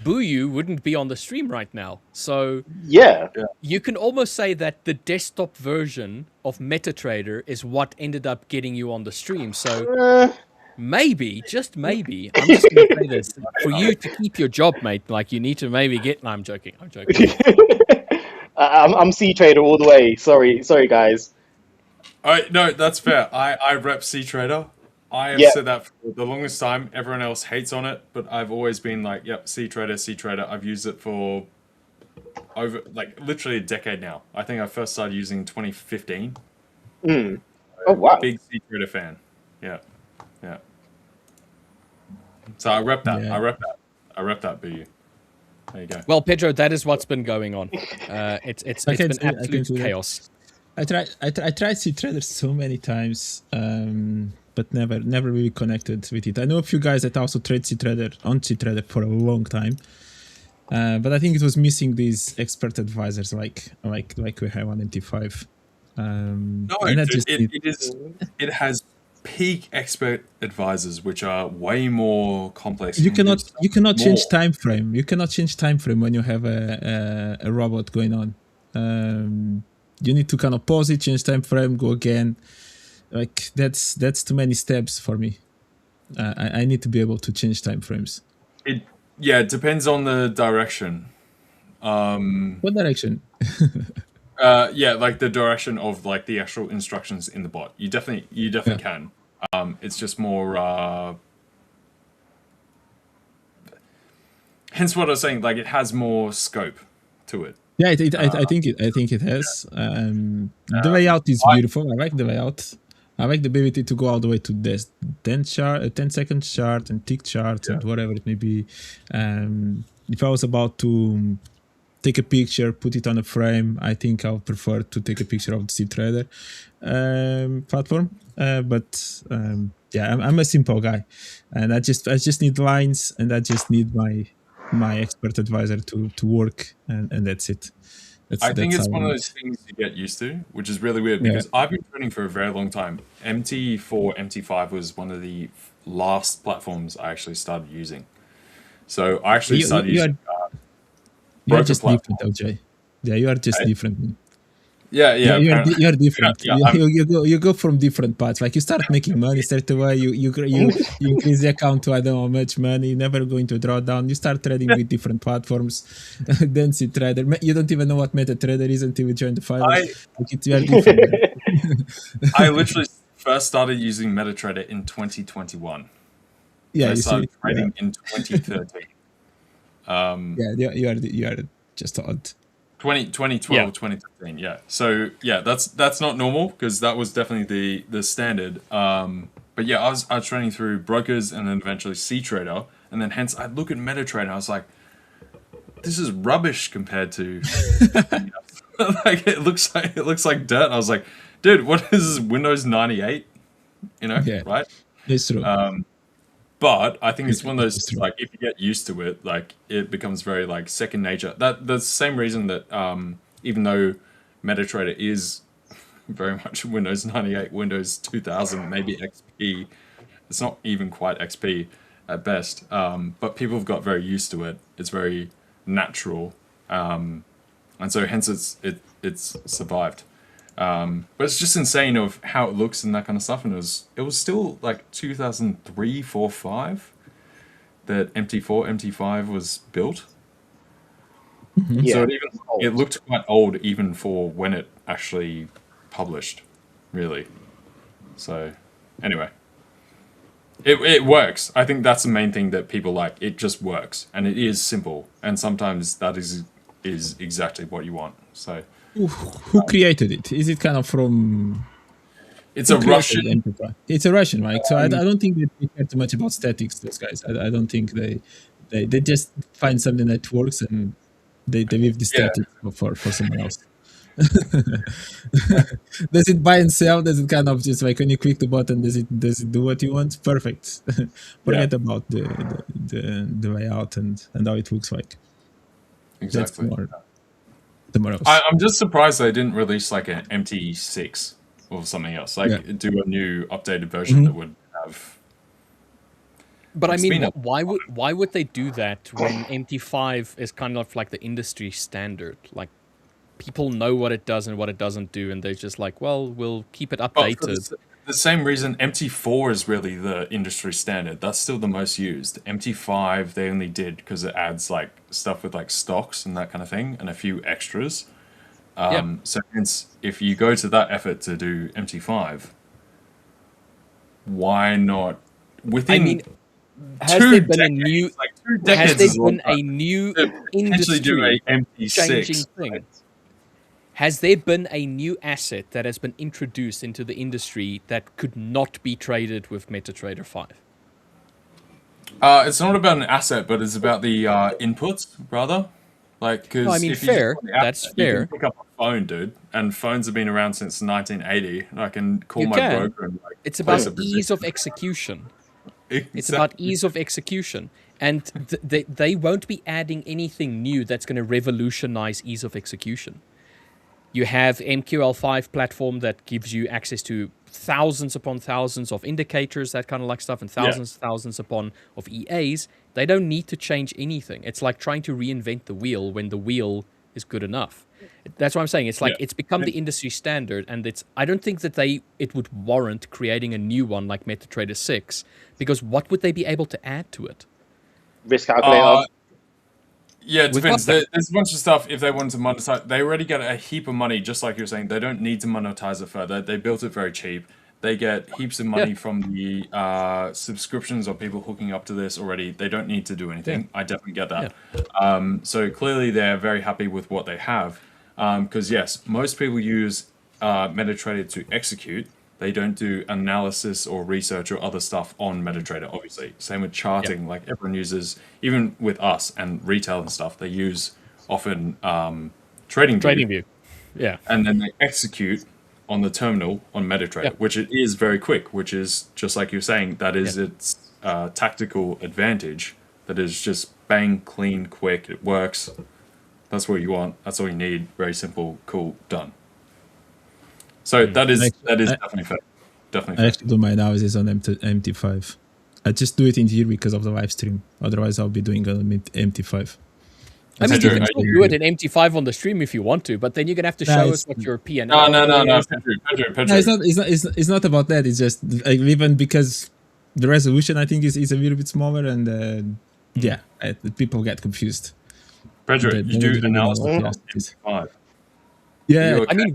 Buyu wouldn't be on the stream right now. So Yeah, you can almost say that the desktop version of MetaTrader is what ended up getting you on the stream. So maybe, just maybe, I'm just going to say this. For you to keep your job, mate, like you need to maybe get... No, I'm joking. I'm joking. I'm C trader all the way. Sorry, guys. No, that's fair. I rep C Trader. I have Yeah. said that for the longest time. Everyone else hates on it, but I've always been like, yep, C Trader, C Trader. I've used it for over like literally a decade now. I think I first started using in 2015. Oh wow. Big C Trader fan. Yeah. So I rep that. Yeah. I rep that, BU. There you go. Well, Pedro, that is what's been going on. It's I can been see- I can absolute see that. chaos. I tried C Trader so many times, but never really connected with it. I know a few guys that also trade C Trader on C Trader for a long time, but I think it was missing these expert advisors like we have on MT5. No, and that it has peak expert advisors, which are way more complex. you and do cannot stuff change more. time frame. You cannot change time frame when you have a robot going on. You need to kind of pause it, change time frame, go again. Like that's too many steps for me. I need to be able to change time frames. It depends on the direction. What direction? Like the direction of like the actual instructions in the bot. You definitely can. It's just more. Hence, what I was saying. Like it has more scope to it. Yeah, I think it has. The layout is beautiful. I like the layout. I like the ability to go all the way to this 10-second chart and tick chart and whatever it may be. If I was about to take a picture, put it on a frame, I think I would prefer to take a picture of the C-Trader platform. But I'm a simple guy, and I just need lines, and I just need my expert advisor to work, and that's it. I think it's how one of it those things you get used to, which is really weird Yeah. because I've been trading for a very long time. MT4, MT5 was one of the last platforms I actually started using. So I actually started using You are broker just platform. different, LJ. Yeah, you are just Right? different. Yeah. apparently. You are different. Yeah, I'm- You go from different paths. Like you start making money straight away. You increase the account to I don't know how much money. Never going to draw down. You start trading with different platforms. Then see trader. You don't even know what MetaTrader is until you join the 5ers. You are different. I literally first started using MetaTrader in 2021. Yeah, I you see. started trading in 2013. Yeah, you are just odd. 2012, 2013, yeah. So yeah, that's not normal because that was definitely the standard. But yeah, I was trading through brokers and then eventually C Trader, and then hence I look at MetaTrader. I was like, this is rubbish compared to like it looks like dirt. I was like, dude, what is this, Windows 98? Yeah. Right? It's true. But I think it's one of those It's true. like if you get used to it, like it becomes very like second nature. That's the same reason that even though MetaTrader is very much Windows 98, Windows 2000, maybe XP, it's not even quite XP at best. But people have got very used to it. It's very natural, and so hence it's survived. But it's just insane of how it looks and that kind of stuff. And it was still like 2003, 4, 5 that MT4, MT5 was built. Yeah. So it looked quite old even for when it actually published, really. So anyway, it works. I think that's the main thing that people like. It just works, and it is simple. And sometimes that is exactly what you want. So Who created it? Is it kind of from? it's a Russian. Enterprise? It's a Russian, right? So I don't think they care too much about statics. Those guys, I don't think they just find something that works and they leave the statics for someone else. Does it buy and sell? Does it kind of just like when you click the button, does it do what you want? Perfect. Forget about the layout and how it looks like. Exactly. The more else. I'm just surprised they didn't release like an MT6 or something else. Like do a new updated version that would have. But I mean, why would they do that when MT5 is kind of like the industry standard? Like, people know what it does and what it doesn't do, and they're just like, well, we'll keep it updated. The same reason MT4 is really the industry standard. That's still the most used. MT5 they only did because it adds like stuff with like stocks and that kind of thing and a few extras. So hence, if you go to that effort to do MT5, why not within? I mean, has there been a new industry do a MT6 changing thing? Has there been a new asset that has been introduced into the industry that could not be traded with MetaTrader 5? It's not about an asset, but it's about the inputs, rather. Like, because I mean, fair. That's fair. You can pick up a phone, dude, and phones have been around since 1980. And I can call my broker and like. It's about ease of execution. Exactly. It's about ease of execution, and they won't be adding anything new that's going to revolutionize ease of execution. You have MQL5 platform that gives you access to thousands upon thousands of indicators, that kind of like stuff, and thousands upon of EAs. They don't need to change anything. It's like trying to reinvent the wheel when the wheel is good enough. That's what I'm saying. It's like it's become the industry standard, and I don't think that it would warrant creating a new one like MetaTrader 6, because what would they be able to add to it? Risk calculator. Yeah, it depends. There's a bunch of stuff. If they wanted to monetize, they already get a heap of money, just like you're saying. They don't need to monetize it further. They built it very cheap. They get heaps of money from the subscriptions or people hooking up to this already. They don't need to do anything. I definitely get that. So clearly they're very happy with what they have. Because yes, most people use MetaTrader to execute. They don't do analysis or research or other stuff on MetaTrader, obviously. Same with charting, like everyone uses, even with us and retail and stuff, they use often TradingView. Yeah. And then they execute on the terminal on MetaTrader, which it is very quick, which is just like you're saying, that is its tactical advantage. That is just bang, clean, quick, it works. That's what you want. That's all you need. Very simple, cool, done. So that is definitely fair. Definitely. I actually do my analysis on MT5. I just do it in here because of the live stream. Otherwise, I'll be doing on MT5. I mean, you can still do it in MT5 on the stream if you want to, but then you're gonna have to show us what your P&L. No. Pedro. No, it's not about that. It's just even because the resolution I think is a little bit smaller, and people get confused. Pedro, you do analysis on MT5. Yeah, okay? I mean,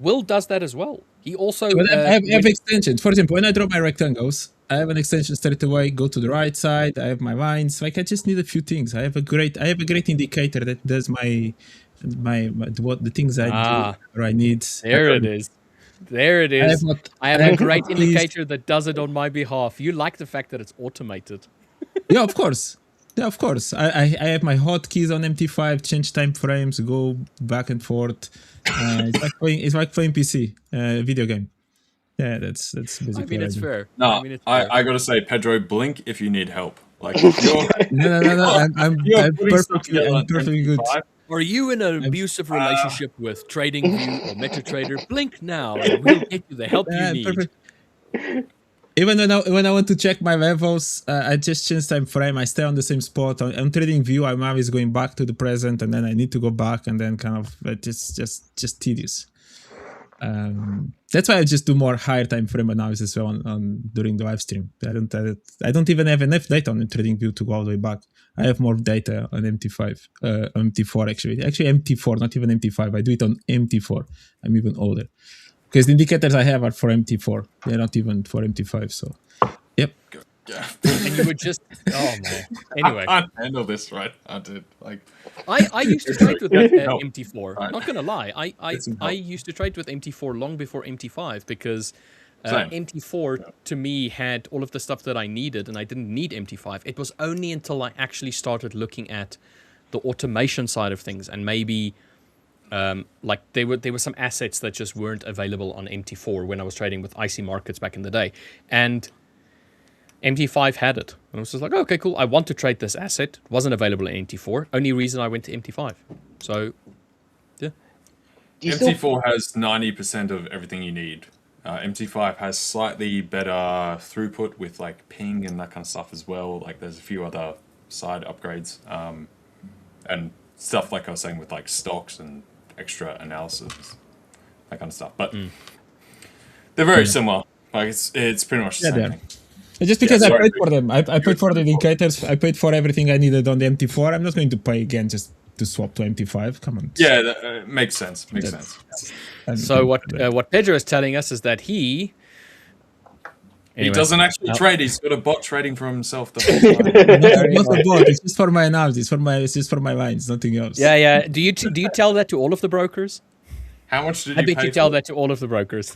Will does that as well. He also I have extensions. For example, when I draw my rectangles, I have an extension straight away. Go to the right side. I have my lines. Like I just need a few things. I have a great indicator that does my what the things I do or I need. There it is. I have a great indicator that does it on my behalf. You like the fact that it's automated. Yeah, of course. I have my hotkeys on MT5, change time frames, go back and forth. It's like playing PC, video game. Yeah, that's basically. I mean, it's fair. No, I gotta say, Pedro, blink if you need help. Like, no. I'm perfectly good. Are you in an abusive relationship with TradingView or MetaTrader? Blink now, and we'll get you the help you need. Perfect. Even when I want to check my levels, I just change time frame. I stay on the same spot. I'm trading view. I'm always going back to the present, and then I need to go back, and then kind of just tedious. That's why I just do more higher time frame analysis on during the live stream. I don't even have enough data on the trading view to go all the way back. I have more data on MT5, MT4 actually MT4, not even MT5. I do it on MT4. I'm even older because the indicators I have are for MT4. They're not even for MT5. So, yep. Yeah. And you would just, oh man. Anyway, I can't handle this, right? I did like. I used to trade with that No. MT4. Right. Not gonna lie, I used to trade with MT4 long before MT5 because Same. MT4 to me had all of the stuff that I needed, and I didn't need MT5. It was only until I actually started looking at the automation side of things, and maybe like there were some assets that just weren't available on MT4 when I was trading with IC markets back in the day, and MT5 had it. And I was just like, oh, okay, cool. I want to trade this asset. It wasn't available in MT4. Only reason I went to MT5. So, yeah. MT4 has 90% of everything you need. MT5 has slightly better throughput with like ping and that kind of stuff as well. Like there's a few other side upgrades and stuff like I was saying with like stocks and extra analysis, that kind of stuff. But they're very similar. Like it's pretty much the same thing. Just because I sorry. paid for them, I paid for the indicators, I paid for everything I needed on the MT4. I'm not going to pay again just to swap to MT5. Come on. Yeah, that makes sense. Makes sense. So what Pedro is telling us is that he doesn't actually trade. He's got a bot trading for himself. Not a bot. It's just for my analysis. It's just for my lines, nothing else. Yeah. Do you tell that to all of the brokers? How much did I you bet pay you tell for it? that to all of the brokers.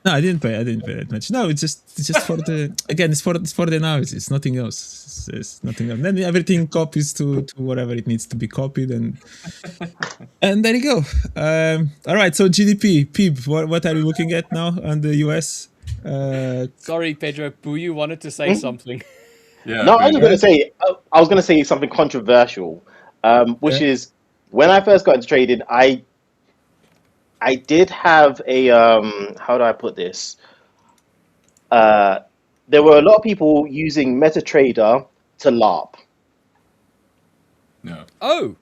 No, I didn't pay that much. No, it's just for the it's for the analysis, nothing else. It's nothing else. Then everything copies to whatever it needs to be copied, and there you go. All right, so GDP, PIB, what are we looking at now on the US? Sorry, Pedro. Puyu wanted to say something. Yeah. No, I was going to say something controversial, which is when I first got into trading, I did have a how do I put this? There were a lot of people using MetaTrader to LARP. No. Oh,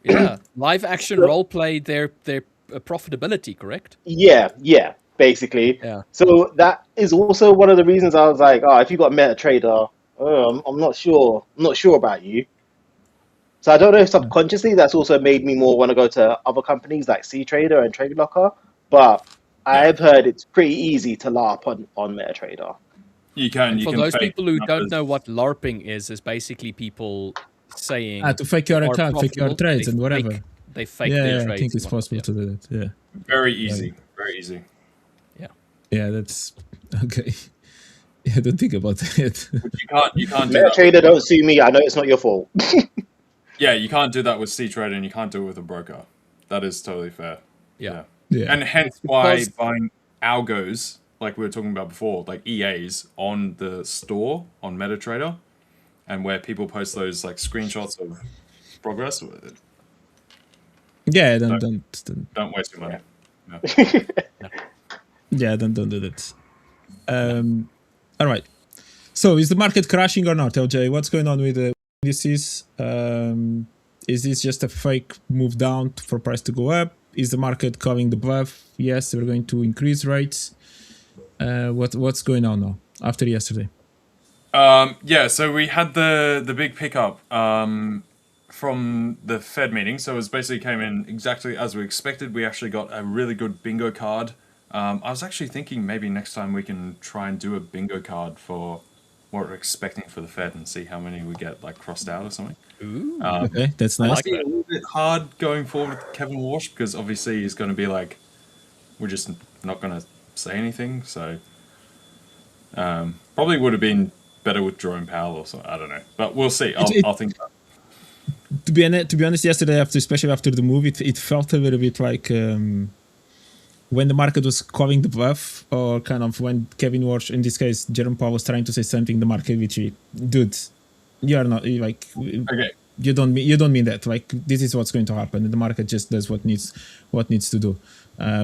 yeah. Live action role play their profitability, correct? Yeah, basically. Yeah. So that is also one of the reasons I was like, oh, if you got MetaTrader, I'm not sure about you. So I don't know if subconsciously that's also made me more want to go to other companies like CTrader and TradeLocker, but I've heard it's pretty easy to LARP on MetaTrader. You can. For those people who don't know what LARPing is basically people saying to fake your are account, fake your profitable, trades they and whatever. They fake their trades. I think it's and possible whatnot, to do that. Yeah. Very easy. Very easy. Yeah, that's okay. Yeah, don't think about it. You can't do that. MetaTrader, don't sue me. I know it's not your fault. Yeah, you can't do that with CTrader, and you can't do it with a broker. That is totally fair. Yeah. And hence why Because- buying algos, like we were talking about before, like EAs on the store on MetaTrader, and where people post those like screenshots of progress. Yeah, don't Don't waste your money. No. yeah, don't do that. All right. So is the market crashing or not, LJ? What's going on with the indices? Is this just a fake move down for price to go up? Is the market calling the bluff? Yes, we're going to increase rates. What's going on now after yesterday? So we had the big pickup from the Fed meeting. So it basically came in exactly as we expected. We actually got a really good bingo card. I was actually thinking maybe next time we can try and do a bingo card for what we're expecting for the Fed and see how many we get like crossed out or something. Ooh. Okay, that's nice. Might be a little bit hard going forward with Kevin Walsh because obviously he's going to be like, we're just not going to say anything. So probably would have been better with Jerome Powell or so. I don't know, but we'll see. I'll think about it. To be honest, yesterday, especially after the move, it felt a little bit like when the market was calling the bluff, or kind of when Kevin Walsh, in this case, Jerome Powell, was trying to say something in the market, which dude, you are not like. Okay. You don't mean that. Like this is what's going to happen, and the market just does what needs to do,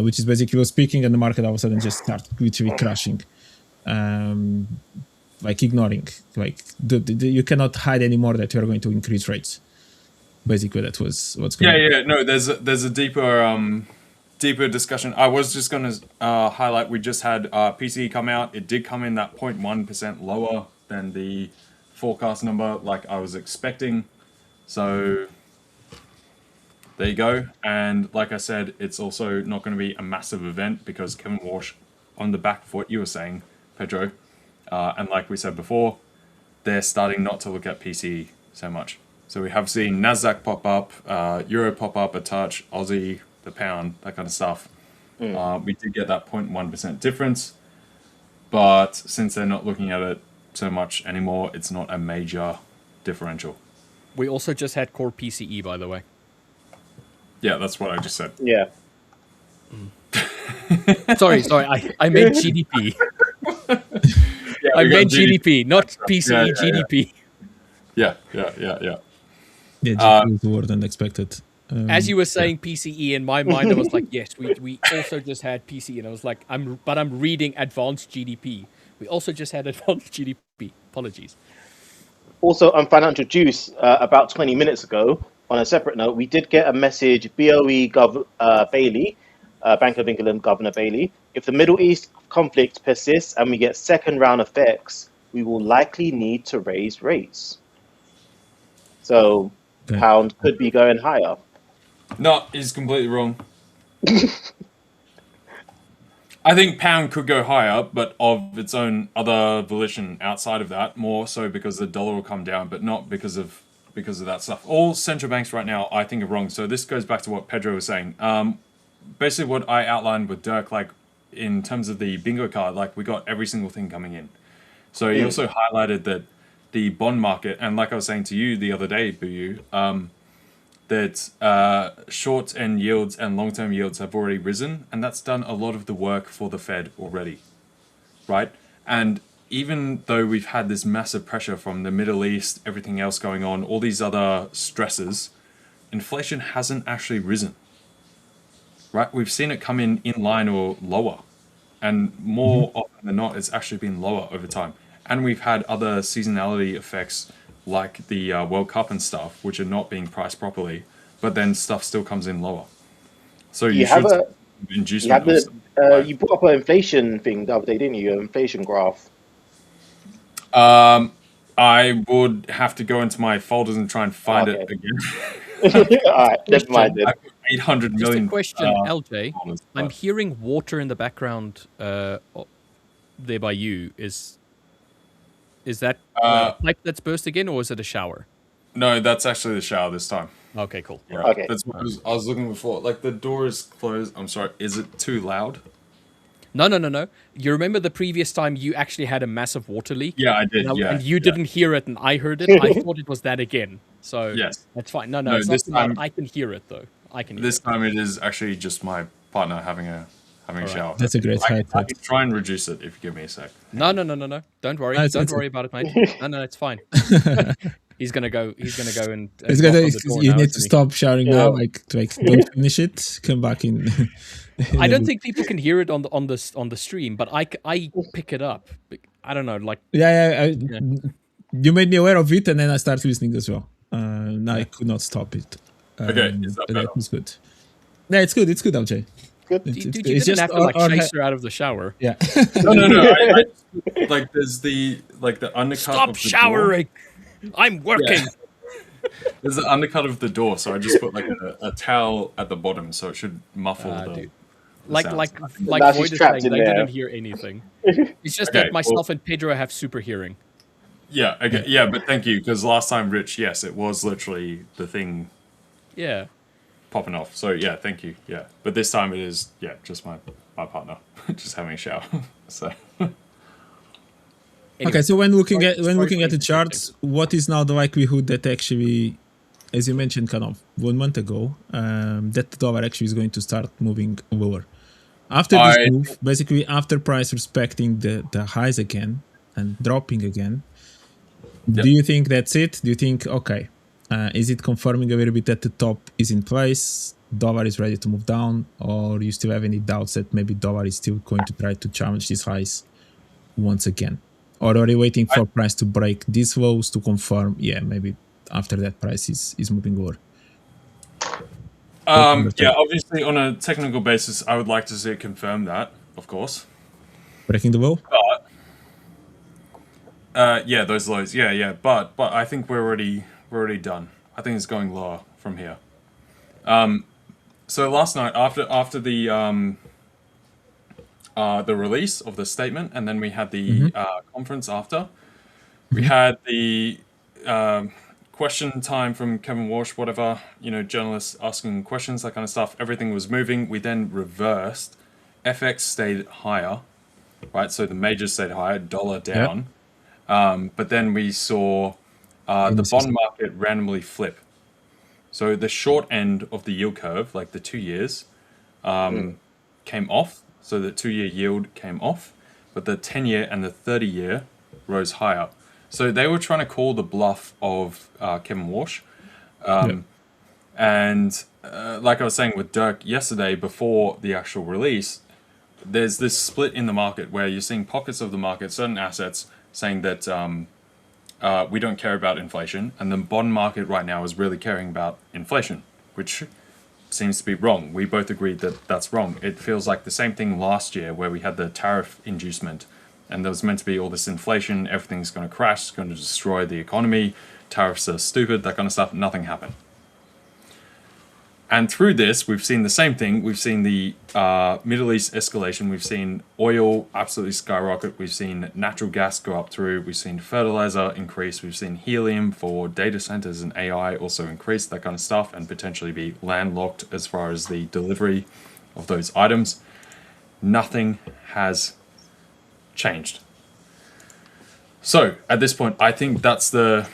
which is basically was speaking, and the market all of a sudden just starts literally crashing. like ignoring, like you cannot hide anymore that you are going to increase rates. Basically, that was what's going on. Yeah. No, there's a deeper discussion. I was just going to highlight. We just had PCE come out. It did come in that 0.1% lower than the forecast number, like I was expecting. So there you go. And like I said, it's also not going to be a massive event because Kevin Walsh, on the back of what you were saying, Pedro, and like we said before, they're starting not to look at PCE so much. So we have seen NASDAQ pop up, Euro pop up a touch, Aussie, the pound, that kind of stuff. We did get that 0.1% difference. But since they're not looking at it so much anymore, it's not a major differential. We also just had core PCE, by the way. Yeah, that's what I just said. Yeah. Sorry, I meant GDP. Yeah, I we got meant GDP, not PCE, Yeah. GDP. Yeah. Yeah, GDP was lower than expected. As you were saying PCE, in my mind, I was like, yes, we also just had PCE. And I was like, I'm reading advanced GDP. We also just had advanced GDP. Apologies. Also, on Financial Juice, about 20 minutes ago, on a separate note, we did get a message, BOE Bailey, Bank of England Governor Bailey, if the Middle East conflict persists and we get second round effects, we will likely need to raise rates. So Okay. pound could be going higher. No, he's completely wrong. I think pound could go higher, but of its own other volition outside of that, more so because the dollar will come down, but not because of that stuff. All central banks right now, I think, are wrong. So this goes back to what Pedro was saying. Basically, what I outlined with Dirk, like in terms of the bingo card, like we got every single thing coming in. So he also highlighted that the bond market, and like I was saying to you the other day, Buyu, that short-end yields and long-term yields have already risen, and that's done a lot of the work for the Fed already, right? And even though we've had this massive pressure from the Middle East, everything else going on, all these other stresses, inflation hasn't actually risen, right? We've seen it come in line or lower, and more often than not, it's actually been lower over time. And we've had other seasonality effects like the World Cup and stuff, which are not being priced properly, but then stuff still comes in lower. So you have should a inducement. you put up an inflation thing the other day, didn't you? An inflation graph. I would have to go into my folders and try and find it again. All right, never mind then. I put 800 Just million. a question, LJ. dollars, I'm but- hearing water in the background there by you. Is that a pipe that's burst again, or is it a shower? No, that's actually the shower this time. Okay, cool. Yeah, Okay. That's what I was looking before. Like the door is closed. I'm sorry. Is it too loud? No. You remember the previous time you actually had a massive water leak? Yeah, I did. And you didn't hear it, and I heard it. I thought it was that again. So Yes. that's fine. No, No, it's this not too loud. time- I can hear it though. I can hear This it. time it is actually just my partner having a shower. That's a great I highlight. can try and reduce it if you give me a sec. No. Don't worry. It's- Don't it's- worry about it, mate. No, it's fine. He's gonna go and It's knock gonna, on the door you now, need to isn't he? stop shouting now. Like don't finish it. Come back in. I don't think people can hear it on the stream, but I pick it up. I don't know, like Yeah. You made me aware of it, and then I started listening as well. I could not stop it. Okay, is that but better? it's good. Yeah, it's good. It's good, LJ. Good. It's dude, good. you It's didn't have to like our chase her out of the shower. Yeah. No. I like there's the undercut. Stop of the showering. I'm working. Door. There's the undercut of the door, so I just put like a towel at the bottom, so it should muffle the. Dude. Like sounds. Now Void she's is trapped saying, in they there. didn't hear anything. It's just Okay, that myself and Pedro have super hearing. Yeah. Okay. Yeah, but thank you because last time, Rich, yes, it was literally the thing Yeah. popping off. So yeah, thank you. Yeah, but this time it is just my partner just having a shower. So Anyway, Okay, so when looking sorry- at sorry the for interrupting. charts, what is now the likelihood that actually, as you mentioned, kind of 1 month ago, that the dollar actually is going to start moving lower? After this move, basically after price respecting the highs again and dropping again, do you think that's it? Do you think, okay, is it confirming a little bit that the top is in place, dollar is ready to move down, or you still have any doubts that maybe dollar is still going to try to challenge these highs once again? Or are you waiting for price to break these lows to confirm? Yeah, maybe after that price is moving lower. Yeah, obviously on a technical basis, I would like to see it confirm that, of course. Breaking the low? Yeah, those lows. Yeah. But I think we're already done. I think it's going lower from here. So last night after the release of the statement, and then we had the conference after. We had the question time from Kevin Walsh, whatever, journalists asking questions, that kind of stuff. Everything was moving. We then reversed. FX stayed higher, right? So the majors stayed higher, dollar down. But then we saw the bond market randomly flip. So the short end of the yield curve, like the 2 years, came off. So the 2-year yield came off, but the 10-year and the 30-year rose higher. So they were trying to call the bluff of Kevin Walsh. And like I was saying with Dirk yesterday, before the actual release, there's this split in the market where you're seeing pockets of the market, certain assets, saying that we don't care about inflation, and the bond market right now is really caring about inflation, which seems to be wrong. We both agreed that that's wrong. It feels like the same thing last year where we had the tariff inducement, and there was meant to be all this inflation, everything's going to crash, it's going to destroy the economy, tariffs are stupid, that kind of stuff. Nothing happened. And through this, we've seen the same thing. We've seen the Middle East escalation. We've seen oil absolutely skyrocket. We've seen natural gas go up through. We've seen fertilizer increase. We've seen helium for data centers and AI also increase, that kind of stuff, and potentially be landlocked as far as the delivery of those items. Nothing has changed. So at this point, I think that's the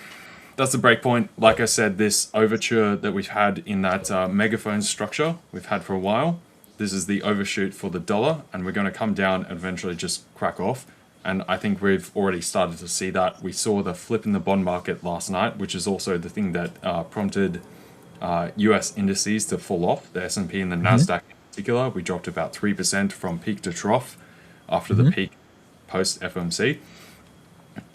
break point. Like I said, this overture that we've had in that megaphone structure we've had for a while, this is the overshoot for the dollar, and we're going to come down and eventually just crack off. And I think we've already started to see that. We saw the flip in the bond market last night, which is also the thing that prompted US indices to fall off, the S&P and the NASDAQ in particular. We dropped about 3% from peak to trough after the peak post FOMC.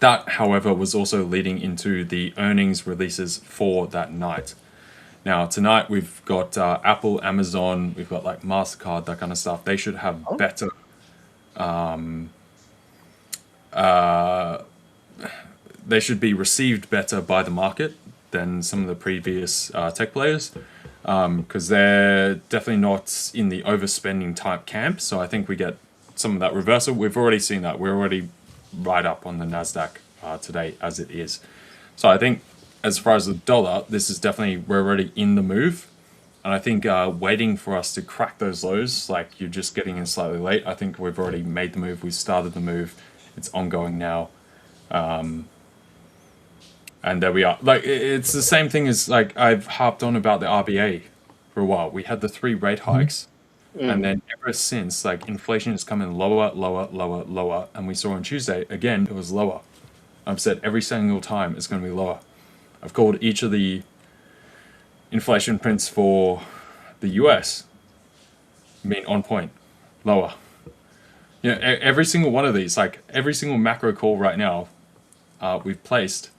That, however, was also leading into the earnings releases for that night. Now, tonight we've got Apple, Amazon, we've got like MasterCard, that kind of stuff. They should have better, they should be received better by the market than some of the previous tech players, because they're definitely not in the overspending type camp. So I think we get some of that reversal. We've already seen that. We're already right up on the NASDAQ today as it is. So I think as far as the dollar, this is definitely, we're already in the move. And I think waiting for us to crack those lows, like you're just getting in slightly late. I think we've already made the move. We started the move. It's ongoing now. And there we are. Like, it's the same thing as, like, I've harped on about the RBA for a while. We had the 3 rate hikes. And then ever since, like, inflation is coming lower, and we saw on Tuesday, again, it was lower. I've said every single time it's going to be lower. I've called each of the inflation prints for the US being on point, lower. You know, every single one of these, like, every single macro call right now we've placed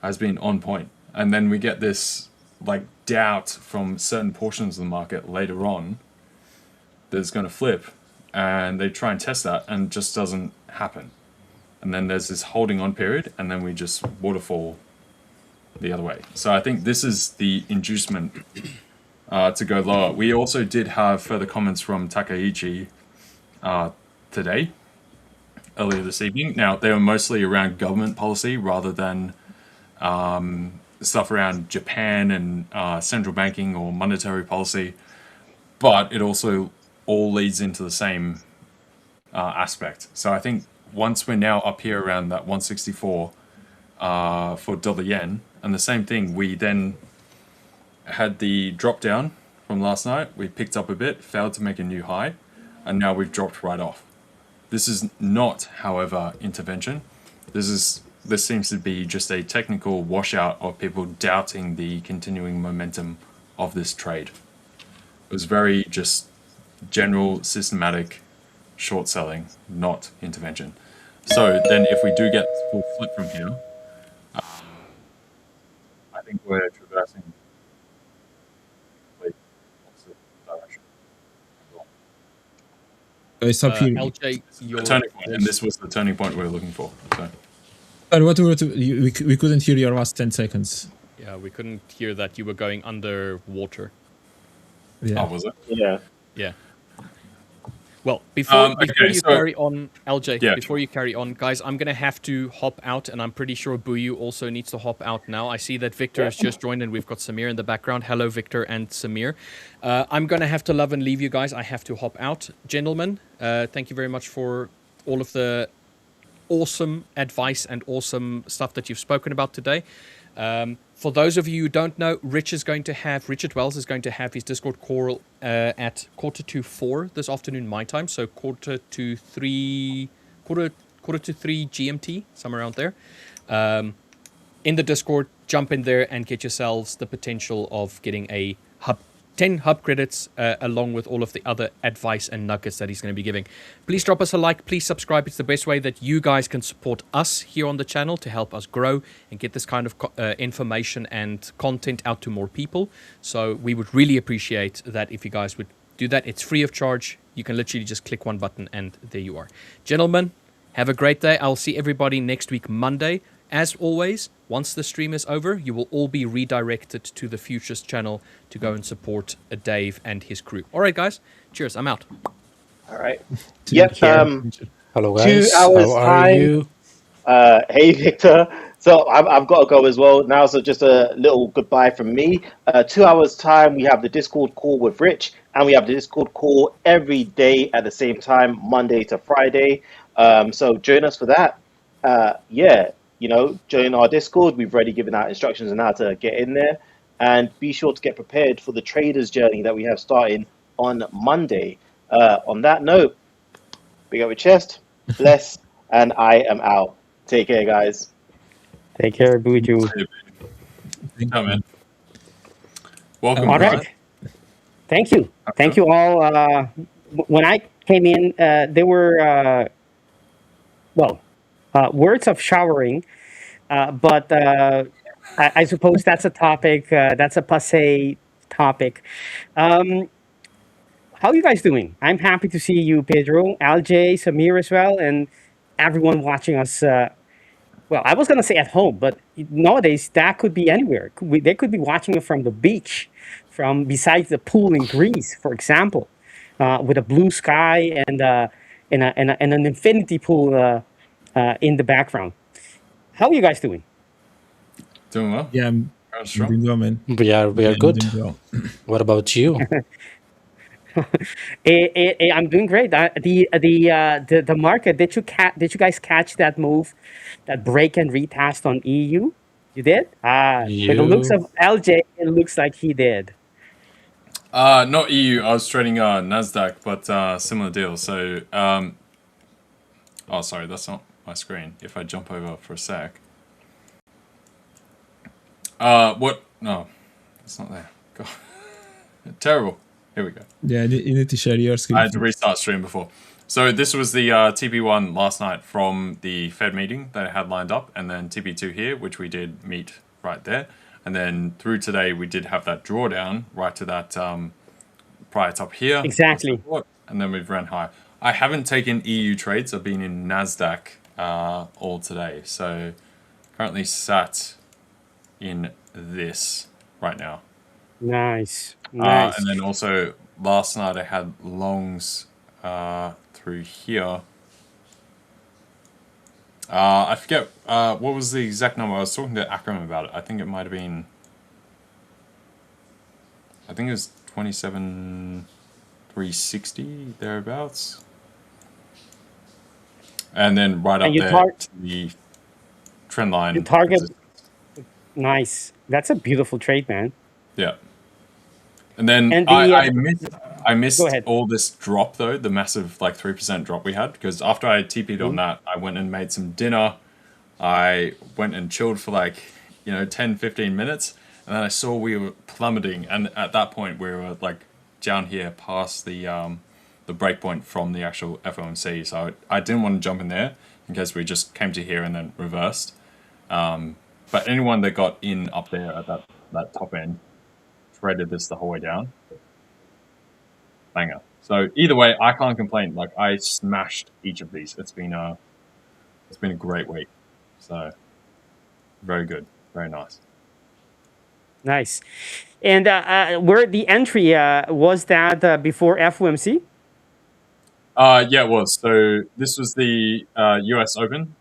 has been on point. And then we get this, like, doubt from certain portions of the market later on that's going to flip, and they try and test that, and it just doesn't happen. And then there's this holding on period, and then we just waterfall the other way. So I think this is the inducement to go lower. We also did have further comments from Takaichi today, earlier this evening. Now, they were mostly around government policy rather than stuff around Japan and central banking or monetary policy, but it also all leads into the same aspect. So I think once we're now up here around that 164 for dollar yen, and the same thing, we then had the drop down from last night. We picked up a bit, failed to make a new high, and now we've dropped right off. This is not, however, intervention. This seems to be just a technical washout of people doubting the continuing momentum of this trade. It was very just general systematic short selling, not intervention. So then if we do get this full flip from here, I think we're traversing the opposite direction. It's up here. LJ, This is your the turning point, and this was the turning point we were looking for. So. Sorry, what we couldn't hear your last 10 seconds. yeah, we couldn't hear that you were going underwater. Yeah. Oh, was it? Yeah. Yeah. Well, before okay, you so- carry on, LJ, Yeah, before you carry on, guys, I'm going to have to hop out, and I'm pretty sure Buyu also needs to hop out now. I see that Victor has just joined, and we've got Samir in the background. Hello, Victor and Samir. I'm going to have to love and leave you guys. I have to hop out. Gentlemen, thank you very much for all of the awesome advice and awesome stuff that you've spoken about today. For those of you who don't know, Richard Wells is going to have his Discord call at 4:45 this afternoon my time, so 3:45 GMT, somewhere around there. In the Discord, jump in there and get yourselves the potential of getting a 10 hub credits along with all of the other advice and nuggets that he's going to be giving. Please drop us a like. Please subscribe. It's the best way that you guys can support us here on the channel to help us grow and get this kind of information and content out to more people. So we would really appreciate that if you guys would do that. It's free of charge. You can literally just click one button and there you are. Gentlemen, have a great day. I'll see everybody next week, Monday. As always, once the stream is over, you will all be redirected to the Futures channel to go and support Dave and his crew. All right, guys. Cheers. I'm out. All right. Yep. Hello, 2 guys. hours How are time. you? Hey, Victor. So I've got to go as well now. So just a little goodbye from me. 2 hours time, we have the Discord call with Rich, and we have the Discord call every day at the same time, Monday to Friday. So join us for that. Join our Discord. We've already given out instructions on how to get in there, and be sure to get prepared for the traders journey that we have starting on Monday. On that note, big up your chest, bless, and I am out. Take care, guys. Take care, Buju. Oh, man. Welcome. All guys. right. Thank you. Thank you all. When I came in, there were, words of showering, but I suppose that's a topic, that's a passé topic. How are you guys doing? I'm happy to see you, Pedro, LJ, Samir as well, and everyone watching us. I was going to say at home, but nowadays that could be anywhere. They could be watching it from the beach, from besides the pool in Greece, for example, with a blue sky and an infinity pool in the background. How are you guys doing? Doing well. Yeah, I'm Going strong. doing well, man. We are Yeah, good. doing well. What about you? I'm doing great. The market. Did you guys catch that move, that break and retest on EU? You did. With the looks of LJ, it looks like he did. Not EU. I was trading Nasdaq, but similar deal. So, sorry, that's not my screen. If I jump over for a sec. What? No, it's not there. God, terrible. Here we go. Yeah, you need to share your screen. I had to restart stream before. So this was the TP1 last night from the Fed meeting that I had lined up, and then TP2 here, which we did meet right there. And then through today, we did have that drawdown right to that prior top here. Exactly. And then we've ran high. I haven't taken EU trades. I've been in Nasdaq all today. So currently sat in this right now. Nice. Nice. And then also last night I had longs through here. I forget what was the exact number. I was talking to Akram about it. I think it might have been. I think it was 27,360 thereabouts. And then right up there to the trend line. You target. Nice. That's a beautiful trade, man. Yeah. And then I missed all this drop though, the massive like 3% drop we had, because after I TP'd on that, I went and made some dinner. I went and chilled for like, 10, 15 minutes. And then I saw we were plummeting. And at that point we were like down here past the breakpoint from the actual FOMC. So I didn't want to jump in there in case we just came to here and then reversed. But anyone that got in up there at that top end traded this the whole way down. Banger. So either way, I can't complain. Like, I smashed each of these. It's been a great week. So very good, very nice. Nice. And where the entry was that before FOMC? Yeah, it was. So this was the US Open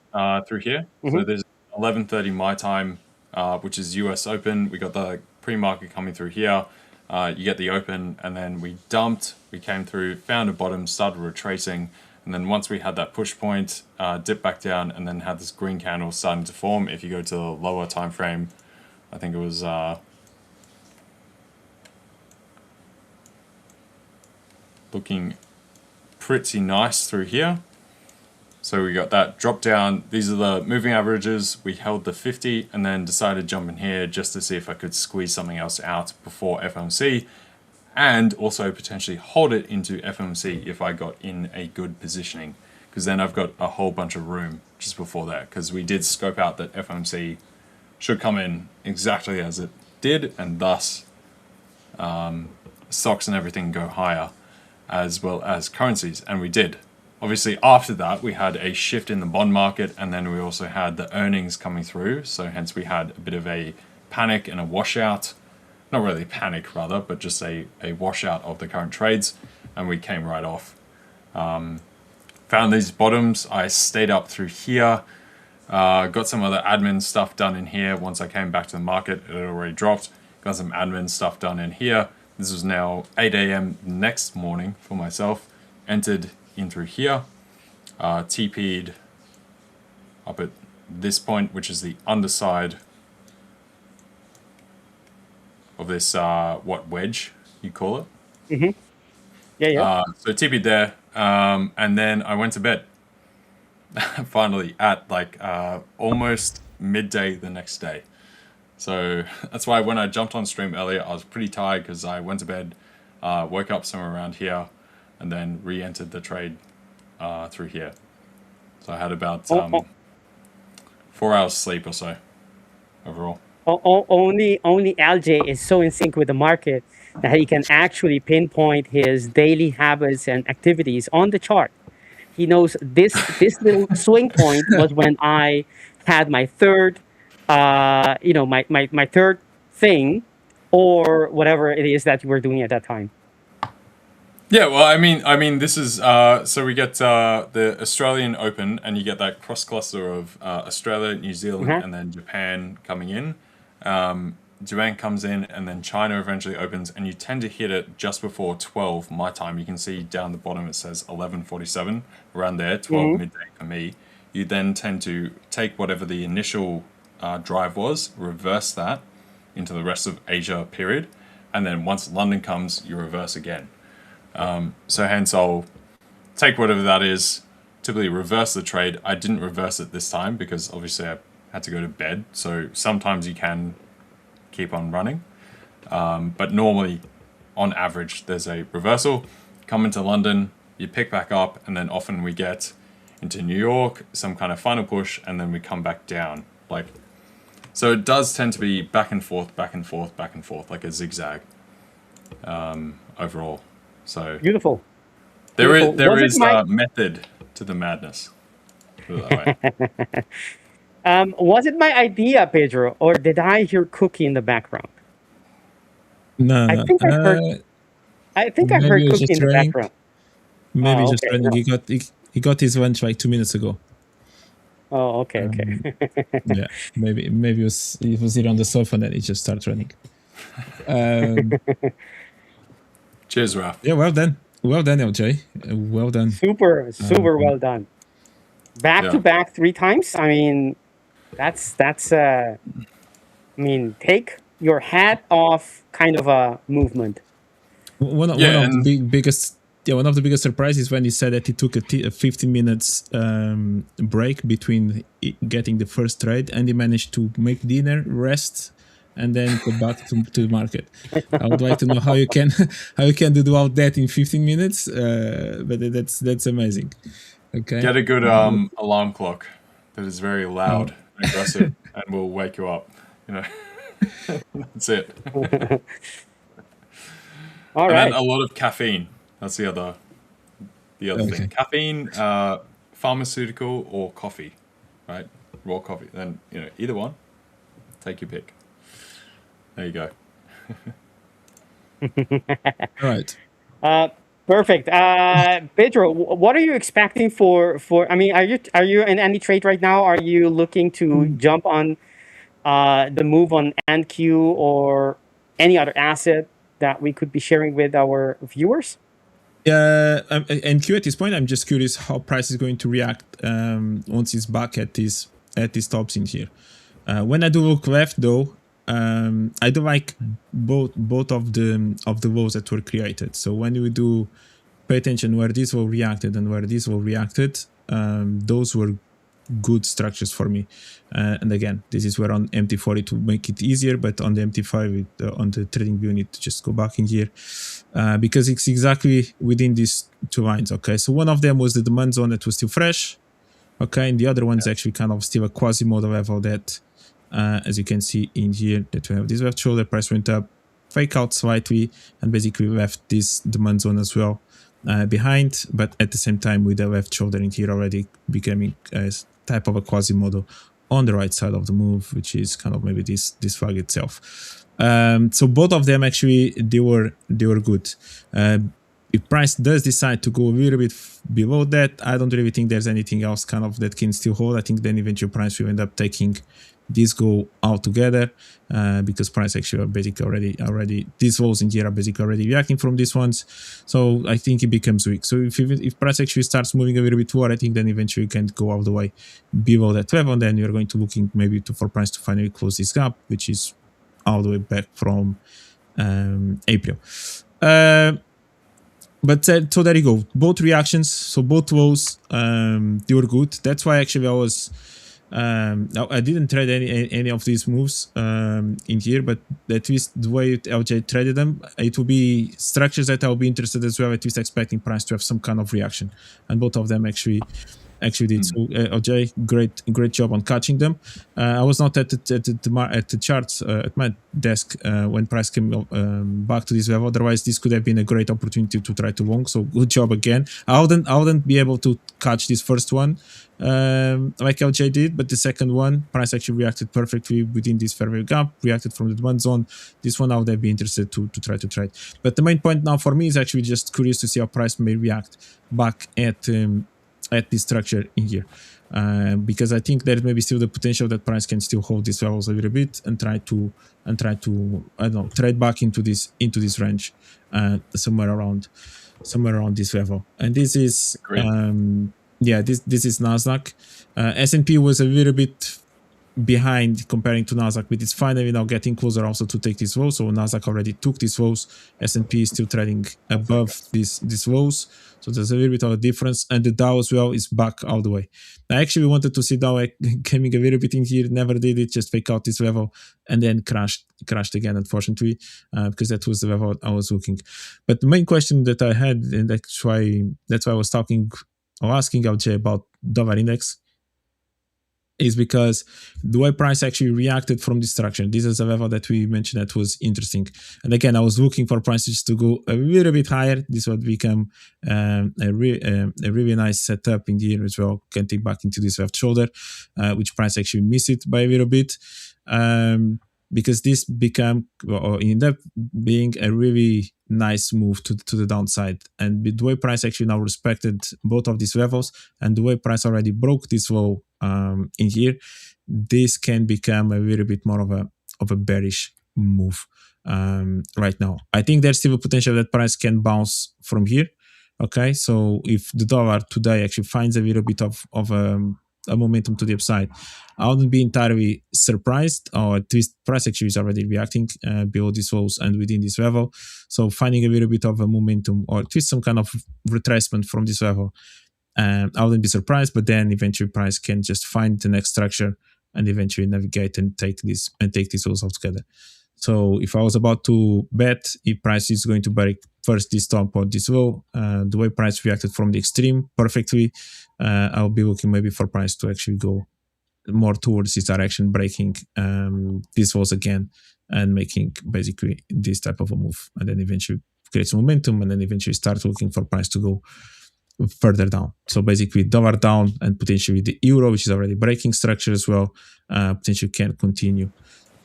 through here. So there's 11:30 my time, which is US Open. We got the pre-market coming through here. You get the open, and then we dumped. We came through, found a bottom, started retracing, and then once we had that push point, dipped back down, and then had this green candle starting to form. If you go to the lower time frame, I think it was looking pretty nice through here. So we got that drop down. These are the moving averages. We held the 50 and then decided to jump in here just to see if I could squeeze something else out before FOMC, and also potentially hold it into FOMC if I got in a good positioning, because then I've got a whole bunch of room just before that, because we did scope out that FOMC should come in exactly as it did, and thus stocks and everything go higher as well as currencies, and we did. Obviously, after that, we had a shift in the bond market, and then we also had the earnings coming through. So hence we had a bit of a panic and a washout. Not really panic, rather, but just a washout of the current trades, and we came right off. Found these bottoms. I stayed up through here. Got some other admin stuff done in here. Once I came back to the market, it had already dropped. Got some admin stuff done in here. This was now 8 a.m. next morning for myself. Entered in through here, TP'd up at this point, which is the underside of this what wedge you call it. Yeah. So TP'd there, and then I went to bed finally at like almost midday the next day. So that's why when I jumped on stream earlier, I was pretty tired because I went to bed, woke up somewhere around here, and then re-entered the trade through here. So I had about 4 hours sleep or so overall. Only LJ is so in sync with the market that he can actually pinpoint his daily habits and activities on the chart. He knows this little swing point was when I had my third, my third thing, or whatever it is that you were doing at that time. Yeah, well, I mean, this is so we get the Australian Open, and you get that cross cluster of Australia, New Zealand, and then Japan coming in. Japan comes in, and then China eventually opens, and you tend to hit it just before 12 my time. You can see down the bottom it says 11:47, around there, 12 midday for me. You then tend to take whatever the initial drive was, reverse that into the rest of Asia period, and then once London comes, you reverse again. So hence I'll take whatever that is, typically reverse the trade. I didn't reverse it this time because obviously I had to go to bed. So sometimes you can keep on running. But normally, on average, there's a reversal. Come into London, you pick back up, and then often we get into New York, some kind of final push, and then we come back down. So it does tend to be back and forth, back and forth, back and forth, like a zigzag overall. So beautiful. There is a method to the madness. Put it that way. Was it my idea, Pedro, or did I hear Cookie in the background? No, I think I heard Cookie in the background. Maybe just running. He got his lunch like 2 minutes ago. Oh, okay. Yeah, maybe he was here on the sofa and then he just started running. Cheers, Ralph. Yeah, well done, LJ. Well done. Super well done. Back to back 3 times. I mean, that's. Take your hat off, kind of a movement. One of the biggest surprises when he said that he took a 15 minutes break between getting the first trade, and he managed to make dinner, rest, and then go back to the market. I would like to know how you can do all that in 15 minutes, but that's amazing. Okay. Get a good alarm clock that is very loud and aggressive and will wake you up. You know, that's it. All And right. then a lot of caffeine. That's the other Okay. thing. Caffeine, pharmaceutical, or coffee, right? Raw coffee. Then either one. Take your pick. There you go. All right. Perfect. Pedro, what are you expecting for? I mean, are you in any trade right now? Are you looking to jump on the move on NQ or any other asset that we could be sharing with our viewers? Yeah, and Q at this point, I'm just curious how price is going to react once it's back at these tops in here. When I do look left though, I do like both of the lows that were created. So when we do pay attention where this wall reacted and where this wall reacted, those were good structures for me. And again, this is where on MT40 to make it easier, but on the MT5 on the trading view, you need to just go back in here because it's exactly within these two lines. Okay, so one of them was the demand zone that was still fresh. Okay, and the other one's actually kind of still a quasi-model level that, as you can see in here, that we have this left shoulder, price went up, fake out slightly, and basically left this demand zone as well behind, but at the same time with the left shoulder in here already becoming a type of a quasi-model on the right side of the move, which is kind of maybe this flag itself. So both of them actually they were good. If price does decide to go a little bit below that, I don't really think there's anything else kind of that can still hold. I think then eventually price will end up taking this go out together because price actually are basically already these walls in here are basically already reacting from these ones. So I think it becomes weak. So if price actually starts moving a little bit lower, I think then eventually you can go all the way below that level, and then you're going to looking maybe for price to finally close this gap, which is all the way back from April. But so there you go. Both reactions, so both lows, they were good. That's why actually I didn't trade any of these moves in here, but at least the way LJ traded them, it will be structures that I'll be interested as well, at least expecting price to have some kind of reaction. And both of them actually did. So LJ, great job on catching them. I was not at the charts at my desk when price came back to this level. Otherwise, this could have been a great opportunity to try to long. So good job again. I wouldn't be able to catch this first one like LJ did, but the second one, price actually reacted perfectly within this fair value gap, reacted from the demand zone. This one I would have been interested to try to trade. But the main point now for me is actually just curious to see how price may react back at this structure in here, because I think there may be still the potential that price can still hold these levels a little bit and try to I don't know, trade back into this range somewhere around this level. And this is this is Nasdaq. S&P was a little bit behind comparing to Nasdaq, but it's finally now getting closer also to take these lows. So Nasdaq already took these lows. S&P is still trading above these lows. So there's a little bit of a difference. And the Dow as well is back all the way. I actually wanted to see Dow coming a little bit in here, never did it, just fake out this level and then crashed again, unfortunately, because that was the level I was looking. But the main question that I had, and that's why I was asking LJ about dollar index, is because the way price actually reacted from this structure. This is a level that we mentioned that was interesting. And again, I was looking for prices to go a little bit higher. This would become a really nice setup in the year as well, getting back into this left shoulder, which price actually missed it by a little bit. Because this ended up being a really nice move to the downside. And the way price actually now respected both of these levels, and the way price already broke this low in here, this can become a little bit more of a bearish move right now. I think there's still a potential that price can bounce from here. Okay, so if the dollar today actually finds a little bit of a momentum to the upside, I wouldn't be entirely surprised, or at least price actually is already reacting below these lows and within this level. So finding a little bit of a momentum, or at least some kind of retracement from this level, I wouldn't be surprised. But then eventually price can just find the next structure and eventually navigate and take these lows altogether. So if I was about to bet if price is going to break first this top or this low, the way price reacted from the extreme perfectly, I'll be looking maybe for price to actually go more towards this direction, breaking this walls again and making basically this type of a move, and then eventually create some momentum, and then eventually start looking for price to go further down. So basically dollar down, and potentially the euro, which is already breaking structure as well, potentially can continue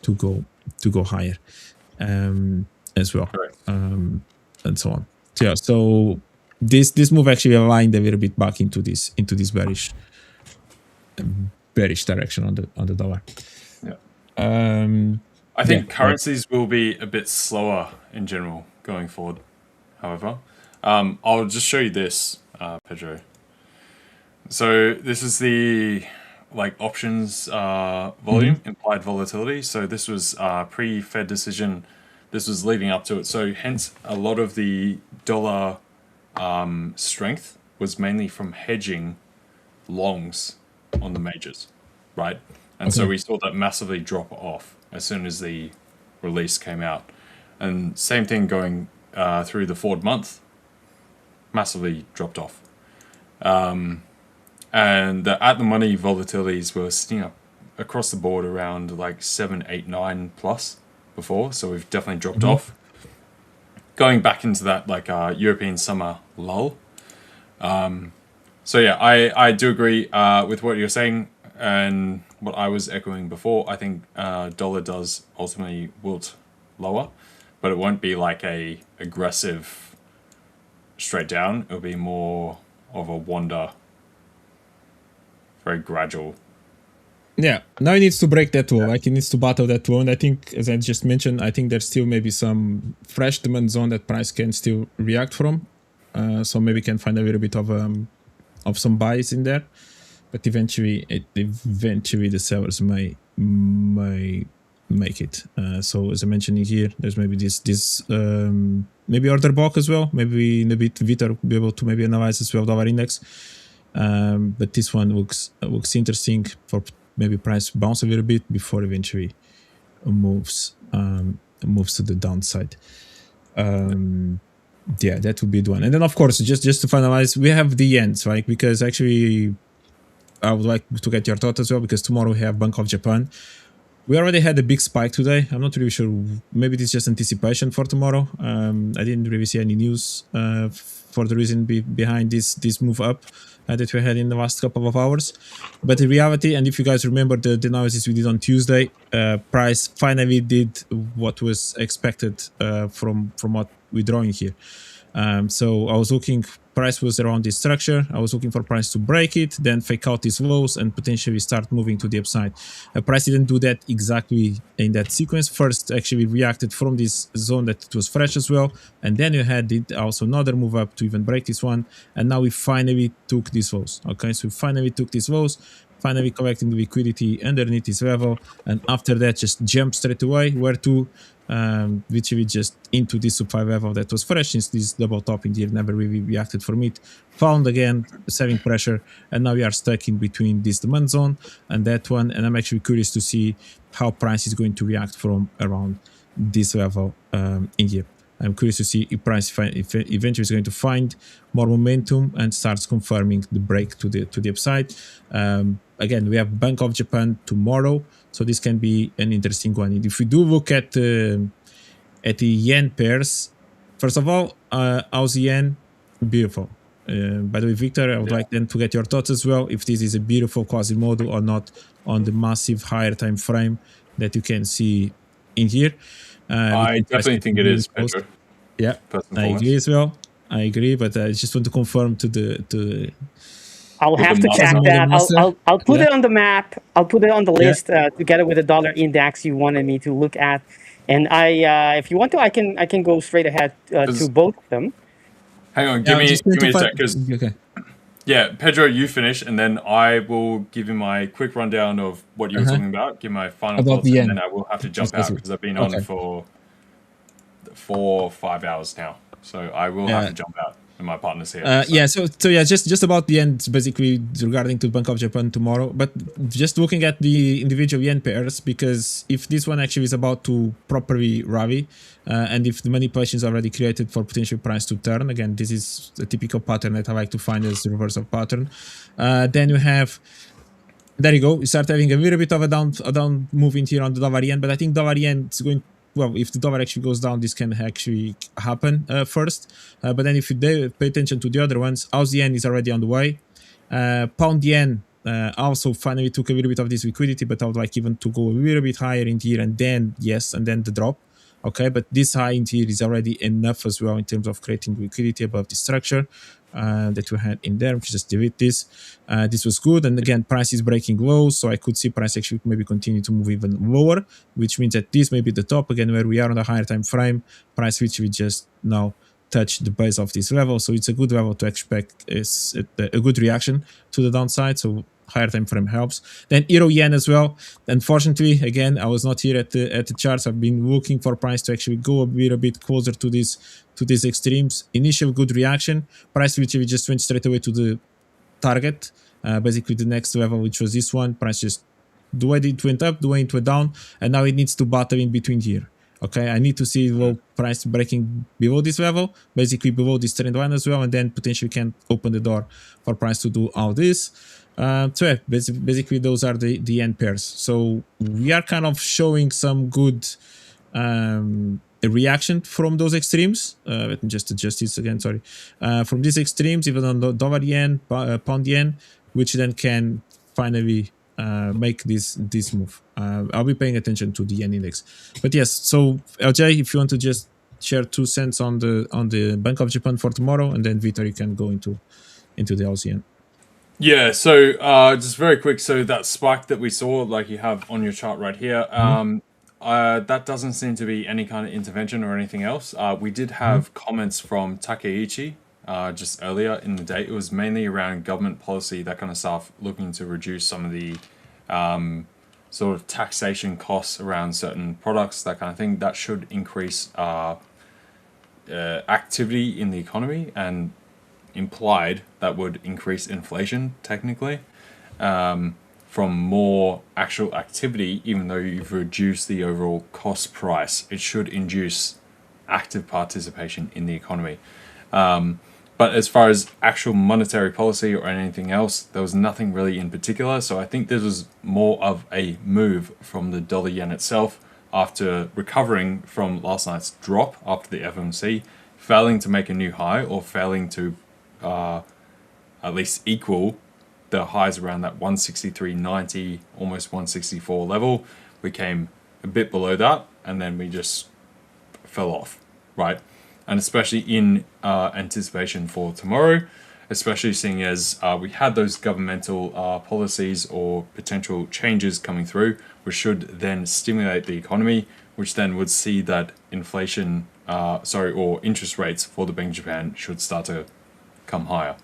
to go higher as well, and so on. So, yeah, so this move actually aligned a little bit back into this bearish direction on the dollar. Yeah. I think currencies will be a bit slower in general going forward. However, I'll just show you this, Pedro. So this is the options volume, implied volatility. So this was pre-Fed decision. This was leading up to it. So hence a lot of the dollar strength was mainly from hedging longs on the majors, right? And so we saw that massively drop off as soon as the release came out. And same thing going through the forward month, massively dropped off. And the at-the-money volatilities were sitting up across the board around 7, 8, 9 plus before. So we've definitely dropped off. Going back into that European summer lull. So yeah, I do agree with what you're saying and what I was echoing before. I think dollar does ultimately wilt lower, but it won't be like a aggressive straight down. It'll be more of a wander, very gradual. Yeah, now it needs to break that wall. It needs to battle that wall. And I think, as I just mentioned, I think there's still maybe some fresh demand zone that price can still react from. So maybe can find a little bit of some buys in there. But eventually the sellers may make it. So as I mentioned here, there's maybe this maybe order block as well. Maybe in a bit Vitor will be able to maybe analyze as well $1 index. But this one looks interesting for maybe price bounce a little bit before eventually moves to the downside. Yeah, that would be the one. And then of course, just to finalize, we have the yens, right? Because actually, I would like to get your thought as well, because tomorrow we have Bank of Japan. We already had a big spike today. I'm not really sure. Maybe it's just anticipation for tomorrow. I didn't really see any news for the reason behind this move up that we had in the last couple of hours. But in reality, and if you guys remember the analysis we did on Tuesday, price finally did what was expected from what we're drawing here. So I was looking, price was around this structure. I was looking for price to break it, then fake out these lows and potentially start moving to the upside. Price didn't do that exactly in that sequence. First, actually reacted from this zone that it was fresh as well. And then you had it also another move up to even break this one. And now we finally took these lows. Okay, so we finally took these lows, finally collecting the liquidity underneath this level. And after that, just jump straight away. Where to? Literally just into this supply level that was fresh, since this double top in here never really reacted from it. Found again selling pressure, and now we are stuck in between this demand zone and that one. And I'm actually curious to see how price is going to react from around this level in here. I'm curious to see if price if eventually is going to find more momentum and starts confirming the break to the upside. Again, we have Bank of Japan tomorrow, so this can be an interesting one. And if we do look at the yen pairs, first of all, Aussie yen, beautiful. By the way, Victor, I would like then to get your thoughts as well, if this is a beautiful quasi model or not on the massive higher time frame that you can see in here. I definitely think it is, Pedro. Yeah, I agree as well. I agree, but I just want to confirm to I'll have to check that. I'll put it on the map. I'll put it on the list together with the dollar index you wanted me to look at. And if you want to, I can go straight ahead to both of them. Hang on, give me a sec, because yeah, Pedro, you finish, and then I will give you my quick rundown of what you were talking about. Give my final thoughts, and then I will have to jump out because I've been on for 4 or 5 hours now. So I will have to jump out. and my partner's here. Yeah, so yeah, just about the end, basically regarding to Bank of Japan tomorrow. But just looking at the individual yen pairs, because if this one actually is about to properly rally, and if the manipulation is already created for potential price to turn, again, this is a typical pattern that I like to find as the reversal pattern. Then you have. There you go. You start having a little bit of a down movement here on the dollar yen, but I think dollar yen is going. Well, if the dollar actually goes down, this can actually happen first. But then if you pay attention to the other ones, Aussie yen is already on the way. Pound yen also finally took a little bit of this liquidity, but I would like even to go a little bit higher in here and then, and then the drop. Okay, but this high in here is already enough as well in terms of creating liquidity above the structure that we had in there. We just delete this. This was good, and again, price is breaking low, so I could see price actually maybe continue to move even lower, which means that this may be the top again where we are on a higher time frame. Price which we just now touch the base of this level, so it's a good level to expect is a good reaction to the downside. So higher time frame helps. Then euro yen as well. Unfortunately, again, I was not here at the charts. I've been looking for price to actually go a little bit closer to these extremes. Initial good reaction. Price literally just went straight away to the target. Basically the next level, which was this one. Price just the way it went up, the way it went down, and now it needs to battle in between here. Okay, I need to see low price breaking below this level, basically below this trend line as well, and then potentially can open the door for price to do all this. So yeah, basically those are the end pairs. So we are kind of showing some good reaction from those extremes. Let me just adjust this again, sorry. From these extremes, even on the dollar yen, pound yen, which then can finally make this move. I'll be paying attention to the yen index. But yes, so LJ, if you want to just share 2 cents on the Bank of Japan for tomorrow, and then Vitor, you can go into the Aussie yen. Yeah, so just very quick, so that spike that we saw, like you have on your chart right here, that doesn't seem to be any kind of intervention or anything else. We did have comments from Takeichi just earlier in the day. It was mainly around government policy, that kind of stuff, looking to reduce some of the sort of taxation costs around certain products, that kind of thing. That should increase activity in the economy, and implied that would increase inflation technically from more actual activity. Even though you've reduced the overall cost price, it should induce active participation in the economy. But as far as actual monetary policy or anything else, there was nothing really in particular. So I think this was more of a move from the dollar yen itself after recovering from last night's drop after the FOMC, failing to make a new high or failing to at least equal the highs around that 163.90, almost 164 level. We came a bit below that, and then we just fell off, right? And especially in anticipation for tomorrow, especially seeing as we had those governmental policies or potential changes coming through, which should then stimulate the economy, which then would see that inflation, or interest rates for the Bank of Japan should start to come higher.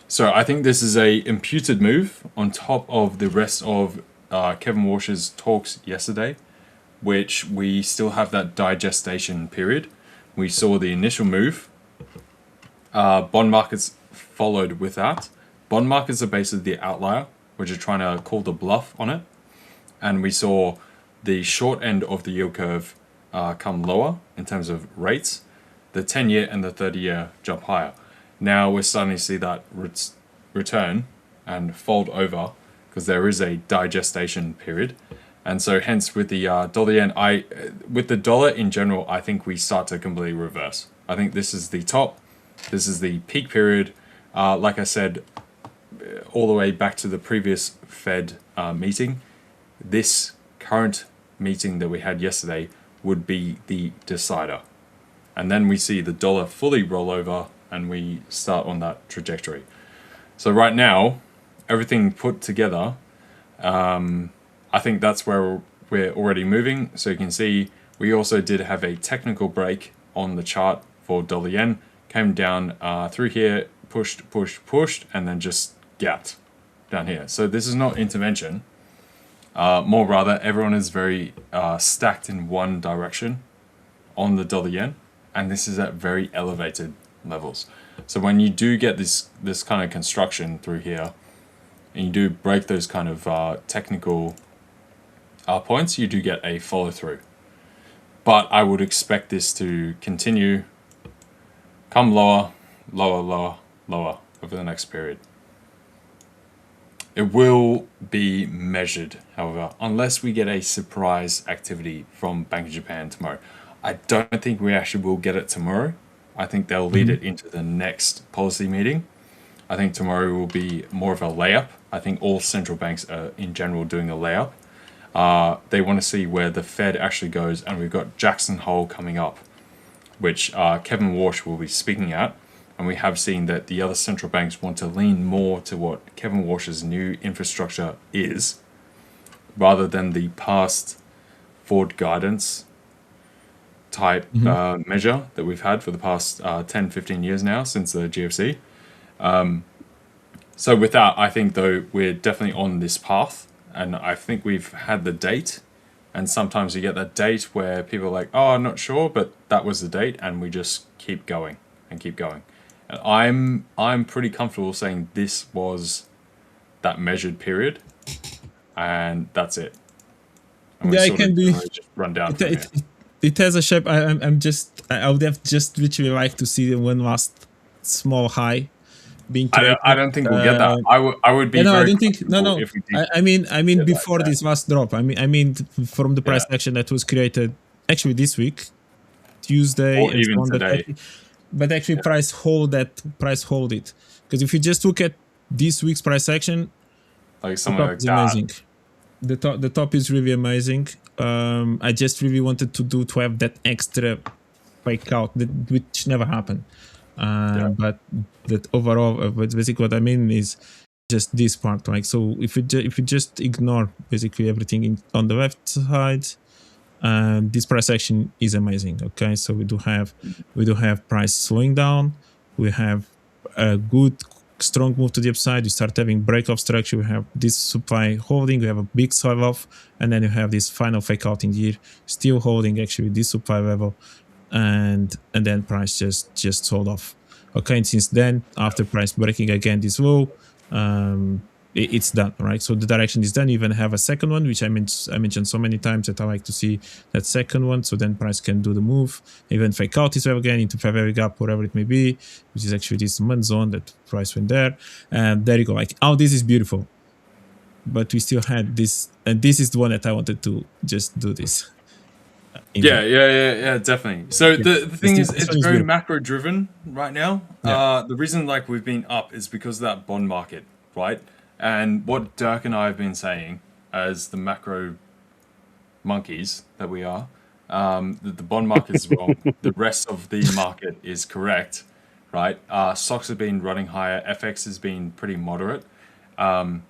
So I think this is a imputed move on top of the rest of Kevin Walsh's talks yesterday, which we still have that digestion period. We saw the initial move. Bond markets followed with that. Bond markets are basically the outlier, which are trying to call the bluff on it. And we saw the short end of the yield curve come lower in terms of rates. The 10-year and the 30-year jump higher. Now we're starting to see that return and fold over because there is a digestion period. And so hence with the dollar yen, with the dollar in general, I think we start to completely reverse. I think this is the top. This is the peak period. Like I said, all the way back to the previous Fed meeting, this current meeting that we had yesterday would be the decider. And then we see the dollar fully roll over and we start on that trajectory. So right now, everything put together, I think that's where we're already moving. So you can see we also did have a technical break on the chart for dollar yen, came down through here, pushed, and then just gapped down here. So this is not intervention. More rather, everyone is very stacked in one direction on the dollar yen. And this is at very elevated levels. So when you do get this kind of construction through here, and you do break those kind of technical points, you do get a follow through. But I would expect this to continue, come lower, lower, lower, lower over the next period. It will be measured, however, unless we get a surprise activity from Bank of Japan tomorrow. I don't think we actually will get it tomorrow. I think they'll lead it into the next policy meeting. I think tomorrow will be more of a layup. I think all central banks are in general doing a layup. They want to see where the Fed actually goes, and we've got Jackson Hole coming up, which Kevin Walsh will be speaking at. And we have seen that the other central banks want to lean more to what Kevin Walsh's new infrastructure is, rather than the past forward guidance type measure that we've had for the past 10, 15 years now since the GFC. So with that, I think, though, we're definitely on this path. And I think we've had the date. And sometimes you get that date where people are like, oh, I'm not sure, but that was the date. And we just keep going and keep going. And I'm pretty comfortable saying this was that measured period. And that's it. And Yeah, it can be. Just run down from here. It has a shape. I would have just literally like to see one last small high being created. I don't think we'll get that. I would be. No, very I don't think. No. if we did I mean get before that. this last drop. I mean from the price action that was created actually this week, Tuesday, Or and even so on, today. But actually, price hold it. Because if you just look at this week's price action, like the something top like is that. amazing. The top is really amazing. I just really wanted to have that extra fake out, which never happened. But that overall, basically what I mean is just this part, right? So if you just ignore basically everything on the left side, this price action is amazing. Okay, so we do have price slowing down. We have a good strong move to the upside. You start having break off structure. We have this supply holding. We have a big sell off, and then you have this final fake out in here, still holding actually this supply level, and then price just sold off. Okay, and since then, after price breaking again this low, it's done, right? So the direction is done. You even have a second one, which I mentioned so many times that I like to see that second one. So then price can do the move, even fake out this level again into fair value gap, whatever it may be, which is actually this month zone that price went there. And there you go. Like, oh, this is beautiful. But we still had this, and this is the one that I wanted to just do this. Yeah, definitely. So the thing is, this it's one is very beautiful. macro driven right now. Yeah. The reason like we've been up is because of that bond market, right? And what Dirk and I have been saying as the macro monkeys that we are, that the bond market is wrong. The rest of the market is correct, right? Stocks have been running higher. FX has been pretty moderate. And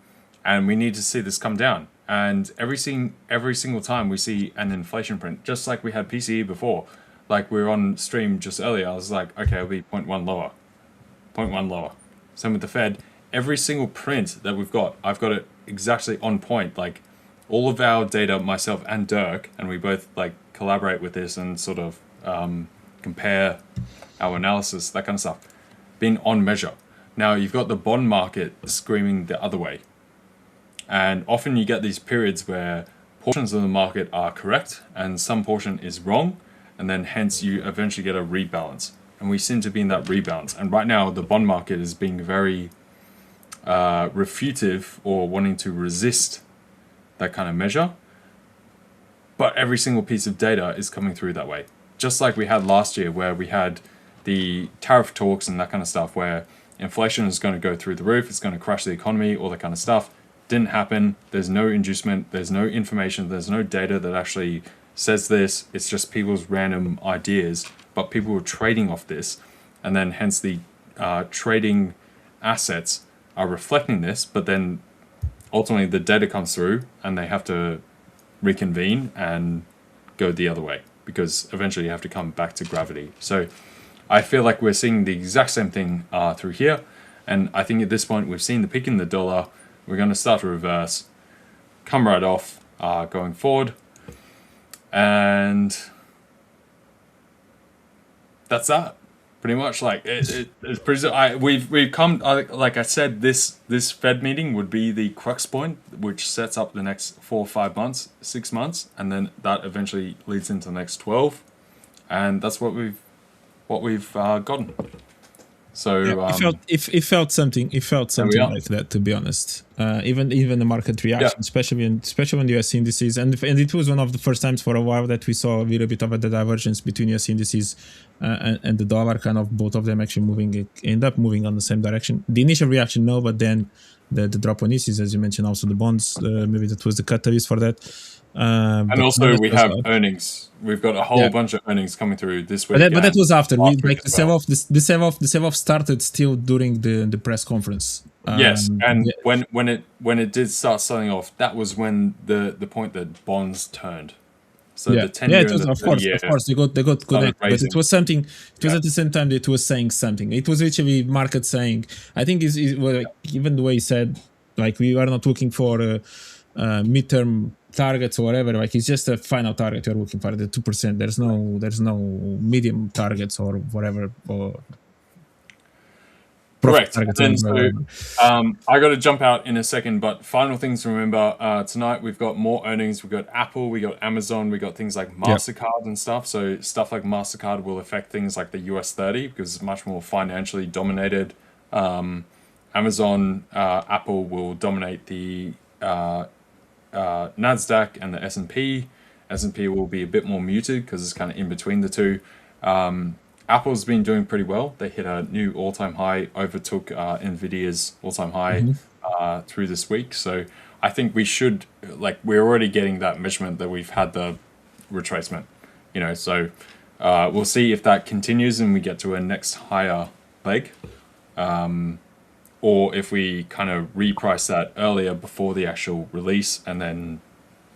we need to see this come down. And every single time we see an inflation print, just like we had PCE before, like we were on stream just earlier, I was like, okay, it'll be 0.1 lower, 0.1 lower. Same with the Fed. Every single print that we've got, I've got it exactly on point. Like all of our data, myself and Dirk, and we both like collaborate with this and sort of compare our analysis, that kind of stuff, been on measure. Now you've got the bond market screaming the other way. And often you get these periods where portions of the market are correct and some portion is wrong, and then hence you eventually get a rebalance. And we seem to be in that rebalance. And right now the bond market is being very refutive or wanting to resist that kind of measure. But every single piece of data is coming through that way. Just like we had last year where we had the tariff talks and that kind of stuff where inflation is going to go through the roof, it's going to crash the economy, all that kind of stuff. Didn't happen. There's no inducement. There's no information. There's no data that actually says this. It's just people's random ideas. But people were trading off this, and then hence the trading assets are reflecting this. But then ultimately the data comes through, and they have to reconvene and go the other way because eventually you have to come back to gravity. So I feel like we're seeing the exact same thing through here, and I think at this point we've seen the peak in the dollar. We're going to start to reverse, come right off going forward, and that's that. Pretty much, like it's pretty. We've come, like I said, this Fed meeting would be the crux point, which sets up the next 4 or 5 months, 6 months, and then that eventually leads into the next 12, and that's what we've gotten. So it felt something. It felt something like that, to be honest. Even the market reaction, especially when the US indices, and it was one of the first times for a while that we saw a little bit of a divergence between US indices and the dollar. Kind of both of them actually end up moving on the same direction. The initial reaction, no, but then the drop on indices, as you mentioned, also the bonds. Maybe that was the catalyst for that. And also we have earnings. We've got a whole bunch of earnings coming through this week. But that was after. The sell-off started still during the press conference. Yes, and when it did start selling off, that was when the point that bonds turned. So the 10-year it was, of course, they got connected. But it was something. It was at the same time that it was saying something. It was literally market saying. I think even the way he said, like, we are not looking for midterm targets or whatever. Like, it's just a final target you're looking for, the 2%. There's no medium targets or whatever. Or correct. And so, I got to jump out in a second, but final things to remember, tonight we've got more earnings. We've got Apple, we got Amazon, we got things like MasterCard and stuff. So stuff like MasterCard will affect things like the US 30 because it's much more financially dominated. Amazon, Apple will dominate the NASDAQ and the S&P. S&P will be a bit more muted because it's kind of in between the two. Apple's been doing pretty well. They hit a new all-time high, overtook Nvidia's all-time high through this week. So I think we should, we're already getting that measurement that we've had the retracement, so we'll see if that continues and we get to a next higher leg, or if we kind of reprice that earlier before the actual release and then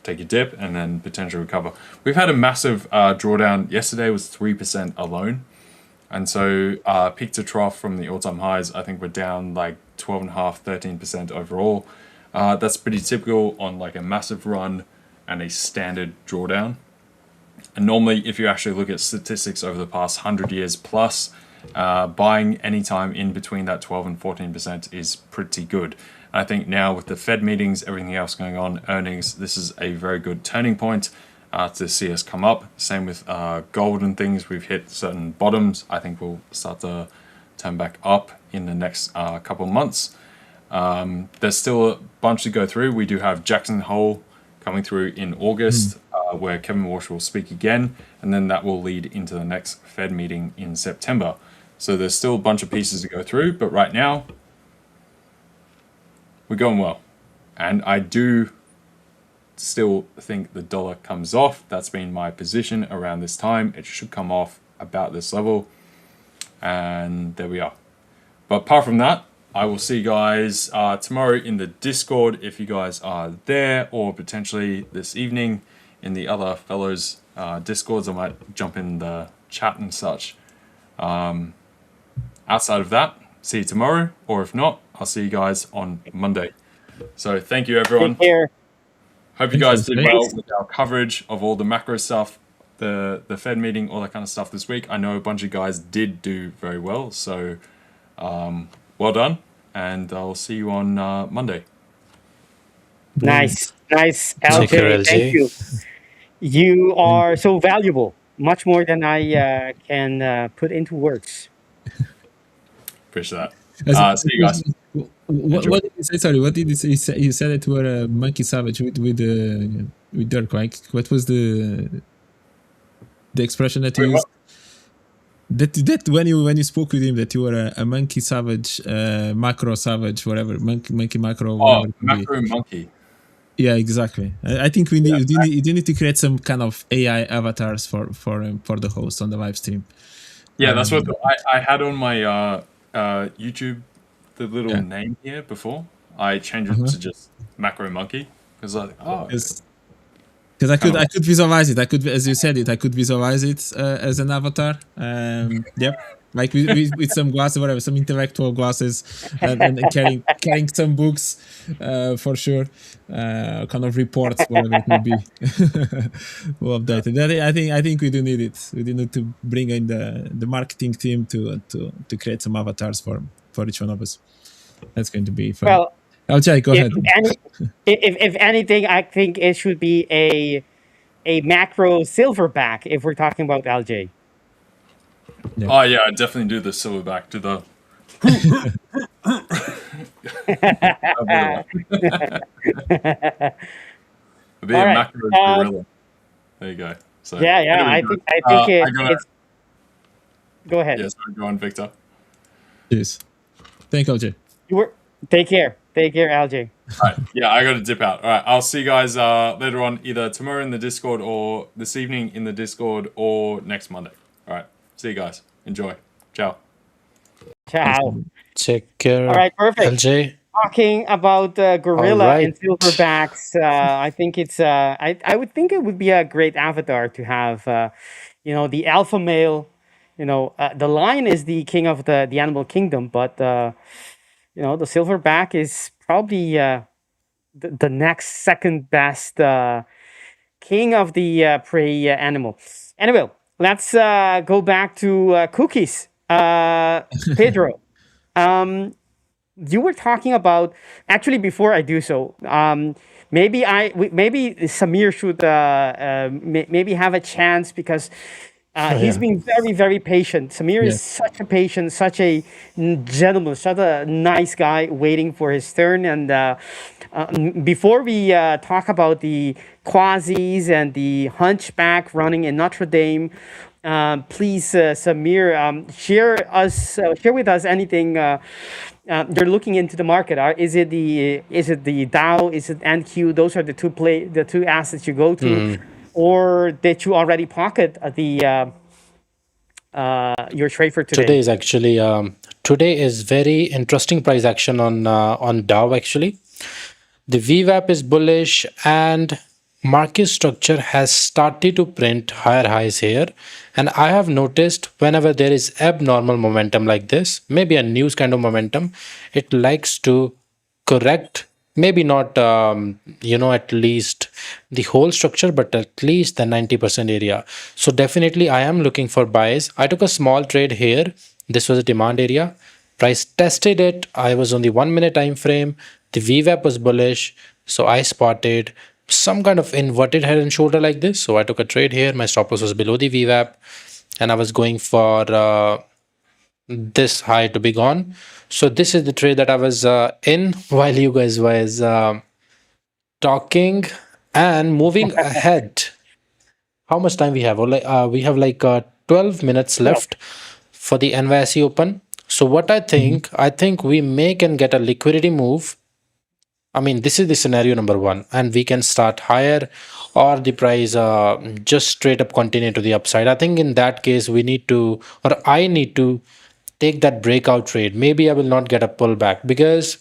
take a dip and then potentially recover. We've had a massive drawdown. Yesterday was 3% alone. And so peak to trough from the all-time highs, I think we're down like 12.5%, 13% overall. That's pretty typical on like a massive run and a standard drawdown. And normally, if you actually look at statistics over the past 100 years plus, buying anytime in between that 12 and 14% is pretty good. And I think now with the Fed meetings, everything else going on, earnings, this is a very good turning point to see us come up. Same with gold and things. We've hit certain bottoms. I think we'll start to turn back up in the next couple of months. There's still a bunch to go through. We do have Jackson Hole coming through in August, where Kevin Walsh will speak again, and then that will lead into the next Fed meeting in September. So there's still a bunch of pieces to go through, but right now, we're going well. And I do still think the dollar comes off. That's been my position around this time. It should come off about this level. And there we are. But apart from that, I will see you guys tomorrow in the Discord if you guys are there, or potentially this evening in the other fellows' Discords. I might jump in the chat and such. Outside of that, see you tomorrow, or if not, I'll see you guys on Monday. So thank you, everyone. Take care. Hope you guys did well with our coverage of all the macro stuff, the Fed meeting, all that kind of stuff this week. I know a bunch of guys did do very well, so well done, and I'll see you on Monday. Nice, LJ. Thank you. You are so valuable, much more than I can put into words. Appreciate that. See you guys. What did you say? Sorry, what did you say? You said that you were a monkey savage with Dirk, right? What was the expression that you used? That when you spoke with him, that you were a monkey savage, macro savage, whatever, monkey macro. Oh, macro monkey. Yeah, exactly. I think we need you need to create some kind of AI avatars for the host on the live stream. Yeah, that's what I had on my YouTube. The little name here before I changed it to just macro monkey because because I could visualize it. I could, as you said it, I could visualize it as an avatar. Yep. like with some glasses, whatever, some intellectual glasses, and carrying some books, for sure, kind of reports, whatever it may be. We'll update it. I think we do need it. We do need to bring in the marketing team to create some avatars for each one of us. That's going to be fun. Well, LJ, go ahead. If anything, I think it should be a macro silverback if we're talking about LJ. Yeah. Oh yeah, I definitely do the silverback. Do the. Be a macro gorilla. There you go. So yeah. Anyway, I think it's. Go ahead. Yes, go on, Victor. Yes. Thank you, LJ. Take care. Take care, LJ. All right. Yeah, I got to dip out. All right. I'll see you guys later on, either tomorrow in the Discord or this evening in the Discord or next Monday. All right. See you guys. Enjoy. Ciao. Ciao. Take care. All right. Perfect. LJ. Talking about gorilla and silverbacks, I think it's. I would think it would be a great avatar to have. The alpha male. The lion is the king of the animal kingdom, but the silverback is probably the next second best king of the prey animal. Anyway, let's go back to cookies. Pedro, you were talking about, actually before I do so, maybe Samir should maybe have a chance because he's been very, very patient. Samir is such a patient, such a gentleman, such a nice guy waiting for his turn. And before we talk about the quasis and the hunchback running in Notre Dame, please, Samir, share with us anything you're looking into the market. Is it the Dow? Is it NQ? Those are the two assets you go to. Or did you already pocket your trade for today? Today is actually today is very interesting price action on Dow actually. The VWAP is bullish and market structure has started to print higher highs here. And I have noticed whenever there is abnormal momentum like this, maybe a news kind of momentum, it likes to correct. Maybe not, at least the whole structure, but at least the 90% area. So definitely I am looking for buys. I took a small trade here. This was a demand area. Price tested it. I was on the 1 minute time frame. The VWAP was bullish. So I spotted some kind of inverted head and shoulder like this. So I took a trade here. My stop loss was below the VWAP. And I was going for this high to be gone. So this is the trade that I was in while you guys was talking and moving ahead. How much time we have? We have like 12 minutes left for the NYSE Open. So what I think we can get a liquidity move. I mean, this is the scenario number one, and we can start higher or the price just straight up continue to the upside. I think in that case, I need to take that breakout trade. Maybe I will not get a pullback because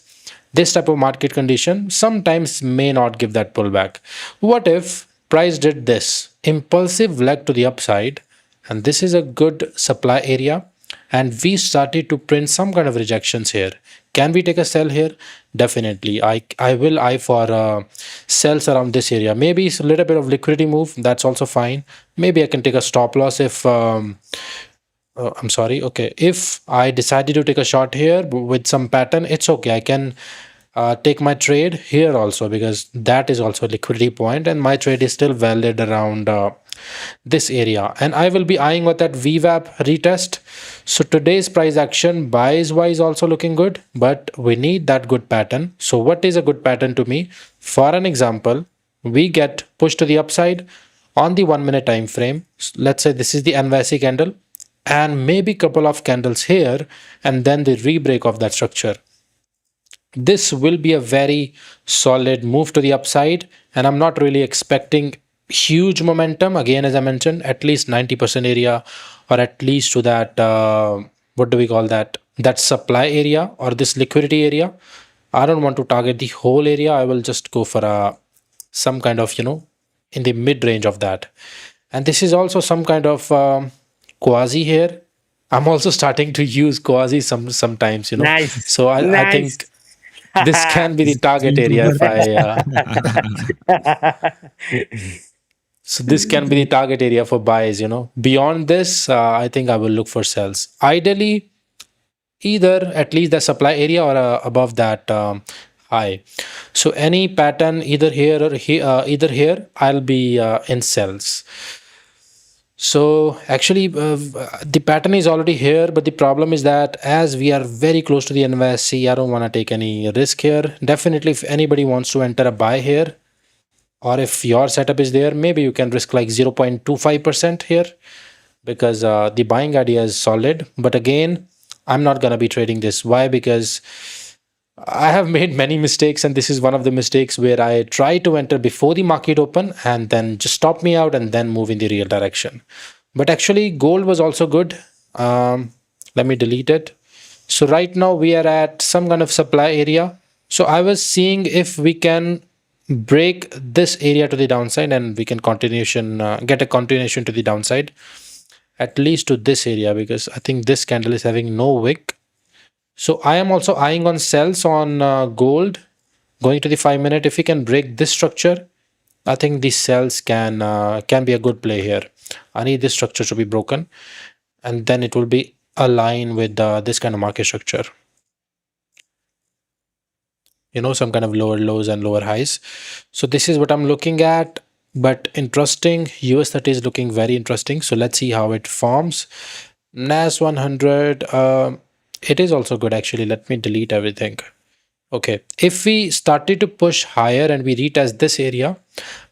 this type of market condition sometimes may not give that pullback. What if price did this impulsive leg to the upside, and this is a good supply area, and we started to print some kind of rejections here? Can we take a sell here? Definitely. I will eye for sells around this area. Maybe it's a little bit of liquidity move. That's also fine. Maybe I can take a stop loss if I'm sorry. Okay. If I decided to take a short here with some pattern, it's okay. I can take my trade here also because that is also a liquidity point and my trade is still valid around this area. And I will be eyeing with that VWAP retest. So today's price action buys wise also looking good, but we need that good pattern. So what is a good pattern to me? For an example, we get pushed to the upside on the 1 minute time frame. Let's say this is the NYSE candle, and maybe couple of candles here, and then the re-break of that structure. This will be a very solid move to the upside, and I'm not really expecting huge momentum. Again, as I mentioned, at least 90% area, or at least to that, what do we call that? That supply area or this liquidity area. I don't want to target the whole area. I will just go for some kind of, in the mid range of that. And this is also some kind of quasi here. I'm also starting to use quasi sometimes, you know. Nice. So I Nice. think this can be the target area if so this can be the target area for buys, you know. Beyond this, I think I will look for sells. Ideally, either at least the supply area or above that high. So any pattern either here or here, either here, I'll be in sells. So actually, the pattern is already here, but the problem is that as we are very close to the NYSE, I don't want to take any risk here. Definitely, if anybody wants to enter a buy here, or if your setup is there, maybe you can risk like 0.25% here, because the buying idea is solid. But again, I'm not going to be trading this. Why? Because I have made many mistakes, and this is one of the mistakes where I try to enter before the market open and then just stop me out and then move in the real direction. But actually, gold was also good. Let me delete it. So right now we are at some kind of supply area. So I was seeing if we can break this area to the downside, and we can get a continuation to the downside, at least to this area, because I think this candle is having no wick. So I am also eyeing on sells on gold going to the 5-minute. If we can break this structure, I think these sells can be a good play here. I need this structure to be broken, and then it will be aligned with this kind of market structure. You know, some kind of lower lows and lower highs. So this is what I'm looking at. But interesting, US30 is looking very interesting. So let's see how it forms. NAS 100, it is also good actually. Let me delete everything. Okay, if we started to push higher and we retest this area,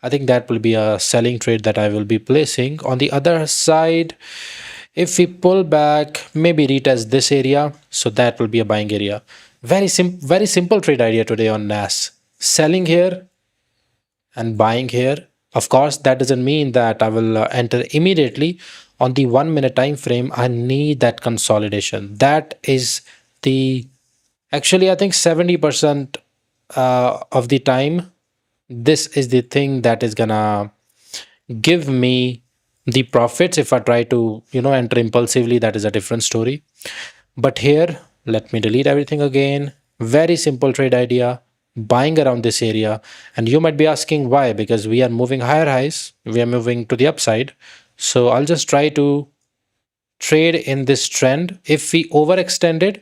I think that will be a selling trade that I will be placing. On the other side, if we pull back, maybe retest this area, so that will be a buying area. Very simple trade idea today on NAS. Selling here and buying here. Of course, that doesn't mean that I will enter immediately. On the 1-minute time frame, I need that consolidation. That is the actually, I think 70% of the time, this is the thing that is gonna give me the profits. If I try to, you know, enter impulsively, that is a different story. But here, let me delete everything again. Very simple trade idea, buying around this area. And you might be asking why, because we are moving higher highs, we are moving to the upside. So I'll just try to trade in this trend. If we overextended,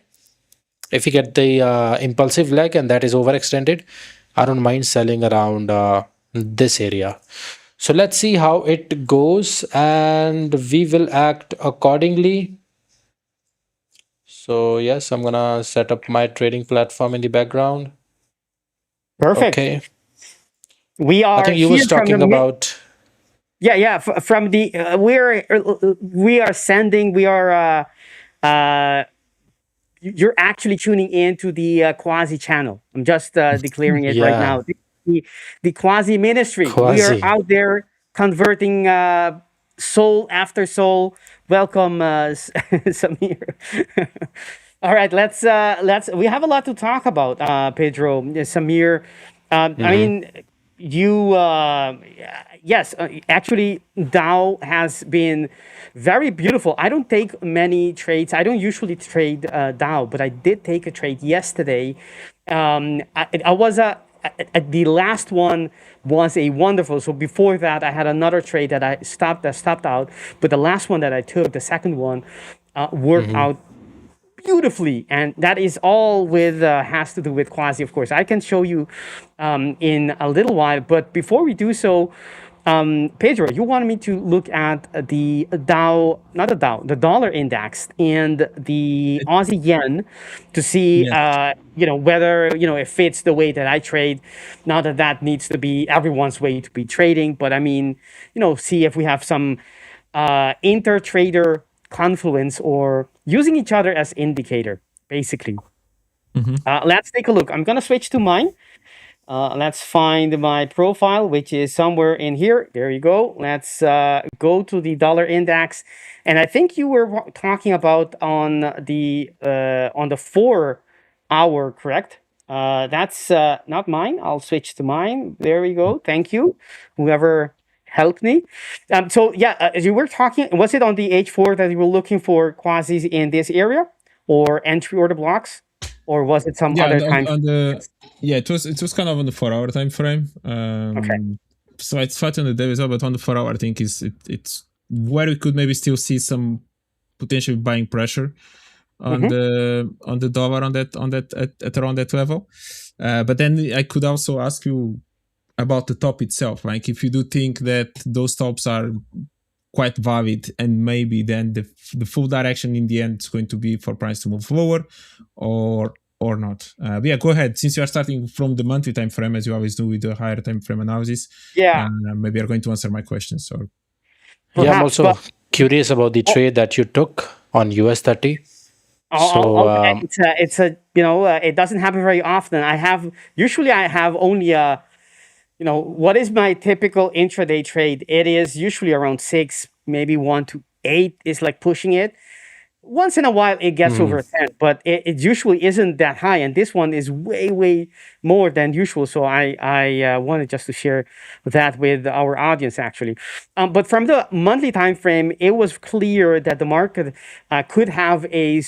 if we get the impulsive leg and that is overextended, I don't mind selling around this area. So let's see how it goes, and we will act accordingly. So yes, I'm gonna set up my trading platform in the background. Perfect. Okay. We are I think you here was talking from the about. from the we are sending you're actually tuning in to the quasi channel. I'm just declaring it right Yeah, now. The quasi ministry. We are quasi. out there converting soul after soul. Welcome, Samir. All right, let's. We have a lot to talk about, Pedro, Samir. I mean, you. Yes, actually, Dow has been very beautiful. I don't take many trades. I don't usually trade Dow, but I did take a trade yesterday. I was the last one was a wonderful. So before that, I had another trade that I stopped out. But the last one that I took, the second one, worked out beautifully, and that is all with has to do with quasi. Of course, I can show you in a little while. But before we do so, Pedro, you wanted me to look at the Dow, not the Dow, the dollar index and the Aussie yen to see, Yes. whether, it fits the way that I trade. Not that that needs to be everyone's way to be trading, but I mean, see if we have some inter-trader confluence or using each other as indicator, basically. Let's take a look. I'm going to switch to mine. Let's find my profile, which is somewhere in here. There you go. Let's go to the dollar index. And I think you were talking about on the 4 hour, correct? That's not mine. I'll switch to mine. There we go. Thank you. Whoever helped me. So yeah, as you were talking, was it on the H4 that you were looking for quasis in this area or entry order blocks, or was it some Yeah, other time? on the yeah, it was kind of on the 4 hour time frame. Okay. So it's flat on the day as well, but on the 4 hour, I think it's where we could maybe still see some potential buying pressure on the dollar at around that level. But then I could also ask you about the top itself. Like if you do think that those tops are quite valid and maybe then the full direction in the end is going to be for price to move lower or not. But yeah, go ahead. Since you are starting from the monthly time frame, as you always do with the higher time frame analysis, Yeah, maybe you're going to answer my questions. Or Yeah, I'm perhaps, also but curious about the trade that you took on US 30. So, it's a it doesn't happen very often. I have only a what is my typical intraday trade? It is usually around 6, maybe 1 to 8 is like pushing it. Once in a while it gets over 10, but it usually isn't that high, and this one is way more than usual. So I wanted just to share that with our audience actually. But from the monthly time frame, it was clear that the market could have a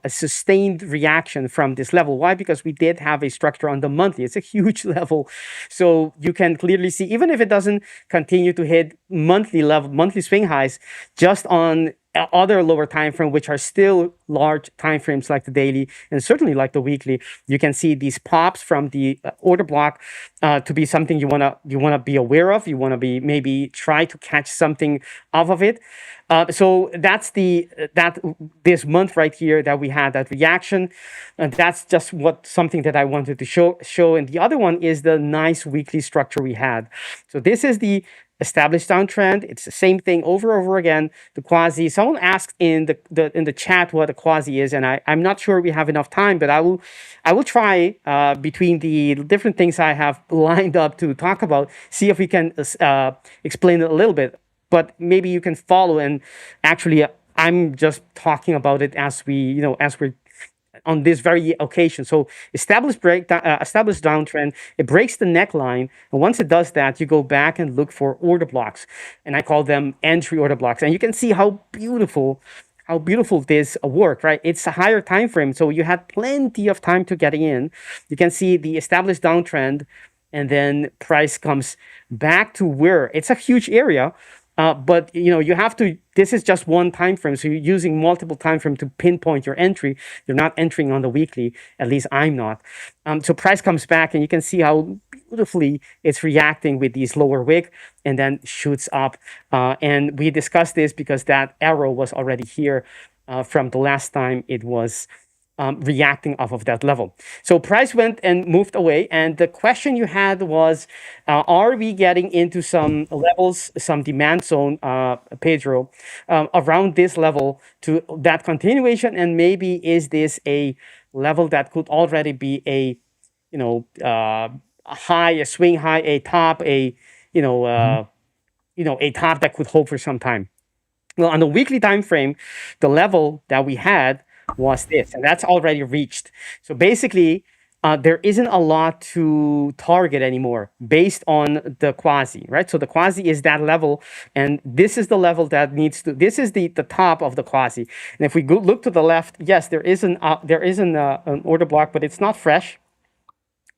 sustained reaction from this level. Why? Because we did have a structure on the monthly. It's a huge level, so you can clearly see, even if it doesn't continue to hit monthly swing highs, just on other lower time frame, which are still large time frames like the daily and certainly like the weekly, you can see these pops from the order block to be something you wanna be aware of. You wanna be maybe try to catch something off of it. So that's this month right here that we had that reaction, and that's just something that I wanted to show. And the other one is the nice weekly structure we had. So this is the established downtrend. It's the same thing over again. The quasi. Someone asked in the chat what a quasi is, and I'm not sure we have enough time, but I will try between the different things I have lined up to talk about, see if we can explain it a little bit. But maybe you can follow, and actually I'm just talking about it as we're on this very occasion. So established downtrend, it breaks the neckline, and once it does that, you go back and look for order blocks, and I call them entry order blocks. And you can see how beautiful this work, right? It's a higher time frame, so you had plenty of time to get in. You can see the established downtrend, and then price comes back to where it's a huge area. But you have to. This is just one time frame, so you're using multiple time frame to pinpoint your entry. You're not entering on the weekly. At least I'm not. So price comes back, and you can see how beautifully it's reacting with these lower wick, and then shoots up. And we discussed this because that arrow was already here from the last time it was reacting off of that level. So price went and moved away. And the question you had was, are we getting into some levels, some demand zone, Pedro, around this level to that continuation? And maybe is this a level that could already be a high, a swing high, a top, a top that could hold for some time? Well, on the weekly time frame, the level that we had was this, and that's already reached. So basically, there isn't a lot to target anymore based on the quasi, right? So the quasi is that level, and this is the level that needs to. This is the top of the quasi. And if we look to the left, yes, there is an order block, but it's not fresh.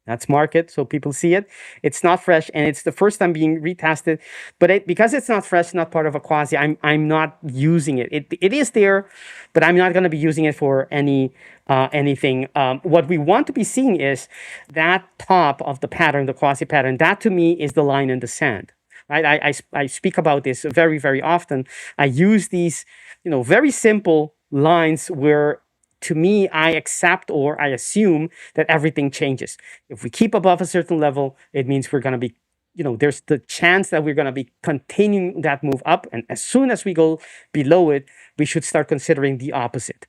That's market, so people see it. It's not fresh, and it's the first time being retested. But because it's not fresh, not part of a quasi, I'm not using it. It is there, but I'm not going to be using it for anything. What we want to be seeing is that top of the pattern, the quasi pattern. That to me is the line in the sand. Right? I speak about this very, very often. I use these, very simple lines where, to me, I accept or I assume that everything changes. If we keep above a certain level, it means we're going to be, there's the chance that we're going to be continuing that move up. And as soon as we go below it, we should start considering the opposite.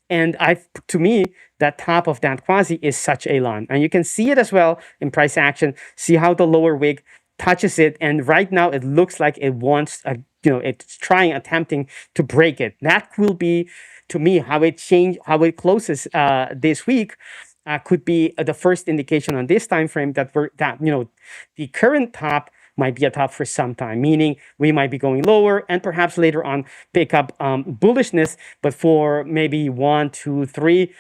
And to me, that top of that quasi is such a line. And you can see it as well in price action. See how the lower wick touches it. And right now it looks like it wants, it's attempting to break it. That will be, to me, how it closes this week could be the first indication on this time frame that the current top might be a top for some time, meaning we might be going lower and perhaps later on pick up bullishness, but for maybe 1, 2, 3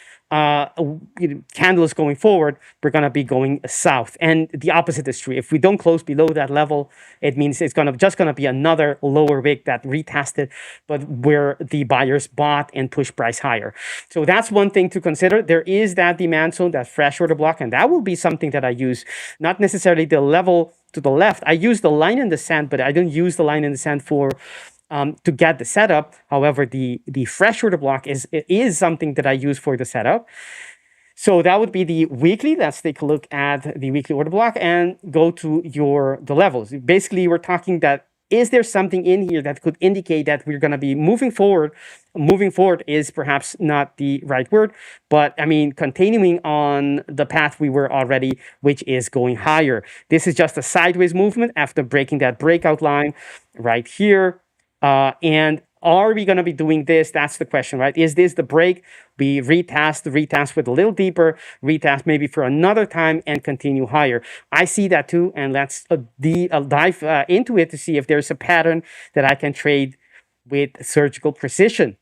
candles going forward, we're going to be going south. And the opposite is true. If we don't close below that level, it means it's just going to be another lower wick that retested, but where the buyers bought and pushed price higher. So that's one thing to consider. There is that demand zone, that fresh order block, and that will be something that I use, not necessarily the level to the left. I use the line in the sand, but I don't use the line in the sand for to get the setup. However, the fresh order block is something that I use for the setup. So that would be the weekly. Let's take a look at the weekly order block and go to the levels. Basically, we're talking that is there something in here that could indicate that we're going to be moving forward? Moving forward is perhaps not the right word, but I mean, continuing on the path we were already, which is going higher. This is just a sideways movement after breaking that breakout line right here. And are we going to be doing this? That's the question, right? Is this the break? We retest with a little deeper, retest maybe for another time and continue higher. I see that too. And let's dive into it to see if there's a pattern that I can trade with surgical precision.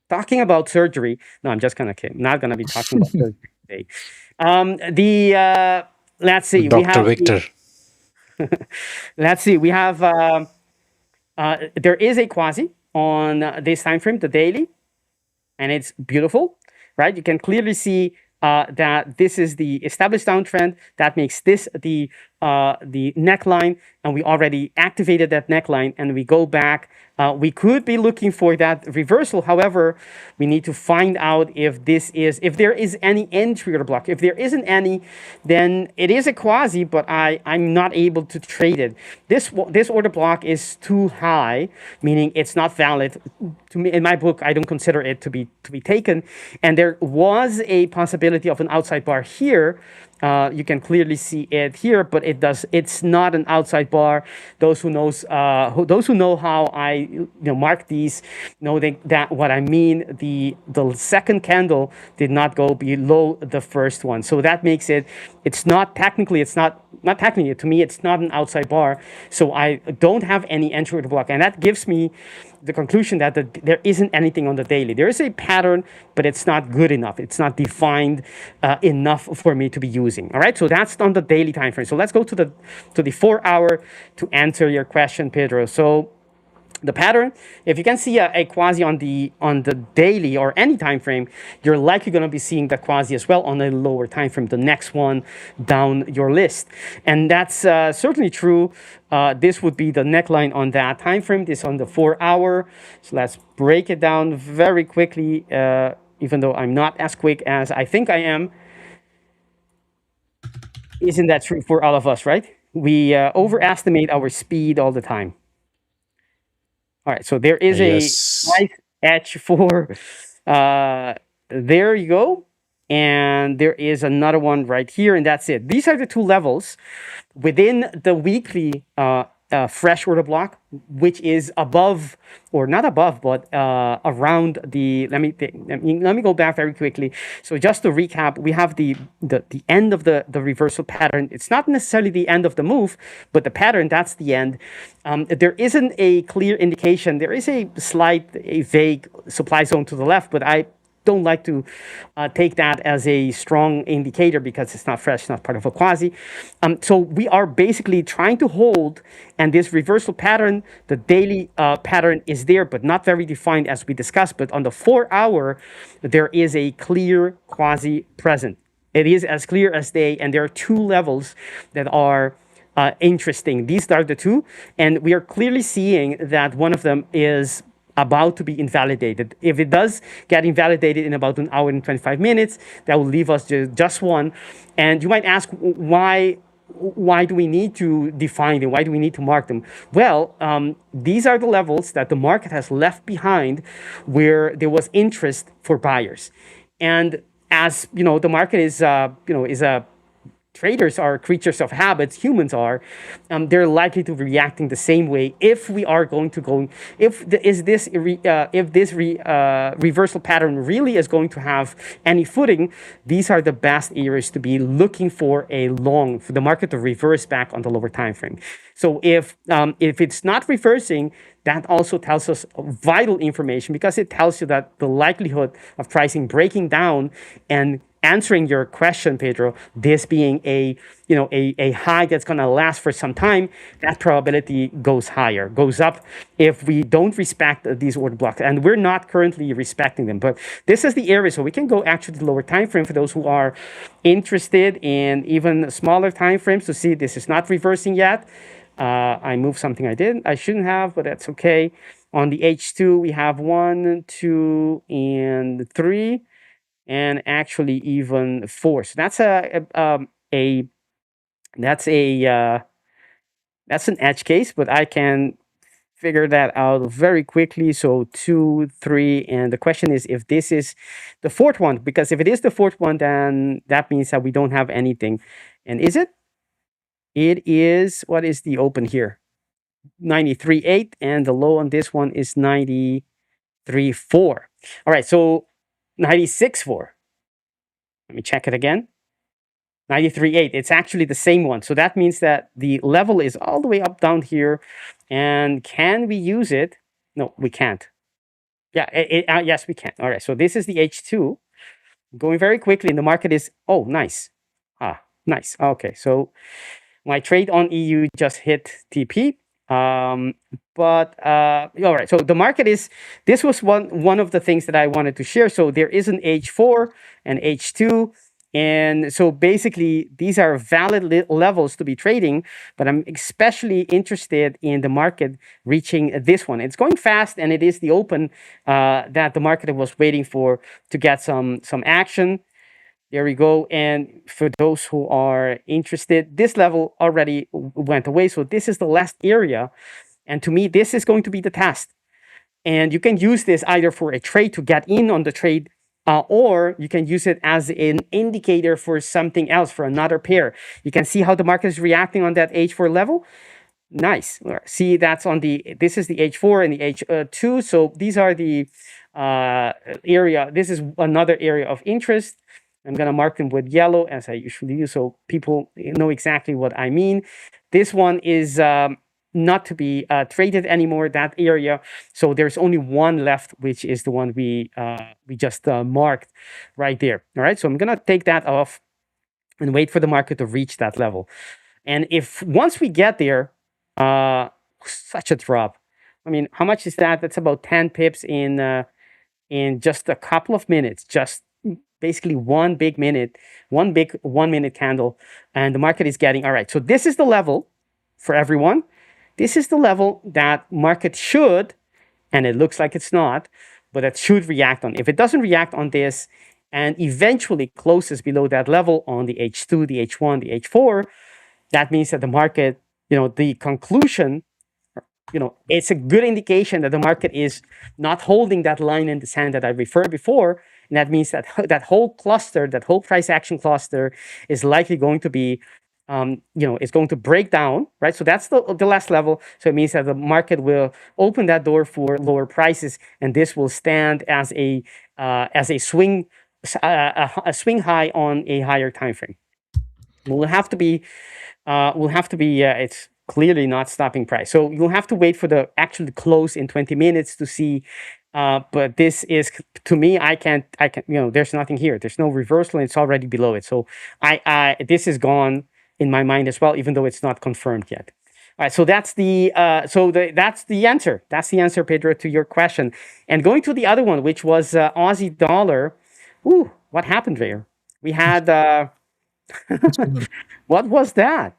Talking about surgery. No, I'm just going to kid. I'm not going to be talking about surgery today. Let's see. Dr. Victor. Let's see. We have... there is a quasi on this time frame, the daily, and it's beautiful, right? You can clearly see that this is the established downtrend. That makes this the neckline, and we already activated that neckline, and we go back. We could be looking for that reversal. However, we need to find out if there is any entry order block. If there isn't any, then it is a quasi, but I'm not able to trade it. This order block is too high, meaning it's not valid. To me, in my book, I don't consider it to be taken. And there was a possibility of an outside bar here. You can clearly see it here, but it's not an outside bar. Those who know how I mark these know that what I mean. The second candle did not go below the first one, so that makes it's not technically to me it's not an outside bar. So I don't have any entry order block, and that gives me the conclusion that there isn't anything on the daily. There is a pattern, but it's not good enough. It's not defined enough for me to be using. All right, so that's on the daily time frame. So let's go to the 4 hour to answer your question, Pedro. So the pattern, if you can see a quasi on the daily or any time frame, you're likely going to be seeing the quasi as well on a lower time frame, the next one down your list. And that's certainly true. This would be the neckline on that time frame. This on the 4 hour. So let's break it down very quickly, even though I'm not as quick as I think I am. Isn't that true for all of us, right? We overestimate our speed all the time. All right, so there is a nice edge for, there you go. And there is another one right here, and that's it. These are the two levels within the weekly fresh order block, which is above, or not above, but around the, let me go back very quickly. So just to recap, we have the end of the reversal pattern. It's not necessarily the end of the move, but the pattern, that's the end. There isn't a clear indication. There is a vague supply zone to the left, but I don't like to take that as a strong indicator because it's not fresh, not part of a quasi. So we are basically trying to hold, and this reversal pattern, the daily pattern is there, but not very defined as we discussed. But on the 4 hour, there is a clear quasi present. It is as clear as day, and there are two levels that are interesting. These are the two, and we are clearly seeing that one of them is about to be invalidated. If it does get invalidated in about 1 hour and 25 minutes, that will leave us just one. And you might ask, why do we need to define them? Why do we need to mark them? Well, these are the levels that the market has left behind where there was interest for buyers. And as you know, the market is a traders are creatures of habits, humans are, they're likely to be reacting the same way. If we are going to go, if this reversal pattern really is going to have any footing, these are the best areas to be looking for for the market to reverse back on the lower time frame. So if it's not reversing, that also tells us vital information, because it tells you that the likelihood of pricing breaking down and answering your question, Pedro, this being a high that's going to last for some time, that probability goes up if we don't respect these order blocks, and we're not currently respecting them. But this is the area, so we can go actually to the lower time frame for those who are interested in even smaller time frames to see this is not reversing yet. I moved something I shouldn't have, but that's okay. On the H2, we have 1, 2, and 3. And actually even 4. So that's that's an edge case, but I can figure that out very quickly. So 2, 3, and the question is if this is the fourth one, because if it is the fourth one, then that means that we don't have anything. And is it? It is. What is the open here? 93.8, and the low on this one is 93.4. All right, so 96.4. Let me check it again. 93.8. It's actually the same one. So that means that the level is all the way up down here. And can we use it? No, we can't. Yeah, yes, we can. All right, so this is the H2. Going very quickly, and the market is, oh, nice. Nice. Okay, so my trade on EU just hit TP. All right, so the market is, this was one of the things that I wanted to share. So there is an H4 and H2, and so basically these are valid levels to be trading, but I'm especially interested in the market reaching this one. It's going fast, and it is the open that the market was waiting for to get some action. There we go. And for those who are interested, this level already went away. So this is the last area. And to me, this is going to be the test. And you can use this either for a trade to get in on the trade, or you can use it as an indicator for something else, for another pair. You can see how the market is reacting on that H4 level. Nice. See, this is the H4 and the H2. So these are the area. This is another area of interest. I'm going to mark them with yellow, as I usually do, so people know exactly what I mean. This one is not to be traded anymore, that area. So there's only one left, which is the one we just marked right there. All right, so I'm going to take that off and wait for the market to reach that level. And if once we get there, such a drop. I mean, how much is that? That's about 10 pips in just a couple of minutes, just basically one big 1 minute candle, and the market is getting, all right, so this is the level for everyone. This is the level that market should, and it looks like it's not, but it should react on. If it doesn't react on this and eventually closes below that level on the H2, the H1, the H4, that means that the market, the conclusion, it's a good indication that the market is not holding that line in the sand that I referred before. And that means that that whole cluster, that whole price action cluster, is likely going to be, it's going to break down, right? So that's the last level. So it means that the market will open that door for lower prices, and this will stand as a swing high on a higher time frame. We'll have to be. It's clearly not stopping price. So you'll have to wait for the actual close in 20 minutes to see. But this is, to me, I can't, there's nothing here. There's no reversal, and it's already below it. So this is gone in my mind as well, even though it's not confirmed yet. All right, so that's the answer. That's the answer, Pedro, to your question. And going to the other one, which was Aussie dollar. Ooh, what happened there? We had, what was that?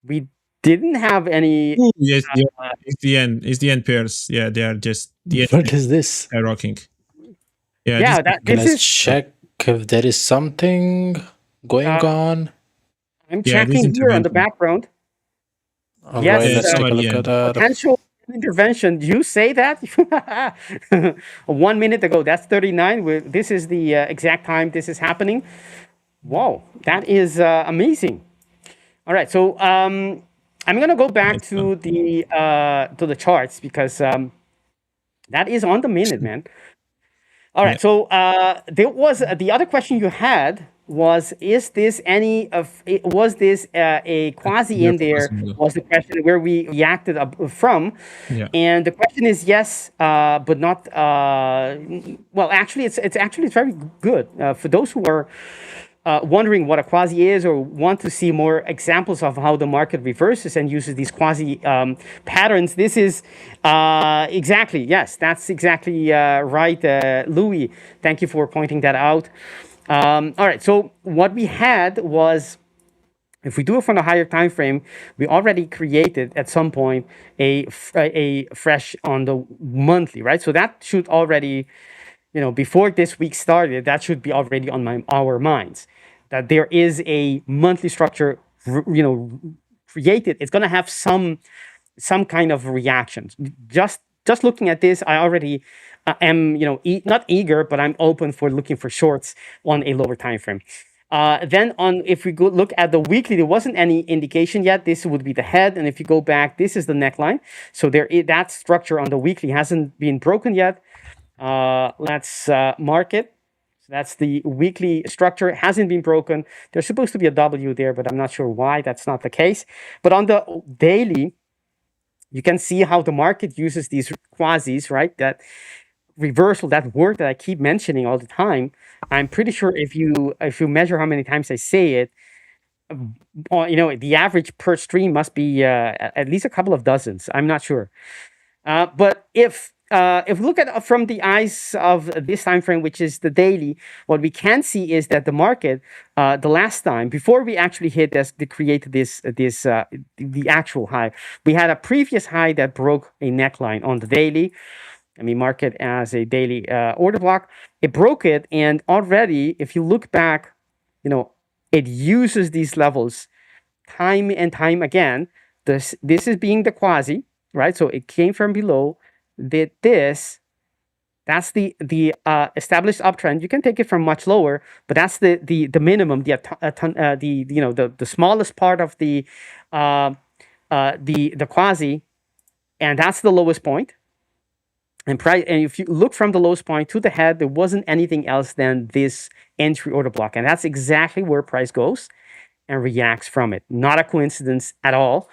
We didn't have any. Ooh, yes, it's the end. It's the end pairs. Yeah, they are just the end. What is this? Rocking. Yeah, Let's check if there is something going on. I'm checking here on the background. All yes, right, let's take a look at that. Potential intervention. You say that 1 minute ago. That's 39. This is the exact time this is happening. Wow, that is amazing. All right, so I'm gonna go back It's fun. to the charts because that is on the minute, man. All Yeah, right, so there was the other question you had was, is this any of was this a quasi there in for there? Massimo. Was the question where we reacted from, Yeah. and the question is yes, but not. Well, actually, it's very good for those who are wondering what a quasi is or want to see more examples of how the market reverses and uses these quasi patterns, this is exactly, yes, that's exactly right, Louis. Thank you for pointing that out. All right, so what we had was, if we do it from a higher time frame, we already created at some point a fresh on the monthly, right? So that should already, before this week started, that should be already on our minds, that there is a monthly structure, created. It's going to have some kind of reactions. Just looking at this, I already am, not eager, but I'm open for looking for shorts on a lower time frame. Then on, if we go look at the weekly, there wasn't any indication yet. This would be the head, and if you go back, this is the neckline. So that structure on the weekly hasn't been broken yet. Let's mark it. So that's the weekly structure. It hasn't been broken. There's supposed to be a W there, but I'm not sure why that's not the case. But on the daily, you can see how the market uses these quasis, right? That reversal, that word that I keep mentioning all the time. I'm pretty sure if you measure how many times I say it, the average per stream must be at least a couple of dozens. I'm not sure. But if we look at from the eyes of this time frame, which is the daily, what we can see is that the market, the last time before we actually hit this, to create the actual high, we had a previous high that broke a neckline on the daily. Let me mark it as a daily order block. It broke it, and already, if you look back, it uses these levels time and time again. This is being the quasi, right? So it came from below, did this. That's the established uptrend. You can take it from much lower, but that's the minimum, the smallest part of the quasi, and that's the lowest point. And if you look from the lowest point to the head, there wasn't anything else than this entry order block, and that's exactly where price goes and reacts from it. Not a coincidence at all.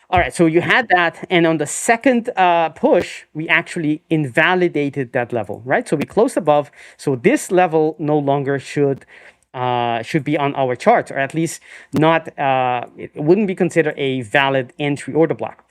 All right, so you had that, and on the second push, we actually invalidated that level, right? So we closed above, so this level no longer should be on our charts, or at least not. It wouldn't be considered a valid entry order block.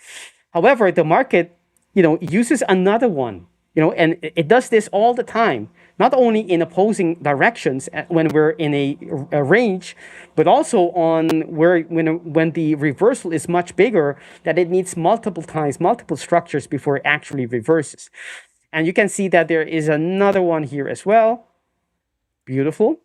However, the market, uses another one, and it does this all the time, not only in opposing directions when we're in a range, but also when the reversal is much bigger, that it needs multiple times, multiple structures before it actually reverses. And you can see that there is another one here as well. Beautiful.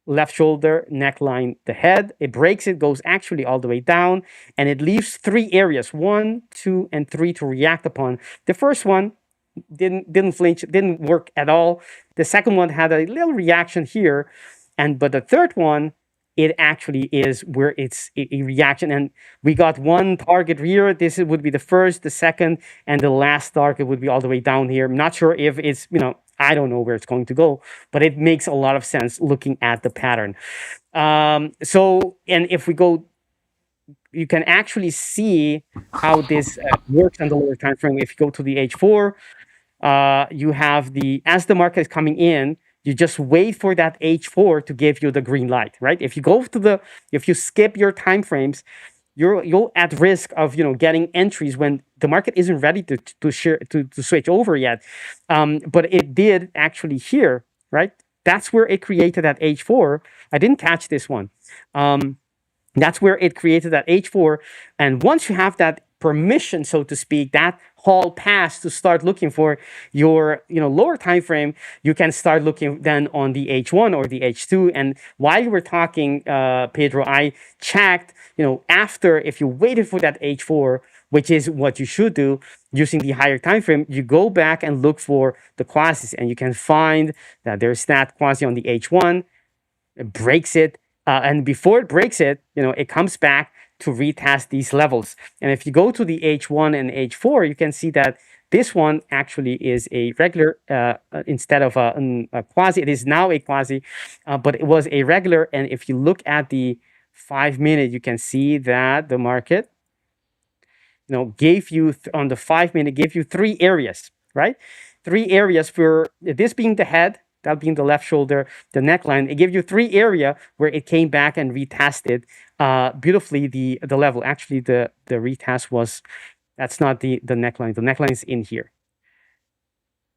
Left shoulder, neckline, the head. It breaks it, goes actually all the way down, and it leaves three areas, 1, 2, and 3 to react upon. The first one didn't flinch, didn't work at all. The second one had a little reaction here, but the third one, it actually is where it's a reaction, and we got one target here. This would be the first, the second, and the last target would be all the way down here. I'm not sure if it's, I don't know where it's going to go, but it makes a lot of sense looking at the pattern. And if we go, you can actually see how this works on the lower time frame. If you go to the H4, you have as the market is coming in, you just wait for that H4 to give you the green light, right? If you skip your time frames, you're at risk of getting entries when the market isn't ready to switch over yet. But it did actually here, right? That's where it created that H4. I didn't catch this one. That's where it created that H4. And once you have that permission, so to speak, that hall pass to start looking for your lower time frame, you can start looking then on the H1 or the H2. And while you were talking, Pedro, I checked, after, if you waited for that H4, which is what you should do using the higher time frame, you go back and look for the quasis, and you can find that there's that quasi on the H1, It breaks it, and before it breaks it, it comes back to retest these levels. And if you go to the H1 and H4, you can see that this one actually is a regular instead of a quasi. It is now a quasi, but it was a regular. And if you look at the 5-minute, you can see that the market, gave you on the 5-minute, gave you 3 areas, right? 3 areas for this being the head, that being the left shoulder, the neckline. It gave you 3 area where it came back and retested beautifully the level. Actually, the retest was, that's not the neckline. The neckline is in here.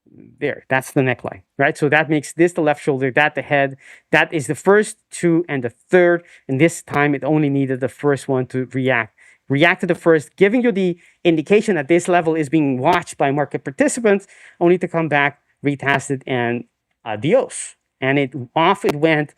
There, that's the neckline, right? So that makes this the left shoulder, that the head. That is the first 2 and the third. And this time it only needed the first one to react to the first, giving you the indication that this level is being watched by market participants, only to come back, retest it, and adios. And it went.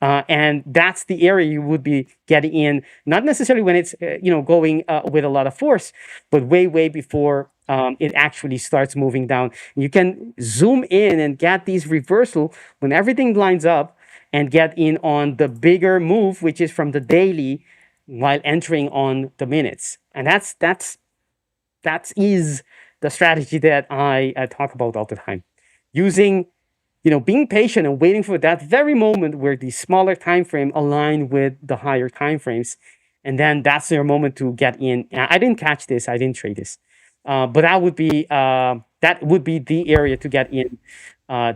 And that's the area you would be getting in, not necessarily when it's going with a lot of force, but way before it actually starts moving down. You can zoom in and get these reversal when everything lines up, and get in on the bigger move, which is from the daily, while entering on the minutes. And that is the strategy that I talk about all the time, using being patient and waiting for that very moment where the smaller time frame align with the higher time frames, and then that's your moment to get in. I didn't catch this, I didn't trade this, but that would be the area to get in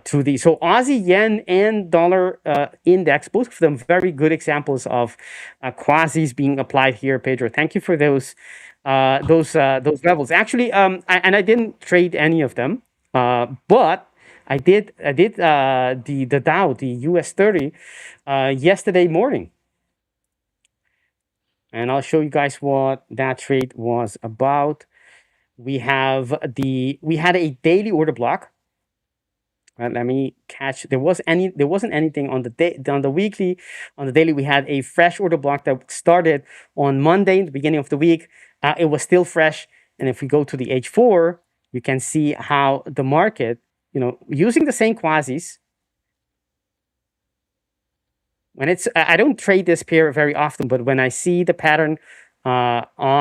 to the. So Aussie yen and dollar index, both of them very good examples of quasis being applied here. Pedro, thank you for those levels. Actually, I didn't trade any of them, but I did the Dow, the US 30 yesterday morning. And I'll show you guys what that trade was about. We had a daily order block. Let me catch. There wasn't anything on the day, on the weekly. On the daily, we had a fresh order block that started on Monday, the beginning of the week. It was still fresh. And if we go to the H4, you can see how the market, using the same quasis. When I don't trade this pair very often, but when I see the pattern, going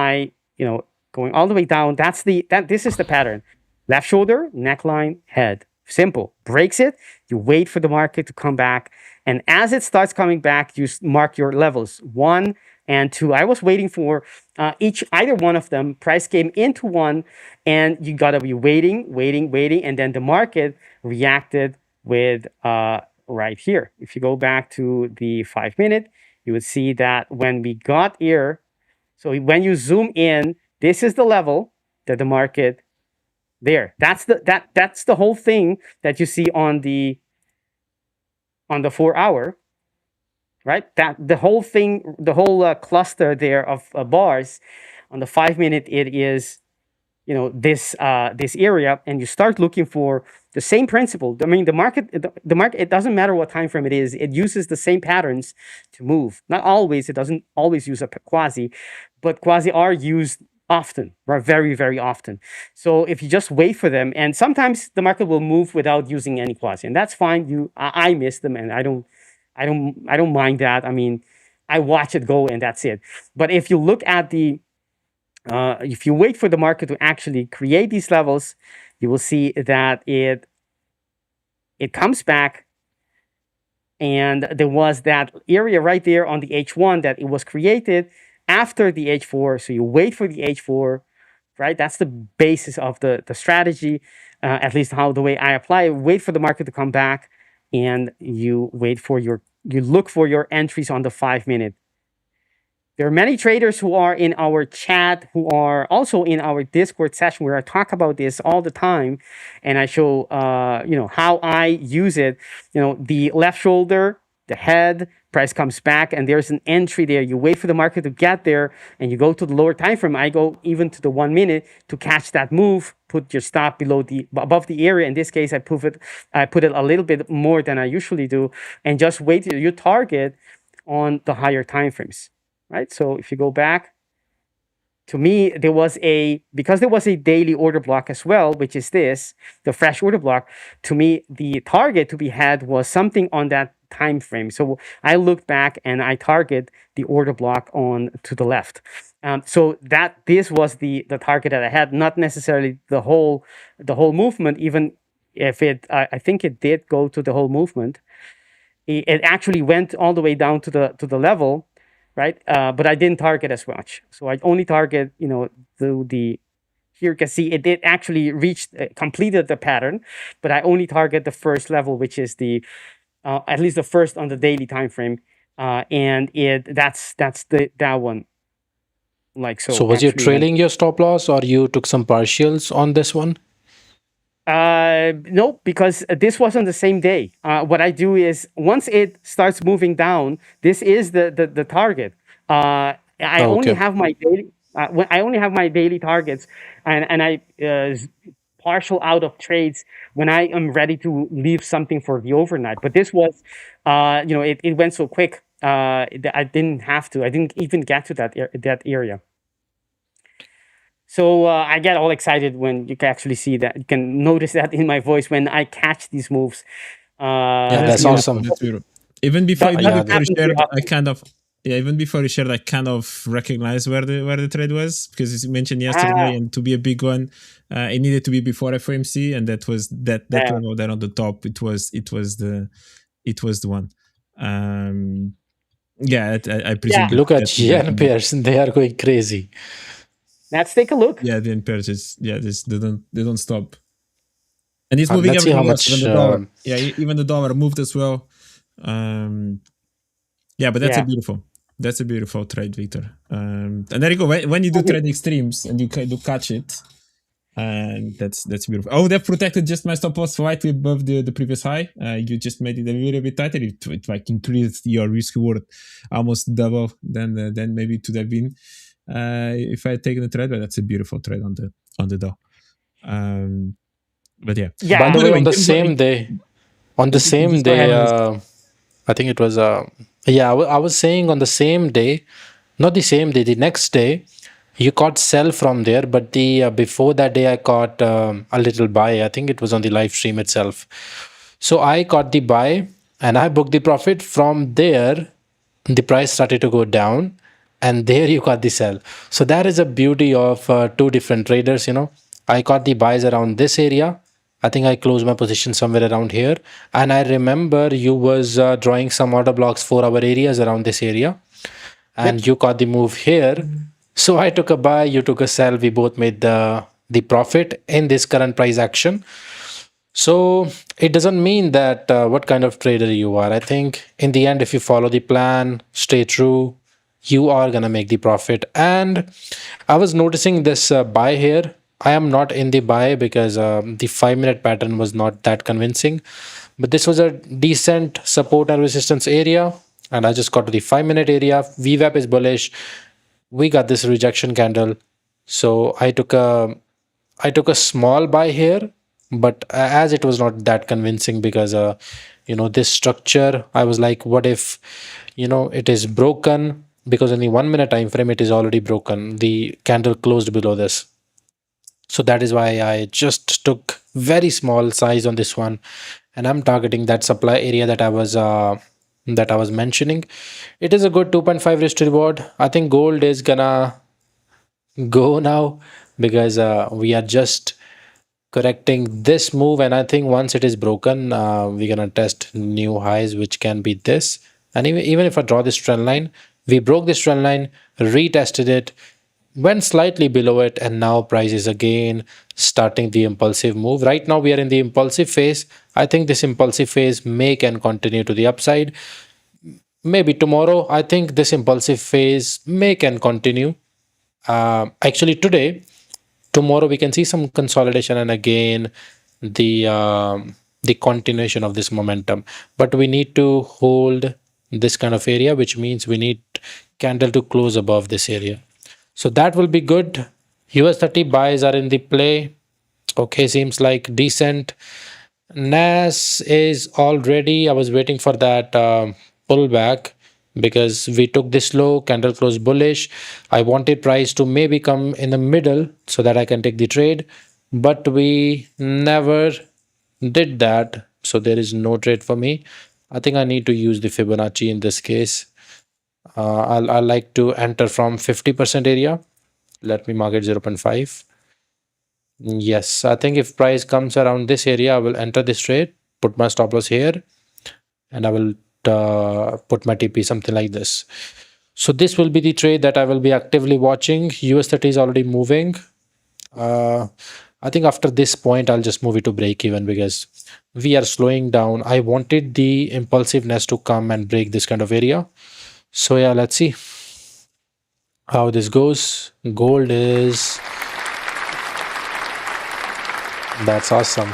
all the way down, this is the pattern. Left shoulder, neckline, head. Simple. Breaks it, you wait for the market to come back. And as it starts coming back, you mark your levels 1 and 2. I was waiting for either one of them. Price came into 1, and you gotta be waiting, and then the market reacted with right here. If you go back to the 5-minute, you would see that when we got here, so when you zoom in, this is the level that the market there. That's the whole thing that you see on the 4-hour, right? That the whole thing, the whole cluster there of bars. On the 5-minute, it is this area, and you start looking for the same principle. I mean, the market, it doesn't matter what time frame it is. It uses the same patterns to move. Not always. It doesn't always use a quasi, but quasi are used often, or very, very often. So if you just wait for them, and sometimes the market will move without using any quasi, and that's fine. I miss them, and I don't mind that. I mean, I watch it go, and that's it. But if you look at if you wait for the market to actually create these levels, you will see that it comes back, and there was that area right there on the H1 that it was created after the H4. So you wait for the H4, right? That's the basis of the strategy, at least the way I apply it. Wait for the market to come back, and you look for your entries on the 5-minute. There are many traders who are in our chat, who are also in our Discord session, where I talk about this all the time, and I show how I use it. The left shoulder, the head, price comes back, and there's an entry there. You wait for the market to get there, and you go to the lower time frame. I go even to the 1-minute to catch that move. Put your stop above the area. In this case, I put it a little bit more than I usually do, and just wait till you target on the higher time frames. Right. So if you go back, to me, because there was a daily order block as well, which is the fresh order block. To me, the target to be had was something on that time frame. So I look back and I target the order block on to the left. So this was the target that I had, not necessarily the whole movement. Even if I think it did go to the whole movement. It actually went all the way down to the level, right? But I didn't target as much. So I only target, the here you can see it did actually reach completed the pattern, but I only target the first level, which is the at least the first on the daily time frame, and that's that one. Like so. So was you actually trailing your stop loss, or you took some partials on this one? No, because this was on the same day. What I do is once it starts moving down, this is the target. I only Okay. have my daily. I only have my daily targets, and I partial out of trades when I am ready to leave something for the overnight. But this was, it went so quick. That I didn't have to. I didn't even get to that area. So I get all excited when you can actually see that. You can notice that in my voice when I catch these moves. Yeah, that's beautiful, awesome. That's beautiful. Even before, That- even that before you happens shared, very I kind of even before you shared, I kind of recognized where the trade was, because as you mentioned yesterday, and to be a big one, it needed to be before FOMC, and that was that Yeah. level there on the top. It was the one. Yeah, I presume. Yeah. Look at that's yen pairs; they are going crazy. Let's take a look. Yeah, the purchase. Yeah, they don't stop. And it's Uh, moving let's see everything how else. Even much, the dollar. Yeah, even the dollar moved as well. Yeah, but that's Yeah. that's a beautiful trade, Victor. And there you go. When you do trade extremes and you do catch it, and that's beautiful. Oh, that protected just my stop loss slightly above the previous high. You just made it a little bit tighter. It like increased your risk reward almost double than maybe it would have been if I had taken the trade. But that's a beautiful trade on the Dow. But yeah. Yeah. By the way, on the in terms of- same day, Just go ahead, I think it was. I was saying on the same day, not the same day, the next day, you caught sell from there, but the before that day I caught a little buy. I think it was on the live stream itself. So I caught the buy and I booked the profit. From there, the price started to go down, and there you got the sell. So that is a beauty of two different traders. I caught the buys around this area. I think I closed my position somewhere around here, and I remember you was drawing some order blocks 4-hour areas around this area, and you caught the move here. So I took a buy, you took a sell. We both made the profit in this current price action. So it doesn't mean that what kind of trader you are. I think in the end, if you follow the plan, stay true, you are gonna make the profit. And I was noticing this buy here. I am not in the buy because the 5-minute pattern was not that convincing, but this was a decent support and resistance area, and I just got to the 5-minute area. VWAP is bullish. We got this rejection candle, so I took a small buy here, but as it was not that convincing because this structure, I was like, what if it is broken, because in the 1-minute time frame it is already broken. The candle closed below this. So that is why I just took very small size on this one, and I'm targeting that supply area that I was mentioning. It is a good 2.5 risk to reward. I think gold is gonna go now because we are just correcting this move, and I think once it is broken, we're gonna test new highs, which can be this. And even if I draw this trend line, we broke this trend line, retested it, went slightly below it, and now price is again starting the impulsive move. Right now we are in the impulsive phase. I think this impulsive phase may can continue to the upside. Maybe tomorrow, I think this impulsive phase may can continue. Actually today, tomorrow we can see some consolidation and again the continuation of this momentum. But we need to hold this kind of area, which means we need candle to close above this area. So that will be good. US 30 buys are in the play. Okay, seems like decent. NAS is already, I was waiting for that pullback because we took this low, candle closed bullish. I wanted price to maybe come in the middle so that I can take the trade, but we never did that. So there is no trade for me. I think I need to use the Fibonacci in this case. I like to enter from 50% area. Let me mark it 0.5. Yes, I think if price comes around this area, I will enter this trade, put my stop loss here, and I will put my TP something like this. So this will be the trade that I will be actively watching. US30 is already moving. I think after this point, I'll just move it to break even because we are slowing down. I wanted the impulsiveness to come and break this kind of area. So yeah, let's see how this goes. Gold is... That's awesome.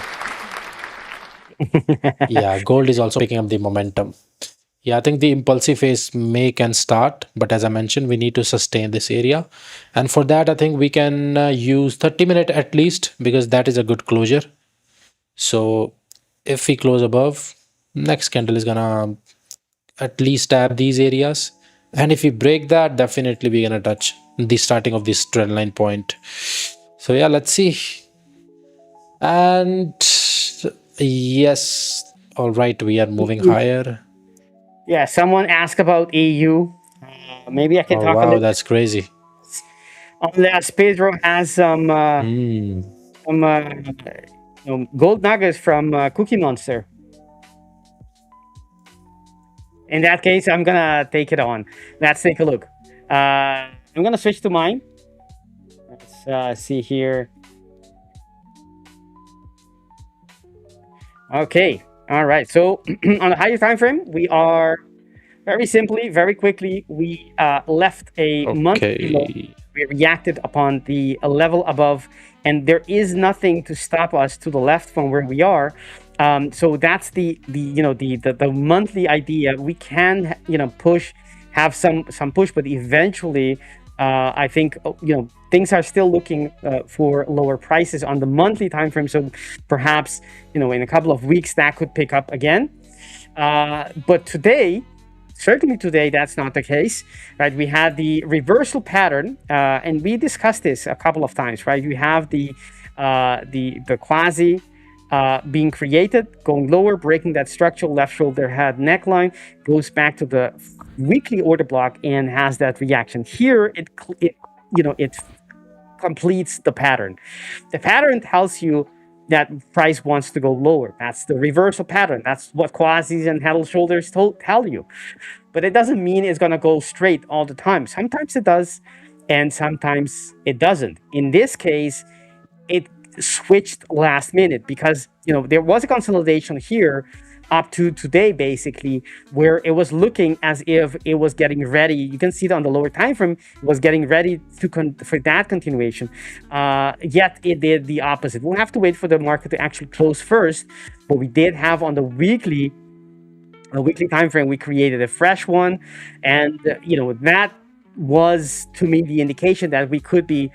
Yeah, gold is also picking up the momentum. Yeah, I think the impulsive phase can start, but as I mentioned, we need to sustain this area. And for that, I think we can use 30-minute at least, because that is a good closure. So if we close above, next candle is gonna at least tap these areas. And if we break that, definitely we're gonna touch the starting of this trend line point. So yeah, let's see. And yes, all right, we are moving higher. Yeah, someone asked about EU. Maybe I can Oh talk a wow, little. that's crazy. Unless Pedro has some gold nuggets from Cookie Monster. In that case, I'm gonna take it on. Let's take a look. I'm gonna switch to mine. Let's see here. Okay. All right. So on the higher time frame, we are very simply, very quickly, we left a monthly low. We reacted upon the level above, and there is nothing to stop us to the left from where we are. So that's the monthly idea. We can push, have some push, but eventually, I think things are still looking for lower prices on the monthly time frame. So perhaps in a couple of weeks that could pick up again. But today, certainly today, that's not the case, right? We had the reversal pattern, and we discussed this a couple of times, right? You have the quasi being created, going lower, breaking that structural left shoulder head neckline, goes back to the weekly order block and has that reaction. Here, it completes the pattern. The pattern tells you that price wants to go lower. That's the reversal pattern. That's what quasis and head and shoulders tell you. But it doesn't mean it's going to go straight all the time. Sometimes it does, and sometimes it doesn't. In this case, it switched last minute because there was a consolidation here up to today, basically, where it was looking as if it was getting ready. You can see it on the lower time frame. It was getting ready for that continuation. Yet it did the opposite. We'll have to wait for the market to actually close first. But we did have on the weekly time frame, we created a fresh one, and that was to me the indication that we could be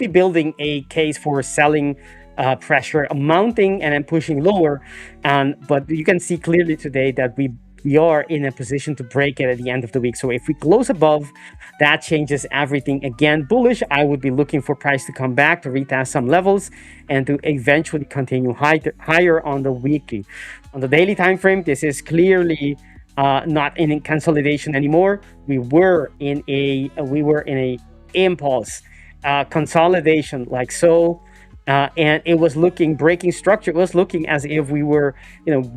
building a case for selling pressure, mounting and then pushing lower. But you can see clearly today that we are in a position to break it at the end of the week. So if we close above, that changes everything. Again, bullish, I would be looking for price to come back, to retest some levels, and to eventually continue higher on the weekly. On the daily time frame, this is clearly not in consolidation anymore. We were in a impulse consolidation, like so. And it was looking, breaking structure, it was looking as if we were,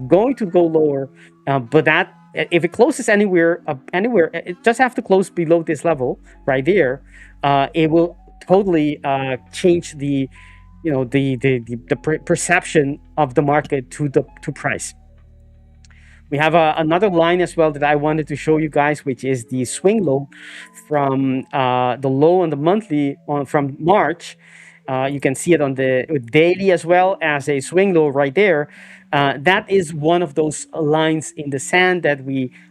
going to go lower. But that, if it closes anywhere, it just have to close below this level right there. It will totally change the perception of the market to price. We have another line as well that I wanted to show you guys, which is the swing low from the low on the monthly from March. You can see it on the daily as well as a swing low right there. That is one of those lines in the sand that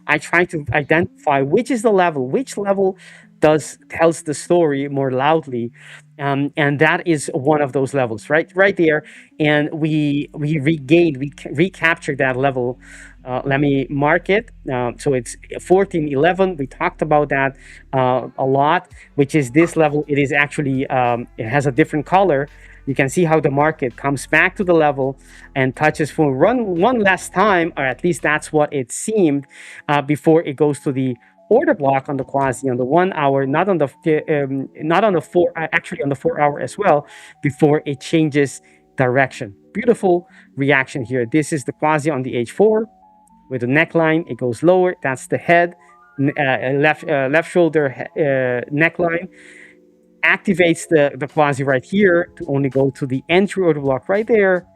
I try to identify which is the level, which level tells the story more loudly. And that is one of those levels right there. And we recaptured that level. Let me mark it. So it's 1411. We talked about that a lot, which is this level. It is actually, it has a different color. you can see how the market comes back to the level and touches for one last time, or at least that's what it seemed, before it goes to the order block on the quasi on the 1 hour, not on the 4, actually on the 4 hour as well, before it changes direction. Beautiful reaction here. This is the quasi on the H4 with the neckline. It goes lower. That's the head, left shoulder neckline. Activates the quasi right here to only go to the entry order block right there,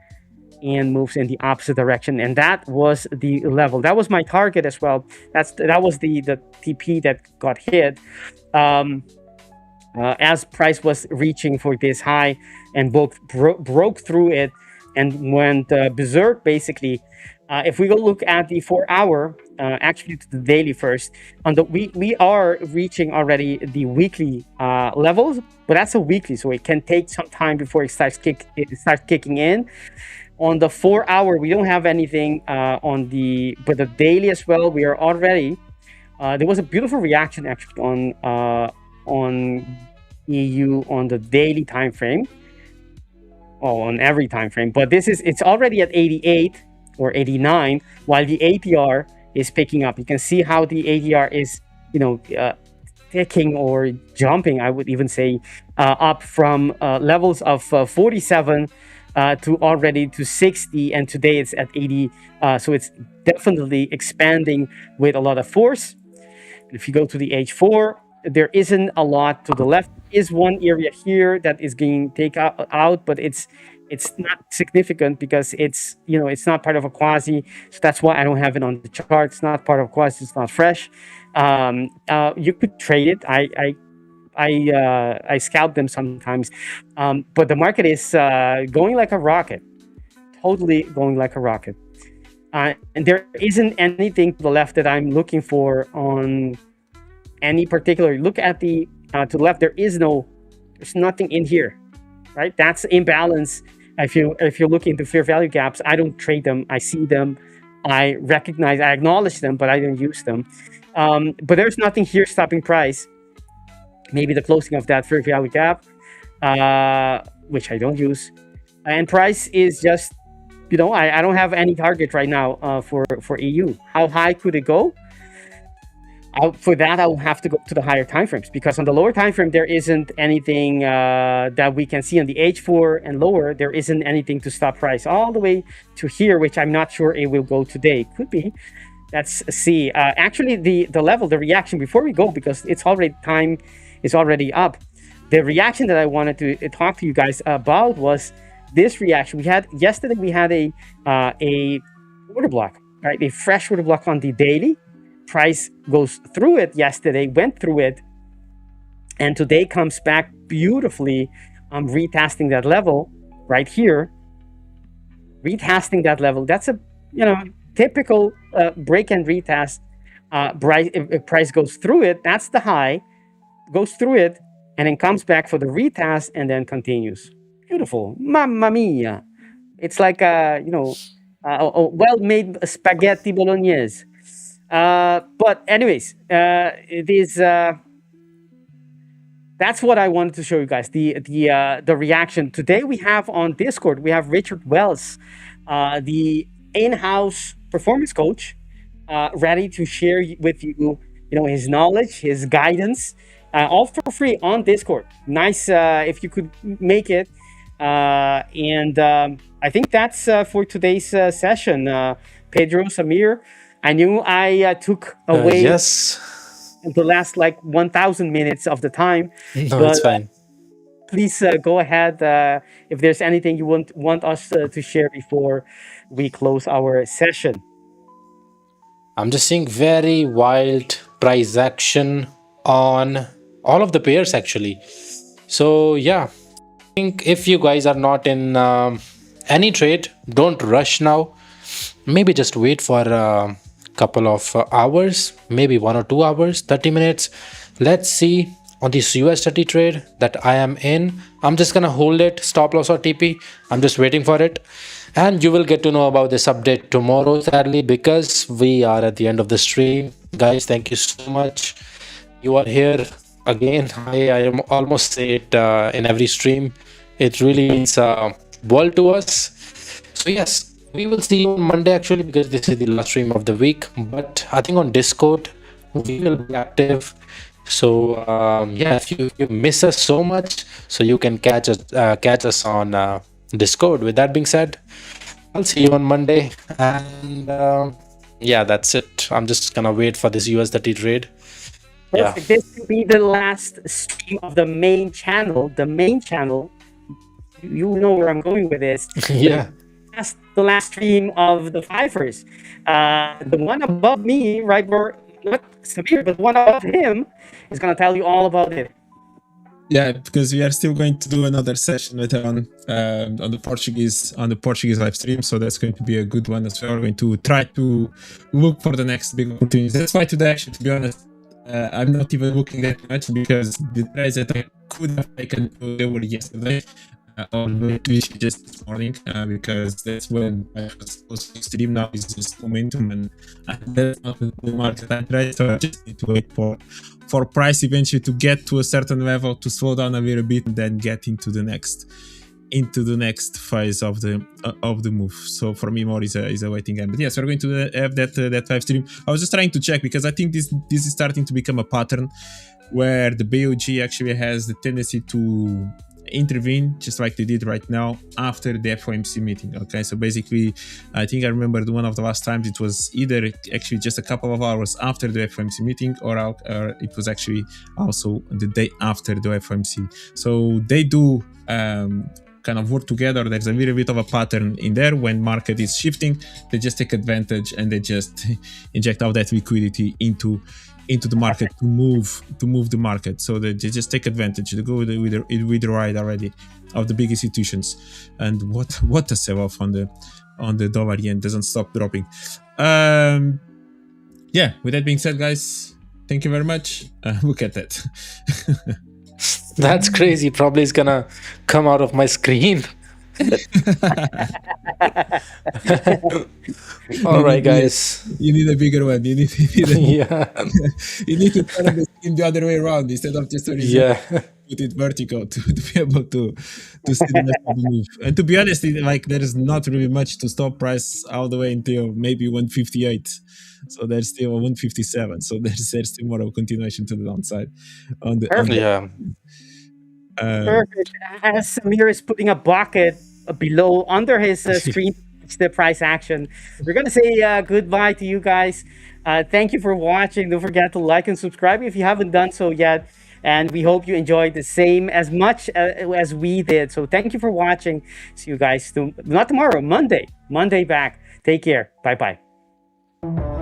and moves in the opposite direction. And that was the level. That was my target as well. That was the TP that got hit as price was reaching for this high, and both broke through it and went berserk basically. If we go look at the 4 hour, actually to the daily first, on the we are reaching already the weekly levels, but that's a weekly, so it can take some time before it starts kicking in. On the 4 hour, we don't have anything but the daily as well. We are already. There was a beautiful reaction actually on EU on the daily time frame. Oh, on every time frame, but it's already at 88 or 89, while the ATR is picking up. You can see how the ATR is, ticking or jumping, I would even say, up from levels of 47 to already to 60, and today it's at 80. So it's definitely expanding with a lot of force. If you go to the H4, there isn't a lot to the left. There is one area here that is getting taken out, but it's not significant because it's not part of a quasi, so that's why I don't have it on the chart. It's not part of quasi. It's not fresh. You could trade it. I scalp them sometimes, but the market is going like a rocket, totally going like a rocket. And there isn't anything to the left that I'm looking for on any particular. Look at the to the left. There's nothing in here, right? That's imbalance. If you're looking into fair value gaps, I don't trade them. I see them, I acknowledge them, but I don't use them. But there's nothing here stopping price. Maybe the closing of that fair value gap, which I don't use, and price is just, I don't have any target right now for EU. How high could it go? For that, I will have to go to the higher time frames, because on the lower time frame there isn't anything that we can see on the H4 and lower. There isn't anything to stop price all the way to here, which I'm not sure it will go today. Could be. Let's see. Actually, the level, the reaction before we go, because it's already time is already up. The reaction that I wanted to talk to you guys about was this reaction. Yesterday we had a order block, right? A fresh order block on the daily. Price goes through it yesterday, went through it, and today comes back beautifully, retesting that level right here. Retesting that level. That's a typical break and retest. If price goes through it, that's the high, goes through it, and then comes back for the retest and then continues. Beautiful, mamma mia! It's like a well-made spaghetti bolognese. But anyways, it is. That's what I wanted to show you guys. The reaction today we have on Discord. We have Richard Wells, the in-house performance coach, ready to share with you, his knowledge, his guidance, all for free on Discord. Nice if you could make it. And I think that's for today's session. Pedro, Samir, I knew I took away the last 1,000 minutes of the time. No, it's fine. Please go ahead if there's anything you want us to share before we close our session. I'm just seeing very wild price action on all of the pairs actually. So yeah, I think if you guys are not in any trade, don't rush now. Maybe just wait for a couple of hours, maybe 1 or 2 hours, 30 minutes. Let's see on this USD trade that I am in. I'm just gonna hold it, stop loss or TP. I'm just waiting for it. And you will get to know about this update tomorrow, sadly, because we are at the end of the stream. Guys, thank you so much. You are here again. I almost say it in every stream. It really means world to us. So yes, we will see you on Monday actually, because this is the last stream of the week. But I think on Discord we will be active. So yeah, if you miss us so much, so you can catch us on Discord. With that being said, I'll see you on Monday, and yeah, that's it. I'm just gonna wait for this USD trade. Yeah. Perfect. This will be the last stream of the main channel. The main channel, you know where I'm going with this. Yeah. The last stream of the 5ers. The one above me, right, where not Samir, but one above him is gonna tell you all about it. Yeah, because we are still going to do another session later on the Portuguese live stream, so that's going to be a good one as well. We're going to try to look for the next big opportunities. That's why today, actually, to be honest, I'm not even looking that much, because the trades that I could have taken, they were yesterday. On Twitch just this morning, because that's when I was supposed to stream. Now is just momentum, and that's not the market I trade, so I just need to wait for price eventually to get to a certain level, to slow down a little bit, and then get into the next phase of the move. So for me, more is a waiting game. But yes, we're going to have that live stream. I was just trying to check, because I think this is starting to become a pattern where the BOG actually has the tendency to intervene, just like they did right now after the FOMC meeting. Okay, so basically, I think I remember one of the last times it was either actually just a couple of hours after the FOMC meeting, or it was actually also the day after the FOMC. So they do kind of work together. There's a little bit of a pattern in there. When market is shifting, they just take advantage and they just inject all that liquidity into the market to move the market. So they just take advantage. They go with the ride already of the big institutions. And what a sell off on the dollar yen, doesn't stop dropping. Yeah, with that being said, guys, thank you very much. Look at that. That's crazy. Probably is gonna come out of my screen. All right, guys. You need a bigger one. You need Yeah. you need to turn the screen the other way around instead of just Yeah. put it vertical to be able to see the next move. And to be honest, there is not really much to stop price all the way until maybe 158. So there's still 157. So there's still more of a continuation to the downside. Yeah. Perfect. As Samir is putting a bucket below under his screen, it's the price action. We're gonna say goodbye to you guys. Thank you for watching. Don't forget to like and subscribe if you haven't done so yet. And we hope you enjoyed the same as much as we did. So thank you for watching. See you guys not tomorrow, Monday. Monday back. Take care. Bye bye.